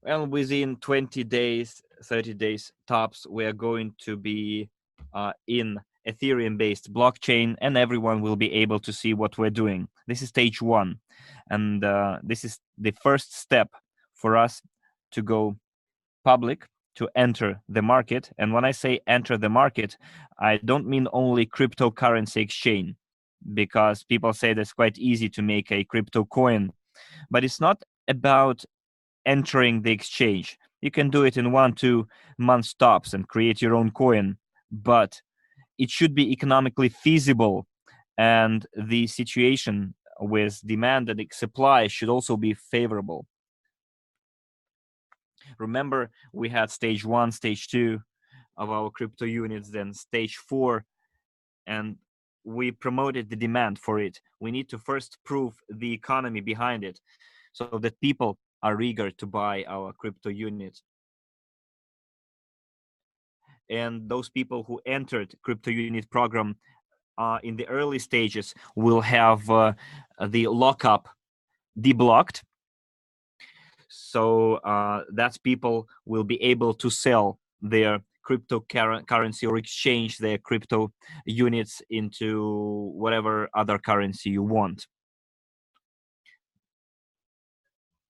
Well, within 20 days, 30 days tops, we are going to be in Ethereum-based blockchain, and everyone will be able to see what we're doing. This is stage 1, and this is the first step for us to go public, to enter the market. And when I say enter the market, I don't mean only cryptocurrency exchange, because people say that's quite easy to make a crypto coin, but it's not about entering the exchange. You can do it in 1-2 months tops and create your own coin, but it should be economically feasible, and the situation with demand and supply should also be favorable. Remember, we had stage 1, stage 2 of our crypto units, then stage 4, and we promoted the demand for it. We need to first prove the economy behind it, so that people are eager to buy our crypto units. And those people who entered crypto unit program in the early stages will have the lockup deblocked. So that people will be able to sell their cryptocurrency or exchange their crypto units into whatever other currency you want.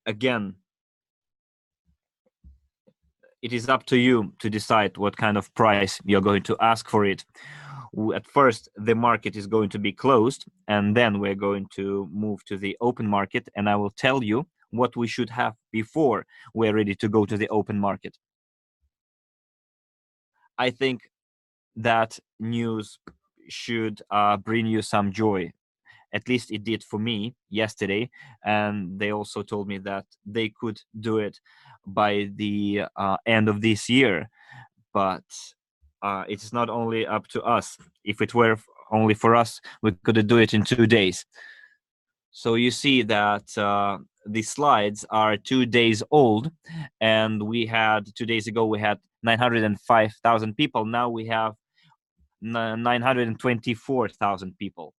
Again, it is up to you to decide what kind of price you're going to ask for it. At first, the market is going to be closed, and then we're going to move to the open market, and I will tell you what we should have before we're ready to go to the open market. I think that news should bring you some joy. At least it did for me yesterday, and they also told me that they could do it by the end of this year. But it's not only up to us. If it were only for us, we could do it in 2 days. So you see that the slides are 2 days old, and we had 2 days ago we had 905,000 people. Now we have 924,000 people,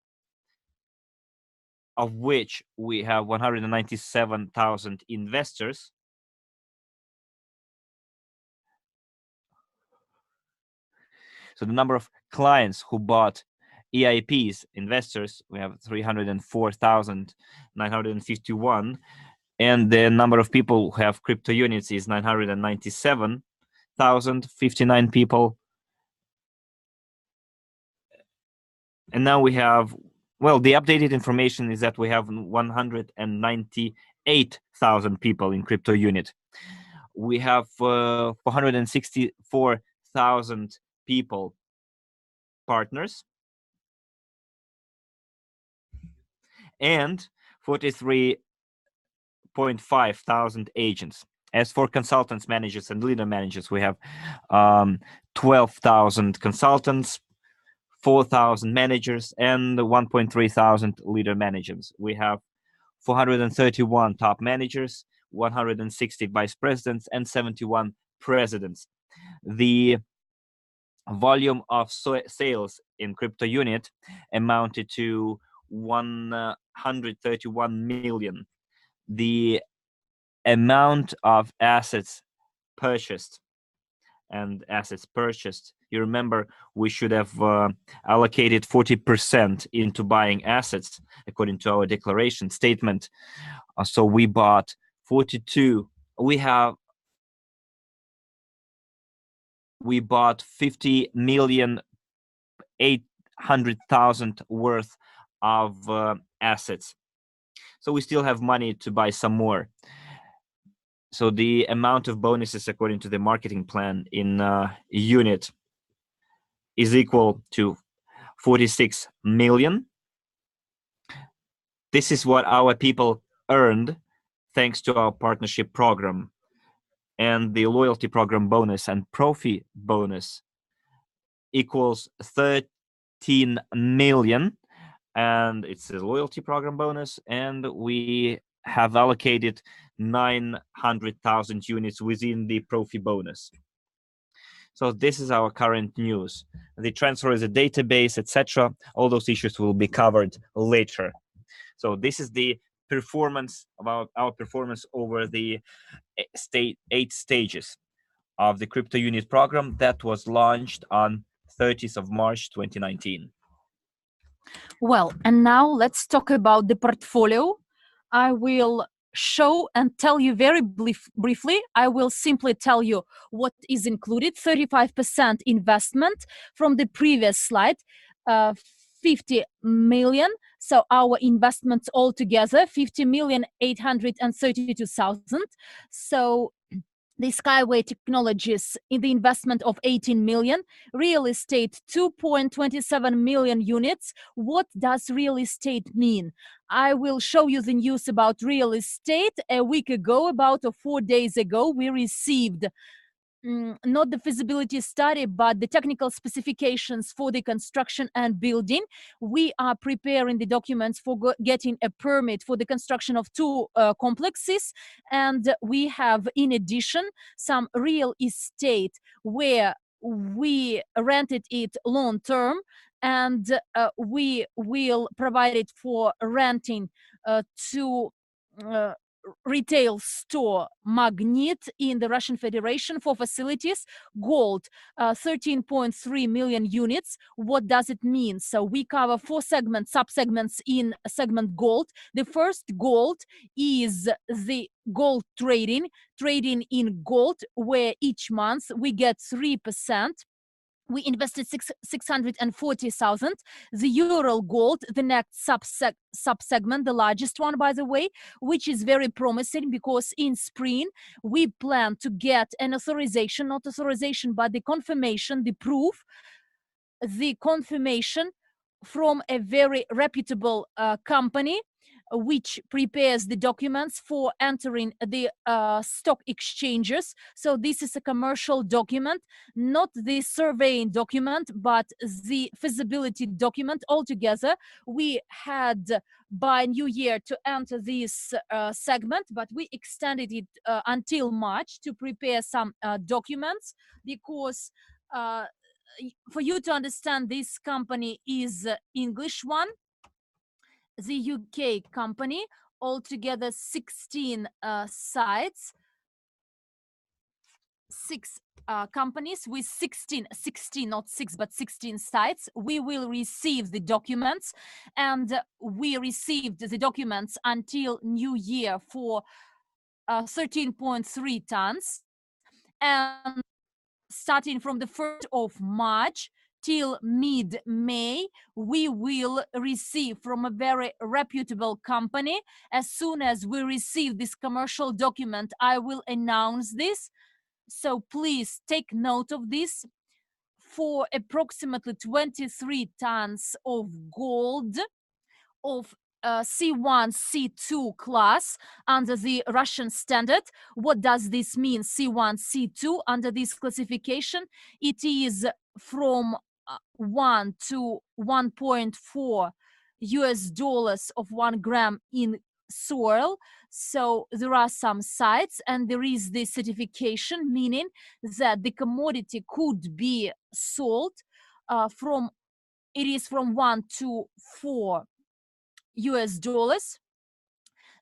of which we have 197,000 investors. So the number of clients who bought EIPs, investors, we have 304,951. And the number of people who have crypto units is 997,059 people. And now we have, well, the updated information is that we have 198,000 people in CryptoUnit. We have 464,000 people partners and 43.5 thousand agents. As for consultants, managers, and leader managers, we have 12,000 consultants, 4,000 managers, and 1.3 thousand leader managers. We have 431 top managers, 160 vice presidents, and 71 presidents. The volume of sales in CryptoUnit amounted to 131 million. The amount of assets purchased, you remember we should have allocated 40% into buying assets according to our declaration statement. So we bought 42. We bought 50,800,000 worth of assets. So we still have money to buy some more. So the amount of bonuses according to the marketing plan in unit is equal to 46 million. This is what our people earned thanks to our partnership program. And the loyalty program bonus and Profi bonus equals 13 million. And it's a loyalty program bonus. And we have allocated 900,000 units within the Profi bonus. So this is our current news. The transfer is a database, etc. All those issues will be covered later. So this is the performance about our performance over the 8 stages of the CryptoUnit program that was launched on 30th of March 2019. Well, and now let's talk about the portfolio. I will show and tell you very briefly. I will simply tell you what is included. 35% investment from the previous slide, 50 million. So our investments altogether, 50,832,000. So the Skyway Technologies in the investment of 18 million, real estate 2.27 million units. What does real estate mean? I will show you the news about real estate. A week ago, about 4 days ago, we received not the feasibility study, but the technical specifications for the construction and building. We are preparing the documents for getting a permit for the construction of 2 complexes. And we have, in addition, some real estate where we rented it long term, and we will provide it for renting to retail store Magnet in the Russian Federation for facilities. Gold, 13.3 million units. What does it mean? So we cover 4 sub-segments in segment gold. The first gold is the gold trading in gold, where each month we get 3%. We invested 640,000. The Ural Gold, the next sub-segment, the largest one, by the way, which is very promising because in spring we plan to get an authorization, not authorization, but the confirmation, the proof, the confirmation from a very reputable company which prepares the documents for entering the stock exchanges. So this is a commercial document, not the surveying document, but the feasibility document altogether. We had by New Year to enter this segment, but we extended it until March to prepare some documents because for you to understand, this company is English one. The UK company, altogether 16 sites, 6 companies with 16, not 6, but 16 sites. We will receive the documents, and we received the documents until New Year for 13.3 tons. And starting from the 1st of March till mid-May, we will receive from a very reputable company. As soon as we receive this commercial document, I will announce this. So please take note of this. For approximately 23 tons of gold of C1, C2 class under the Russian standard. What does this mean, C1, C2? Under this classification, it is from 1 to 1.4 US dollars of 1 gram in soil. So there are some sites, and there is the certification, meaning that the commodity could be sold it is from 1 to 4 US dollars.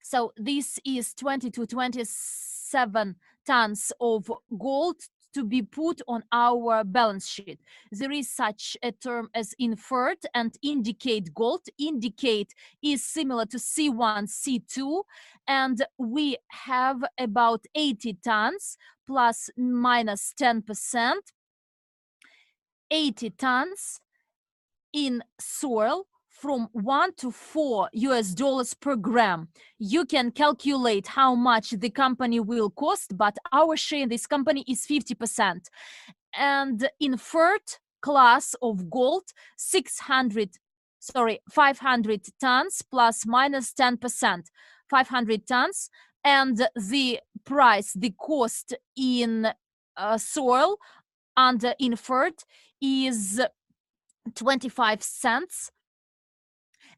So this is 20 to 27 tons of gold to be put on our balance sheet. There is such a term as inferred and indicate gold. Indicate is similar to C1, C2, and we have about 80 tons plus minus 10%, 80 tons in soil from 1 to 4 US dollars per gram. You can calculate how much the company will cost, but our share in this company is 50%. And inferred class of gold, 500 tons plus minus 10%, 500 tons. And the price, the cost in soil under inferred is 25 cents,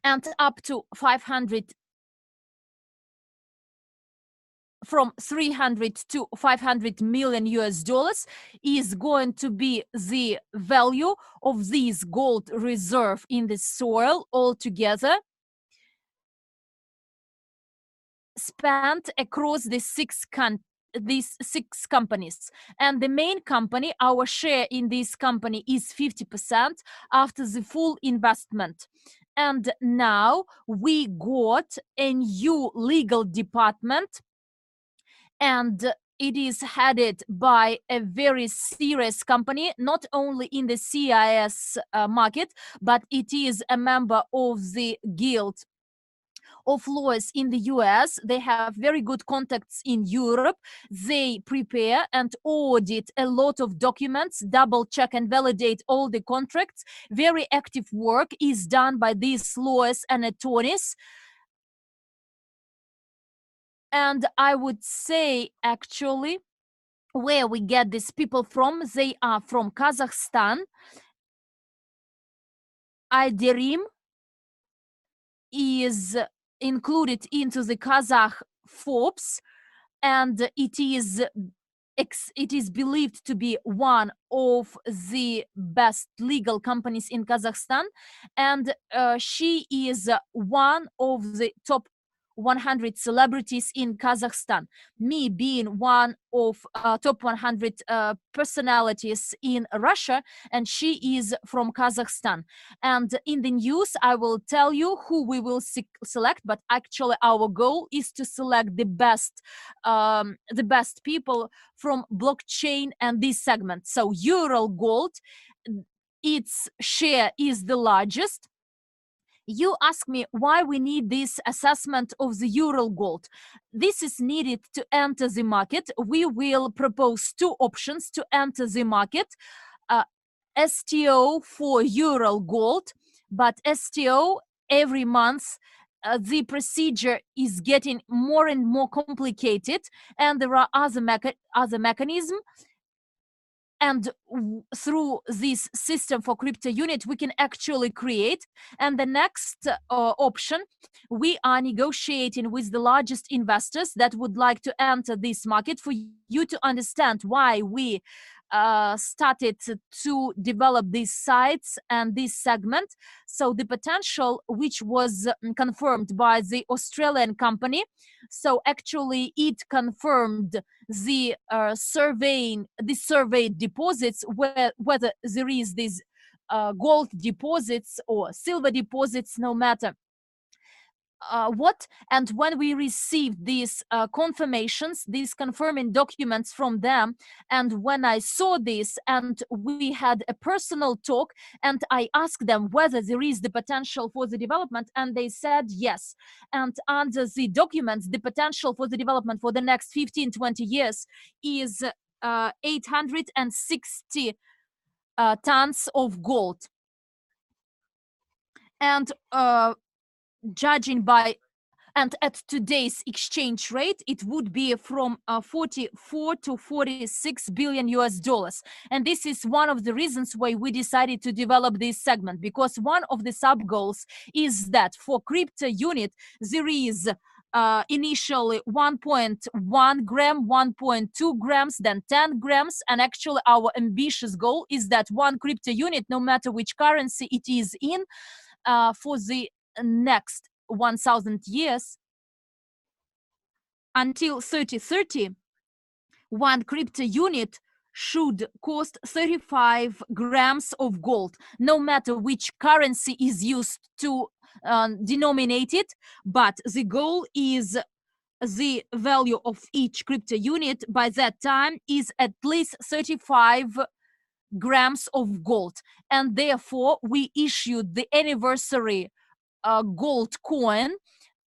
and up to 500, from 300 to 500 million US dollars is going to be the value of this gold reserve in the soil altogether, spent across the these 6 companies. And the main company, our share in this company is 50% after the full investment. And now we got a new legal department, and it is headed by a very serious company, not only in the CIS market, but it is a member of the Guild of Lawyers in the US. They have very good contacts in Europe. They prepare and audit a lot of documents, double check and validate all the contracts. Very active work is done by these lawyers and attorneys. And I would say, actually, where we get these people from, they are from Kazakhstan. Ayderim is included into the Kazakh Forbes, and it is believed to be one of the best legal companies in Kazakhstan, and she is one of the top 100 celebrities in Kazakhstan, me being one of top 100 personalities in Russia, and she is from Kazakhstan. And in the news, I will tell you who we will select, but actually our goal is to select the best people from blockchain and this segment. So Ural Gold, its share is the largest. You ask me why we need this assessment of the Ural Gold. This is needed to enter the market. We will propose 2 options to enter the market. STO for Ural Gold, but STO every month the procedure is getting more and more complicated, and there are other mechanisms. And through this system for CryptoUnit, we can actually create. And the next option, we are negotiating with the largest investors that would like to enter this market. For you to understand why we started to develop these sites and this segment. So the potential, which was confirmed by the Australian company, so actually it confirmed the surveyed deposits, whether there is these gold deposits or silver deposits, no matter what. And when we received these confirmations, these confirming documents from them, and when I saw this and we had a personal talk, and I asked them whether there is the potential for the development, and they said yes. And under the documents, the potential for the development for the next 15-20 years is 860 tons of gold. And judging by, and at today's exchange rate, it would be from 44 to 46 billion US dollars. And this is one of the reasons why we decided to develop this segment, because one of the sub goals is that for CryptoUnit, there is initially 1.1 gram, 1.2 grams, then 10 grams. And actually our ambitious goal is that one CryptoUnit, no matter which currency it is in, for the next 1,000 years, until 3030, one CryptoUnit should cost 35 grams of gold, no matter which currency is used to denominate it. But the goal is the value of each CryptoUnit by that time is at least 35 grams of gold. And therefore we issued the anniversary gold coin,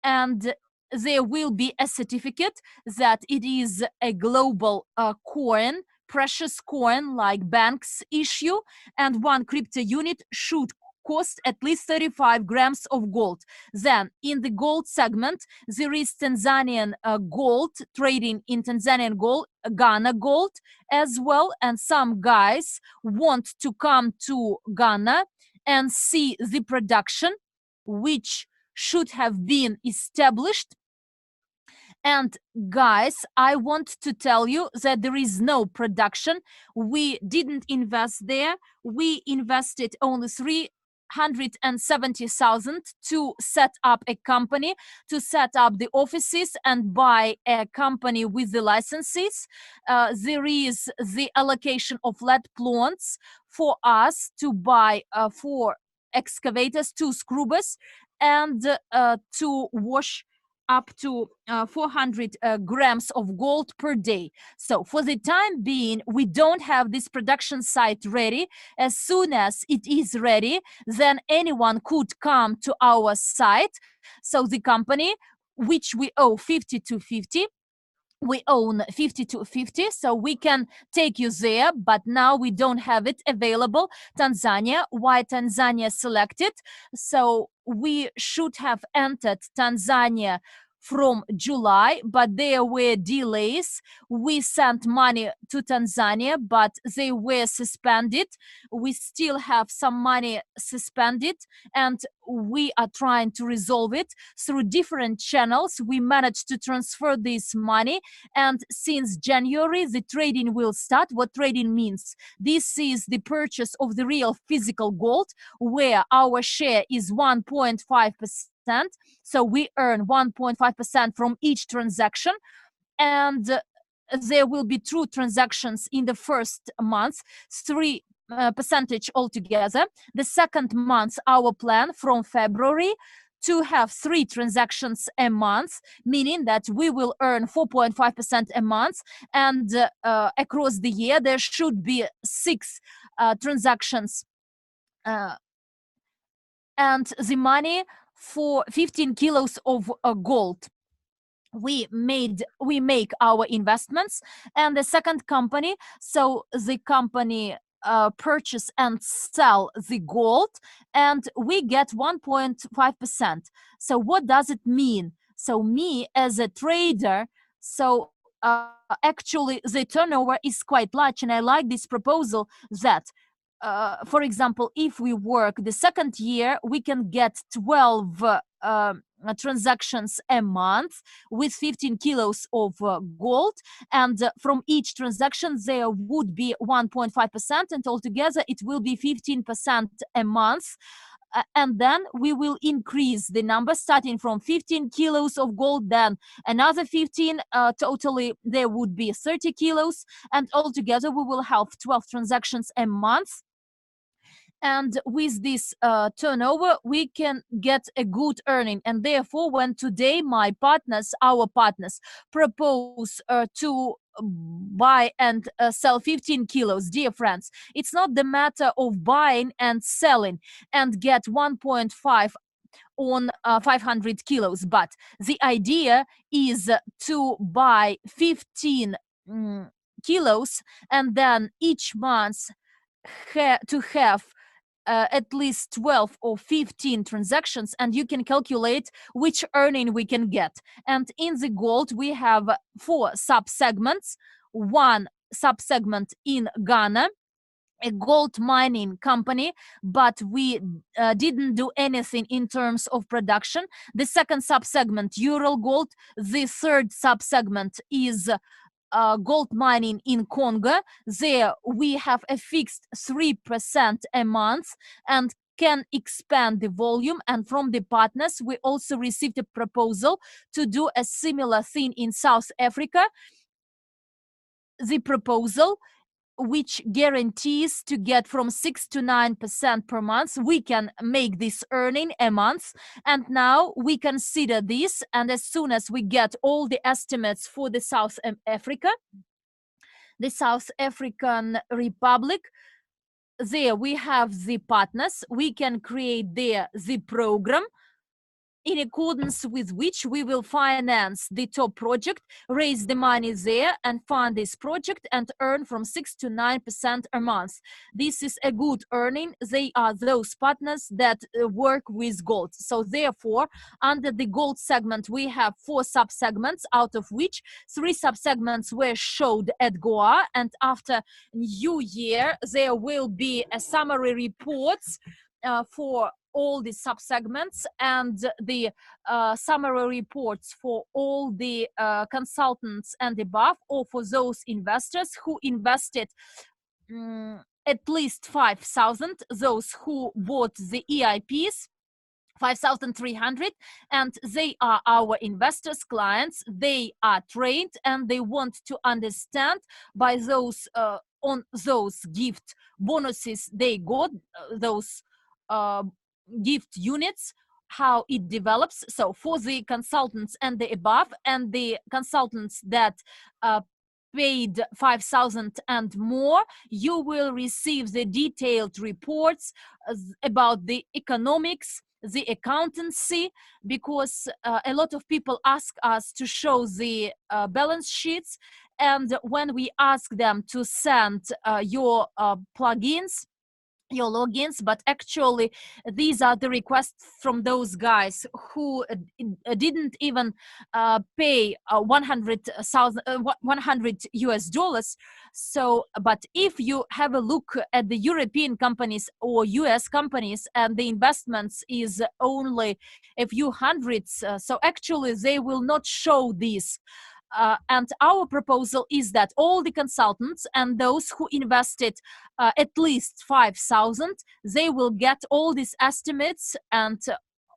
and there will be a certificate that it is a global coin, precious coin like banks issue, and one CryptoUnit should cost at least 35 grams of gold. Then in the gold segment, there is Tanzanian gold, trading in Tanzanian gold, Ghana gold as well. And some guys want to come to Ghana and see the production, which should have been established. And guys, I want to tell you that there is no production. We didn't invest there. We invested only 370,000 to set up a company, to set up the offices and buy a company with the licenses. There is the allocation of lead plants for us to buy 4 excavators, 2 scrubbers, and to wash up to 400 grams of gold per day. So for the time being, we don't have this production site ready. As soon as it is ready, then anyone could come to our site. So the company, which we owe 50-50, we own 50-50, so we can take you there, but now we don't have it available. Tanzania, why Tanzania selected? So we should have entered Tanzania from July, but there were delays. We sent money to Tanzania, but they were suspended. We still have some money suspended, and we are trying to resolve it through different channels. We managed to transfer this money, and since January, the trading will start. What trading means? This is the purchase of the real physical gold, where our share is 1.5%. So we earn 1.5% from each transaction, and there will be 2 transactions in the first month, 3 percentage altogether. The second month, our plan from February to have 3 transactions a month, meaning that we will earn 4.5% a month, and across the year there should be 6 transactions, and the money for 15 kilos of gold. We make our investments, and the second company, so the company purchase and sell the gold, and we get 1.5%. So what does it mean? So me as a trader, so actually the turnover is quite large, and I like this proposal that for example, if we work the second year, we can get 12 transactions a month with 15 kilos of gold, and from each transaction there would be 1.5%, and altogether it will be 15% a month. And then we will increase the number starting from 15 kilos of gold, then another 15, totally there would be 30 kilos, and altogether we will have 12 transactions a month. And with this turnover we can get a good earning. And therefore, when today our partners propose to buy and sell 15 kilos, dear friends, it's not the matter of buying and selling and get 1.5 on 500 kilos, but the idea is to buy 15 kilos, and then each month to have at least 12 or 15 transactions, and you can calculate which earning we can get. And in the gold we have 4 sub-segments. One sub-segment in Ghana, a gold mining company, but we didn't do anything in terms of production. The second sub-segment, Ural Gold. The third sub-segment is gold mining in Congo. There we have a fixed 3% a month and can expand the volume. And from the partners we also received a proposal to do a similar thing in South Africa. The proposal, which guarantees to get from 6 to 9% per month, we can make this earning a month. And now we consider this, and as soon as we get all the estimates for the South Africa, the South African Republic, there we have the partners, we can create there the program in accordance with which we will finance the top project, raise the money there and fund this project and earn from 6 to 9% a month. This is a good earning. They are those partners that work with gold. So therefore, under the gold segment, we have 4 sub-segments, out of which 3 sub-segments were showed at Goa. And after New Year, there will be a summary reports for all the sub-segments and the summary reports for all the consultants and above, or for those investors who invested at least 5,000, those who bought the EIPs, 5,300, and they are our investors, clients. They are trained and they want to understand by those on those gift bonuses they got, those gift units, how it develops. So for the consultants and the above, and the consultants that paid 5,000 and more, you will receive the detailed reports about the economics, the accountancy, because a lot of people ask us to show the balance sheets, and when we ask them to send your plugins, your logins, but actually these are the requests from those guys who didn't even pay 100 US dollars. So, but if you have a look at the European companies or US companies, and the investments is only a few hundreds, so actually they will not show this. And our proposal is that all the consultants and those who invested at least 5,000, they will get all these estimates, and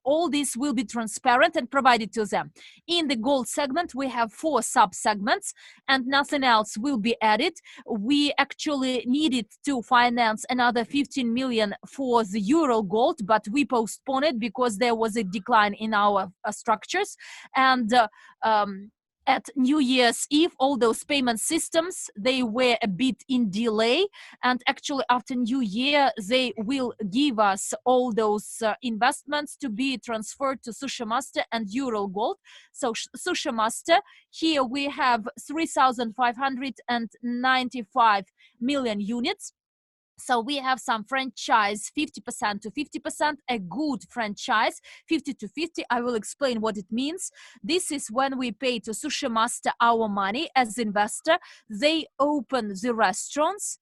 all this will be transparent and provided to them. In the gold segment, we have 4 sub-segments and nothing else will be added. We actually needed to finance another 15 million for the Ural Gold, but we postponed it because there was a decline in our structures. And at New Year's Eve, all those payment systems, they were a bit in delay. And actually after New Year, they will give us all those investments to be transferred to SushiMaster and Ural Gold. So SushiMaster, here we have 3,595 million units. So we have some franchise 50% to 50%, a good franchise 50 to 50. I will explain what it means. This is when we pay to SushiMaster our money as investor. They open the restaurants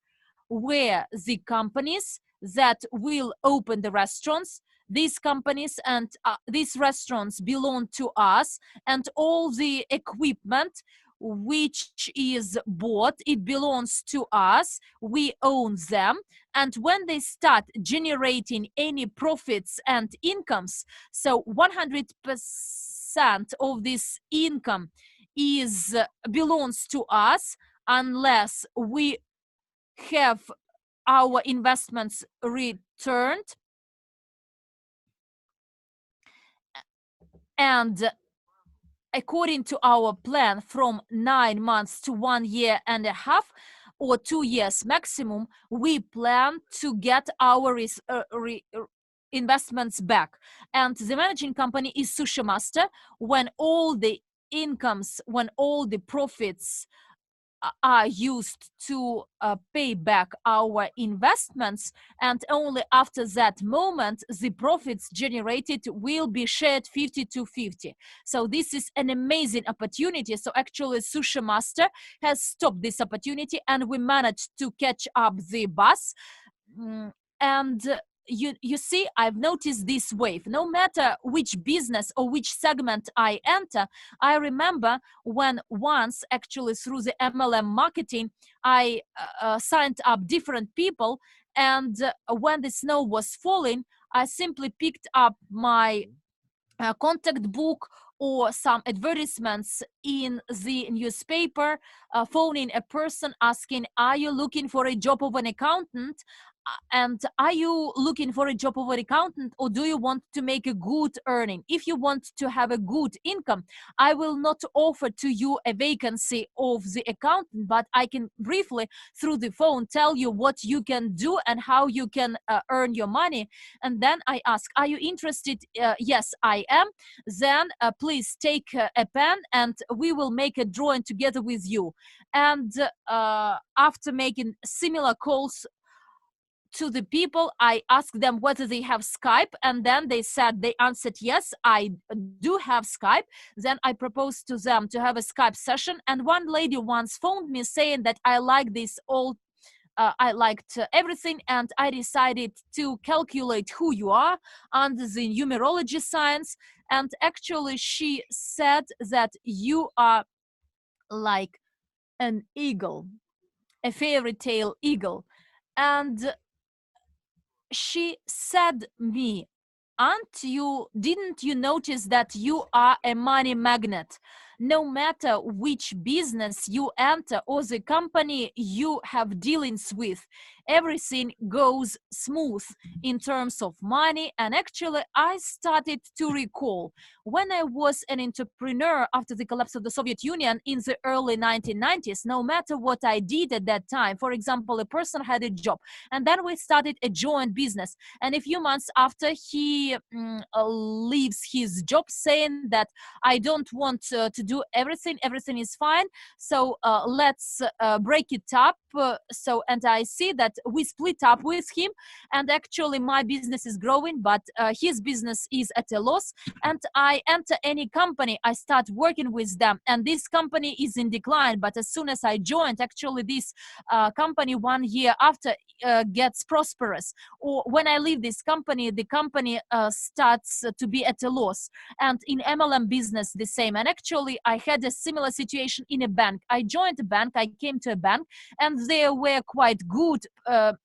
where the companies that will open the restaurants, these companies and these restaurants belong to us, and all the equipment which is bought, it belongs to us, we own them, and when they start generating any profits and incomes, so 100% of this income is belongs to us unless we have our investments returned, and according to our plan, from 9 months to 1 year and a half or 2 years maximum, we plan to get our investments back. And the managing company is Sushi Master. When all the incomes, when all the profits are used to pay back our investments, and only after that moment the profits generated will be shared 50-50. So this is an amazing opportunity. So actually Sushi Master has stopped this opportunity, and we managed to catch up the bus. And you see, I've noticed this wave. No matter which business or which segment I enter, I remember when once, actually through the MLM marketing, I signed up different people, and when the snow was falling, I simply picked up my contact book or some advertisements in the newspaper, phoning a person asking, are you looking for a job of an accountant? And are you looking for a job of an accountant, or do you want to make a good earning? If you want to have a good income, I will not offer to you a vacancy of the accountant, but I can briefly through the phone tell you what you can do and how you can earn your money. And then I ask, are you interested? Yes, I am. Then please take a pen and we will make a drawing together with you. And after making similar calls to the people, I asked them whether they have Skype, and then they answered yes, I do have Skype. Then I proposed to them to have a Skype session, and one lady once phoned me saying that I like this all I liked everything, and I decided to calculate who you are under the numerology science. And actually she said that you are like an eagle, a fairy tale eagle. And she said me, didn't you notice that you are a money magnet? No matter which business you enter or the company you have dealings with, everything goes smooth in terms of money. And actually I started to recall when I was an entrepreneur after the collapse of the Soviet Union in the early 1990s, no matter what I did at that time, for example, a person had a job and then we started a joint business, and a few months after he leaves his job saying that I don't want to do everything is fine, so let's break it up. And I see that we split up with him, and actually my business is growing, but his business is at a loss. And I enter any company, I start working with them, and this company is in decline. But as soon as I joined, actually this company 1 year after gets prosperous. Or when I leave this company, the company starts to be at a loss. And in MLM business the same. And actually I had a similar situation in a bank. I joined a bank, I came to a bank, and there were quite good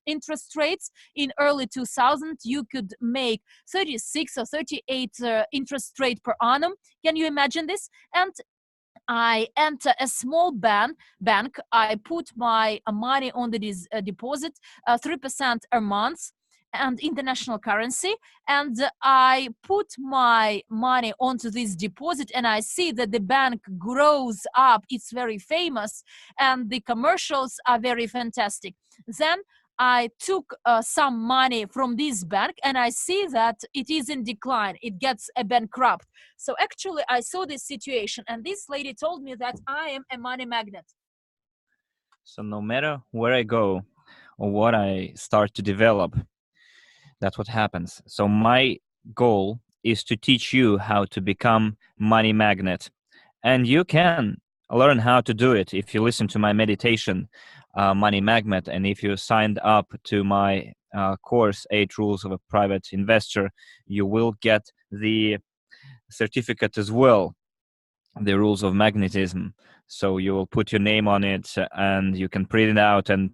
interest rates. In early 2000 you could make 36 or 38 interest rate per annum. Can you imagine this? And I enter a small bank. I put my money on the deposit, 3% a month, and international currency, and I put my money onto this deposit, and I see that the bank grows up. It's very famous, and the commercials are very fantastic. Then I took some money from this bank, and I see that it is in decline. It gets bankrupt. So actually I saw this situation, and this lady told me that I am a money magnet. So no matter where I go or what I start to develop, that's what happens. So my goal is to teach you how to become money magnet, and you can learn how to do it if you listen to my meditation, money magnet, and if you signed up to my course, 8 Rules of a Private Investor, you will get the certificate as well, the rules of magnetism. So you will put your name on it and you can print it out and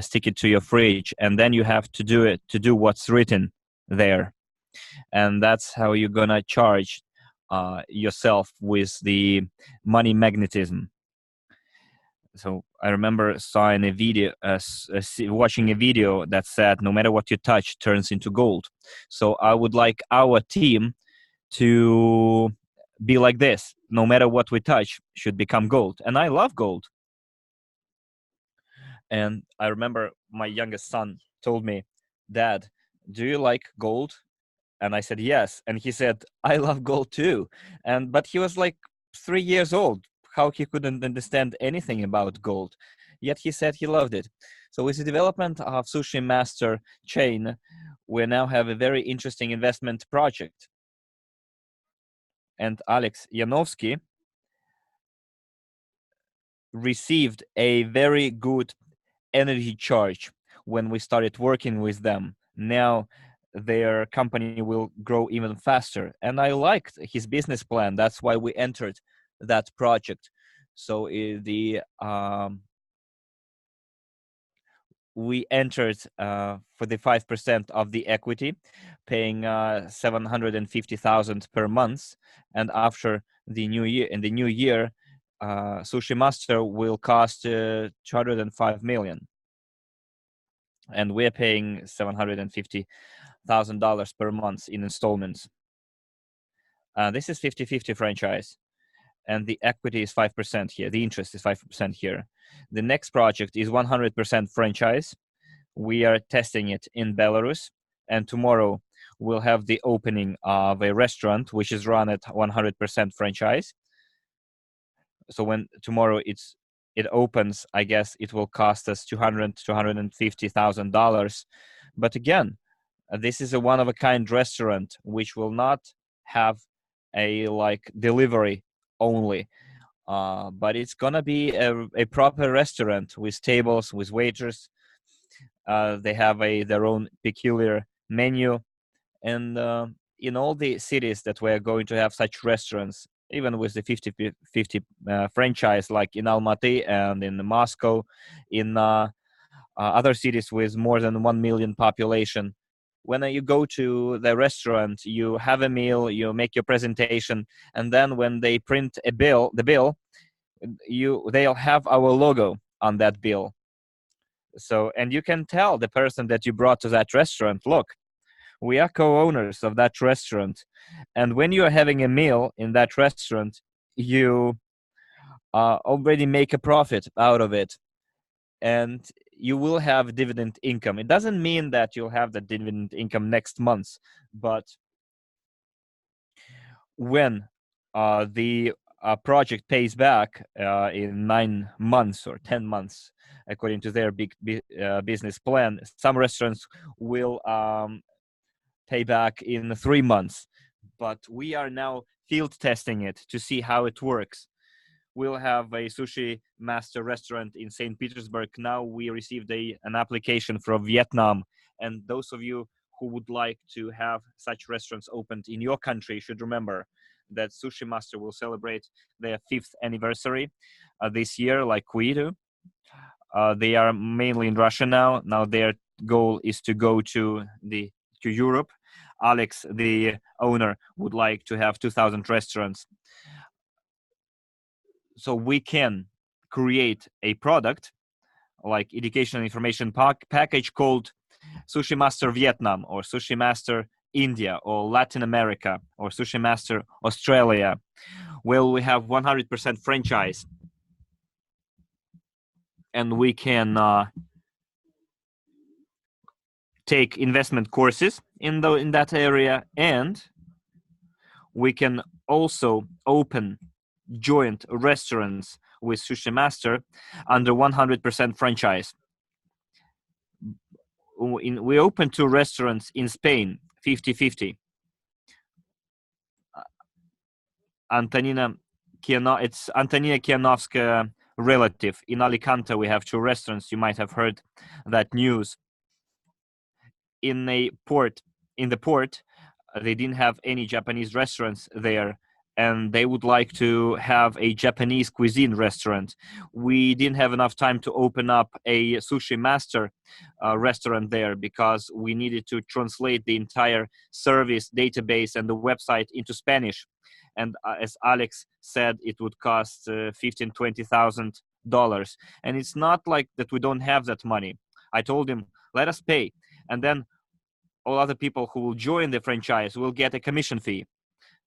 stick it to your fridge, and then you have to do what's written there, and that's how you're gonna charge yourself with the money magnetism. So I remember watching a video that said, no matter what you touch turns into gold. So I would like our team to be like this. No matter what we touch should become gold. And I love gold. And I remember my youngest son told me, Dad, do you like gold? And I said, yes. And he said, I love gold too. But he was like 3 years old. How he couldn't understand anything about gold. Yet he said he loved it. So with the development of Sushi Master chain, we now have a very interesting investment project. And Alex Yanovsky received a very good energy charge when we started working with them. Now their company will grow even faster. And I liked his business plan. That's why we entered that project. So we entered for the 5% of the equity, paying 750,000 per month. And after the new year, Sushi Master will cost 205 million. And we're paying $750,000 per month in installments. This is 50-50 franchise. And the equity is 5% here. The interest is 5% here. The next project is 100% franchise. We are testing it in Belarus. And tomorrow we'll have the opening of a restaurant, which is run at 100% franchise. So when tomorrow it opens, I guess it will cost us $250,000. But again, this is a one-of-a-kind restaurant, which will not have a delivery only, but it's gonna be a proper restaurant with tables, with waiters. They have their own peculiar menu, and in all the cities that we're going to have such restaurants, even with the 50-50 franchise, like in Almaty and in Moscow, in other cities with more than 1 million population. When you go to the restaurant, you have a meal, you make your presentation, and then when they print the bill, they'll have our logo on that bill. So, and you can tell the person that you brought to that restaurant, look, we are co-owners of that restaurant. And when you are having a meal in that restaurant, you already make a profit out of it. And you will have dividend income. It doesn't mean that you'll have the dividend income next month, but when the project pays back in 9 months or 10 months, according to their big business plan, some restaurants will pay back in 3 months. But we are now field testing it to see how it works. We'll have a Sushi Master restaurant in St. Petersburg. Now we received an application from Vietnam. And those of you who would like to have such restaurants opened in your country should remember that Sushi Master will celebrate their 5th anniversary this year, like we do. They are mainly in Russia now. Now their goal is to go to Europe. Alex, the owner, would like to have 2,000 restaurants. So we can create a product like education and information package called Sushi Master Vietnam or Sushi Master India or Latin America or Sushi Master Australia, where we have 100% franchise. And we can take investment courses in that area, and we can also open joint restaurants with Sushi Master under 100% franchise. We opened 2 restaurants in Spain, 50-50. It's Antonina Kianovska relative. In Alicante, we have 2 restaurants. You might have heard that news. in the port, they didn't have any Japanese restaurants there, and they would like to have a Japanese cuisine restaurant. We didn't have enough time to open up a sushi master restaurant there because we needed to translate the entire service database and the website into Spanish. And as Alex said, it would cost $15,000-$20,000. And it's not like that we don't have that money. I told him, let us pay. And then all other people who will join the franchise will get a commission fee.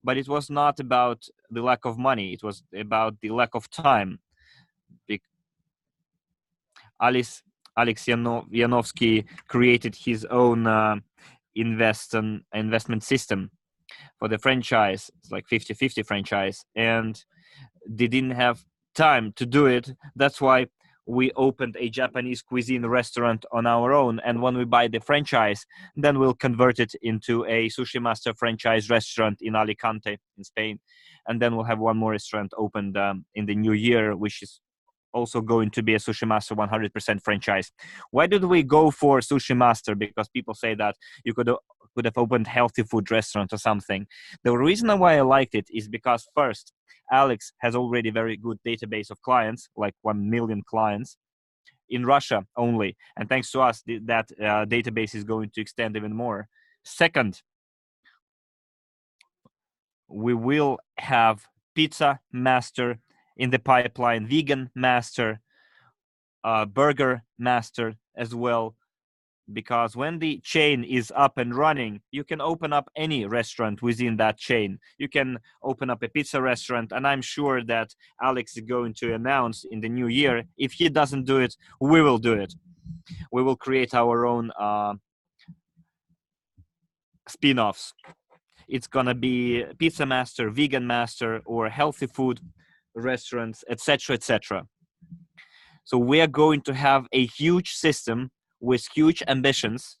But it was not about the lack of money. It was about the lack of time. Alex Yanovsky created his own investment system for the franchise. It's like 50-50 franchise, and they didn't have time to do it. That's why we opened a Japanese cuisine restaurant on our own, and when we buy the franchise, then we'll convert it into a Sushi Master franchise restaurant in Alicante in Spain, and then we'll have one more restaurant opened in the new year, which is also going to be a Sushi Master 100% franchise. Why did we go for Sushi Master? Because people say that you could have opened healthy food restaurant or something. The reason why I liked it is because first, Alex has already very good database of clients, like 1 million clients in Russia only. And thanks to us, that database is going to extend even more. Second, we will have Pizza Master in the pipeline, Vegan Master, Burger Master as well. Because when the chain is up and running, you can open up any restaurant within that chain. You can open up a pizza restaurant, and I'm sure that Alex is going to announce in the new year. If he doesn't do it, we will do it. We will create our own spin-offs. It's gonna be Pizza Master, Vegan Master, or healthy food restaurants, etc., etc. So we are going to have a huge system with huge ambitions.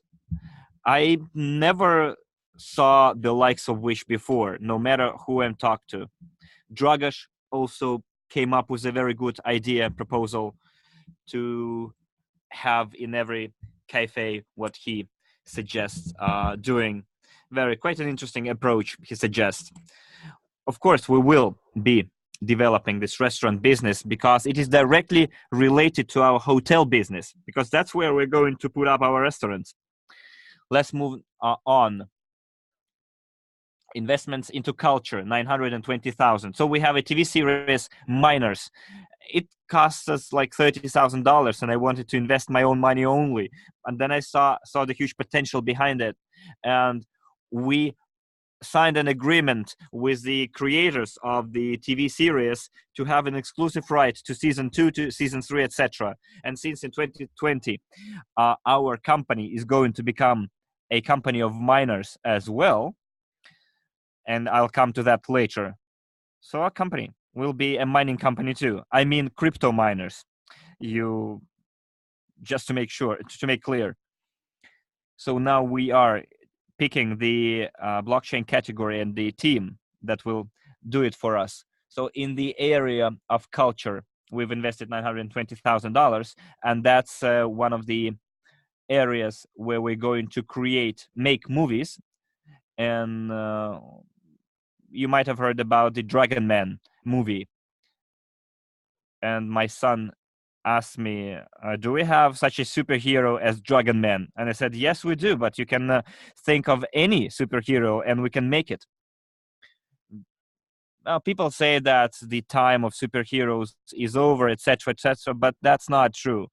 I never saw the likes of which before, no matter who I'm talked to. Dragosh also came up with a very good idea, proposal to have in every cafe what he suggests doing. Quite an interesting approach he suggests. Of course, we will be developing this restaurant business because it is directly related to our hotel business, because that's where we're going to put up our restaurants. Let's move on. Investments into culture, 920,000. So we have a TV series, Miners. It costs us like $30,000, and I wanted to invest my own money only. And then I saw the huge potential behind it, and we signed an agreement with the creators of the TV series to have an exclusive right to season 2, to season 3, etc. And since in 2020, our company is going to become a company of miners as well, and I'll come to that later. So our company will be a mining company too. I mean crypto miners. You just to make clear. So now we are picking the blockchain category and the team that will do it for us. So in the area of culture, we've invested $920,000, and that's one of the areas where we're going to make movies. And you might have heard about the Dragon Man movie. And my son asked me, do we have such a superhero as Dragon Man? And I said, yes, we do, but you can think of any superhero and we can make it. Now, people say that the time of superheroes is over, etc., but that's not true,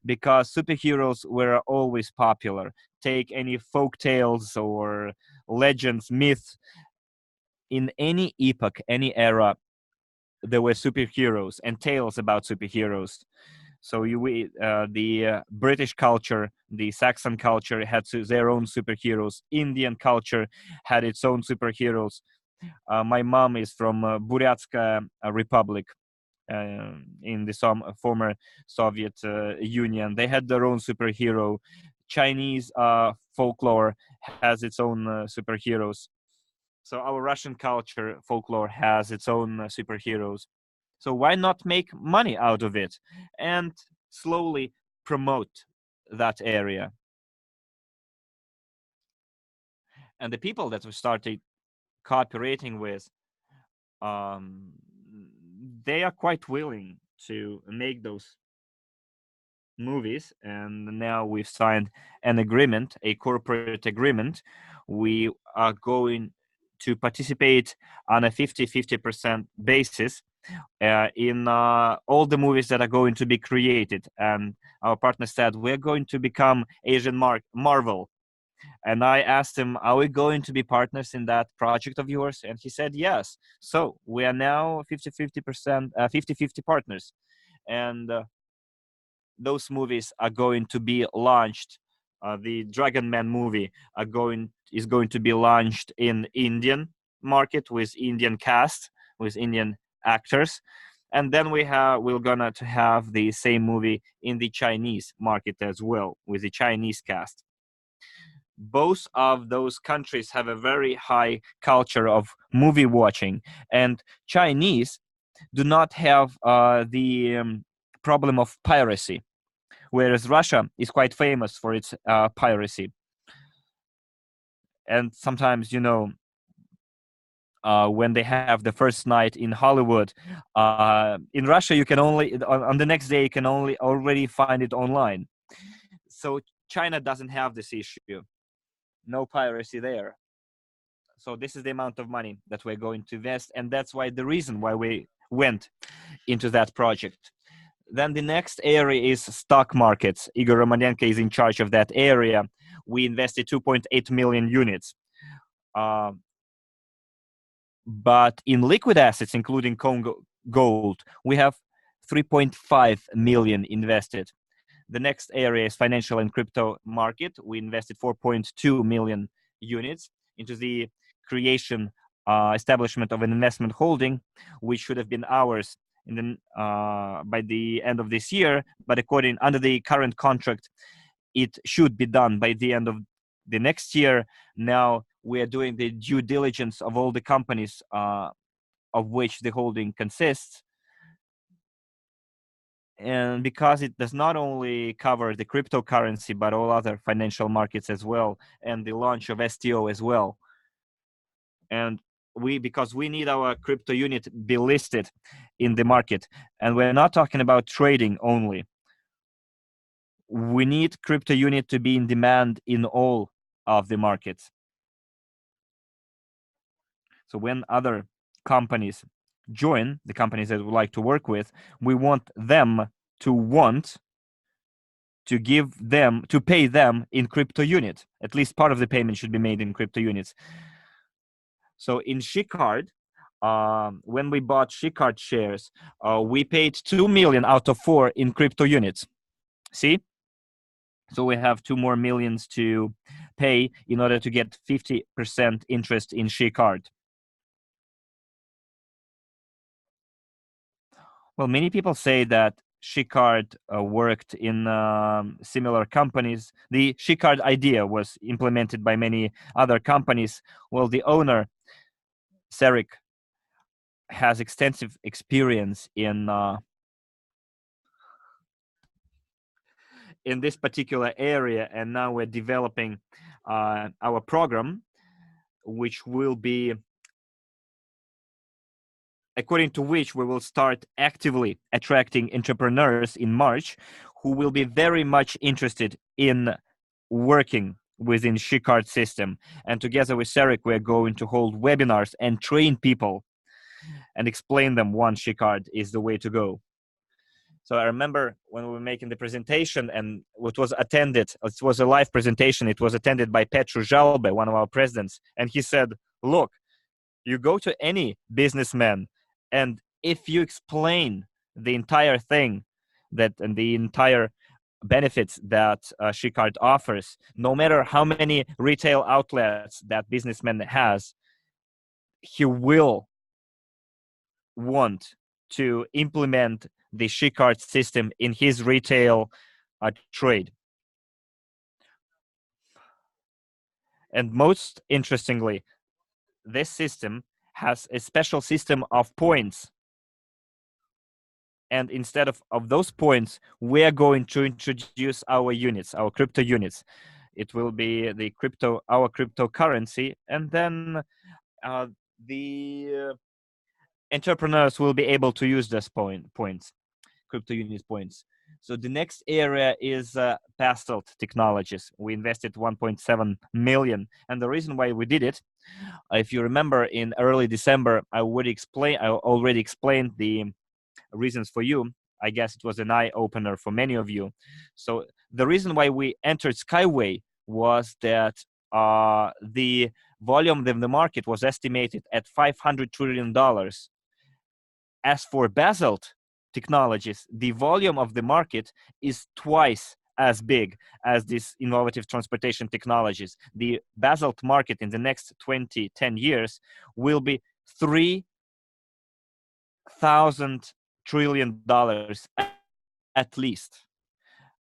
because superheroes were always popular. Take any folk tales or legends, myths. In any epoch, any era, there were superheroes and tales about superheroes. So the British culture, the Saxon culture had their own superheroes. Indian culture had its own superheroes. My mom is from Buryatska Republic in the former Soviet Union. They had their own superhero. Chinese folklore has its own superheroes. So our Russian culture, folklore, has its own superheroes. So why not make money out of it and slowly promote that area? And the people that we started cooperating with, they are quite willing to make those movies, and now we've signed an agreement, a corporate agreement. We are going to participate on a 50-50% basis in all the movies that are going to be created. And our partner said, we're going to become Asian Marvel. And I asked him, are we going to be partners in that project of yours? And he said, yes. So we are now 50-50 partners. And those movies are going to be launched. The Dragon Man movie is going to be launched in Indian market with Indian cast, with Indian actors. And then we're gonna to have the same movie in the Chinese market as well, with the Chinese cast. Both of those countries have a very high culture of movie watching, and Chinese do not have the problem of piracy, whereas Russia is quite famous for its piracy. And sometimes, when they have the first night in Hollywood, in Russia, you can only, on the next day, you can only already find it online. So China doesn't have this issue. No piracy there. So this is the amount of money that we're going to invest, and that's why the reason why we went into that project. Then the next area is stock markets. Igor Romanenko is in charge of that area. We invested 2.8 million units. But in liquid assets, including Congo gold, we have 3.5 million invested. The next area is financial and crypto market. We invested 4.2 million units into the creation, establishment of an investment holding, which should have been ours by the end of this year. But under the current contract, it should be done by the end of the next year. Now we are doing the due diligence of all the companies of which the holding consists. And because it does not only cover the cryptocurrency, but all other financial markets as well, and the launch of STO as well. And because we need our CryptoUnit be listed in the market, and we're not talking about trading only. We need CryptoUnit to be in demand in all of the markets. So when other companies join, the companies that we like to work with, we want them to pay them in CryptoUnit. At least part of the payment should be made in CryptoUnits. So in Shikard, when we bought Shikard shares, we paid 2 million out of 4 in CryptoUnits. See? So we have 2 more millions to pay in order to get 50% interest in Shikard. Well, many people say that Shikard worked in similar companies. The Shikard idea was implemented by many other companies. Well, the owner, Serik, has extensive experience in this particular area, and now we're developing our program, which will be according to which we will start actively attracting entrepreneurs in March who will be very much interested in working within Shikard system. And together with Serik, we're going to hold webinars and train people and explain them why Shikard is the way to go. So I remember when we were making the presentation, and it was a live presentation. It was attended by Petru Žalbe, one of our presidents. And he said, look, you go to any businessman, and if you explain the entire thing and the entire benefits that Shikard offers, no matter how many retail outlets that businessman has, he will want to implement the Shikard system in his retail trade. And most interestingly, this system has a special system of points. And instead of those points, we're going to introduce our units, our crypto units. It will be the our cryptocurrency, and then the entrepreneurs will be able to use those points, CryptoUnit points. So the next area is Basalt Technologies. We invested 1.7 million, and the reason why we did it, if you remember, in early December, I already explained the reasons for you. I guess it was an eye opener for many of you. So the reason why we entered Skyway was that the volume of the market was estimated at $500 trillion. As for Basalt Technologies, the volume of the market is twice as big as these innovative transportation technologies. The Basalt market in the next 10 years will be $3,000 trillion at least.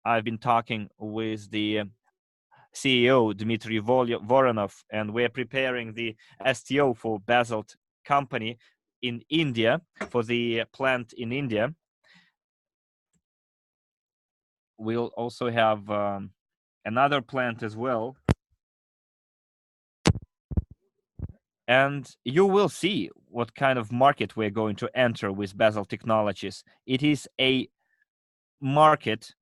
I've been talking with the CEO, Dmitry Voronov, and we're preparing the STO for Basalt company in India, for the plant in India. We'll also have another plant as well. And you will see what kind of market we're going to enter with Basalt Technologies. It is a market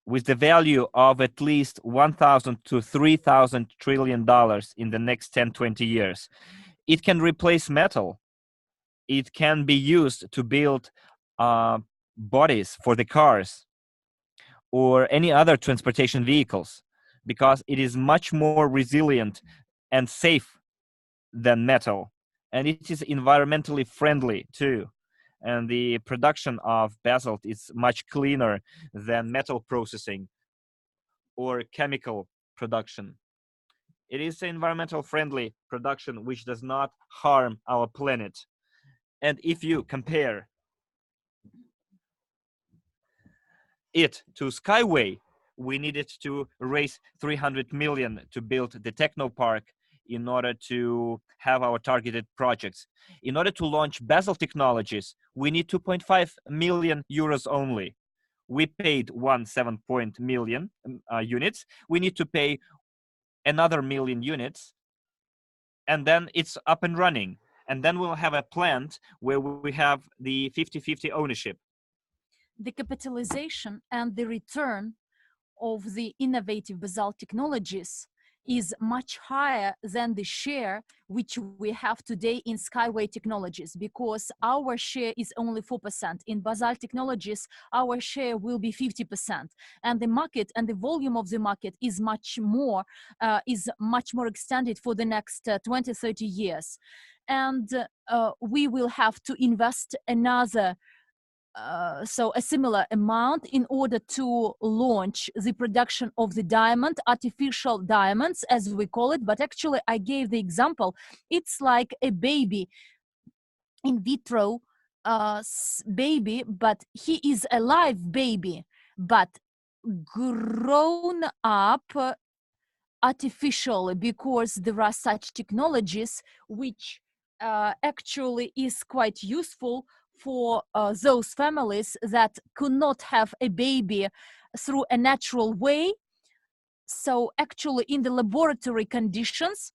with the value of at least $1,000 to $3,000 trillion in the next 10-20 years. It can replace metal. It can be used to build bodies for the cars or any other transportation vehicles, because it is much more resilient and safe than metal, and it is environmentally friendly too. And the production of basalt is much cleaner than metal processing or chemical production. It is an environmental friendly production which does not harm our planet. And if you compare it to Skyway, we needed to raise 300 million to build the technopark in order to have our targeted projects. In order to launch Basalt Technologies, we need 2.5 million euros only. We paid 1.7 million units. We need to pay another million units, and then it's up and running. And then we'll have a plant where we have the 50-50 ownership. The capitalization and the return of the innovative Basalt Technologies is much higher than the share which we have today in Skyway Technologies, because our share is only 4%. In Basalt Technologies, our share will be 50%, and the market and the volume of the market is much more extended for the next 20-30 years. And we will have to invest another a similar amount in order to launch the production of the diamond, artificial diamonds as we call it. But actually I gave the example, it's like a baby, in vitro baby, but he is a live baby, but grown up artificially, because there are such technologies which actually is quite useful for those families that could not have a baby through a natural way. So actually in the laboratory conditions,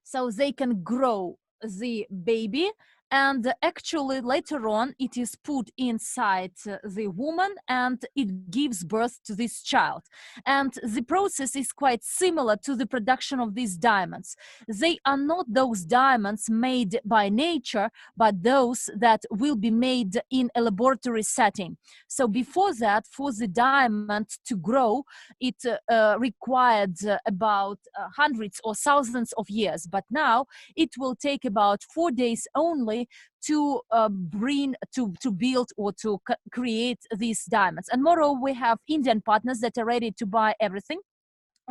so they can grow the baby, and actually later on it is put inside the woman and it gives birth to this child. And the process is quite similar to the production of these diamonds. They are not those diamonds made by nature, but those that will be made in a laboratory setting. So before that, for the diamond to grow, it required about hundreds or thousands of years, but now it will take about 4 days only to build or to create these diamonds. And moreover, we have Indian partners that are ready to buy everything.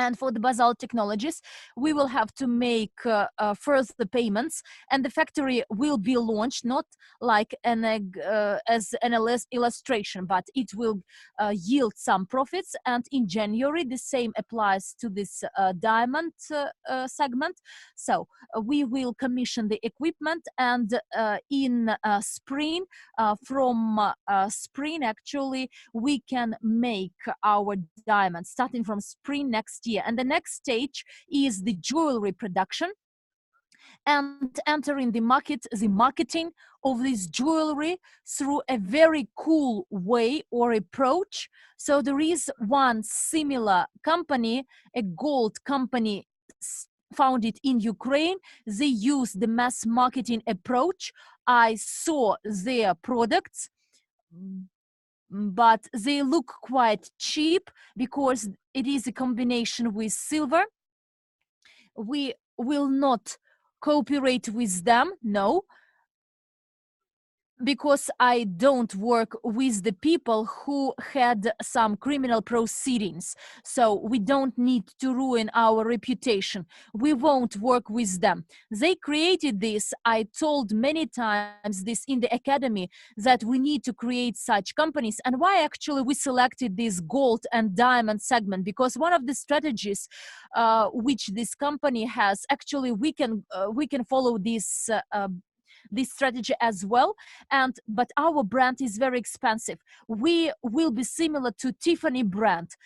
And for the basalt technologies, we will have to make further payments, and the factory will be launched not like as an illustration, but it will yield some profits. And in January, the same applies to this diamond segment. So we will commission the equipment, and in spring, from spring actually, we can make our diamonds starting from spring next year. And the next stage is the jewelry production and entering the market, the marketing of this jewelry through a very cool way or approach. So there is one similar company, a gold company founded in Ukraine. They use the mass marketing approach. I saw their products, but they look quite cheap because it is a combination with silver. We will not cooperate with them, no, because I don't work with the people who had some criminal proceedings. So we don't need to ruin our reputation. We won't work with them. They created this. I told many times this in the academy, that we need to create such companies. And why actually we selected this gold and diamond segment? Because one of the strategies which this company has, actually we can follow this strategy as well, but our brand is very expensive. We will be similar to Tiffany brand,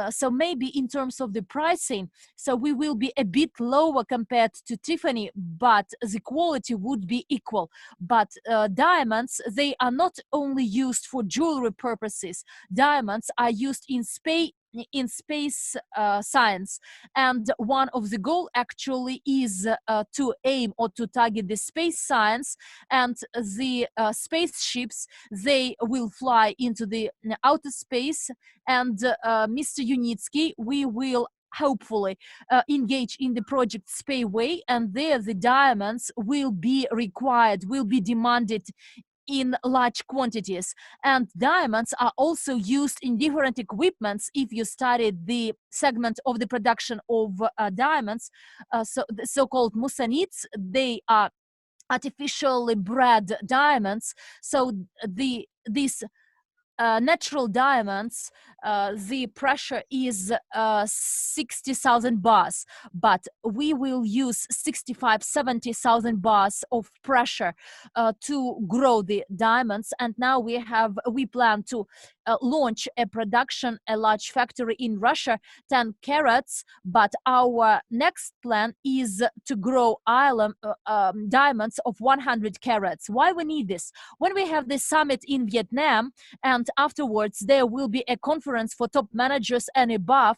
so maybe in terms of the pricing, so we will be a bit lower compared to Tiffany, but the quality would be equal. But diamonds, they are not only used for jewelry purposes. Diamonds are used in space science, and one of the goal actually is to aim or to target the space science, and the spaceships, they will fly into the outer space, and Mr. Unitsky, we will hopefully engage in the project Spayway, and there the diamonds will be required, will be demanded in large quantities. And diamonds are also used in different equipments. If you study the segment of the production of diamonds, so the so-called musanits, they are artificially bred diamonds. So these natural diamonds, the pressure is 60,000 bars, but we will use 65-70,000 bars of pressure to grow the diamonds. And now we plan to launch a production, a large factory in Russia, 10 carats, but our next plan is to grow diamonds of 100 carats. Why we need this? When we have this summit in Vietnam, and afterwards there will be a conference for top managers and above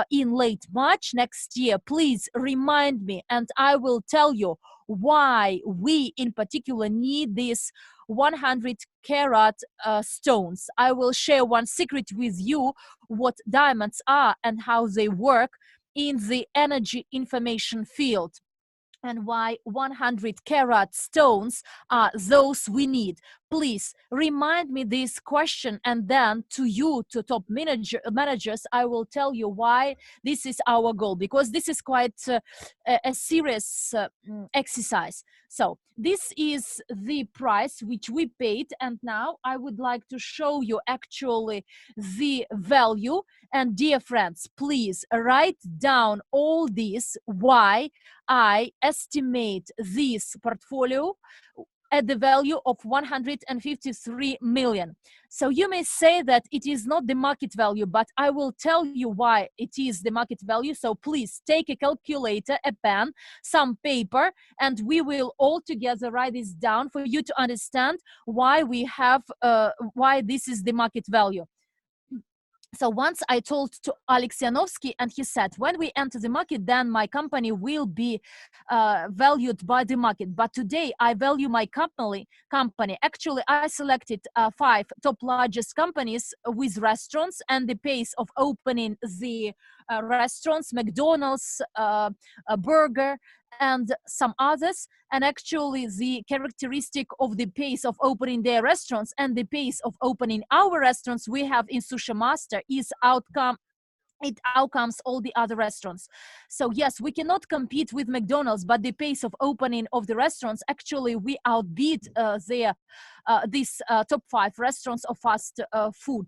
in late March next year, please remind me, and I will tell you why we in particular need these 100 carat stones. I will share one secret with you, what diamonds are and how they work in the energy information field, and why 100 carat stones are those we need. Please remind me this question, and then to you, to top managers, I will tell you why this is our goal, because this is quite a serious exercise. So this is the price which we paid, and now I would like to show you actually the value. And dear friends, please write down all this, why I estimate this portfolio at the value of 153 million. So you may say that it is not the market value, but I will tell you why it is the market value. So please take a calculator, a pen, some paper, and we will all together write this down for you to understand why we have, why this is the market value. So once I told to Alex Yanovsky, and he said, when we enter the market, then my company will be valued by the market. But today I value my company. Actually, I selected 5 top largest companies with restaurants and the pace of opening the restaurants, McDonald's, Burger, and some others. And actually the characteristic of the pace of opening their restaurants and the pace of opening our restaurants we have in Sushi Master is outcome it outcomes all the other restaurants. So yes, we cannot compete with McDonald's, but the pace of opening of the restaurants, actually we outbeat these top 5 restaurants of fast food.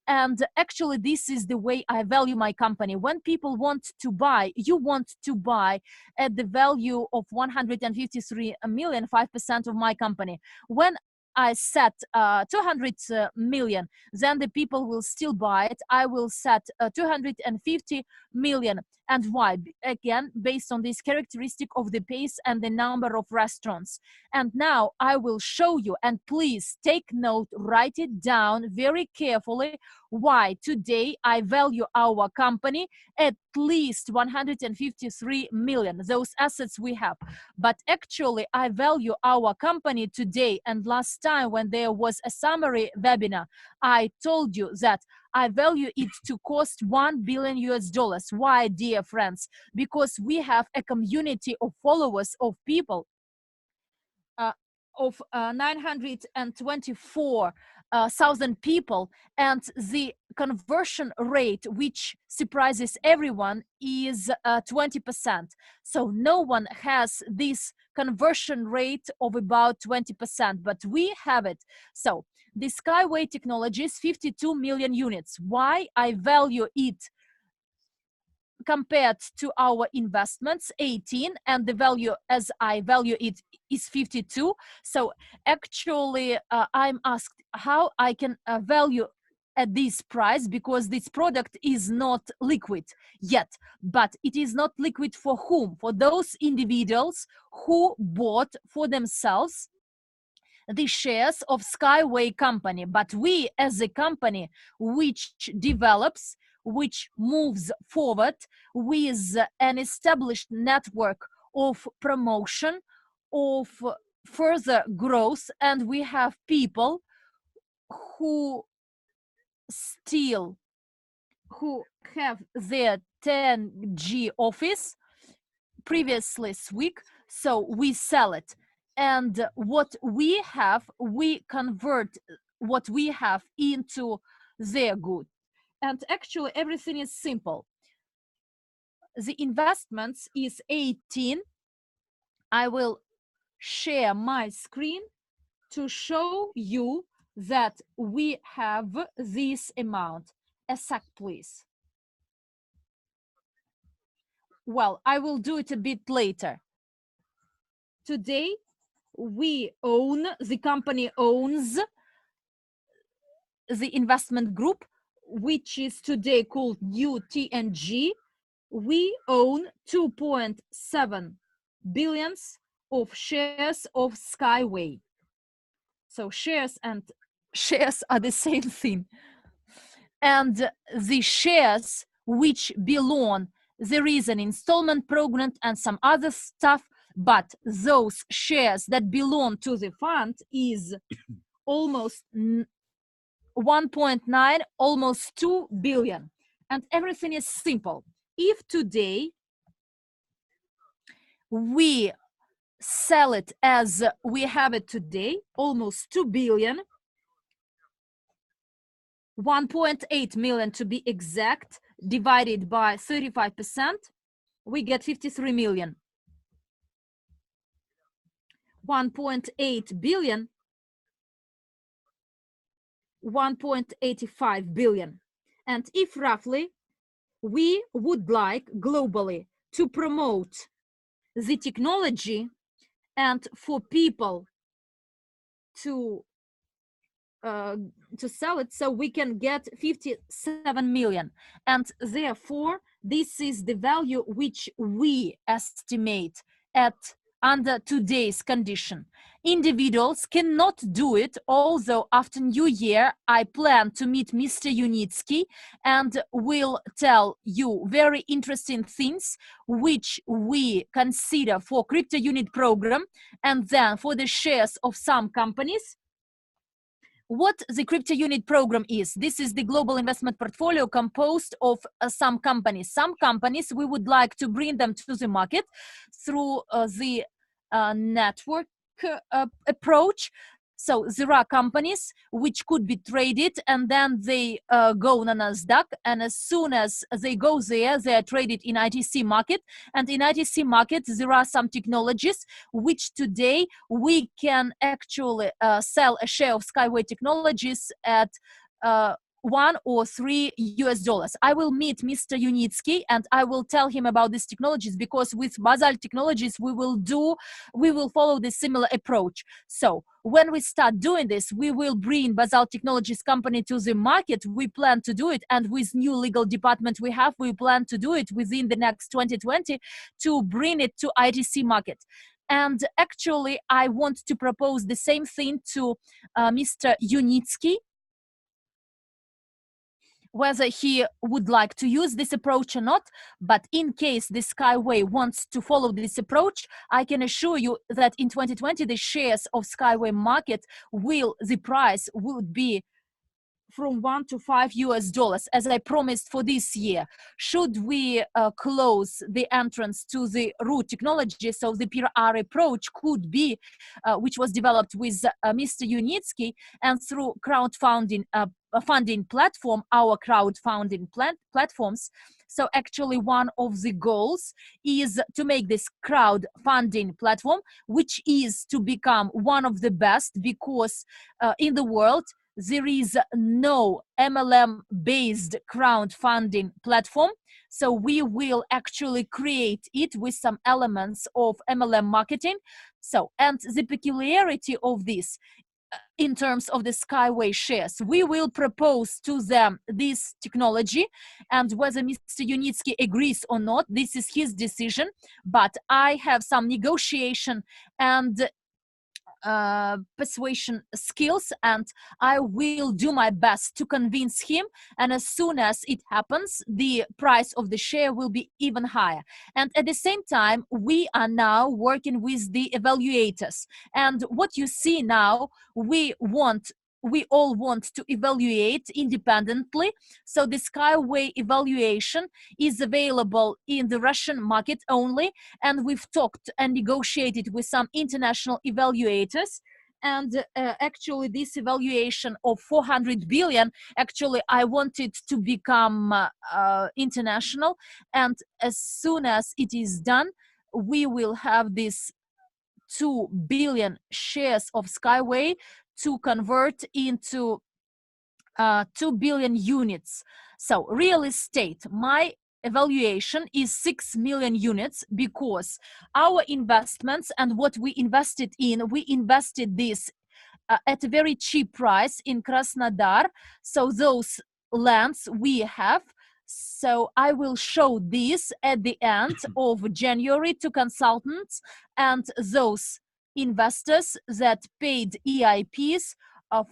And actually this is the way I value my company. When people want to buy, you want to buy at the value of 153 million, 5% of my company. When I set 200 million, then the people will still buy it. I will set 250 million. And why? Again, based on this characteristic of the pace and the number of restaurants. And now I will show you, and please take note, write it down very carefully, why today I value our company at least 153 million, those assets we have. But actually I value our company today, and last time when there was a summary webinar, I told you that I value it to cost $1 billion US. Why, dear friends? Because we have a community of followers, of people, of 924,000 people, and the conversion rate, which surprises everyone, is 20%. So no one has this conversion rate of about 20%, but we have it. So the Skyway technology is 52 million units. Why I value it compared to our investments 18, and the value as I value it is 52. So actually I'm asked how I can value at this price, because this product is not liquid yet. But it is not liquid for whom? For those individuals who bought for themselves the shares of Skyway company. But we, as a company which develops, which moves forward with an established network of promotion, of further growth, and we have people who have their 10G office previously week, so we sell it. And what we have, we convert what we have into their good. And actually everything is simple. The investments is 18. I will share my screen to show you that we have this amount. A sec, please. Well, I will do it a bit later. Today, we own, the company owns the investment group, which is today called NEEW TNG. We own 2.7 billions of shares of Skyway. So shares and shares are the same thing. And the shares which belong, there is an installment program and some other stuff, but those shares that belong to the fund is almost 1.9, almost 2 billion. And everything is simple. If today we sell it as we have it today, almost 2 billion, 1.8 million to be exact, divided by 35%, we get 53 million. 1.8 billion, 1.85 billion. And if roughly we would like globally to promote the technology and for people to sell it, so we can get 57 million. And therefore, this is the value which we estimate at under today's condition. Individuals cannot do it, although after New Year, I plan to meet Mr. Unitsky and will tell you very interesting things which we consider for CryptoUnit program, and then for the shares of some companies. What the CryptoUnit program is, this is the global investment portfolio composed of some companies. Some companies, we would like to bring them to the market through the network approach. So there are companies which could be traded, and then they go on a NASDAQ, and as soon as they go there, they are traded in ITC market. And in ITC market, there are some technologies which today we can actually sell a share of Skyway Technologies at $1 or $3 US. I will meet Mr. Unitsky and I will tell him about these technologies, because with Basalt Technologies we will follow the similar approach. So when we start doing this, we will bring Basalt Technologies company to the market. We plan to do it, and with new legal department we plan to do it within the next 2020 to bring it to ITC market. And actually I want to propose the same thing to Mr. Unitsky, whether he would like to use this approach or not. But in case the Skyway wants to follow this approach, I can assure you that in 2020 the shares of Skyway market the price would be from $1 to $5 US, as I promised for this year. Should we close the entrance to the root technology, so the PR approach could be, which was developed with Mr. Unitsky, and through crowdfunding funding platform, our crowdfunding platforms. So actually one of the goals is to make this crowdfunding platform, which is to become one of the best, because in the world, there is no MLM-based crowdfunding platform. So we will actually create it with some elements of MLM marketing. So, and the peculiarity of this, in terms of the Skyway shares, we will propose to them this technology, and whether Mr. Unitsky agrees or not, this is his decision. But I have some negotiation and persuasion skills, and I will do my best to convince him, and as soon as it happens, the price of the share will be even higher. And at the same time, we are now working with the evaluators, and what you see now, we all want to evaluate independently. So the Skyway evaluation is available in the Russian market only, and we've talked and negotiated with some international evaluators. And actually this evaluation of 400 billion, actually I wanted to become international, and as soon as it is done, we will have this 2 billion shares of Skyway to convert into 2 billion units. So real estate, my evaluation is 6 million units, because our investments and what we invested this at a very cheap price in Krasnodar. So those lands we have. So I will show this at the end of January to consultants and those investors that paid EIPs of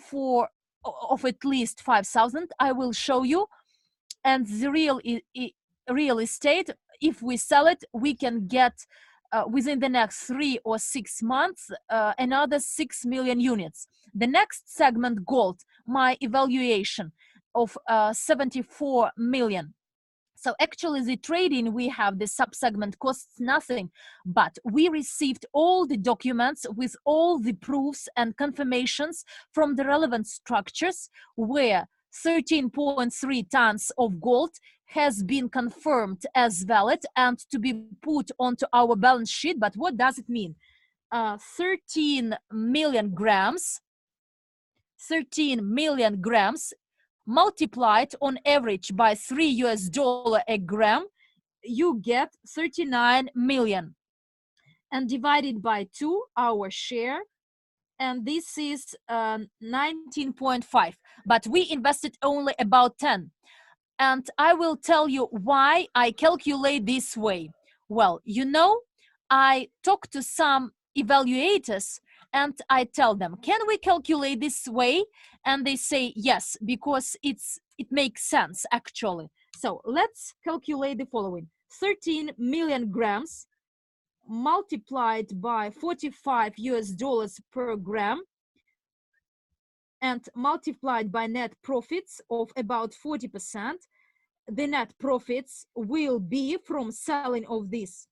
at least 5,000. I will show you. And the real estate, if we sell it, we can get within the next 3 or 6 months another 6 million units. The next segment, gold, my evaluation of 74 million. So actually the trading we have, the subsegment costs nothing, but we received all the documents with all the proofs and confirmations from the relevant structures, where 13.3 tons of gold has been confirmed as valid and to be put onto our balance sheet. But what does it mean? 13 million grams multiplied on average by $3 a gram, you get 39 million, and divided by 2, our share, and this is 19.5, but we invested only about 10. And I will tell you why I calculate this way. Well, you know, I talk to some evaluators and I tell them, can we calculate this way? And they say yes, because it makes sense actually. So let's calculate the following: 13 million grams multiplied by $45 per gram and multiplied by net profits of about 40%. The net profits will be from selling of this.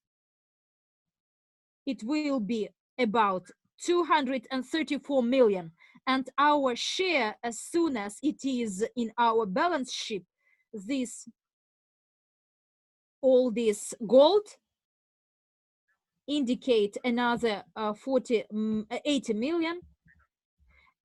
It will be about 234 million. And our share, as soon as it is in our balance sheet, all this gold indicate another 80 million,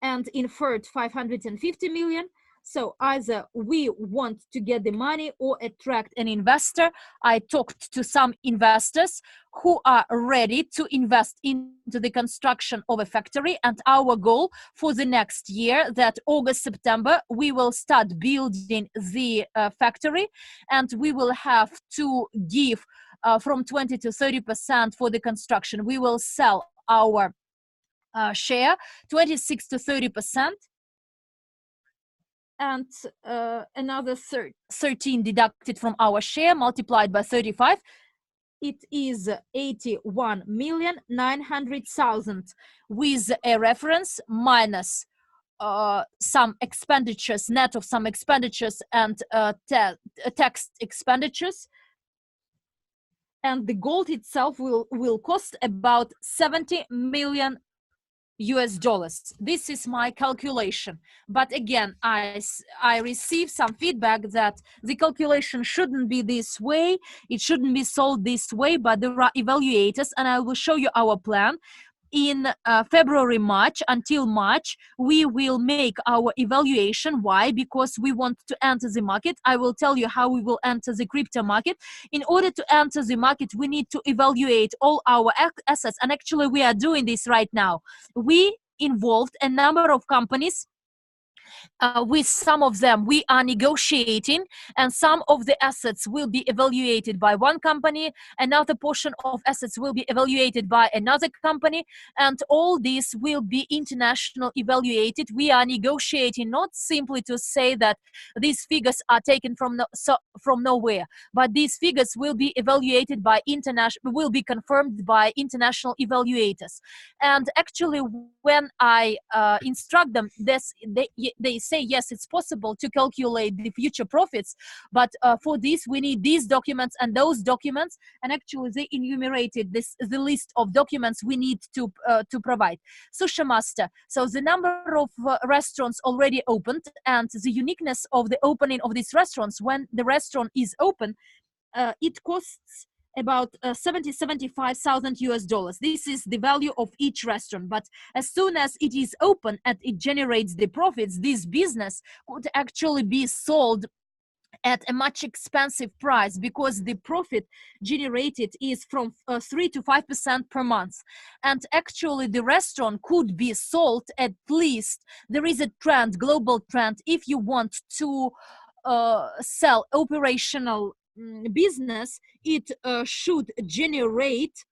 and inferred 550 million. So either we want to get the money or attract an investor. I talked to some investors who are ready to invest into the construction of a factory, and our goal for the next year, that August, September, we will start building the factory, and we will have to give from 20 to 30% for the construction. We will sell our share 26 to 30%, and another 13 deducted from our share multiplied by 35. It is 81,900,000 with a reference minus some expenditures, net of some expenditures and tax expenditures. And the gold itself will cost about 70 million US dollars. This is my calculation. But again, I received some feedback that the calculation shouldn't be this way. It shouldn't be sold this way, but there are evaluators, and I will show you our plan. In February, March, until March, we will make our evaluation. Why? Because we want to enter the market. I will tell you how we will enter the crypto market. In order to enter the market, we need to evaluate all our assets. And actually, we are doing this right now. We involved a number of companies. With some of them we are negotiating, and some of the assets will be evaluated by one company, another portion of assets will be evaluated by another company, and all this will be international evaluated. We are negotiating not simply to say that these figures are taken from nowhere, but these figures will be evaluated by will be confirmed by international evaluators. And actually, when I instruct them, they say yes, it's possible to calculate the future profits, but for this we need these documents and those documents, and actually they enumerated the list of documents we need to provide. Sushi Master, so the number of restaurants already opened, and the uniqueness of the opening of these restaurants, when the restaurant is open, it costs about 75,000 US dollars. This is the value of each restaurant. But as soon as it is open and it generates the profits, this business could actually be sold at a much expensive price, because the profit generated is from 3 to 5% per month. And actually the restaurant could be sold at least, there is a trend, global trend, if you want to sell operational business, it should generate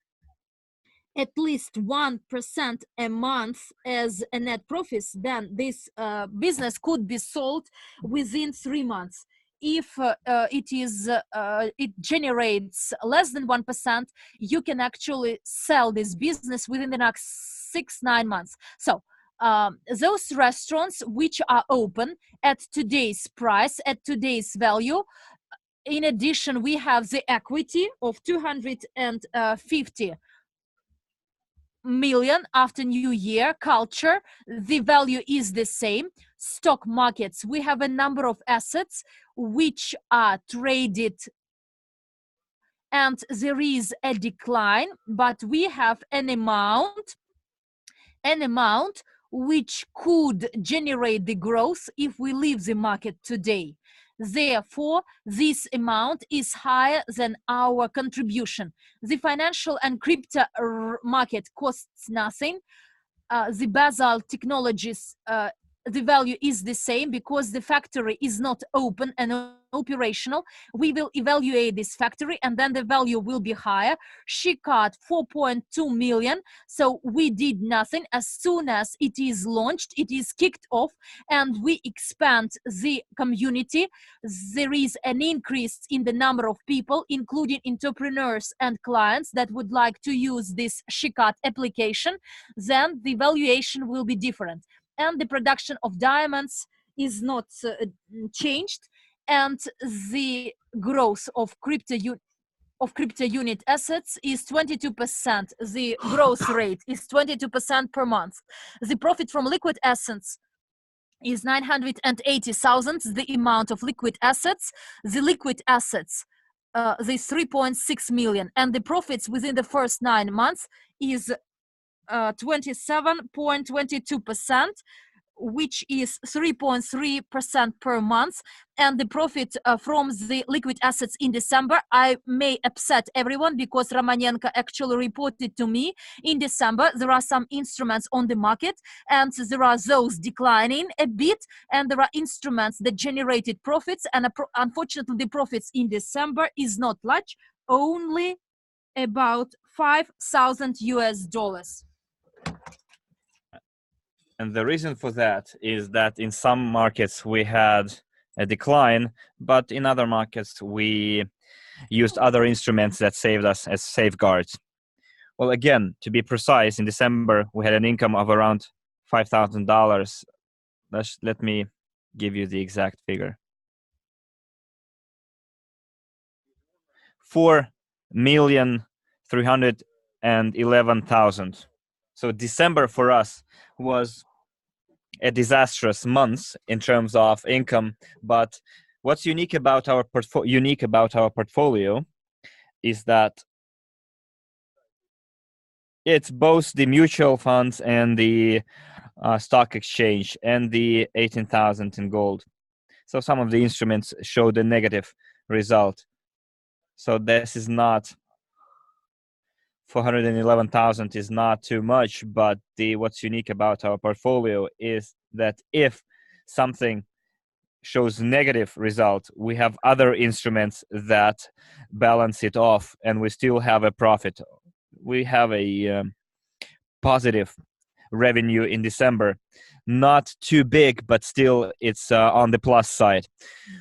at least 1% a month as a net profits. Then this business could be sold within 3 months. If it generates less than 1%, you can actually sell this business within the next 6-9 months. So those restaurants which are open at today's price, at today's value, in addition, we have the equity of 250 million after New Year. Culture, the value is the same. Stock markets, we have a number of assets which are traded, and there is a decline, but we have an amount which could generate the growth if we leave the market today. Therefore, this amount is higher than our contribution. The financial and crypto market costs nothing. The Basel Technologies, the value is the same because the factory is not open and operational. We will evaluate this factory and then the value will be higher. She cut 4.2 million, so we did nothing. As soon as it is launched, it is kicked off and we expand the community. There is an increase in the number of people, including entrepreneurs and clients that would like to use this Shikat application. Then the valuation will be different. And the production of diamonds is not changed, and the growth of CryptoUnit of CryptoUnit assets is 22%. The growth rate is 22% per month. The profit from liquid assets is 980,000, the amount of liquid assets. The liquid assets, the 3.6 million, and the profits within the first 9 months is 27.22%, which is 3.3% per month. And the profit from the liquid assets in December, I may upset everyone because Romanenko actually reported to me in December there are some instruments on the market and there are those declining a bit, and there are instruments that generated profits, and unfortunately the profits in December is not large, only about $5,000. And the reason for that is that in some markets we had a decline, but in other markets we used other instruments that saved us as safeguards. Well, again, to be precise, in December we had an income of around $5,000. Let me give you the exact figure. 4,311,000. So December for us was a disastrous month in terms of income, but what's unique about our portfolio is that it's both the mutual funds and the stock exchange and the 18,000 in gold. So some of the instruments showed a negative result. So this is not 411,000 is not too much, but what's unique about our portfolio is that if something shows negative result, we have other instruments that balance it off, and we still have a profit. We have a positive revenue in December, not too big, but still it's on the plus side.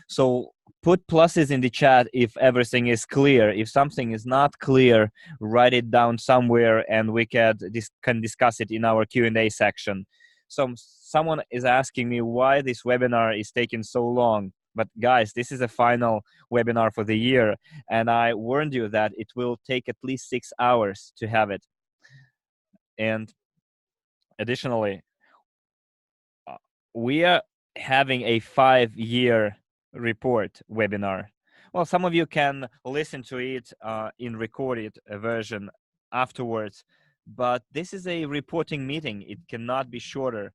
So put pluses in the chat if everything is clear. If something is not clear, write it down somewhere and we can discuss it in our Q&A section. So someone is asking me why this webinar is taking so long. But guys, this is a final webinar for the year, and I warned you that it will take at least 6 hours to have it. And additionally, we are having a 5-year report webinar. Well, some of you can listen to it in recorded version afterwards, but this is a reporting meeting. It cannot be shorter.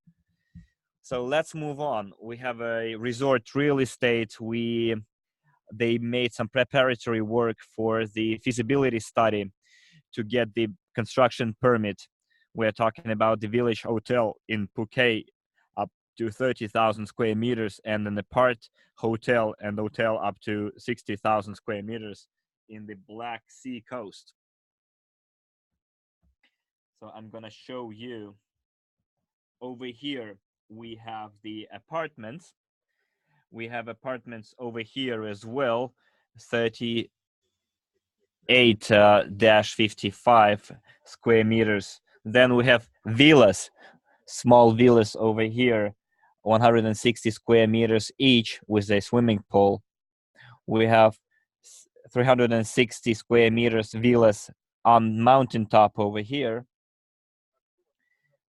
So let's move on. We have a resort real estate. They made some preparatory work for the feasibility study to get the construction permit. We're talking about the Village Hotel in Phuket, up to 30,000 square meters, and an apart hotel and hotel up to 60,000 square meters in the Black Sea coast. So I'm gonna show you over here. We have the apartments. We have apartments over here as well, 38-55 square meters. Then we have villas, small villas over here, 160 square meters each with a swimming pool. We have 360 square meters villas on mountaintop over here.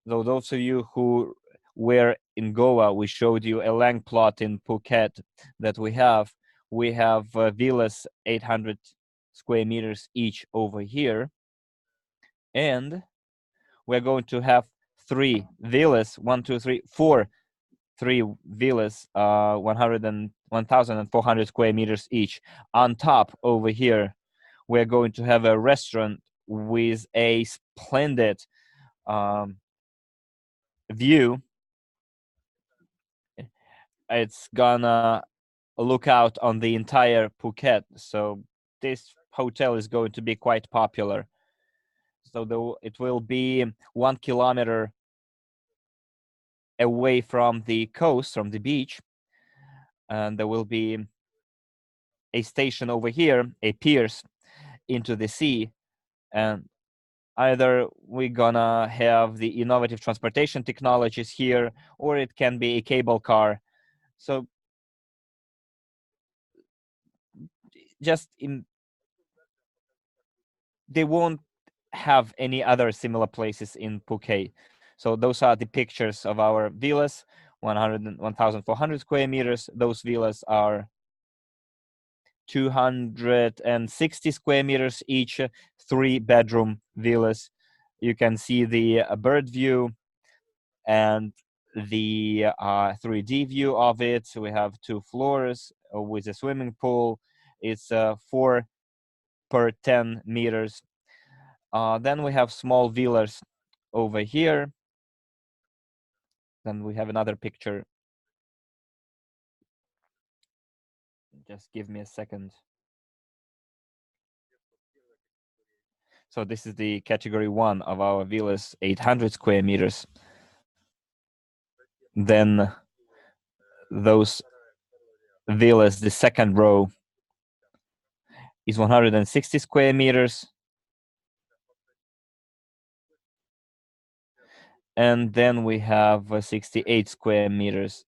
So those of you who were in Goa, we showed you a land plot in Phuket that we have. We have villas 800 square meters each over here. And we're going to have 3 villas, 3 villas, 1,400 square meters each. On top over here, we're going to have a restaurant with a splendid view. It's gonna look out on the entire Phuket. So this hotel is going to be quite popular. So it will be 1 kilometer away from the coast, from the beach. And there will be a station over here, a piers into the sea. And either we're gonna have the innovative transportation technologies here, or it can be a cable car. So just they won't have any other similar places in Phuket. So those are the pictures of our villas, 1,400 square meters. Those villas are 260 square meters each, 3-bedroom villas. You can see the bird view and the 3D view of it. We have 2 floors with a swimming pool. It's 4 per 10 meters. Then we have small villas over here. Then we have another picture. Just give me a second. So this is the category 1 of our villas, 800 square meters. Then those villas, the second row is 160 square meters. And then we have 68 square meters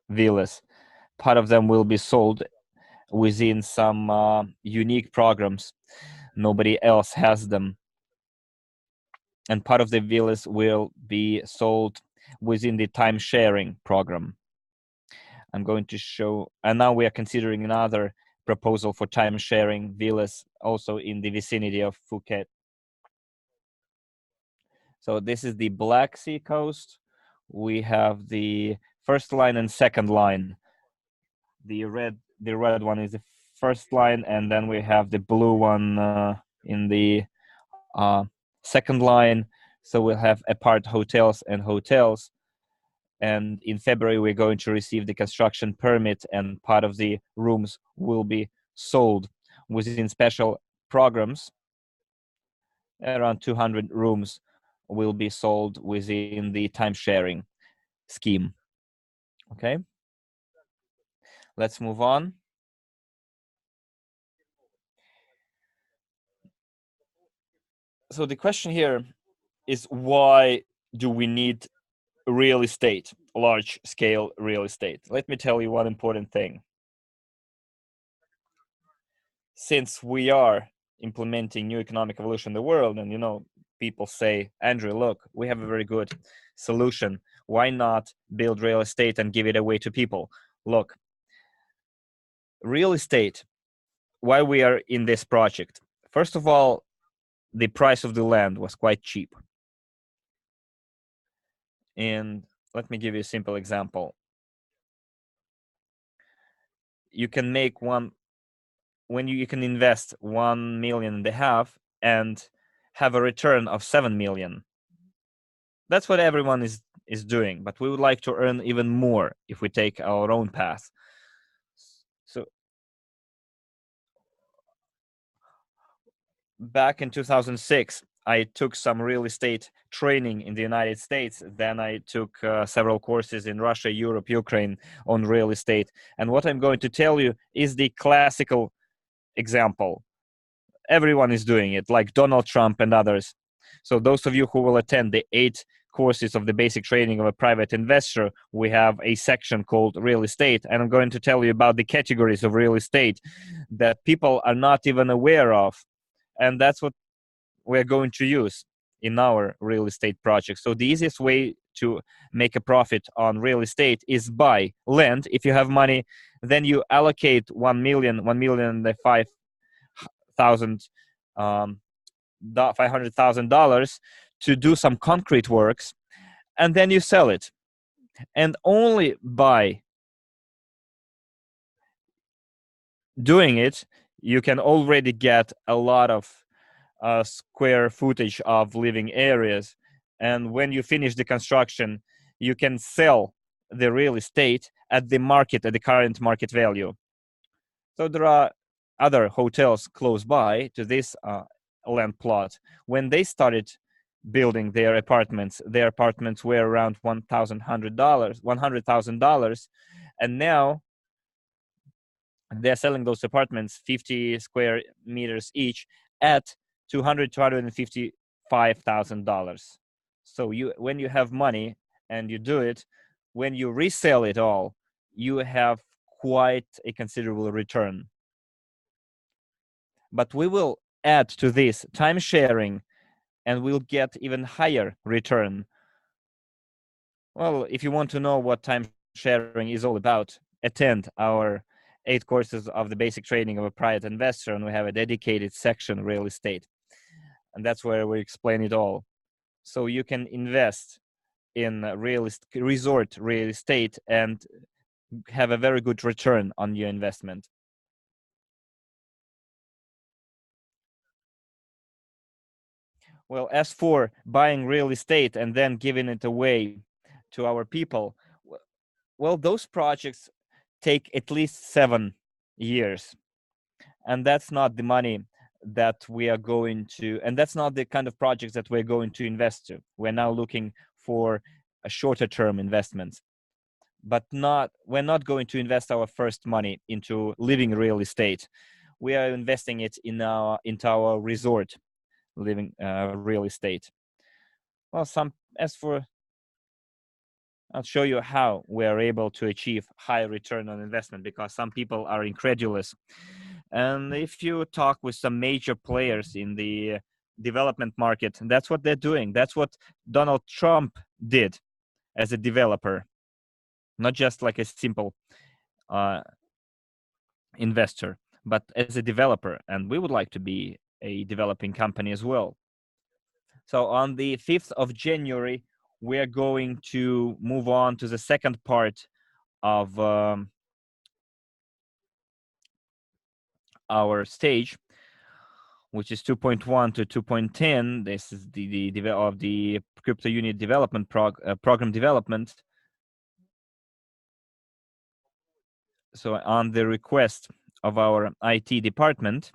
villas. Part of them will be sold within some unique programs. Nobody else has them. And part of the villas will be sold within the time sharing program. I'm going to show, and now we are considering another proposal for time sharing villas also in the vicinity of Phuket. So this is the Black Sea coast. We have the first line and second line. The red one is the first line, and then we have the blue one in the second line. So we'll have apart hotels and hotels. And in February, we're going to receive the construction permit, and part of the rooms will be sold within special programs. Around 200 rooms will be sold within the time sharing scheme. Okay, let's move on. So the question here is, why do we need real estate, large scale real estate? Let me tell you one important thing. Since we are implementing new economic evolution in the world, and people say, Andrew, look, we have a very good solution. Why not build real estate and give it away to people? Look, real estate, why we are in this project. First of all, the price of the land was quite cheap. And let me give you a simple example. You can make you can invest 1.5 million and have a return of 7 million. That's what everyone is doing, but we would like to earn even more if we take our own path. So back in 2006, I took some real estate training in the United States. Then I took several courses in Russia, Europe, Ukraine on real estate. And what I'm going to tell you is the classical example. Everyone is doing it, like Donald Trump and others. So those of you who will attend the 8 courses of the basic training of a private investor, we have a section called real estate. And I'm going to tell you about the categories of real estate that people are not even aware of. And that's what we're going to use in our real estate project. So the easiest way to make a profit on real estate is buy land. If you have money, then you allocate $500,000 to do some concrete works, and then you sell it. And only by doing it, you can already get a lot of square footage of living areas. And when you finish the construction, you can sell the real estate at the current market value. So there are other hotels close by to this land plot. When they started building their apartments were around $100,000, and now they're selling those apartments 50 square meters each at $255,000. So when you have money and you do it, when you resell it all, you have quite a considerable return. But we will add to this time sharing, and we'll get even higher return. Well, if you want to know what time sharing is all about, attend our 8 courses of the basic trading of a private investor, and we have a dedicated section real estate, and that's where we explain it all. So you can invest in resort real estate and have a very good return on your investment. Well, as for buying real estate and then giving it away to our people, well, those projects take at least 7 years. And that's not the money that we are going to, and that's not the kind of projects that we're going to invest to. We're now looking for a shorter term investments, but we're not going to invest our first money into living real estate. We are investing it into our resort living real estate. Well, I'll show you how we are able to achieve high return on investment, because some people are incredulous. And if you talk with some major players in the development market, that's what they're doing. That's what Donald Trump did as a developer, not just like a simple investor, but as a developer. And we would like to be a developing company as well. So on the 5th of January, we're going to move on to the second part of our stage, which is 2.1 to 2.10. This is the of the CryptoUnit development program development. So on the request of our IT department,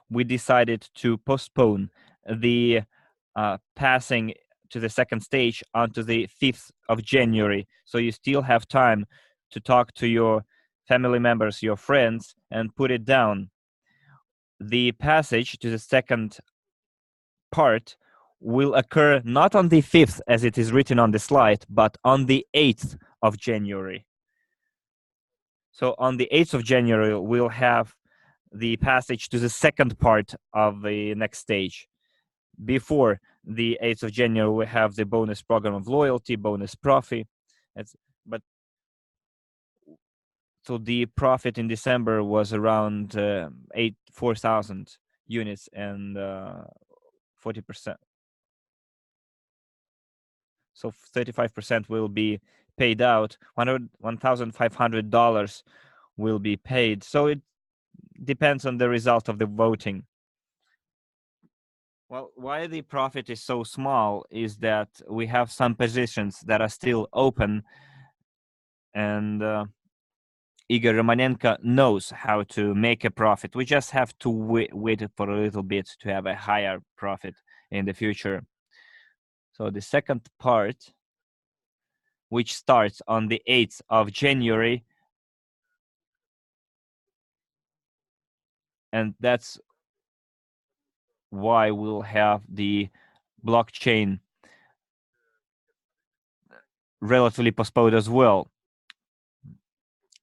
we decided to postpone the passing to the second stage onto the 5th of January. So you still have time to talk to your family members, your friends, and put it down. The passage to the second part will occur not on the 5th as it is written on the slide, but on the 8th of January. So on the 8th of January, we'll have the passage to the second part of the next stage. Before the 8th of January, we have the bonus program of loyalty, bonus Profi. So the profit in December was around 4,000 units and 40%. So 35% will be paid out. $1,500 will be paid. So it depends on the result of the voting. Well, why the profit is so small is that we have some positions that are still open, and Igor Romanenko knows how to make a profit. We just have to wait for a little bit to have a higher profit in the future. So the second part, which starts on the 8th of January, and that's why we'll have the blockchain relatively postponed as well.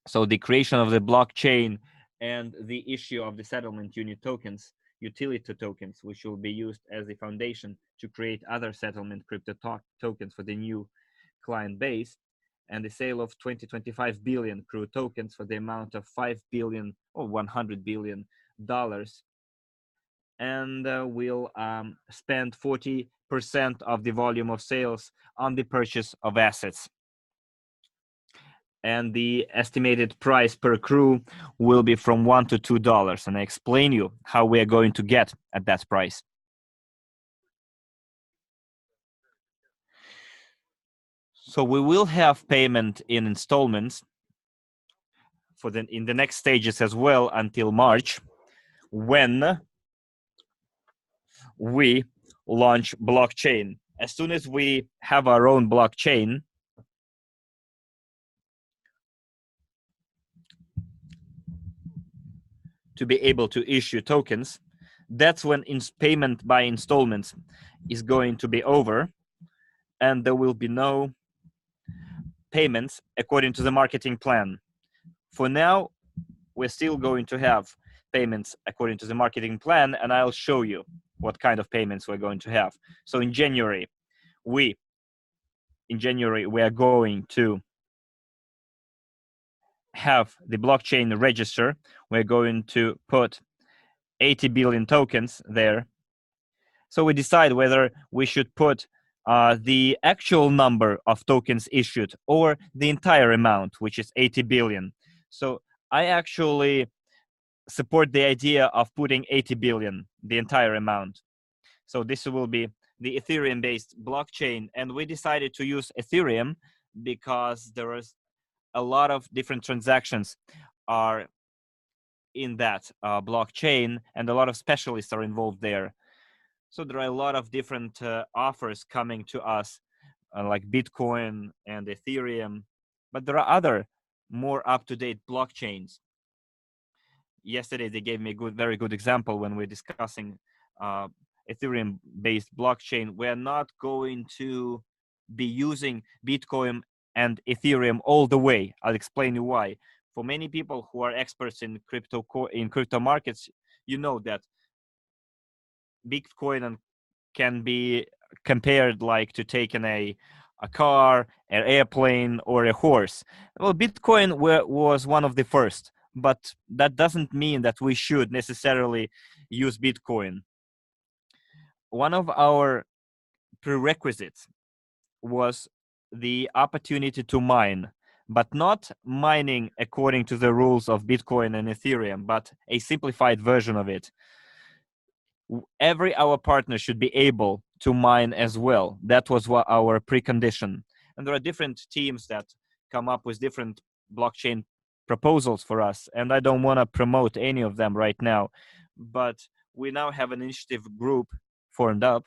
So the creation of the blockchain and the issue of the settlement unit tokens, utility tokens, which will be used as the foundation to create other settlement crypto tokens for the new client base, and the sale of 20-25 billion CRU tokens for the amount of $5 billion or $100 billion. And we'll spend 40% of the volume of sales on the purchase of assets. And the estimated price per CRU will be from $1 to $2. And I explain you how we are going to get at that price. So we will have payment in installments in the next stages as well until March, when we launch blockchain. As soon as we have our own blockchain, to be able to issue tokens, that's when payment by installments is going to be over, and there will be no payments according to the marketing plan. For now, we're still going to have payments according to the marketing plan, and I'll show you what kind of payments we're going to have. So in January, we are going to have the blockchain register. We're going to put 80 billion tokens there. So we decide whether we should put the actual number of tokens issued or the entire amount, which is 80 billion. So I actually support the idea of putting 80 billion, the entire amount. So this will be the Ethereum-based blockchain. And we decided to use Ethereum because there is a lot of different transactions are in that blockchain, and a lot of specialists are involved there. So there are a lot of different offers coming to us, like Bitcoin and Ethereum, but there are other more up-to-date blockchains. Yesterday, they gave me a very good example when we're discussing Ethereum-based blockchain. We're not going to be using Bitcoin and Ethereum all the way. I'll explain you why. For many people who are experts in crypto markets, you know that Bitcoin can be compared like to taking a car, an airplane, or a horse. Well, Bitcoin was one of the first, but that doesn't mean that we should necessarily use Bitcoin. One of our prerequisites was the opportunity to mine, but not mining according to the rules of Bitcoin and Ethereum, but a simplified version of it. Our partner should be able to mine as well. That was what our precondition. And there are different teams that come up with different blockchain proposals for us, and I don't want to promote any of them right now, but we now have an initiative group formed up,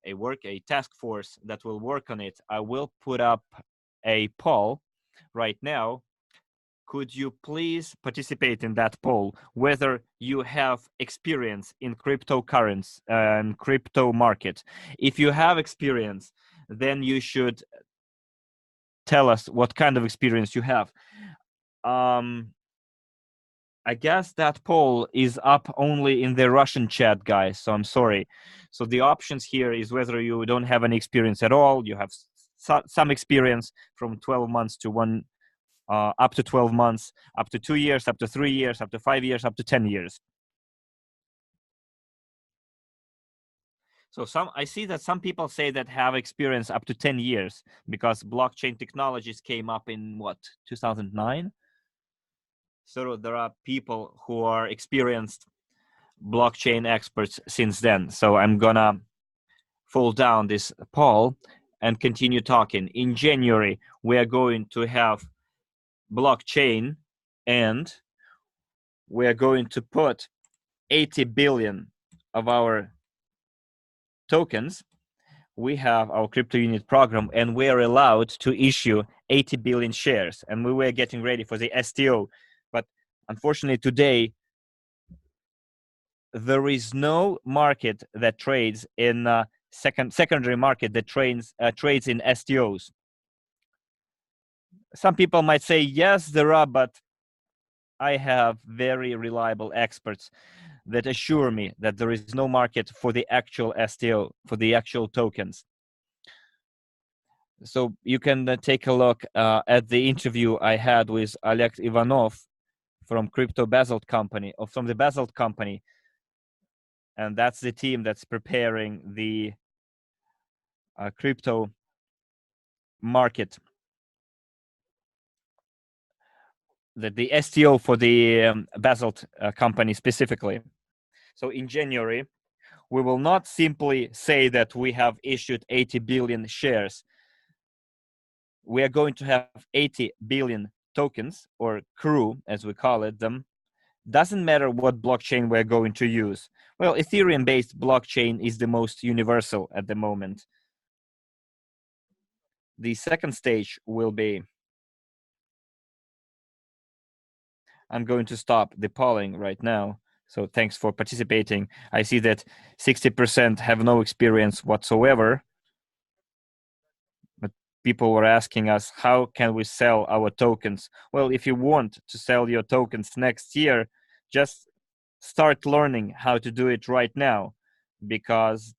a task force that will work on it. I will put up a poll right now. Could you please participate in that poll, whether you have experience in cryptocurrency and crypto market? If you have experience, then you should tell us what kind of experience you have. I guess that poll is up only in the Russian chat, guys, so I'm sorry. So the options here is whether you don't have any experience at all, you have some experience from 12 months to up to 12 months, up to 2 years, up to 3 years, up to 5 years, up to 10 years. So I see that some people say that have experience up to 10 years because blockchain technologies came up in 2009? So there are people who are experienced blockchain experts since then. So I'm gonna fall down this poll and continue talking. In January, we are going to have blockchain, and we are going to put 80 billion of our tokens. We have our CryptoUnit program, and we are allowed to issue 80 billion shares, and we were getting ready for the STO. But unfortunately today, there is no market that trades in secondary market that trades in STOs. Some people might say, yes, there are, but I have very reliable experts that assure me that there is no market for the actual STO, for the actual tokens. So you can take a look at the interview I had with Oleg Ivanov from the Basalt company, and that's the team that's preparing the crypto market, the STO for the Basalt company specifically. So in January, we will not simply say that we have issued 80 billion shares. We are going to have 80 billion tokens, or crew, as we call it them. Doesn't matter what blockchain we're going to use. Well, Ethereum-based blockchain is the most universal at the moment. The second stage will be, I'm going to stop the polling right now. So thanks for participating. I see that 60% have no experience whatsoever. But people were asking us, how can we sell our tokens? Well, if you want to sell your tokens next year, just start learning how to do it right now, because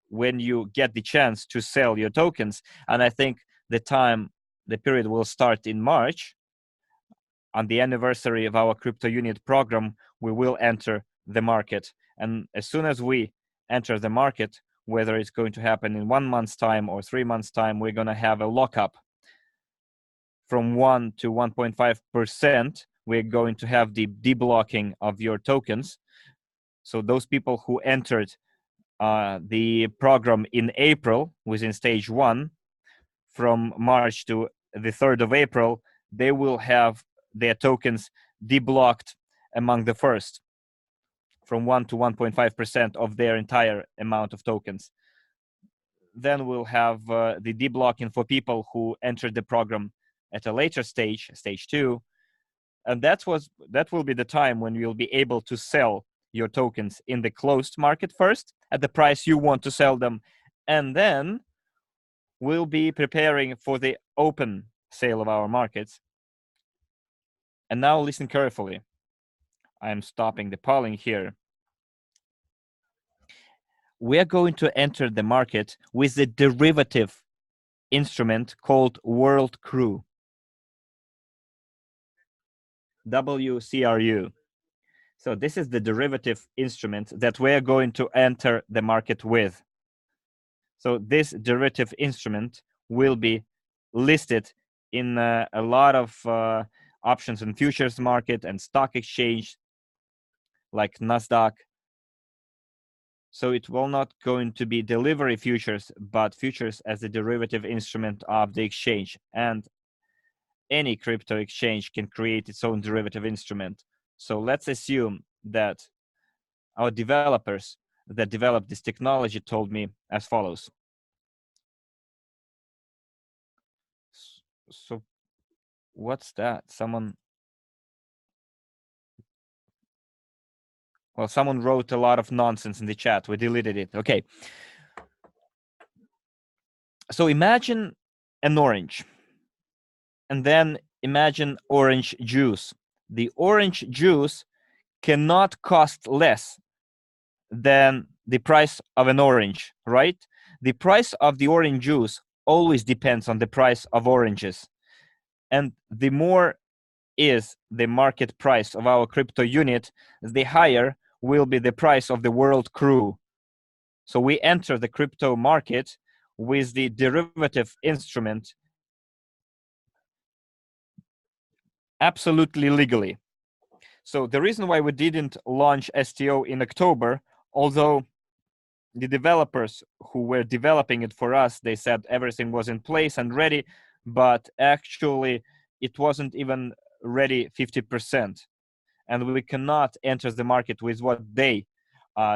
when you get the chance to sell your tokens, and I think the period will start in March, on the anniversary of our CryptoUnit program, we will enter the market. And as soon as we enter the market, whether it's going to happen in 1 month's time or 3 months' time, we're going to have a lockup from 1 to 1.5%. We're going to have the deblocking of your tokens. So those people who entered the program in April, within stage 1, from March to the 3rd of April, they will have their tokens deblocked among the first, from 1 to 1.5% of their entire amount of tokens. Then we'll have the deblocking for people who entered the program at a later stage, stage 2. And that will be the time when you'll be able to sell your tokens in the closed market first, at the price you want to sell them. And then we'll be preparing for the open sale of our markets. And now listen carefully. I'm stopping the polling here. We're going to enter the market with a derivative instrument called World Crew, WCRU. So this is the derivative instrument that we're going to enter the market with. So this derivative instrument will be listed in a lot of options and futures market and stock exchange like NASDAQ. So it will not going to be delivery futures, but futures as a derivative instrument of the exchange. And any crypto exchange can create its own derivative instrument. So let's assume that our developers that developed this technology told me as follows. So what's that? Someone wrote a lot of nonsense in the chat. We deleted it. Okay. So imagine an orange, and then imagine orange juice. The orange juice cannot cost less than the price of an orange, right? The price of the orange juice always depends on the price of oranges. And the more is the market price of our crypto unit, the higher will be the price of the World Crew. So we enter the crypto market with the derivative instrument absolutely legally. So the reason why we didn't launch STO in October, although the developers who were developing it for us, they said everything was in place and ready, but actually it wasn't even ready 50%. And we cannot enter the market with what they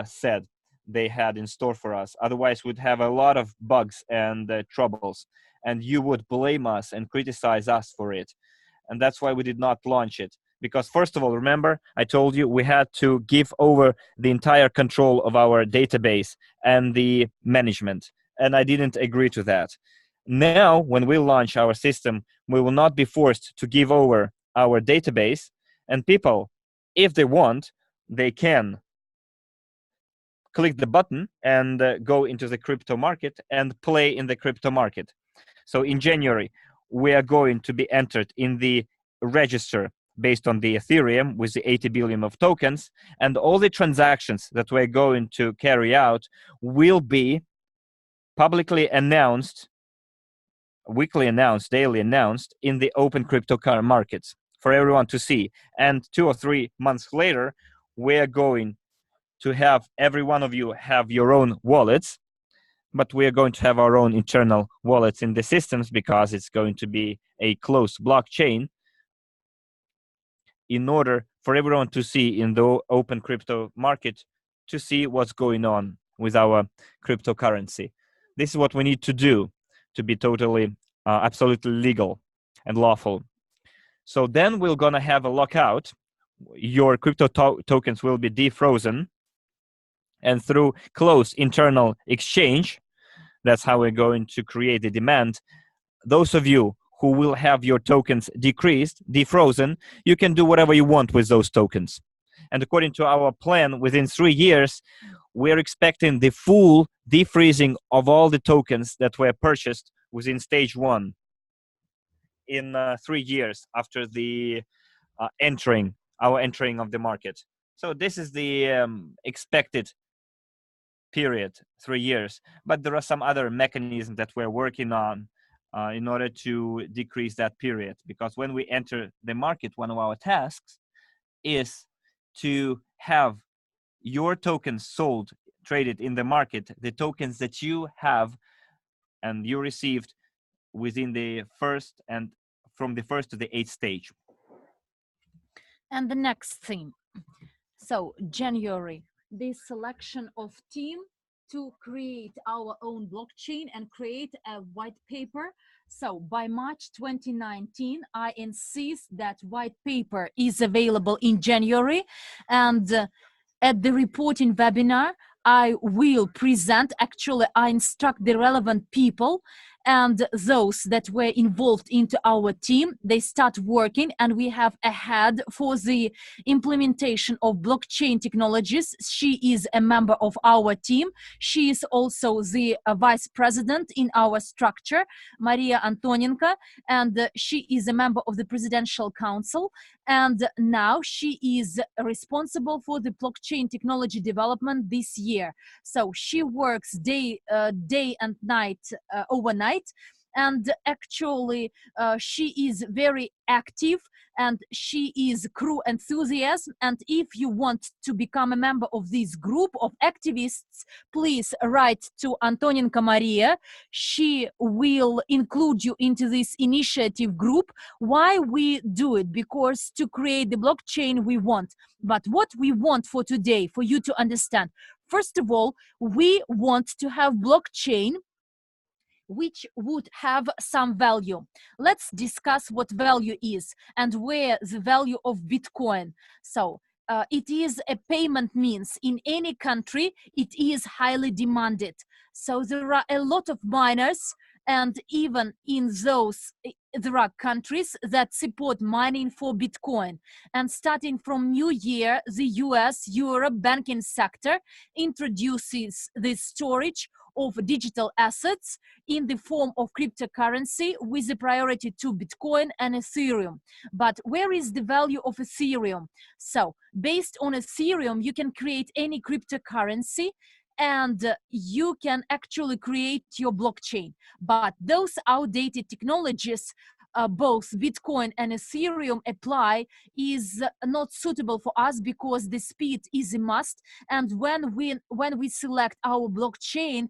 said they had in store for us. Otherwise, we'd have a lot of bugs and troubles, and you would blame us and criticize us for it. And that's why we did not launch it. Because first of all, remember, I told you we had to give over the entire control of our database and the management. And I didn't agree to that. Now, when we launch our system, we will not be forced to give over our database. And people, if they want, they can click the button and go into the crypto market and play in the crypto market. So in January, we are going to be entered in the register based on the Ethereum with the 80 billion of tokens, and all the transactions that we're going to carry out will be publicly announced, weekly announced, daily announced in the open crypto markets for everyone to see. And 2 or 3 months later, we're going to have every one of you have your own wallets, but we're going to have our own internal wallets in the systems because it's going to be a closed blockchain, in order for everyone to see in the open crypto market, to see what's going on with our cryptocurrency. This is what we need to do to be totally, absolutely legal and lawful. So then we're going to have a lockout. Your crypto tokens will be defrozen, and through closed internal exchange, that's how we're going to create the demand. Those of you who will have your tokens decreased, defrozen, you can do whatever you want with those tokens. And according to our plan, within 3 years, we're expecting the full defreezing of all the tokens that were purchased within stage 1 in 3 years after the entering of the market. So this is the expected period, 3 years. But there are some other mechanisms that we're working on in order to decrease that period. Because when we enter the market, one of our tasks is to have your tokens sold, traded in the market, the tokens that you have and you received within the first and from the first to the 8th stage. And the next thing, so January, the selection of team to create our own blockchain and create a white paper. So by March 2019, I insist that white paper is available in January, and at the reporting webinar, I will present, actually I instruct the relevant people and those that were involved into our team. They start working, and we have a head for the implementation of blockchain technologies. She is a member of our team. She is also the vice president in our structure, Maria Antonenko, and she is a member of the Presidential Council. And now she is responsible for the blockchain technology development this year. So she works day and night, overnight. And actually, she is very active, and she is crew enthusiast. And if you want to become a member of this group of activists, please write to Antonenko Maria. She will include you into this initiative group. Why we do it? Because to create the blockchain we want. But what we want for today, for you to understand, first of all, we want to have blockchain which would have some value. Let's discuss what value is and where the value of Bitcoin. So it is a payment means. In any country, it is highly demanded. So there are a lot of miners, and even in those, there are countries that support mining for Bitcoin. And starting from New Year, the US, Europe banking sector introduces this storage of digital assets in the form of cryptocurrency with a priority to Bitcoin and Ethereum. But where is the value of Ethereum? So based on Ethereum, you can create any cryptocurrency, and you can actually create your blockchain. But those outdated technologies, both Bitcoin and Ethereum apply, is not suitable for us because the speed is a must. And when we select our blockchain,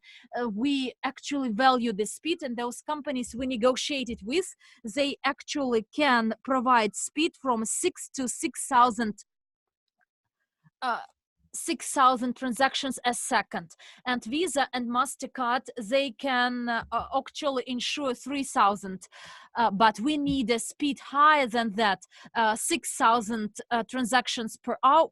we actually value the speed, and those companies we negotiated with, they actually can provide speed from 6 to 6,000 transactions a second. And Visa and MasterCard, they can actually ensure 3,000, but we need a speed higher than that, 6,000 transactions per hour,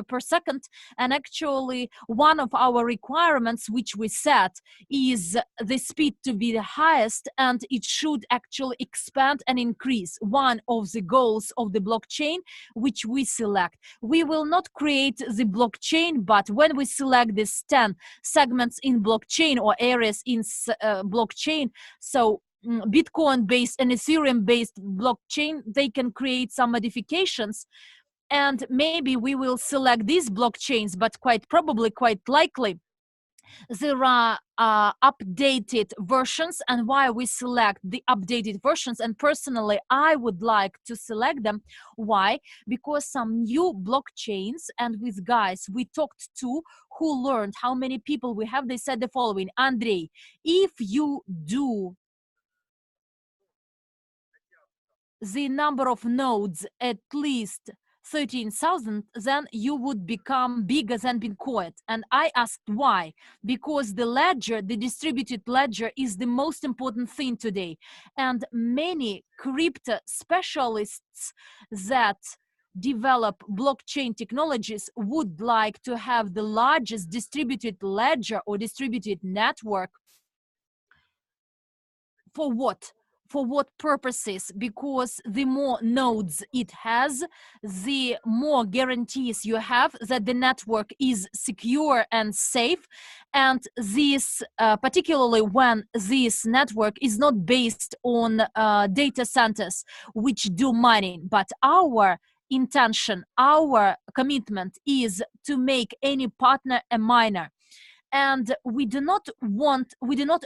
per second. And actually, one of our requirements which we set is the speed to be the highest, and it should actually expand and increase. One of the goals of the blockchain which we select. We will not create the blockchain, but when we select these 10 segments in blockchain or areas in blockchain, so Bitcoin-based and Ethereum-based blockchain, they can create some modifications, and maybe we will select these blockchains, but quite probably, quite likely, there are updated versions. And why we select the updated versions, and personally I would like to select them. Why? Because some new blockchains, and with guys we talked to who learned how many people we have, they said the following: Andrei, if you do the number of nodes at least 13,000, then you would become bigger than Bitcoin. And I asked why. Because the ledger, the distributed ledger, is the most important thing today. And many crypto specialists that develop blockchain technologies would like to have the largest distributed ledger or distributed network. For what? for what purposes? Because the more nodes it has, the more guarantees you have that the network is secure and safe. And this, particularly when this network is not based on data centers which do mining, but our intention, our commitment is to make any partner a miner. And we do not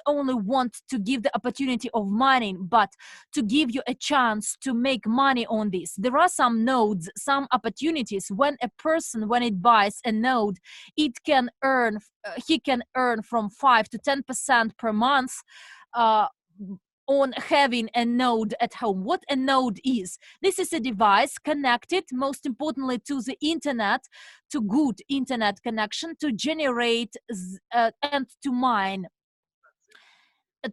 only want to give the opportunity of mining, but to give you a chance to make money on this. There are some nodes, some opportunities when a person, when it buys a node, it can earn, he can earn from 5 to 10% per month on having a node at home. What a node is: this is a device connected, most importantly, to the internet, to good internet connection, to generate and to mine,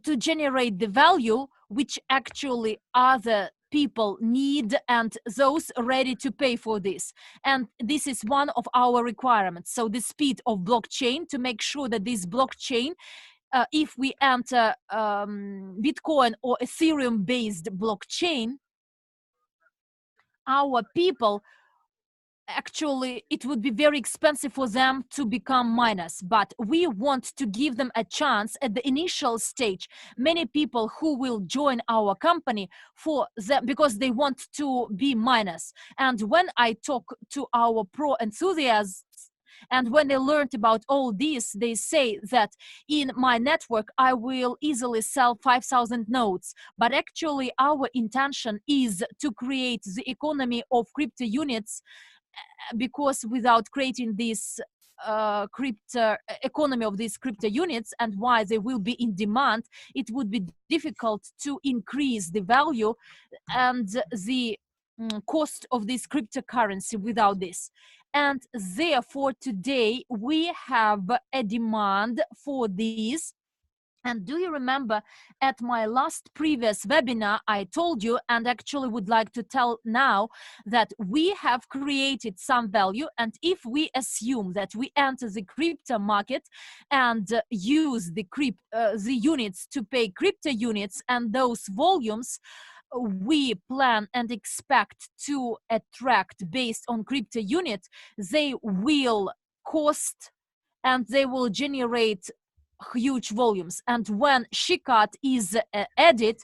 to generate the value which actually other people need and those ready to pay for this. And this is one of our requirements. So the speed of blockchain, to make sure that this blockchain, if we enter Bitcoin or Ethereum based blockchain, our people, actually it would be very expensive for them to become miners, but we want to give them a chance at the initial stage. Many people who will join our company for them because they want to be miners. And when I talk to our pro enthusiasts, and when they learned about all this, they say that in my network, I will easily sell 5,000 nodes. But actually, our intention is to create the economy of crypto units, because without creating this crypto economy of these crypto units and why they will be in demand, it would be difficult to increase the value and the cost of this cryptocurrency without this. And therefore today we have a demand for these. And do you remember at my last previous webinar, I told you, and actually would like to tell now, that we have created some value. And if we assume that we enter the crypto market and use the units to pay crypto units and those volumes, we plan and expect to attract based on crypto unit, they will cost and they will generate huge volumes. And when Shikat is added,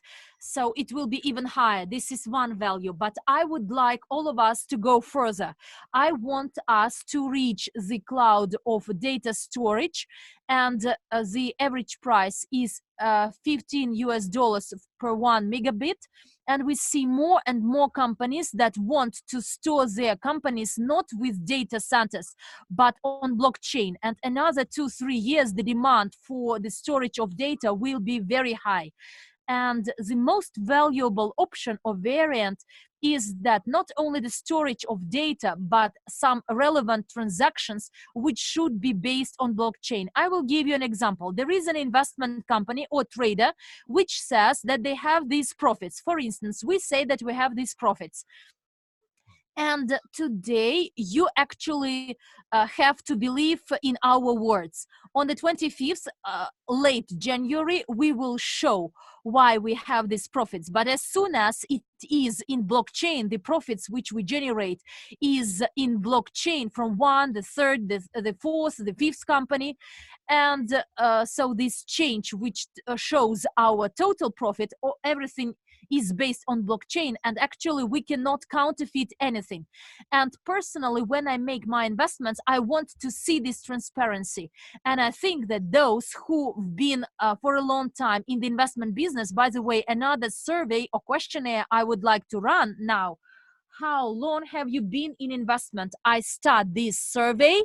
so it will be even higher. This is one value, but I would like all of us to go further. I want us to reach the cloud of data storage, and the average price is $15 per 1 megabit. And we see more and more companies that want to store their companies not with data centers, but on blockchain. And another 2-3 years, the demand for the storage of data will be very high. And the most valuable option or variant is that not only the storage of data, but some relevant transactions which should be based on blockchain. I will give you an example. There is an investment company or trader which says that they have these profits. For instance, we say that we have these profits. And today, you actually have to believe in our words. On the 25th, late January, we will show why we have these profits. But as soon as it is in blockchain, the profits which we generate is in blockchain from 1, the 3rd, the 4th, the 5th company. And so this change, which shows our total profit, or everything is based on blockchain, and actually we cannot counterfeit anything. And personally, when I make my investments, I want to see this transparency. And I think that those who've been for a long time in the investment business, by the way, another survey or questionnaire I would like to run now: how long have you been in investment? I start this survey.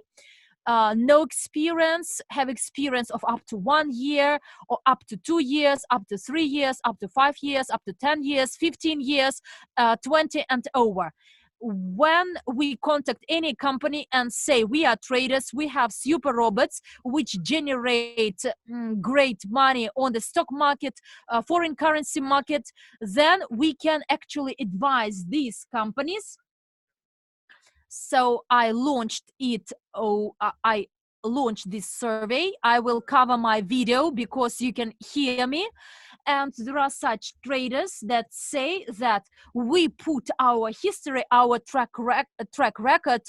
No experience, have experience of up to 1 year, or up to 2 years, up to 3 years, up to 5 years, up to 10 years, 15 years, 20 and over. When we contact any company and say we are traders, we have super robots which generate great money on the stock market, foreign currency market, then we can actually advise these companies. So I launched it. I launched this survey. I will cover my video because you can hear me. And there are such traders that say that we put our history, our track record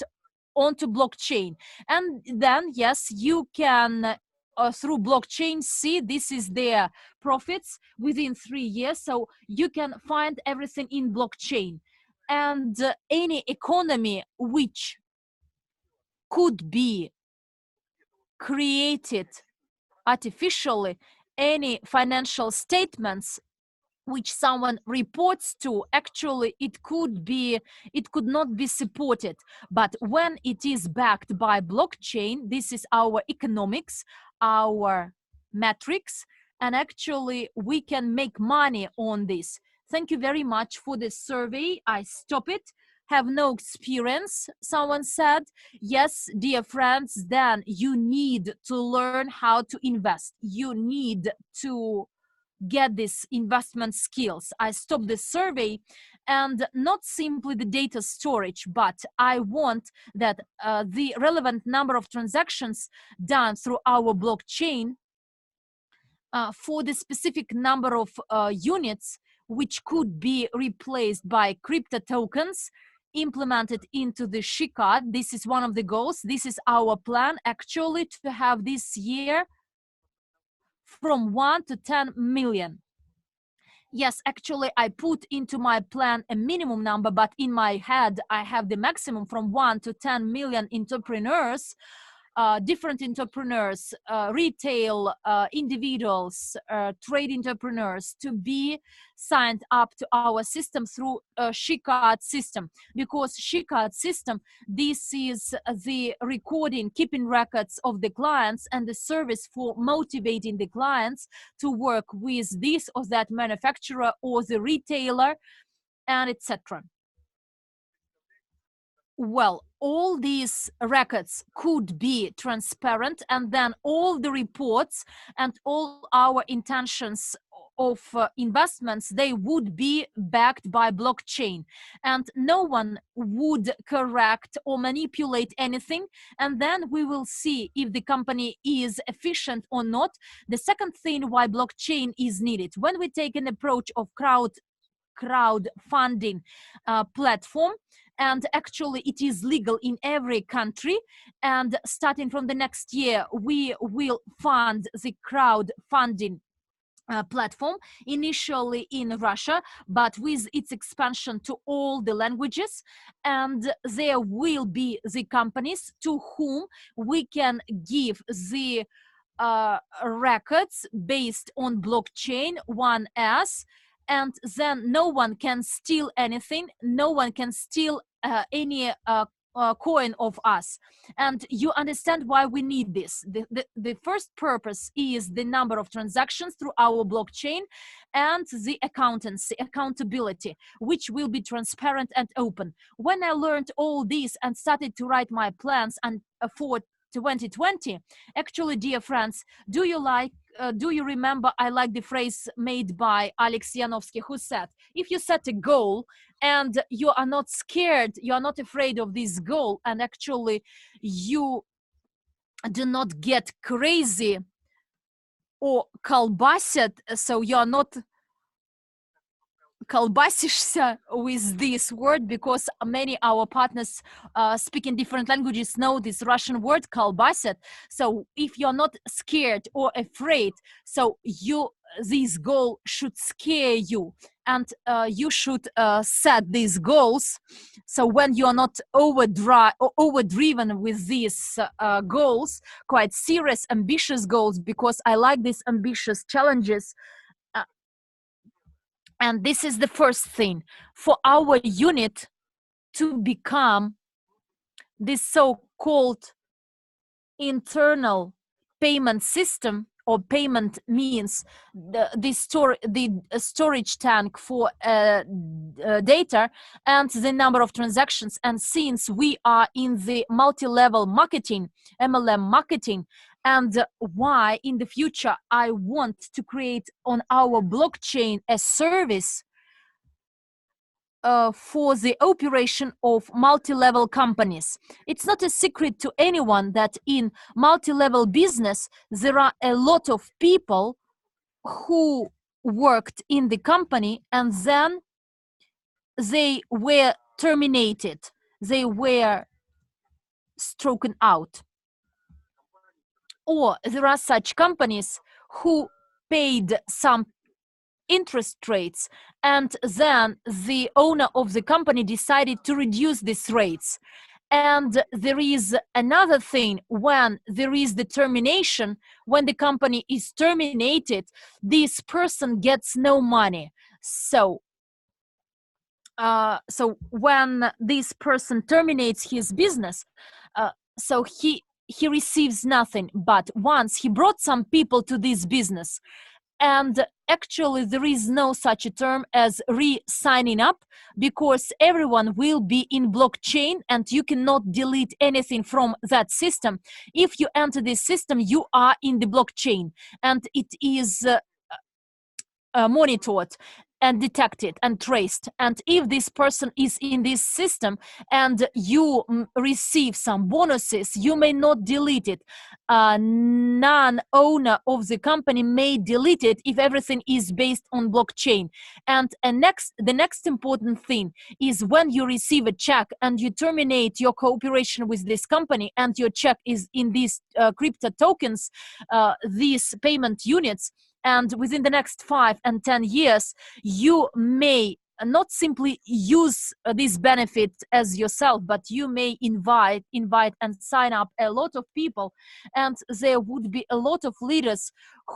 onto blockchain. And then, yes, you can, through blockchain, see this is their profits within 3 years. So you can find everything in blockchain. And any economy which could be created artificially, any financial statements which someone reports to, actually it could not be supported. But when it is backed by blockchain, this is our economics, our metrics, and actually we can make money on this. Thank you very much for this survey. I stop it. Have no experience, someone said. Yes, dear friends, then you need to learn how to invest. You need to get these investment skills. I stopped the survey, and not simply the data storage, but I want that the relevant number of transactions done through our blockchain for the specific number of units which could be replaced by crypto tokens implemented into the SHICAD. This is one of the goals. This is our plan actually, to have this year from 1 to 10 million. Yes, actually I put into my plan a minimum number, but in my head I have the maximum from 1 to 10 million entrepreneurs, different entrepreneurs, retail individuals, trade entrepreneurs, to be signed up to our system through a SHICAD system. Because SHICAD system, this is the recording, keeping records of the clients, and the service for motivating the clients to work with this or that manufacturer or the retailer, and etc. Well, all these records could be transparent, and then all the reports and all our intentions of investments, they would be backed by blockchain, and no one would correct or manipulate anything. And then we will see if the company is efficient or not. The second thing why blockchain is needed, when we take an approach of crowdfunding platform, and actually it is legal in every country, and starting from the next year we will fund the crowdfunding platform, initially in Russia, but with its expansion to all the languages. And there will be the companies to whom we can give the records based on blockchain 1S, and then no one can steal anything, no one can steal any coin of us. And you understand why we need this. The first purpose is the number of transactions through our blockchain, and the accountability, which will be transparent and open. When I learned all this and started to write my plans and for 2020, actually, dear friends, do you remember, I like the phrase made by Alex Yanovsky, who said, if you set a goal and you are not scared, you are not afraid of this goal, and actually you do not get crazy or колбасят, so you are not колбасишься with this word, because many our partners speaking different languages know this Russian word колбасят. So if you're not scared or afraid, so this goal should scare you, and you should set these goals. So when you are not overdriven with these goals, quite serious, ambitious goals, because I like these ambitious challenges. And this is the first thing for our unit to become this so-called internal payment system, or payment means the storage tank for data and the number of transactions. And since we are in the multi-level marketing, MLM marketing, and why in the future I want to create on our blockchain a service for the operation of multi-level companies. It's not a secret to anyone that in multi-level business, there are a lot of people who worked in the company and then they were terminated. They were stricken out. Or there are such companies who paid some interest rates and then the owner of the company decided to reduce these rates. And there is another thing, when there is the termination, when the company is terminated, this person gets no money. So when this person terminates his business, so he receives nothing. But once he brought some people to this business, and actually there is no such a term as re-signing up, because everyone will be in blockchain and you cannot delete anything from that system. If you enter this system, you are in the blockchain and it is monitored and detected and traced. And if this person is in this system and you receive some bonuses, you may not delete it. Non-owner of the company may delete it if everything is based on blockchain. And the next important thing is when you receive a check and you terminate your cooperation with this company and your check is in these crypto tokens, these payment units, and within the next 5 and 10 years, you may not simply use this benefit as yourself, but you may invite and sign up a lot of people. And there would be a lot of leaders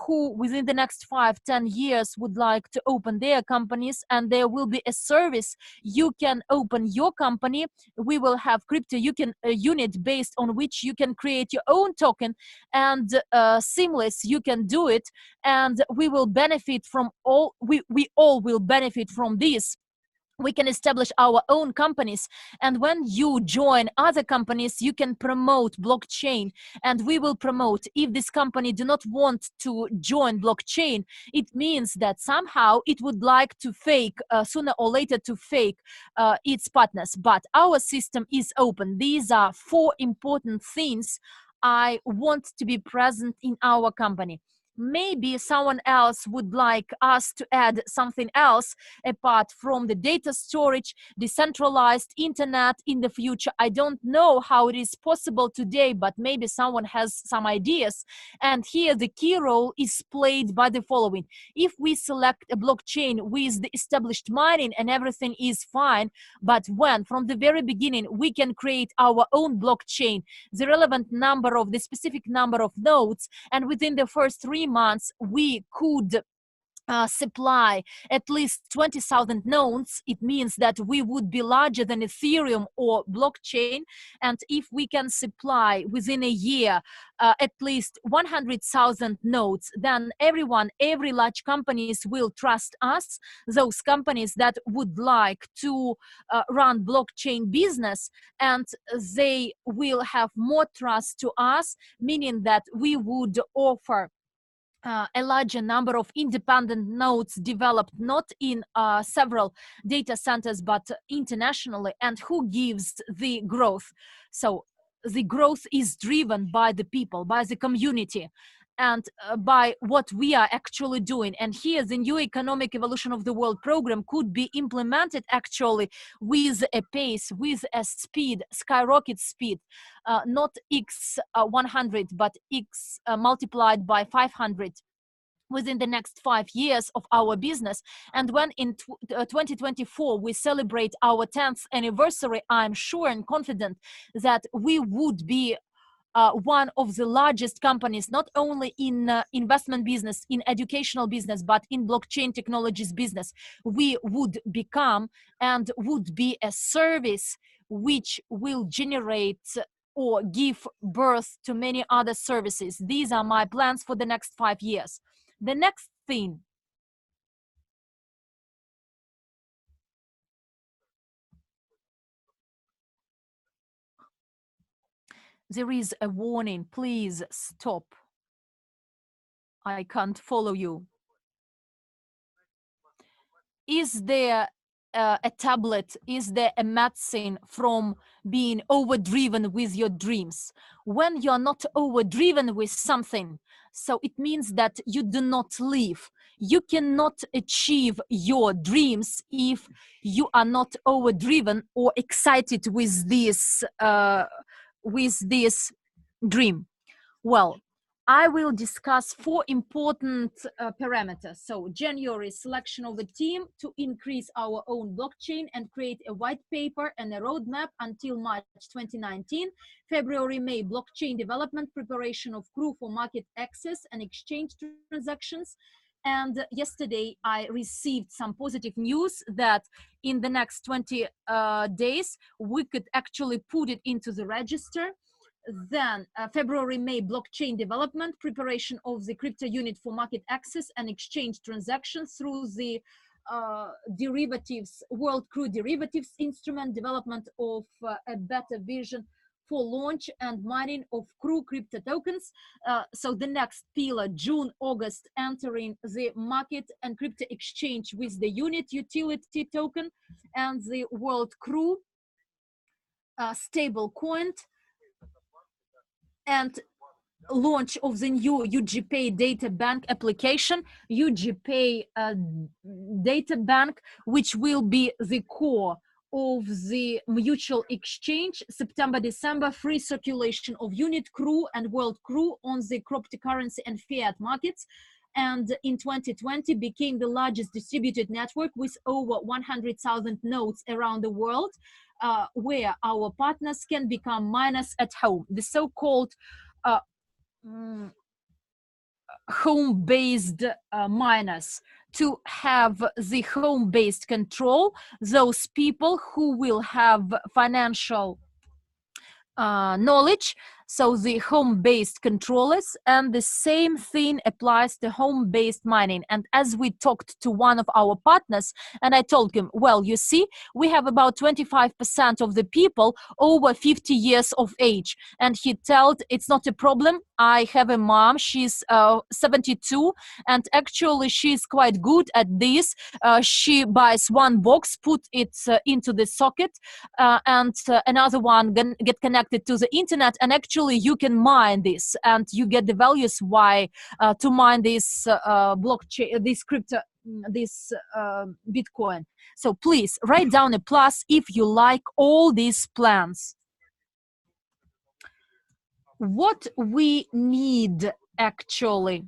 who within the next 5-10 years would like to open their companies, and there will be a service. You can open your company. We will have CryptoUnit based on which you can create your own token, and seamless you can do it, and we will benefit from all. We all will benefit from this. We can establish our own companies, and when you join other companies, you can promote blockchain, and we will promote. If this company do not want to join blockchain, it means that somehow it would like to fake, sooner or later to fake its partners. But our system is open. These are 4 important things I want to be present in our company. Maybe someone else would like us to add something else apart from the data storage, decentralized internet in the future. I don't know how it is possible today, but maybe someone has some ideas. And here the key role is played by the following. If we select a blockchain with the established mining and everything is fine, but when from the very beginning we can create our own blockchain, the relevant number of the specific number of nodes, and within the first 3 months we could supply at least 20,000 nodes, it means that we would be larger than Ethereum or blockchain. And if we can supply within a year at least 100,000 nodes, then every large companies will trust us. Those companies that would like to run blockchain business, and they will have more trust to us, meaning that we would offer a larger number of independent nodes developed not in several data centers but internationally. And who gives the growth? So the growth is driven by the people, by the community, and by what we are actually doing. And here the new economic evolution of the world program could be implemented actually with a pace, with a speed, skyrocket speed, not x 100 but x multiplied by 500 within the next 5 years of our business. And when in 2024 we celebrate our 10th anniversary, I'm sure and confident that we would be one of the largest companies, not only in investment business, in educational business, but in blockchain technologies business. We would become and would be a service which will generate or give birth to many other services. These are my plans for the next 5 years. The next thing, there is a warning. Please stop. I can't follow you. Is there a tablet? Is there a medicine from being overdriven with your dreams? When you're not overdriven with something, so it means that you do not live. You cannot achieve your dreams if you are not overdriven or excited with this dream. Well, I will discuss 4 important parameters. So January, selection of the team to increase our own blockchain and create a white paper and a roadmap until March 2019. February, May, blockchain development, preparation of crew for market access and exchange transactions. And yesterday I received some positive news that in the next 20 days, we could actually put it into the register. Then February, May, blockchain development, preparation of the CryptoUnit for market access and exchange transactions through the derivatives, World Crew derivatives instrument, development of a better vision for launch and mining of Crew crypto tokens. So the next pillar, June, August, entering the market and crypto exchange with the unit utility token and the World Crew stable coin, and launch of the new UGPay data bank application, UGPay data bank, which will be the core of the mutual exchange. September, December, free circulation of unit Crew and World Crew on the cryptocurrency and fiat markets. And in 2020 became the largest distributed network with over 100,000 nodes around the world, where our partners can become miners at home, the so-called home-based miners, to have the home-based control, those people who will have financial knowledge, so the home-based controllers. And the same thing applies to home-based mining. And as we talked to one of our partners, and I told him, well, you see, we have about 25% of the people over 50 years of age. And he told, it's not a problem. I have a mom, she's 72, and actually she's quite good at this. She buys one box, put it into the socket, and another one get connected to the internet, and actually you can mine this, and you get the values why to mine this blockchain, this crypto, this Bitcoin. So please write down a plus if you like all these plans. What we need actually,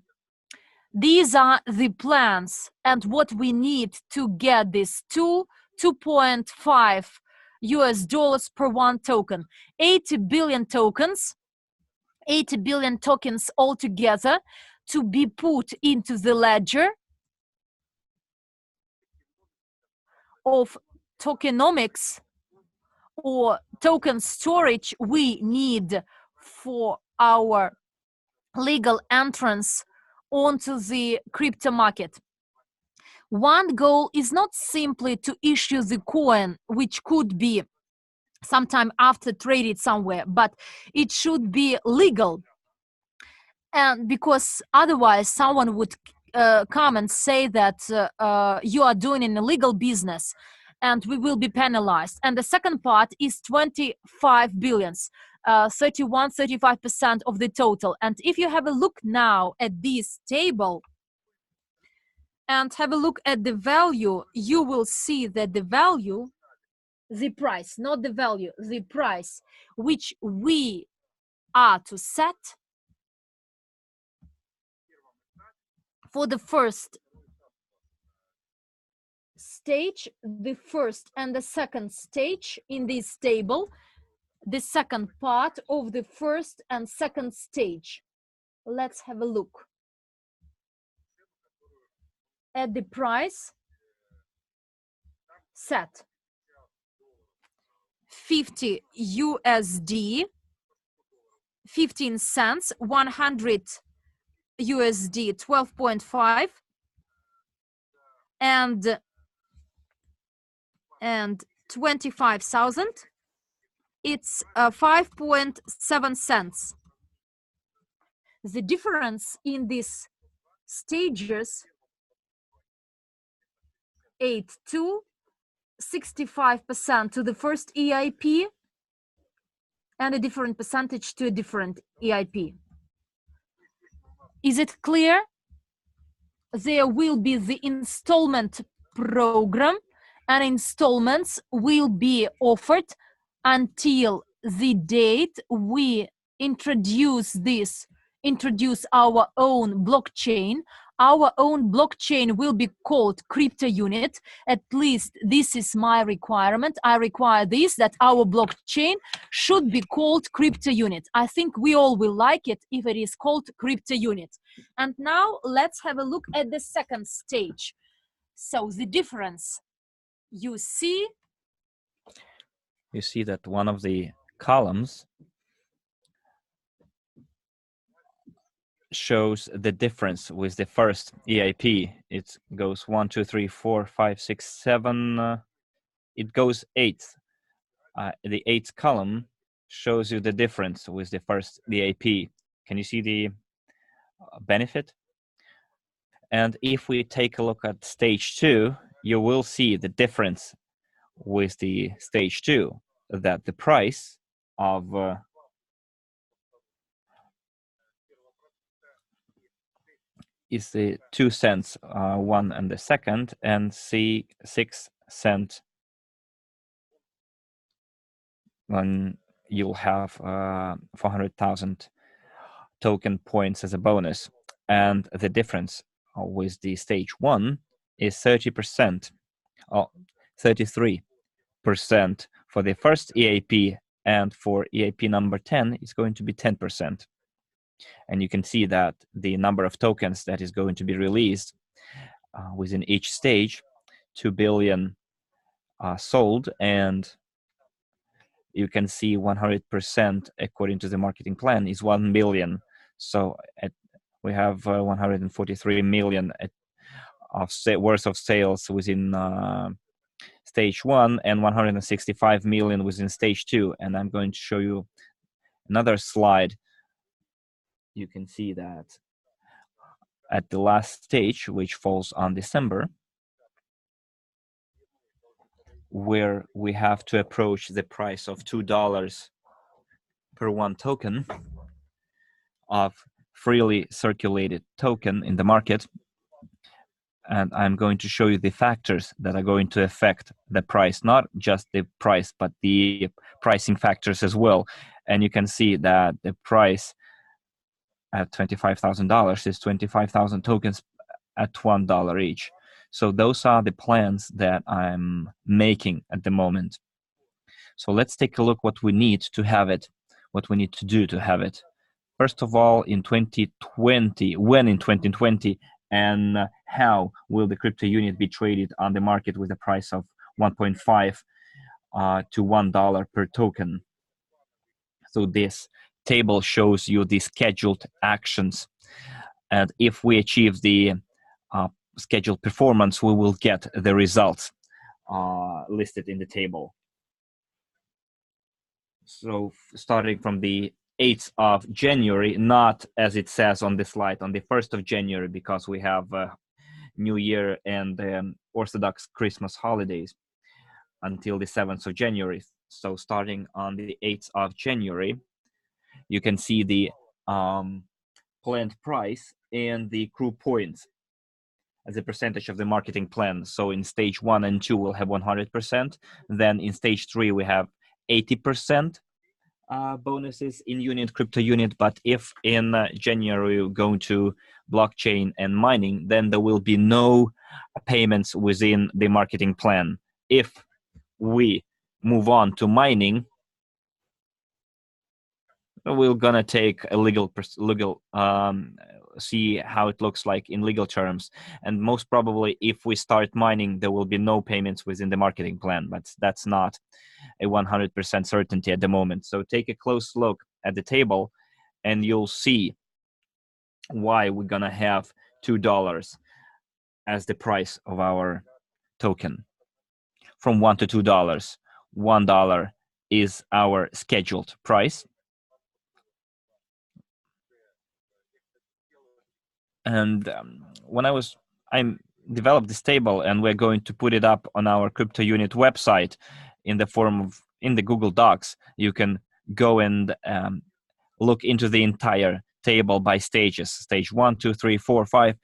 these are the plans, and what we need to get this 2.5 US dollars per one token, 80 billion tokens, 80 billion tokens altogether to be put into the ledger of tokenomics or token storage we need for our legal entrance onto the crypto market. One goal is not simply to issue the coin, which could be sometime after traded somewhere, but it should be legal. And because otherwise someone would come and say that you are doing an illegal business and we will be penalized. And the second part is 25 billions, 35% of the total. And if you have a look now at this table and have a look at the value, you will see that the value, the price, not the value, the price which we are to set for the first stage, the first and the second stage in this table, the second part of the first and second stage. Let's have a look at the price set. 50 USD, 15 cents, 100 USD, 12.5, and 25,000, it's 5.7 cents. The difference in these stages, 82, 65% to the first EIP and a different percentage to a different EIP. Is it clear? There will be the installment program, and installments will be offered until the date we introduce our own blockchain. Our own blockchain will be called CryptoUnit. At least this is my requirement. I require this, that our blockchain should be called CryptoUnit. I think we all will like it if it is called CryptoUnit. And now let's have a look at the second stage. So the difference, you see that one of the columns shows the difference with the first EIP. It goes 1, 2, 3, 4, 5, 6, 7. It goes 8. The 8th column shows you the difference with the first EIP. Can you see the benefit? And if we take a look at stage 2, you will see the difference with the stage 2, that the price of is the 2 cents one and the second, and 6 cent when you'll have 400,000 token points as a bonus. And the difference with the stage 1 is 30%, 33% for the first EAP, and for EAP number 10 is going to be 10%. And you can see that the number of tokens that is going to be released within each stage, 2 billion sold, and you can see 100% according to the marketing plan is 1 billion. So we have 143 million worth of sales within stage 1 and 165 million within stage 2. And I'm going to show you another slide. You can see that at the last stage, which falls on December, where we have to approach the price of $2 per one token of freely circulated token in the market. And I'm going to show you the factors that are going to affect the price, not just the price, but the pricing factors as well. And you can see that the price at $25,000 is 25,000 tokens at $1 each. So those are the plans that I'm making at the moment. So let's take a look what we need to have it, what we need to do to have it. First of all, in 2020, when in 2020, and how will the CryptoUnit be traded on the market with a price of 1.5 to $1 per token. So this table shows you the scheduled actions, and if we achieve the scheduled performance, we will get the results listed in the table. So starting from the 8th of January, not as it says on the slide, on the 1st of January, because we have New Year and Orthodox Christmas holidays until the 7th of January. So starting on the 8th of January, you can see the planned price and the accrue points as a percentage of the marketing plan. So in stage 1 and 2, we'll have 100%. Then in stage 3, we have 80% bonuses in unit, CryptoUnit. But if in January we're going to blockchain and mining, then there will be no payments within the marketing plan. If we move on to mining, we're gonna take a legal see how it looks like in legal terms, and most probably if we start mining, there will be no payments within the marketing plan, but that's not a 100% certainty at the moment. So take a close look at the table and you'll see why we're gonna have $2 as the price of our token, from $1 to $2. $1 is our scheduled price. And when I'm developed this table, and we're going to put it up on our CryptoUnit website in the form of in the Google Docs. You can go and look into the entire table by stages, stage 1, 2, 3, 4, 5,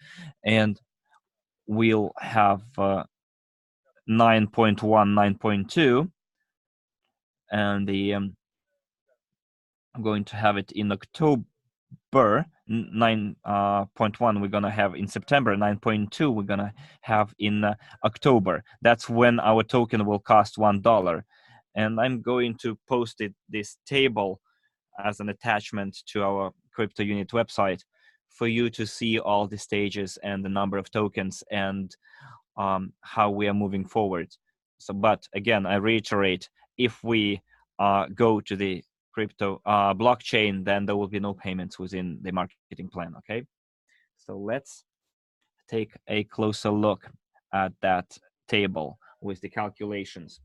and we'll have 9.1, 9.2, and the I'm going to have it in October. 9.1 we're gonna have in September, 9.2 we're gonna have in October. That's when our token will cost $1, and I'm going to post this table as an attachment to our CryptoUnit website for you to see all the stages and the number of tokens and how we are moving forward. So, but again, I reiterate, if we go to the crypto blockchain, then there will be no payments within the marketing plan. Okay, so let's take a closer look at that table with the calculations.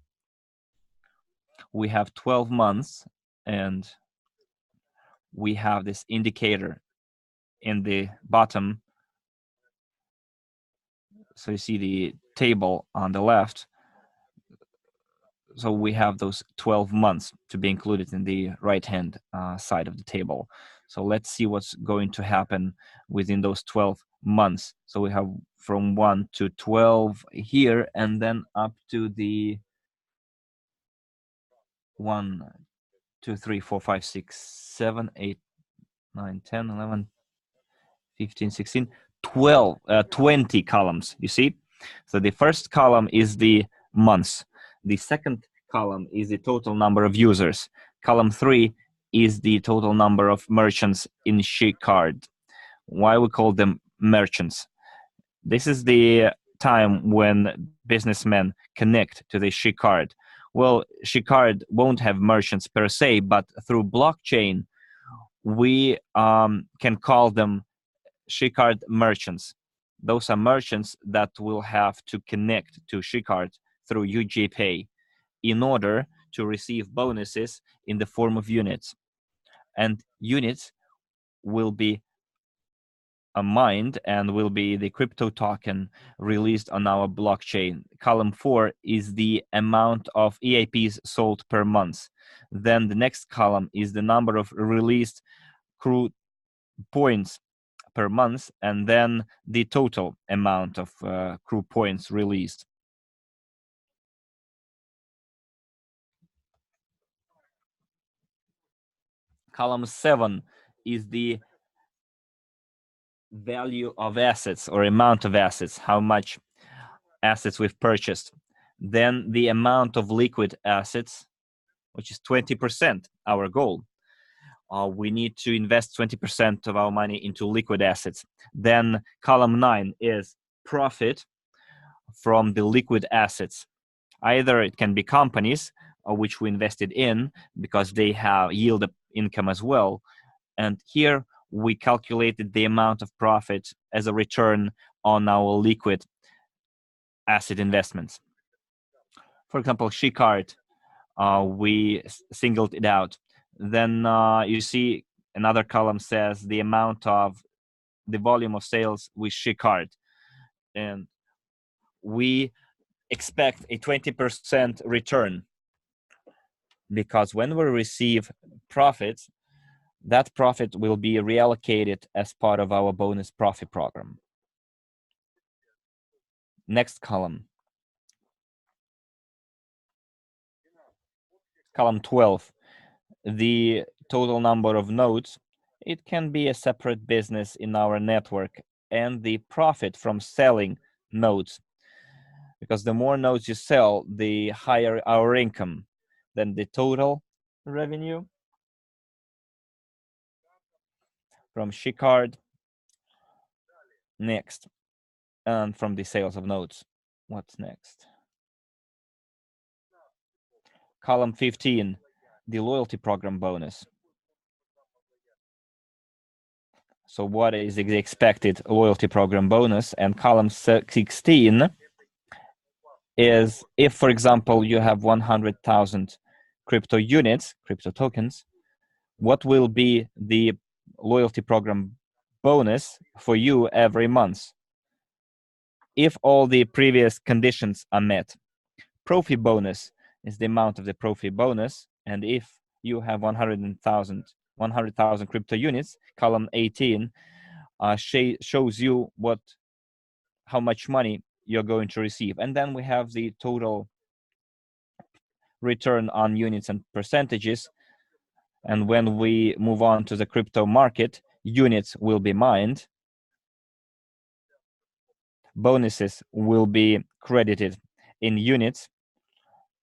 We have 12 months, and we have this indicator in the bottom. So you see the table on the left. So we have those 12 months to be included in the right-hand side of the table. So let's see what's going to happen within those 12 months. So we have from 1 to 12 here, and then up to the 1, 2, 3, 4, 5, 6, 7, 8, 9, 10, 11, 15, 16, 12, 20 columns, you see? So the first column is the months. The second column is the total number of users. Column 3 is the total number of merchants in SheCard. Why we call them merchants? This is the time when businessmen connect to the SheCard. Well, SheCard won't have merchants per se, but through blockchain, we can call them SheCard merchants. Those are merchants that will have to connect to SheCard through UGPay in order to receive bonuses in the form of units. And units will be mined and will be the crypto token released on our blockchain. Column 4 is the amount of EIPs sold per month. Then the next column is the number of released crew points per month, and then the total amount of crew points released. Column 7 is the value of assets or amount of assets, how much assets we've purchased. Then the amount of liquid assets, which is 20%, our goal. We need to invest 20% of our money into liquid assets. Then column 9 is profit from the liquid assets. Either it can be companies which we invested in because they have yield income as well. And here we calculated the amount of profit as a return on our liquid asset investments. For example, SheCard, we singled it out. Then you see another column says the amount of the volume of sales with SheCard. And we expect a 20% return because when we receive profits, that profit will be reallocated as part of our bonus Profi program. Next column. Column 12. The total number of nodes. It can be a separate business in our network, and the profit from selling nodes. Because the more nodes you sell, the higher our income. Then the total revenue from SheCard. Next. And from the sales of nodes. What's next? Column 15, the loyalty program bonus. So what is the expected loyalty program bonus? And column 16 is if, for example, you have 100,000 crypto units, crypto tokens, what will be the loyalty program bonus for you every month? if all the previous conditions are met. Profi bonus is the amount of the Profi bonus, and if you have 100,000 crypto units, column 18 shows you how much money you're going to receive. And then we have the total return on units and percentages. And when we move on to the crypto market, units will be mined. Bonuses will be credited in units,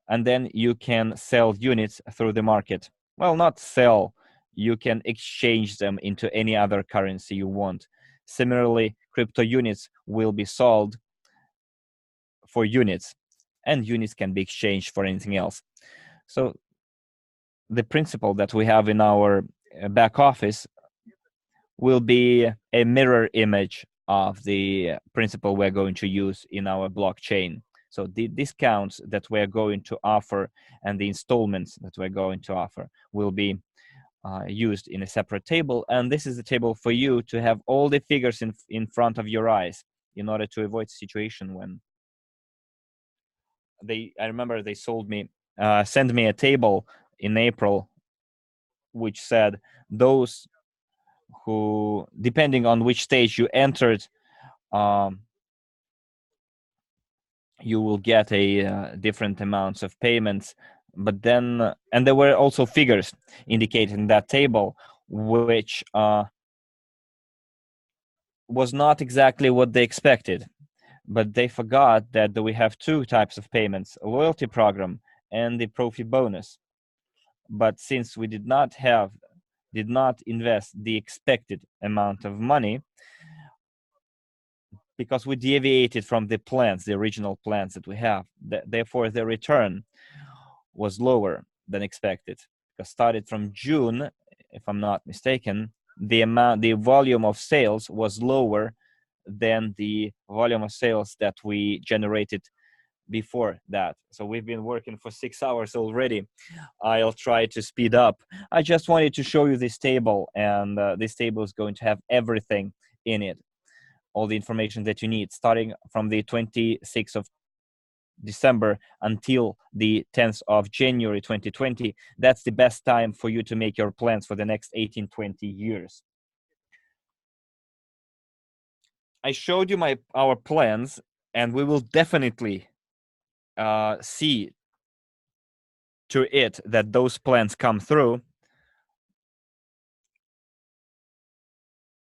and then you can sell units through the market. Well, not sell, you can exchange them into any other currency you want. Similarly, crypto units will be sold for units, and units can be exchanged for anything else. So the principle that we have in our back office will be a mirror image of the principle we're going to use in our blockchain. So the discounts that we're going to offer and the installments that we're going to offer will be used in a separate table. And this is the table for you to have all the figures in front of your eyes in order to avoid the situation when I remember they sent me a table in April, which said those who, depending on which stage you entered, you will get a different amounts of payments. But then, and there were also figures indicated in that table, which was not exactly what they expected. But they forgot that we have two types of payments: a loyalty program and the Profi bonus. But since we did not invest the expected amount of money, because we deviated from the plans, the original plans that we have, therefore the return was lower than expected. Because started from June, if I'm not mistaken, the volume of sales was lower than the volume of sales that we generated before that. So we've been working for 6 hours already. I'll try to speed up. I just wanted to show you this table, and this table is going to have everything in it, all the information that you need, starting from the 26th of December until the 10th of January 2020. That's the best time for you to make your plans for the next 18-20 years. I showed you our plans, and we will definitely see to it that those plans come through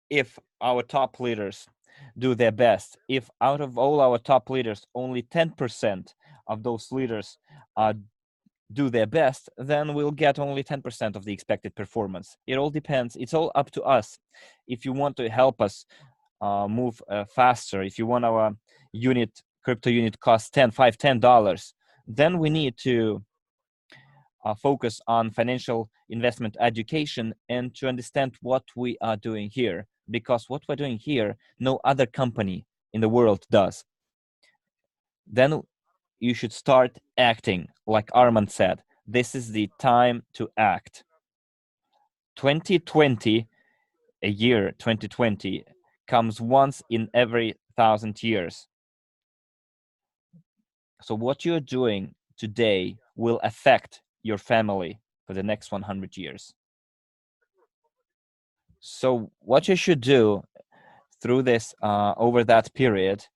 if our top leaders do their best. If out of all our top leaders, only 10% of those leaders do their best, then we'll get only 10% of the expected performance. It all depends. It's all up to us. If you want to help us move faster, if you want our crypto unit cost $10, then we need to focus on financial investment education and to understand what we are doing here. Because what we're doing here, no other company in the world does. Then you should start acting. Like Armand said, this is the time to act. 2020, a year 2020, comes once in every 1,000 years. So what you're doing today will affect your family for the next 100 years. So what you should do through this, over that period,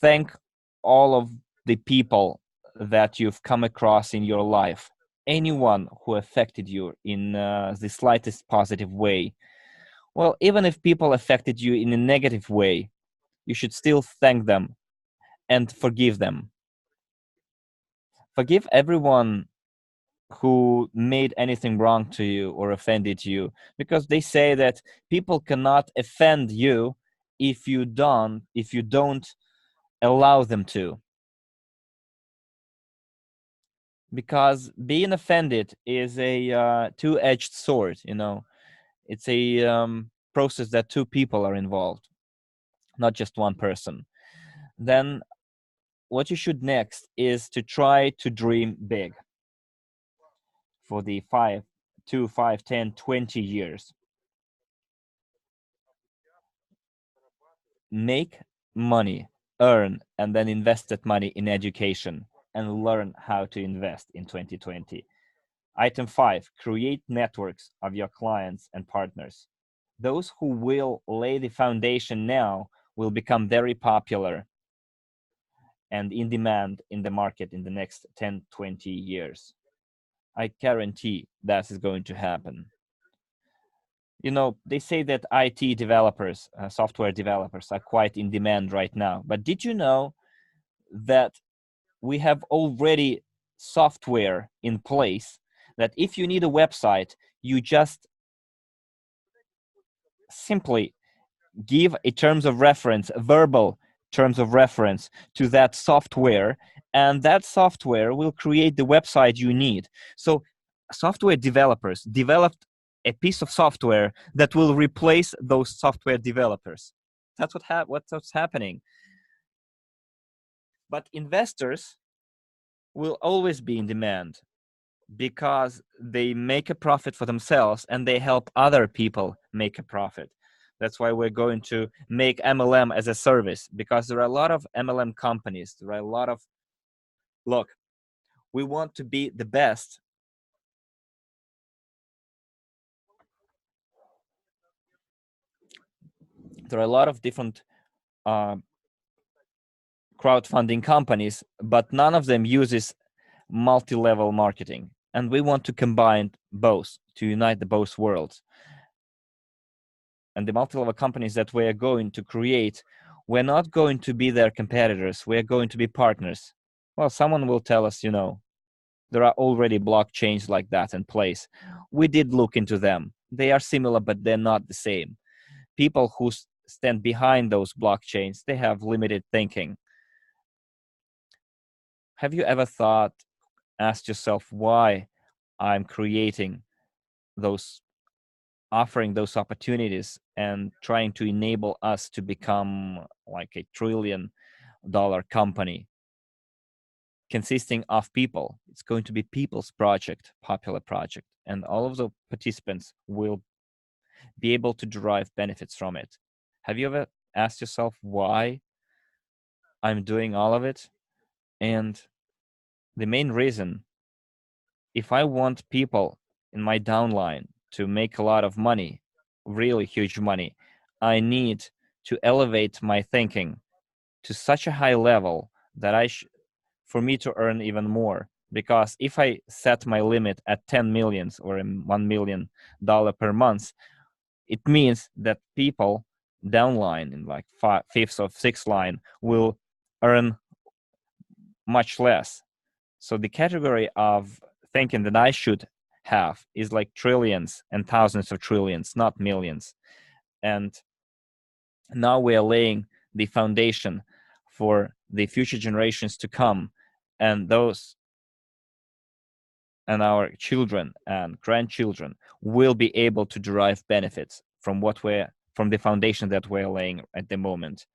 thank all of the people that you've come across in your life, anyone who affected you in the slightest positive way. Well, even if people affected you in a negative way, you should still thank them and forgive them. Forgive everyone who made anything wrong to you or offended you, because they say that people cannot offend you if you don't allow them to. Because being offended is a two-edged sword, you know. It's a process that two people are involved, not just one person. Then what you should next is to try to dream big for the 5, 10, 20 years. Make money, earn and then invest that money in education and learn how to invest in 2020. Item 5, create networks of your clients and partners. Those who will lay the foundation now will become very popular and in demand in the market in the next 10, 20 years. I guarantee that is going to happen. You know, they say that IT developers, software developers are quite in demand right now. But did you know that we have already software in place that if you need a website, you just simply give a terms of reference, a verbal terms of reference to that software, and that software will create the website you need. So software developers developed a piece of software that will replace those software developers. That's what's happening. But investors will always be in demand because they make a profit for themselves and they help other people make a profit. That's why we're going to make MLM as a service, because there are a lot of MLM companies. There are a lot of, look, we want to be the best. There are a lot of different crowdfunding companies, but none of them uses multi-level marketing. And we want to combine both, to unite the both worlds. And the multi-level companies that we are going to create, we're not going to be their competitors. We're going to be partners. Well, someone will tell us, you know, there are already blockchains like that in place. We did look into them. They are similar, but they're not the same. People who stand behind those blockchains, they have limited thinking. Have you ever asked yourself why I'm creating those, offering those opportunities and trying to enable us to become like a $1 trillion company consisting of people? It's going to be people's project, popular project, and all of the participants will be able to derive benefits from it. Have you ever asked yourself why I'm doing all of it? And the main reason, if I want people in my downline to make a lot of money, really huge money, I need to elevate my thinking to such a high level that for me to earn even more. Because if I set my limit at 10 millions or $1 million per month, it means that people downline in like fifth or sixth line will earn much less. So the category of thinking that I should have is like trillions and thousands of trillions, not millions. And now we are laying the foundation for the future generations to come, and those and our children and grandchildren will be able to derive benefits from from the foundation that we're laying at the moment.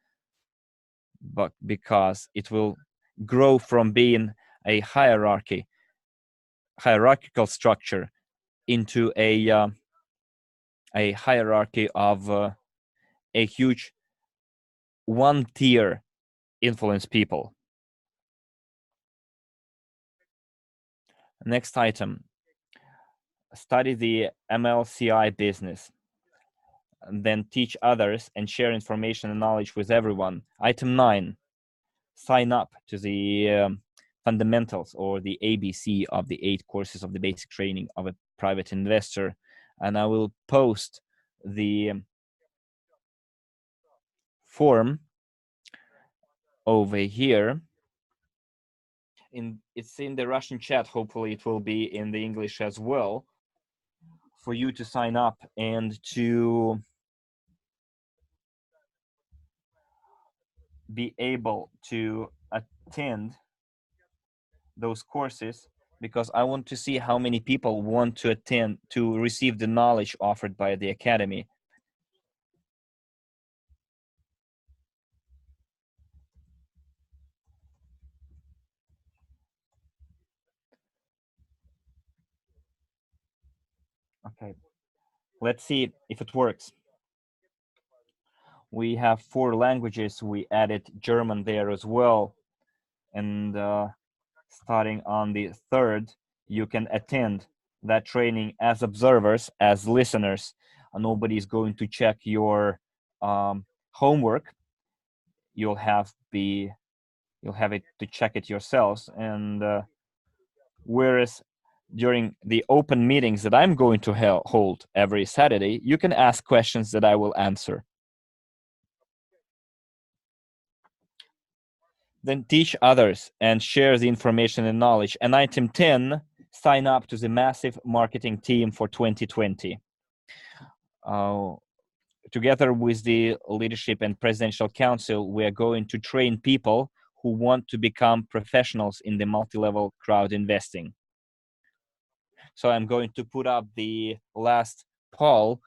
But because it will grow from being a hierarchical structure into a hierarchy of a huge one tier influence people. Next item, study the MLCI business, and then teach others and share information and knowledge with everyone. Item 9, sign up to the fundamentals or the ABC of the 8 courses of the basic training of a private investor. And I will post the form over here. It's in the Russian chat. Hopefully it will be in the English as well, for you to sign up and to be able to attend those courses, because I want to see how many people want to attend to receive the knowledge offered by the Academy. Okay, let's see if it works. We have 4 languages. We added German there as well. And starting on the 3rd, you can attend that training as observers, as listeners. Nobody's going to check your homework. You'll have it to check it yourselves. And whereas during the open meetings that I'm going to hold every Saturday, you can ask questions that I will answer. Then teach others and share the information and knowledge. And item 10, sign up to the massive marketing team for 2020. Together with the Leadership and Presidential Council, we are going to train people who want to become professionals in the multi-level crowd investing. So I'm going to put up the last poll.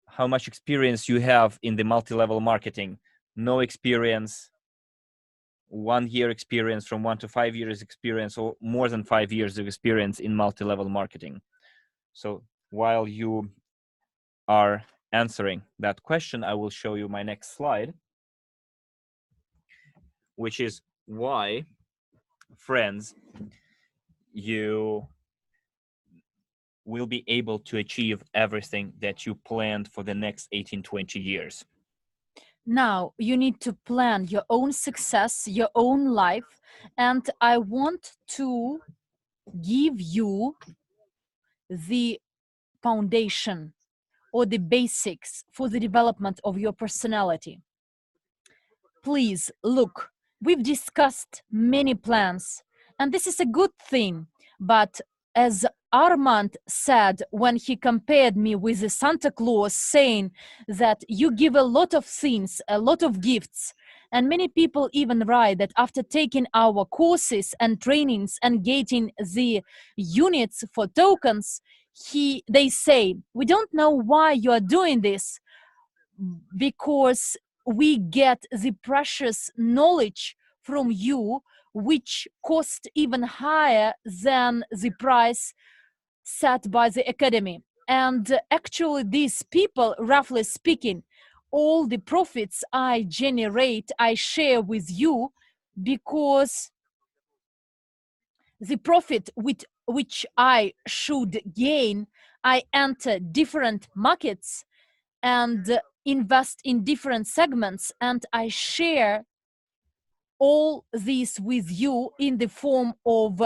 How much experience you have in the multi-level marketing? No experience, 1 year experience, from 1 to 5 years experience, or more than 5 years of experience in multi-level marketing. So while you are answering that question, I will show you my next slide, which is why, friends, you will be able to achieve everything that you planned for the next 18-20 years. Now you need to plan your own success, your own life, and I want to give you the foundation or the basics for the development of your personality. Please look, we've discussed many plans, and this is a good thing, but as Armand said when he compared me with the Santa Claus, saying that you give a lot of things, a lot of gifts, and many people even write that after taking our courses and trainings and getting the units for tokens, they say, we don't know why you are doing this, because we get the precious knowledge from you, which cost even higher than the price set by the academy. And actually these people, roughly speaking, all the profits I generate, I share with you, because the profit which I should gain, I enter different markets and invest in different segments, and I share all this with you in the form of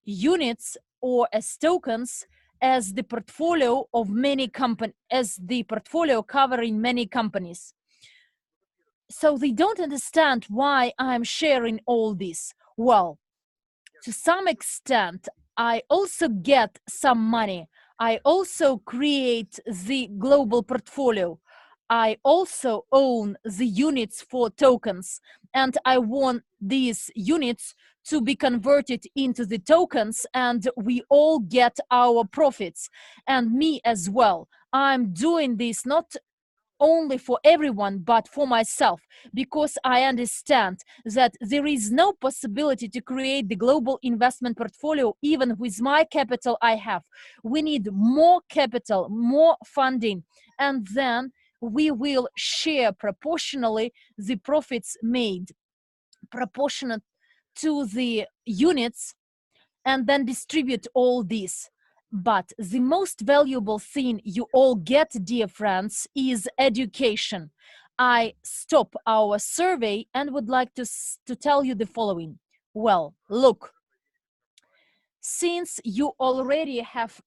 units or as tokens, as the portfolio of many companies, as the portfolio covering many companies. So they don't understand why I'm sharing all this. Well, to some extent, I also get some money. I also create the global portfolio. I also own the units for tokens, and I want these units to be converted into the tokens, and we all get our profits, and me as well. I'm doing this not only for everyone, but for myself, because I understand that there is no possibility to create the global investment portfolio even with my capital I have. We need more capital, more funding, and then we will share proportionally the profits made, proportionate to the units, and then distribute all this. But the most valuable thing you all get, dear friends, is education. I stop our survey and would like to tell you the following. Well, look, since you already have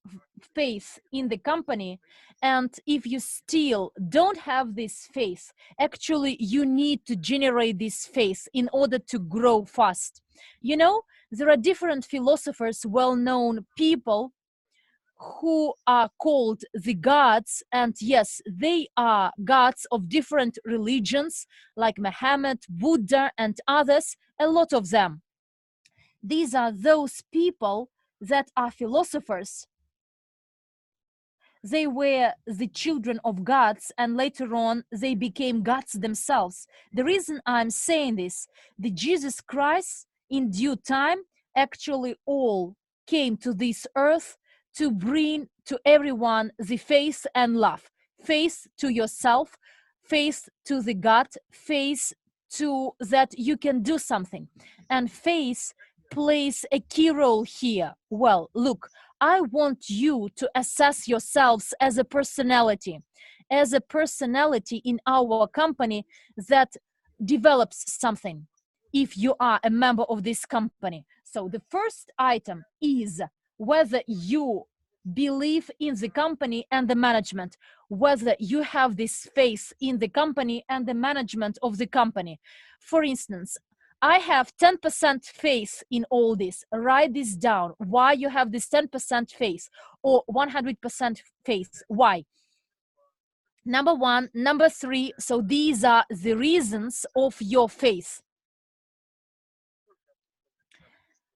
faith in the company, and if you still don't have this faith, actually you need to generate this faith in order to grow fast. You know, there are different philosophers, well-known people who are called the gods, and yes, they are gods of different religions like Muhammad, Buddha, and others, a lot of them. These are those people that are philosophers. They were the children of gods, and later on they became gods themselves. The reason I'm saying this, the Jesus Christ in due time actually all came to this earth to bring to everyone the faith and love. Faith to yourself, faith to the gut, faith to that you can do something. And faith plays a key role here. Well, look, I want you to assess yourselves as a personality in our company that develops something, if you are a member of this company. So the first item is whether you believe in the company and the management, whether you have this faith in the company and the management of the company. For instance, I have 10% faith in all this. Write this down. Why you have this 10% faith or 100% faith? Why? Number one. Number three, so these are the reasons of your faith.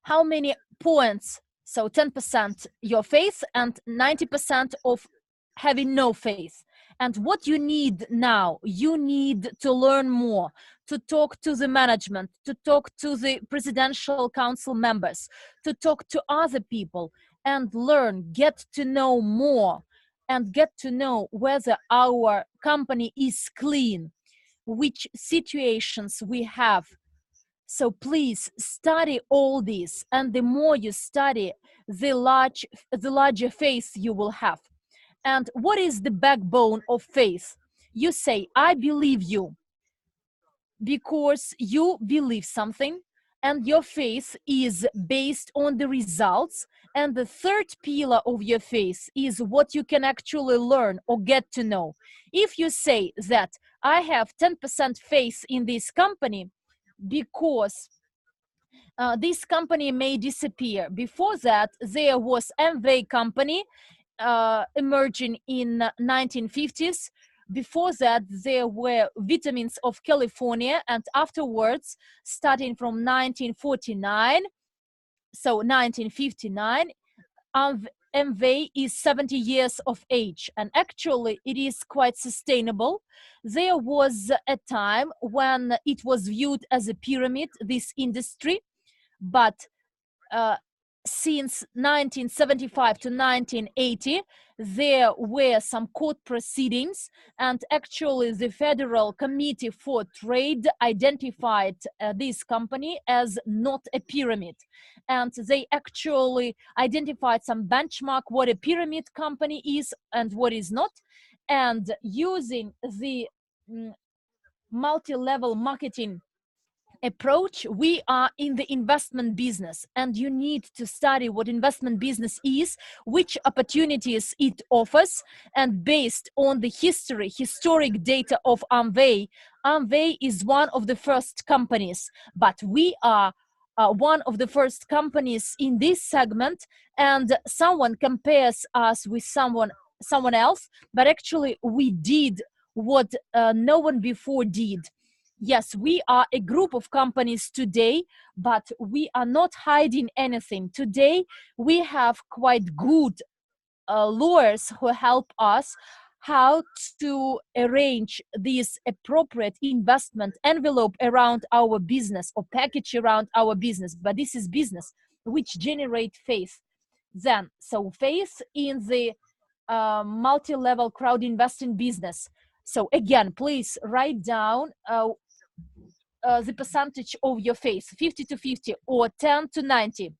How many points? So 10% your faith and 90% of having no faith. And what you need now, you need to learn more, to talk to the management, to talk to the presidential council members, to talk to other people and learn, get to know more and get to know whether our company is clean, which situations we have. So please study all this, and the more you study, the larger faith you will have. And what is the backbone of faith? You say, I believe you, because you believe something, and your faith is based on the results. And the third pillar of your faith is what you can actually learn or get to know. If you say that I have 10% faith in this company, because this company may disappear. Before that, there was Amway company emerging in 1950s. Before that, there were Vitamins of California, and afterwards, starting from 1949, so 1959, Amway is 70 years of age, and actually it is quite sustainable. There was a time when it was viewed as a pyramid, this industry, but since 1975 to 1980, there were some court proceedings, and actually the Federal Committee for Trade identified this company as not a pyramid. And they actually identified some benchmark what a pyramid company is and what is not. And using the multi-level marketing approach, we are in the investment business, and you need to study what investment business is, which opportunities it offers, and based on the historic data of Amway is one of the first companies, but we are one of the first companies in this segment, and someone compares us with someone else, but actually we did what no one before did. Yes, we are a group of companies today, but we are not hiding anything. Today, we have quite good lawyers who help us how to arrange this appropriate investment envelope around our business or package around our business. But this is business which generate faith. Then, so faith in the multi-level crowd investing business. So again, please write down the percentage of your faith, 50 to 50 or 10 to 90.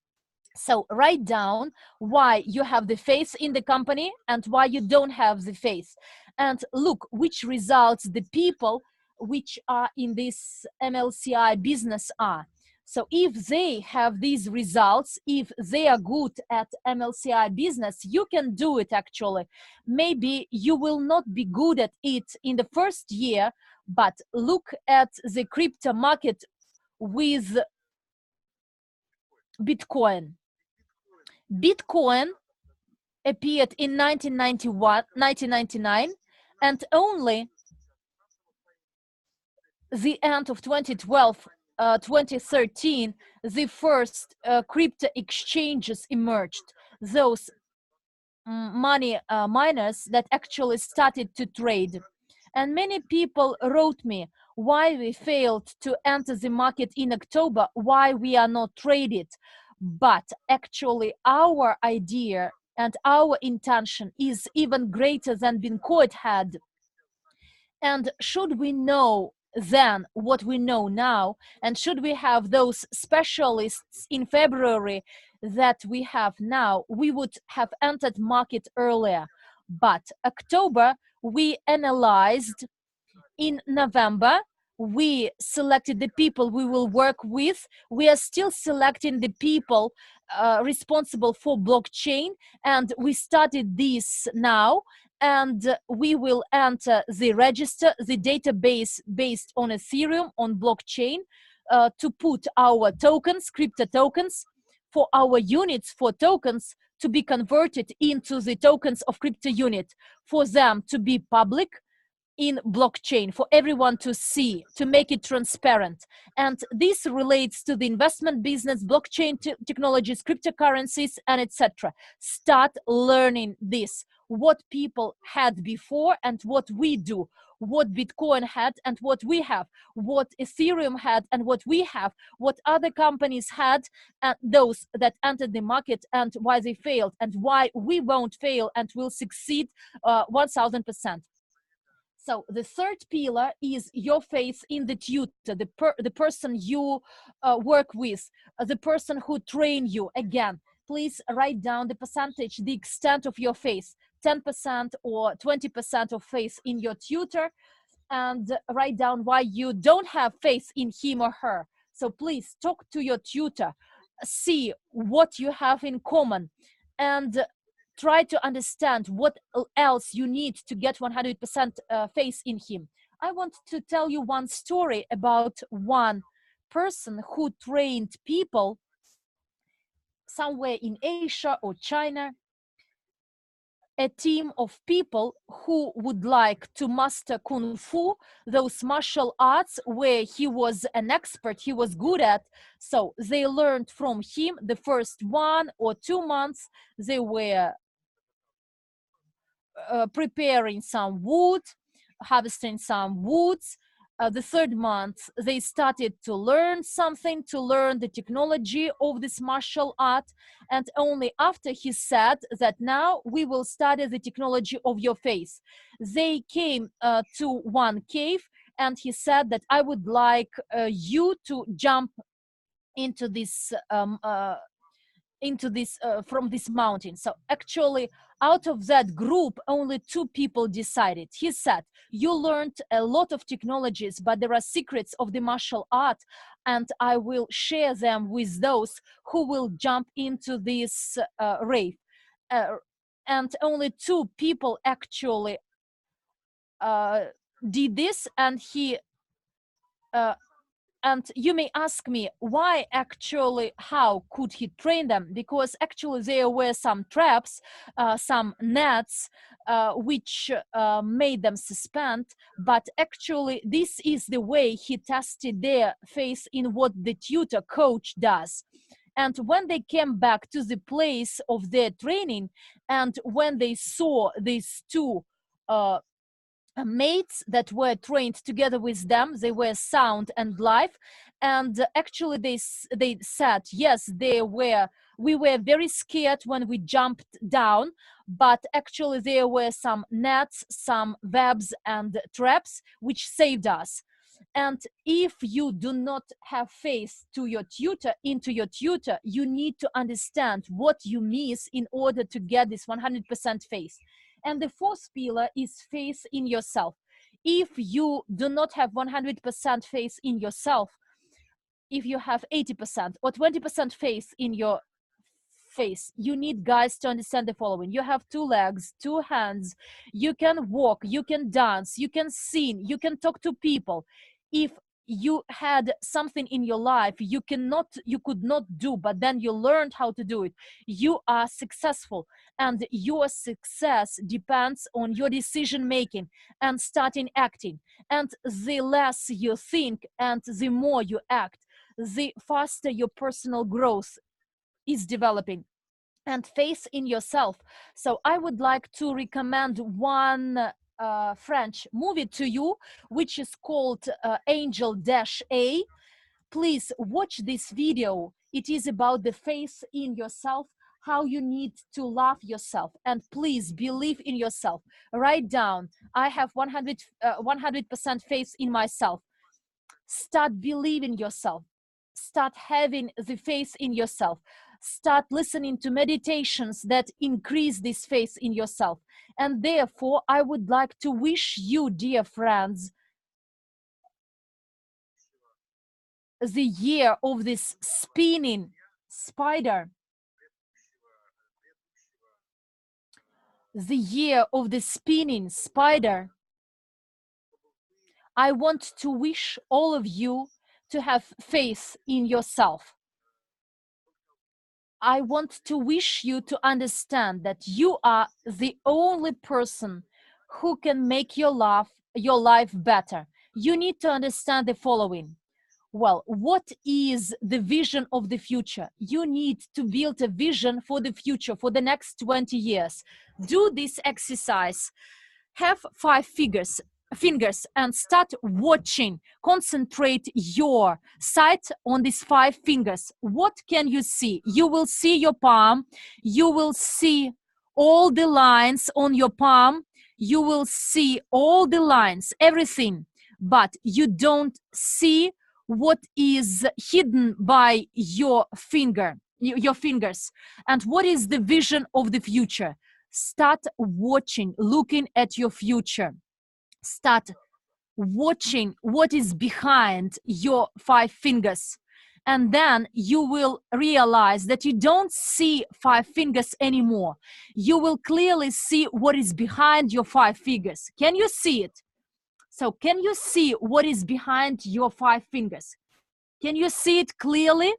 So write down why you have the faith in the company and why you don't have the faith. And look which results the people which are in this MLCI business are. So if they have these results, if they are good at MLCI business, you can do it actually. Maybe you will not be good at it in the first year, but look at the crypto market with Bitcoin. Bitcoin appeared in 1999, and only the end of 2012, 2013, the first crypto exchanges emerged. Those money miners that actually started to trade. And many people wrote me why we failed to enter the market in October, why we are not traded. But actually our idea and our intention is even greater than Bincoin had. And should we know then what we know now, and should we have those specialists in February that we have now, we would have entered market earlier. But October, we analyzed. In November, we selected the people we will work with. We are still selecting the people responsible for blockchain, and we started this now, and we will enter the register, the database based on Ethereum, on blockchain, to put our tokens, crypto tokens, for our units, for tokens to be converted into the tokens of CryptoUnit, for them to be public in blockchain, for everyone to see, to make it transparent. And this relates to the investment business, blockchain technologies, cryptocurrencies, and etc. Start learning this, what people had before and what we do, what Bitcoin had and what we have, what Ethereum had and what we have, what other companies had, and those that entered the market and why they failed, and why we won't fail and will succeed 1000%. So the third pillar is your faith in the tutor, the person you work with, the person who train you. Again, please write down the percentage, the extent of your faith, 10% or 20% of faith in your tutor, and write down why you don't have faith in him or her. So please talk to your tutor, see what you have in common, and try to understand what else you need to get 100% faith in him. I want to tell you one story about one person who trained people somewhere in Asia or China, a team of people who would like to master Kung Fu, those martial arts where he was an expert, he was good at. So they learned from him the first 1 or 2 months. They were preparing some wood, harvesting some woods. The third month, they started to learn something, to learn the technology of this martial art. And only after he said that now we will study the technology of your faith. They came to one cave and he said that I would like you to jump into this from this mountain. So actually out of that group only 2 people decided. He said, you learned a lot of technologies, but there are secrets of the martial art, and I will share them with those who will jump into this rave. And only 2 people actually did this, and he and you may ask me why actually, how could he train them? Because actually there were some traps, some nets, which made them suspend. But actually this is the way he tested their faith in what the tutor coach does. And when they came back to the place of their training, and when they saw these 2 mates that were trained together with them, they were sound and live, and actually they said yes, we were very scared when we jumped down, but actually there were some nets, some webs and traps which saved us. And if you do not have faith to your tutor, into your tutor, you need to understand what you miss in order to get this 100% faith. And the 4th pillar is faith in yourself. If you do not have 100% faith in yourself, if you have 80% or 20% faith in your faith, you need, guys, to understand the following. You have 2 legs, 2 hands, you can walk, you can dance, you can sing, you can talk to people. If you had something in your life you could not do, but then you learned how to do it, you are successful. And your success depends on your decision making and starting acting. And the less you think and the more you act, the faster your personal growth is developing. And faith in yourself. So I would like to recommend one French movie to you, which is called Angel-A. Please watch this video. It is about the faith in yourself. how you need to love yourself. And please believe in yourself. Write down, I have 100% faith in myself. Start believing yourself. Start having the faith in yourself. Start listening to meditations that increase this faith in yourself. And therefore, I would like to wish you, dear friends, the year of this spinning spider. The year of the spinning spider. I want to wish all of you to have faith in yourself. I want to wish you to understand that you are the only person who can make your life better. You need to understand the following. Well, what is the vision of the future? You need to build a vision for the future, for the next 20 years. Do this exercise. Have 5 fingers and start watching. Concentrate your sight on these 5 fingers. What can you see? You will see your palm. You will see all the lines on your palm. You will see all the lines, everything. But you don't see what is hidden by your fingers. And what is the vision of the future? Start watching, looking at your future. Start watching what is behind your 5 fingers. And then you will realize that you don't see 5 fingers anymore. You will clearly see what is behind your 5 fingers. Can you see it? So can you see what is behind your 5 fingers? Can you see it clearly?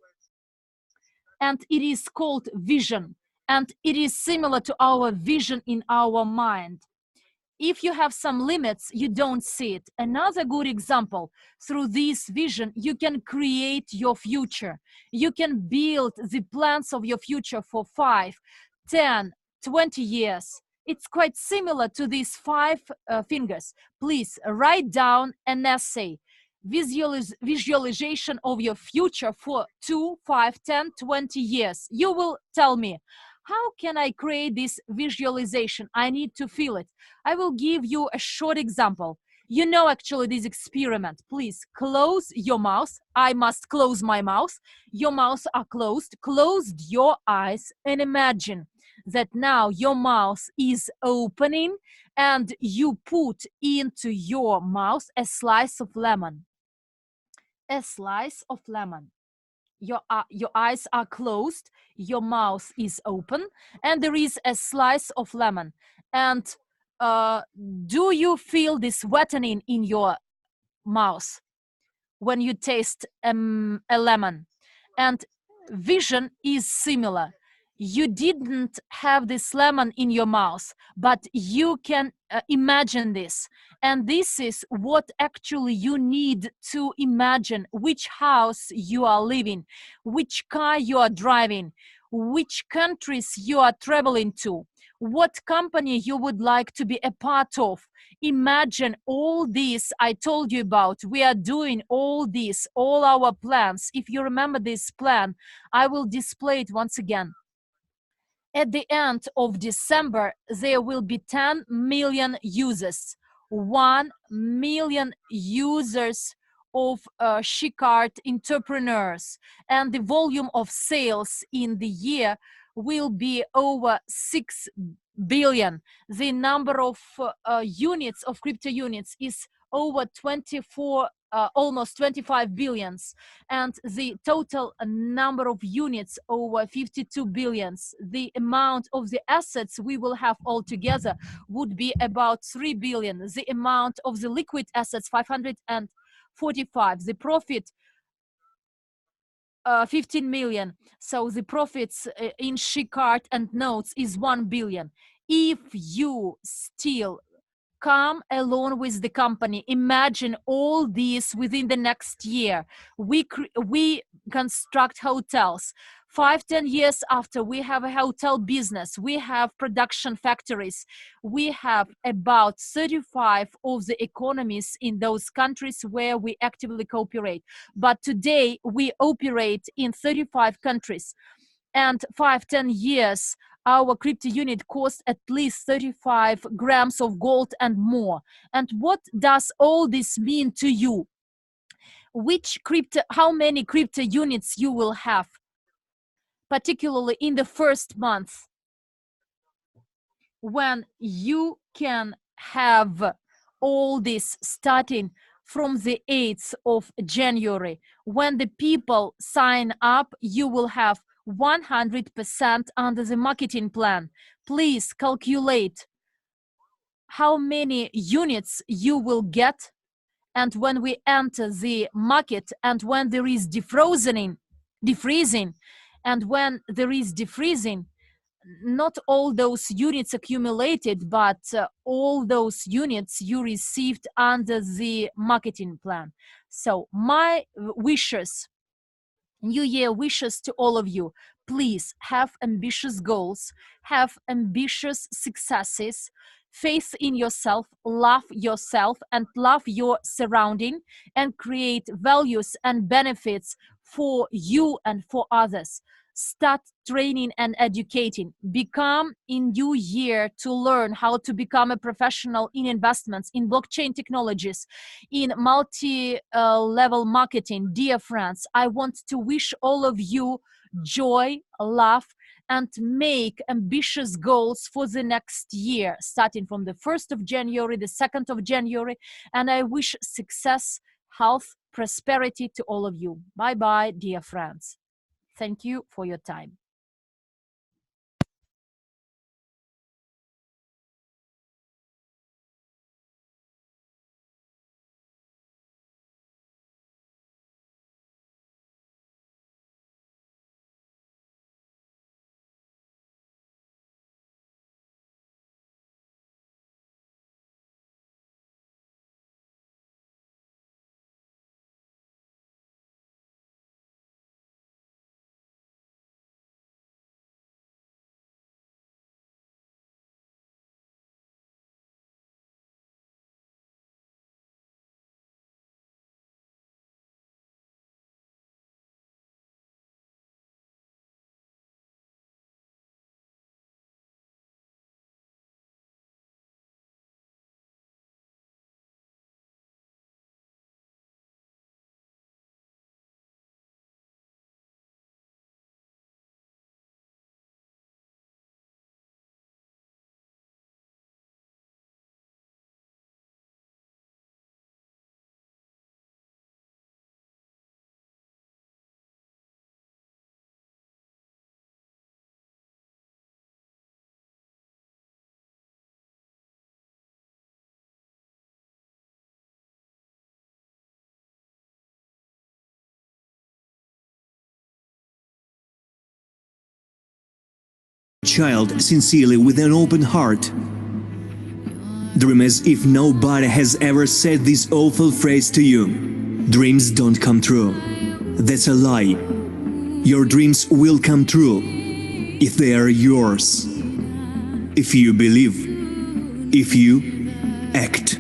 And it is called vision. And it is similar to our vision in our mind. If you have some limits, you don't see it. Another good example, through this vision, you can create your future. You can build the plans of your future for 5, 10, 20 years. It's quite similar to these 5 fingers. Please write down an essay. Visualization of your future for 2, 5, 10, 20 years. You will tell me, how can I create this visualization? I need to feel it. I will give you a short example. You know actually this experiment. Please close your mouth. I must close my mouth. Your mouths are closed. Close your eyes and imagine that now your mouth is opening and you put into your mouth a slice of lemon. A slice of lemon. Your eyes are closed, your mouth is open, and there is a slice of lemon. And do you feel this wetting in your mouth when you taste a lemon? And vision is similar. You didn't have this lemon in your mouth, but you can imagine this. And this is what actually you need to imagine: which house you are living, which car you are driving, which countries you are traveling to, what company you would like to be a part of. Imagine all this I told you about. We are doing all this, all our plans. If you remember this plan, I will display it once again. At the end of December, there will be 10 million users, 1 million users of Shikart entrepreneurs, and the volume of sales in the year will be over 6 billion. The number of units of crypto units is over 24 almost 25 billions, and the total number of units over 52 billions. The amount of the assets we will have altogether would be about 3 billion. The amount of the liquid assets 545. The profit 15 million. So the profits in Shikart and notes is 1 billion. If you still come along with the company, imagine all this within the next year. We construct hotels. 5-10 years after, we have a hotel business. We have production factories. We have about 35 of the economies in those countries where we actively cooperate. But today we operate in 35 countries. and 5-10 years, our crypto unit costs at least 35 grams of gold and more. And what does all this mean to you? How many crypto units you will have, particularly in the first month, when you can have all this starting from the 8th of January. When the people sign up, you will have 100% under the marketing plan. Please calculate how many units you will get, and when we enter the market, and when there is defreezing, and when there is defreezing, not all those units accumulated, but all those units you received under the marketing plan. So my wishes, New Year wishes to all of you: please have ambitious goals, have ambitious successes, faith in yourself, love yourself, and love your surrounding, and create values and benefits for you and for others. Start training and educating. Become in New Year to learn how to become a professional in investments, in blockchain technologies, in multi-level marketing. Dear friends, I want to wish all of you joy, love, and make ambitious goals for the next year, starting from the 1st of January, the 2nd of January, and I wish success, health, prosperity to all of you. Bye-bye, dear friends. Thank you for your time. Child sincerely with an open heart. Dream as if nobody has ever said this awful phrase to you. Dreams don't come true. That's a lie. Your dreams will come true if they are yours. If you believe. If you act.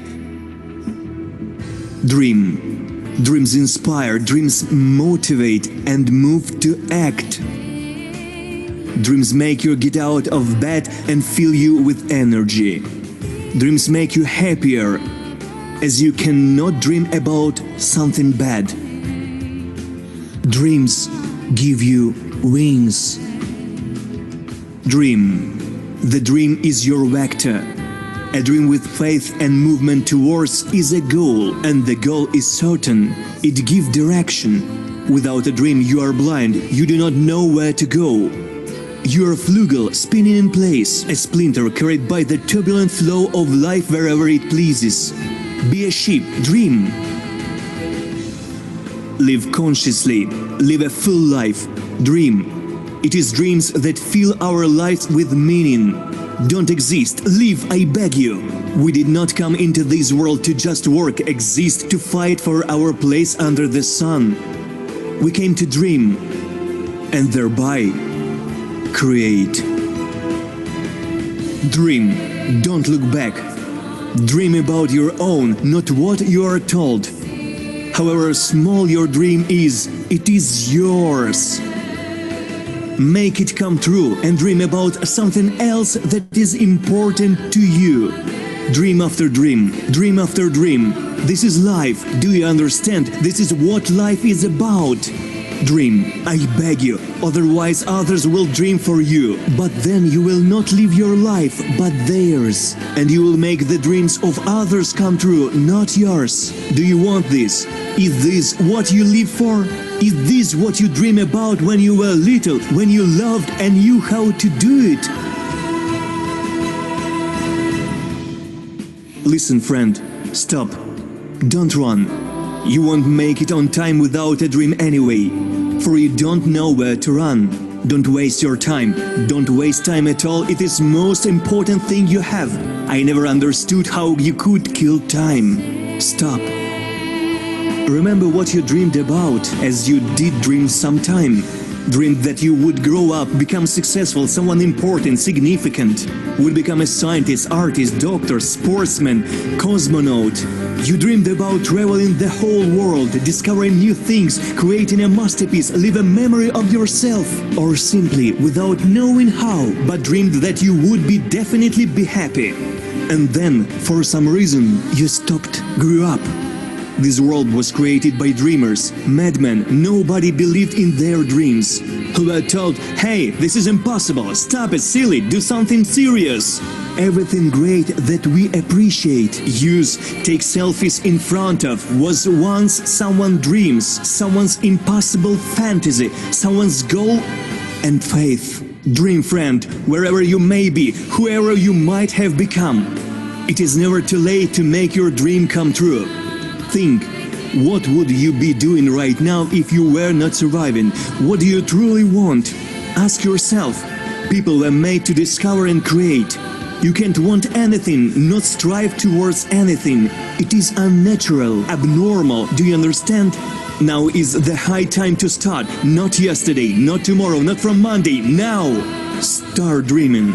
Dream. Dreams inspire, dreams motivate and move to act. Dreams make you get out of bed and fill you with energy. Dreams make you happier, as you cannot dream about something bad. Dreams give you wings. Dream. The dream is your vector. A dream with faith and movement towards is a goal, and the goal is certain. It gives direction. Without a dream you are blind, you do not know where to go. You are a flugel spinning in place, a splinter carried by the turbulent flow of life wherever it pleases. Be a ship, dream. Live consciously, live a full life, dream. It is dreams that fill our lives with meaning. Don't exist, live, I beg you. We did not come into this world to just work, exist, to fight for our place under the sun. We came to dream, and thereby create. Dream, don't look back. Dream about your own, not what you are told. However small your dream is, it is yours. Make it come true and dream about something else that is important to you. Dream after dream, dream after dream. This is life. Do you understand? This is what life is about. Dream, I beg you, otherwise others will dream for you. But then you will not live your life, but theirs. And you will make the dreams of others come true, not yours. Do you want this? Is this what you live for? Is this what you dream about when you were little, when you loved and knew how to do it? Listen, friend, stop. Don't run. You won't make it on time without a dream anyway, for you don't know where to run. Don't waste your time. Don't waste time at all. It is most important thing you have. I never understood how you could kill time. Stop. Remember what you dreamed about, as you did dream sometime. Dreamed that you would grow up, become successful, someone important, significant. Would become a scientist, artist, doctor, sportsman, cosmonaut. You dreamed about traveling the whole world, discovering new things, creating a masterpiece, leave a memory of yourself. Or simply, without knowing how, but dreamed that you would definitely be happy. And then, for some reason, you stopped, grew up. This world was created by dreamers, madmen. Nobody believed in their dreams. Who were told, hey, this is impossible, stop it, silly, do something serious. Everything great that we appreciate, use, take selfies in front of, was once someone's dreams, someone's impossible fantasy, someone's goal and faith. Dream friend, wherever you may be, whoever you might have become. It is never too late to make your dream come true. Think, what would you be doing right now if you were not surviving? What do you truly want? Ask yourself. People were made to discover and create. You can't want anything, not strive towards anything. It is unnatural, abnormal. Do you understand? Now is the high time to start. Not yesterday, not tomorrow, not from Monday. Now! Start dreaming.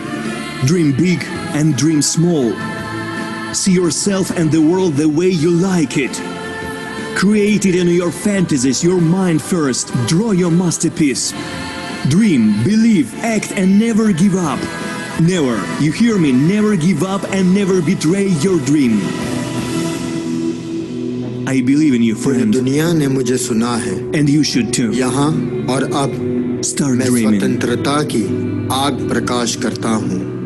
Dream big and dream small. See yourself and the world the way you like it. Create it in your fantasies, your mind first. Draw your masterpiece. Dream, believe, act and never give up. Never, you hear me, never give up and never betray your dream. I believe in you, friend. दुनिया ने मुझे सुना है. And you should too. यहाँ और अब Start मैं dreaming. स्वतंत्रता की आग प्रकाश करता हूँ.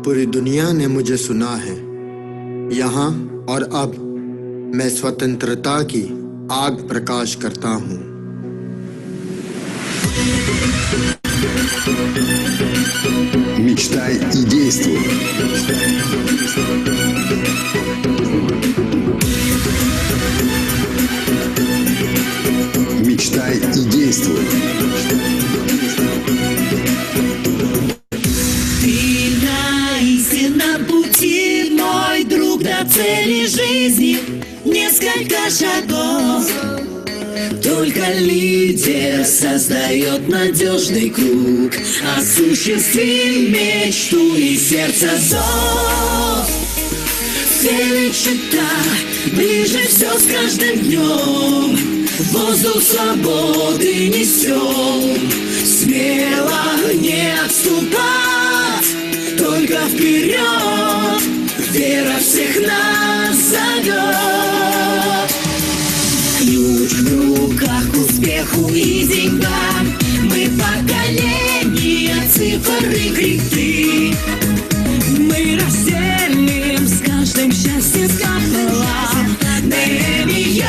पूरी दुनिया ने मुझे सुना है. यहाँ और अब मैं स्वतंत्रता की आग प्रकाश करता हूँ. Мечтай и действуй. Мечтай и действуй. Ты на истинном пути, мой друг, до цели жизни несколько шагов. Только лидер создает надежный круг. Осуществи мечту и сердце зов. Цель и чита, ближе все с каждым днем. Воздух свободы несем. Смело не отступать, только вперед. Вера всех нас зовет. Ключ в руках к успеху и деньгам. Мы поколение цифр и крипты. Мы разделим с каждым счастье пополам. NEEW,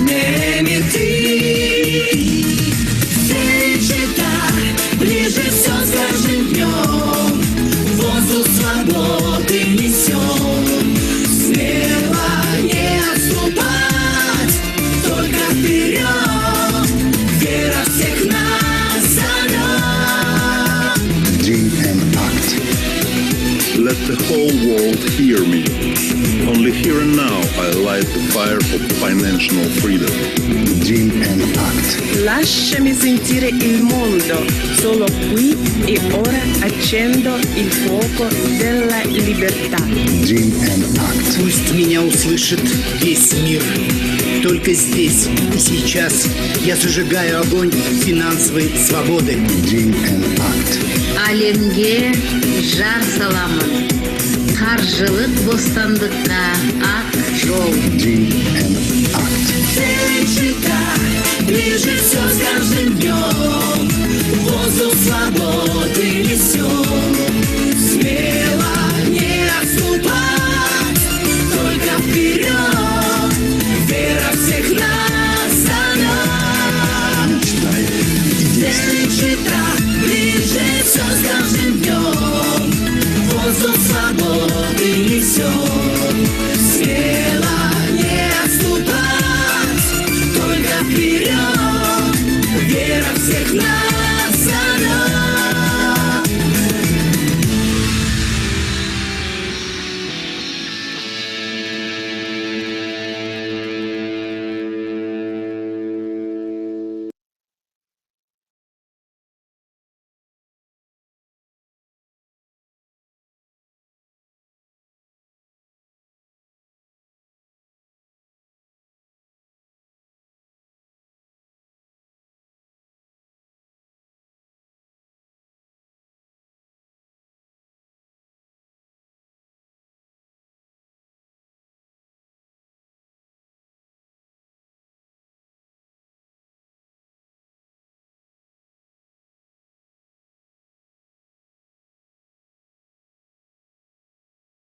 NEEW ты. Цель чита, ближе все с каждым днем. Воздух свободы несем. Смело не отступать, только вперед. Вера всех нас зовет. Dream and act. fire for financial freedom. Dream and act. Lasciami sentire il mondo, solo qui e ora accendo il fuoco della libertà. Dream and act. Пусть меня услышит весь мир. Только здесь и сейчас я зажигаю огонь финансовой свободы. Dream and act. Әлемге жар саламын. Қаржылық бостандыққа ақ жол. Dream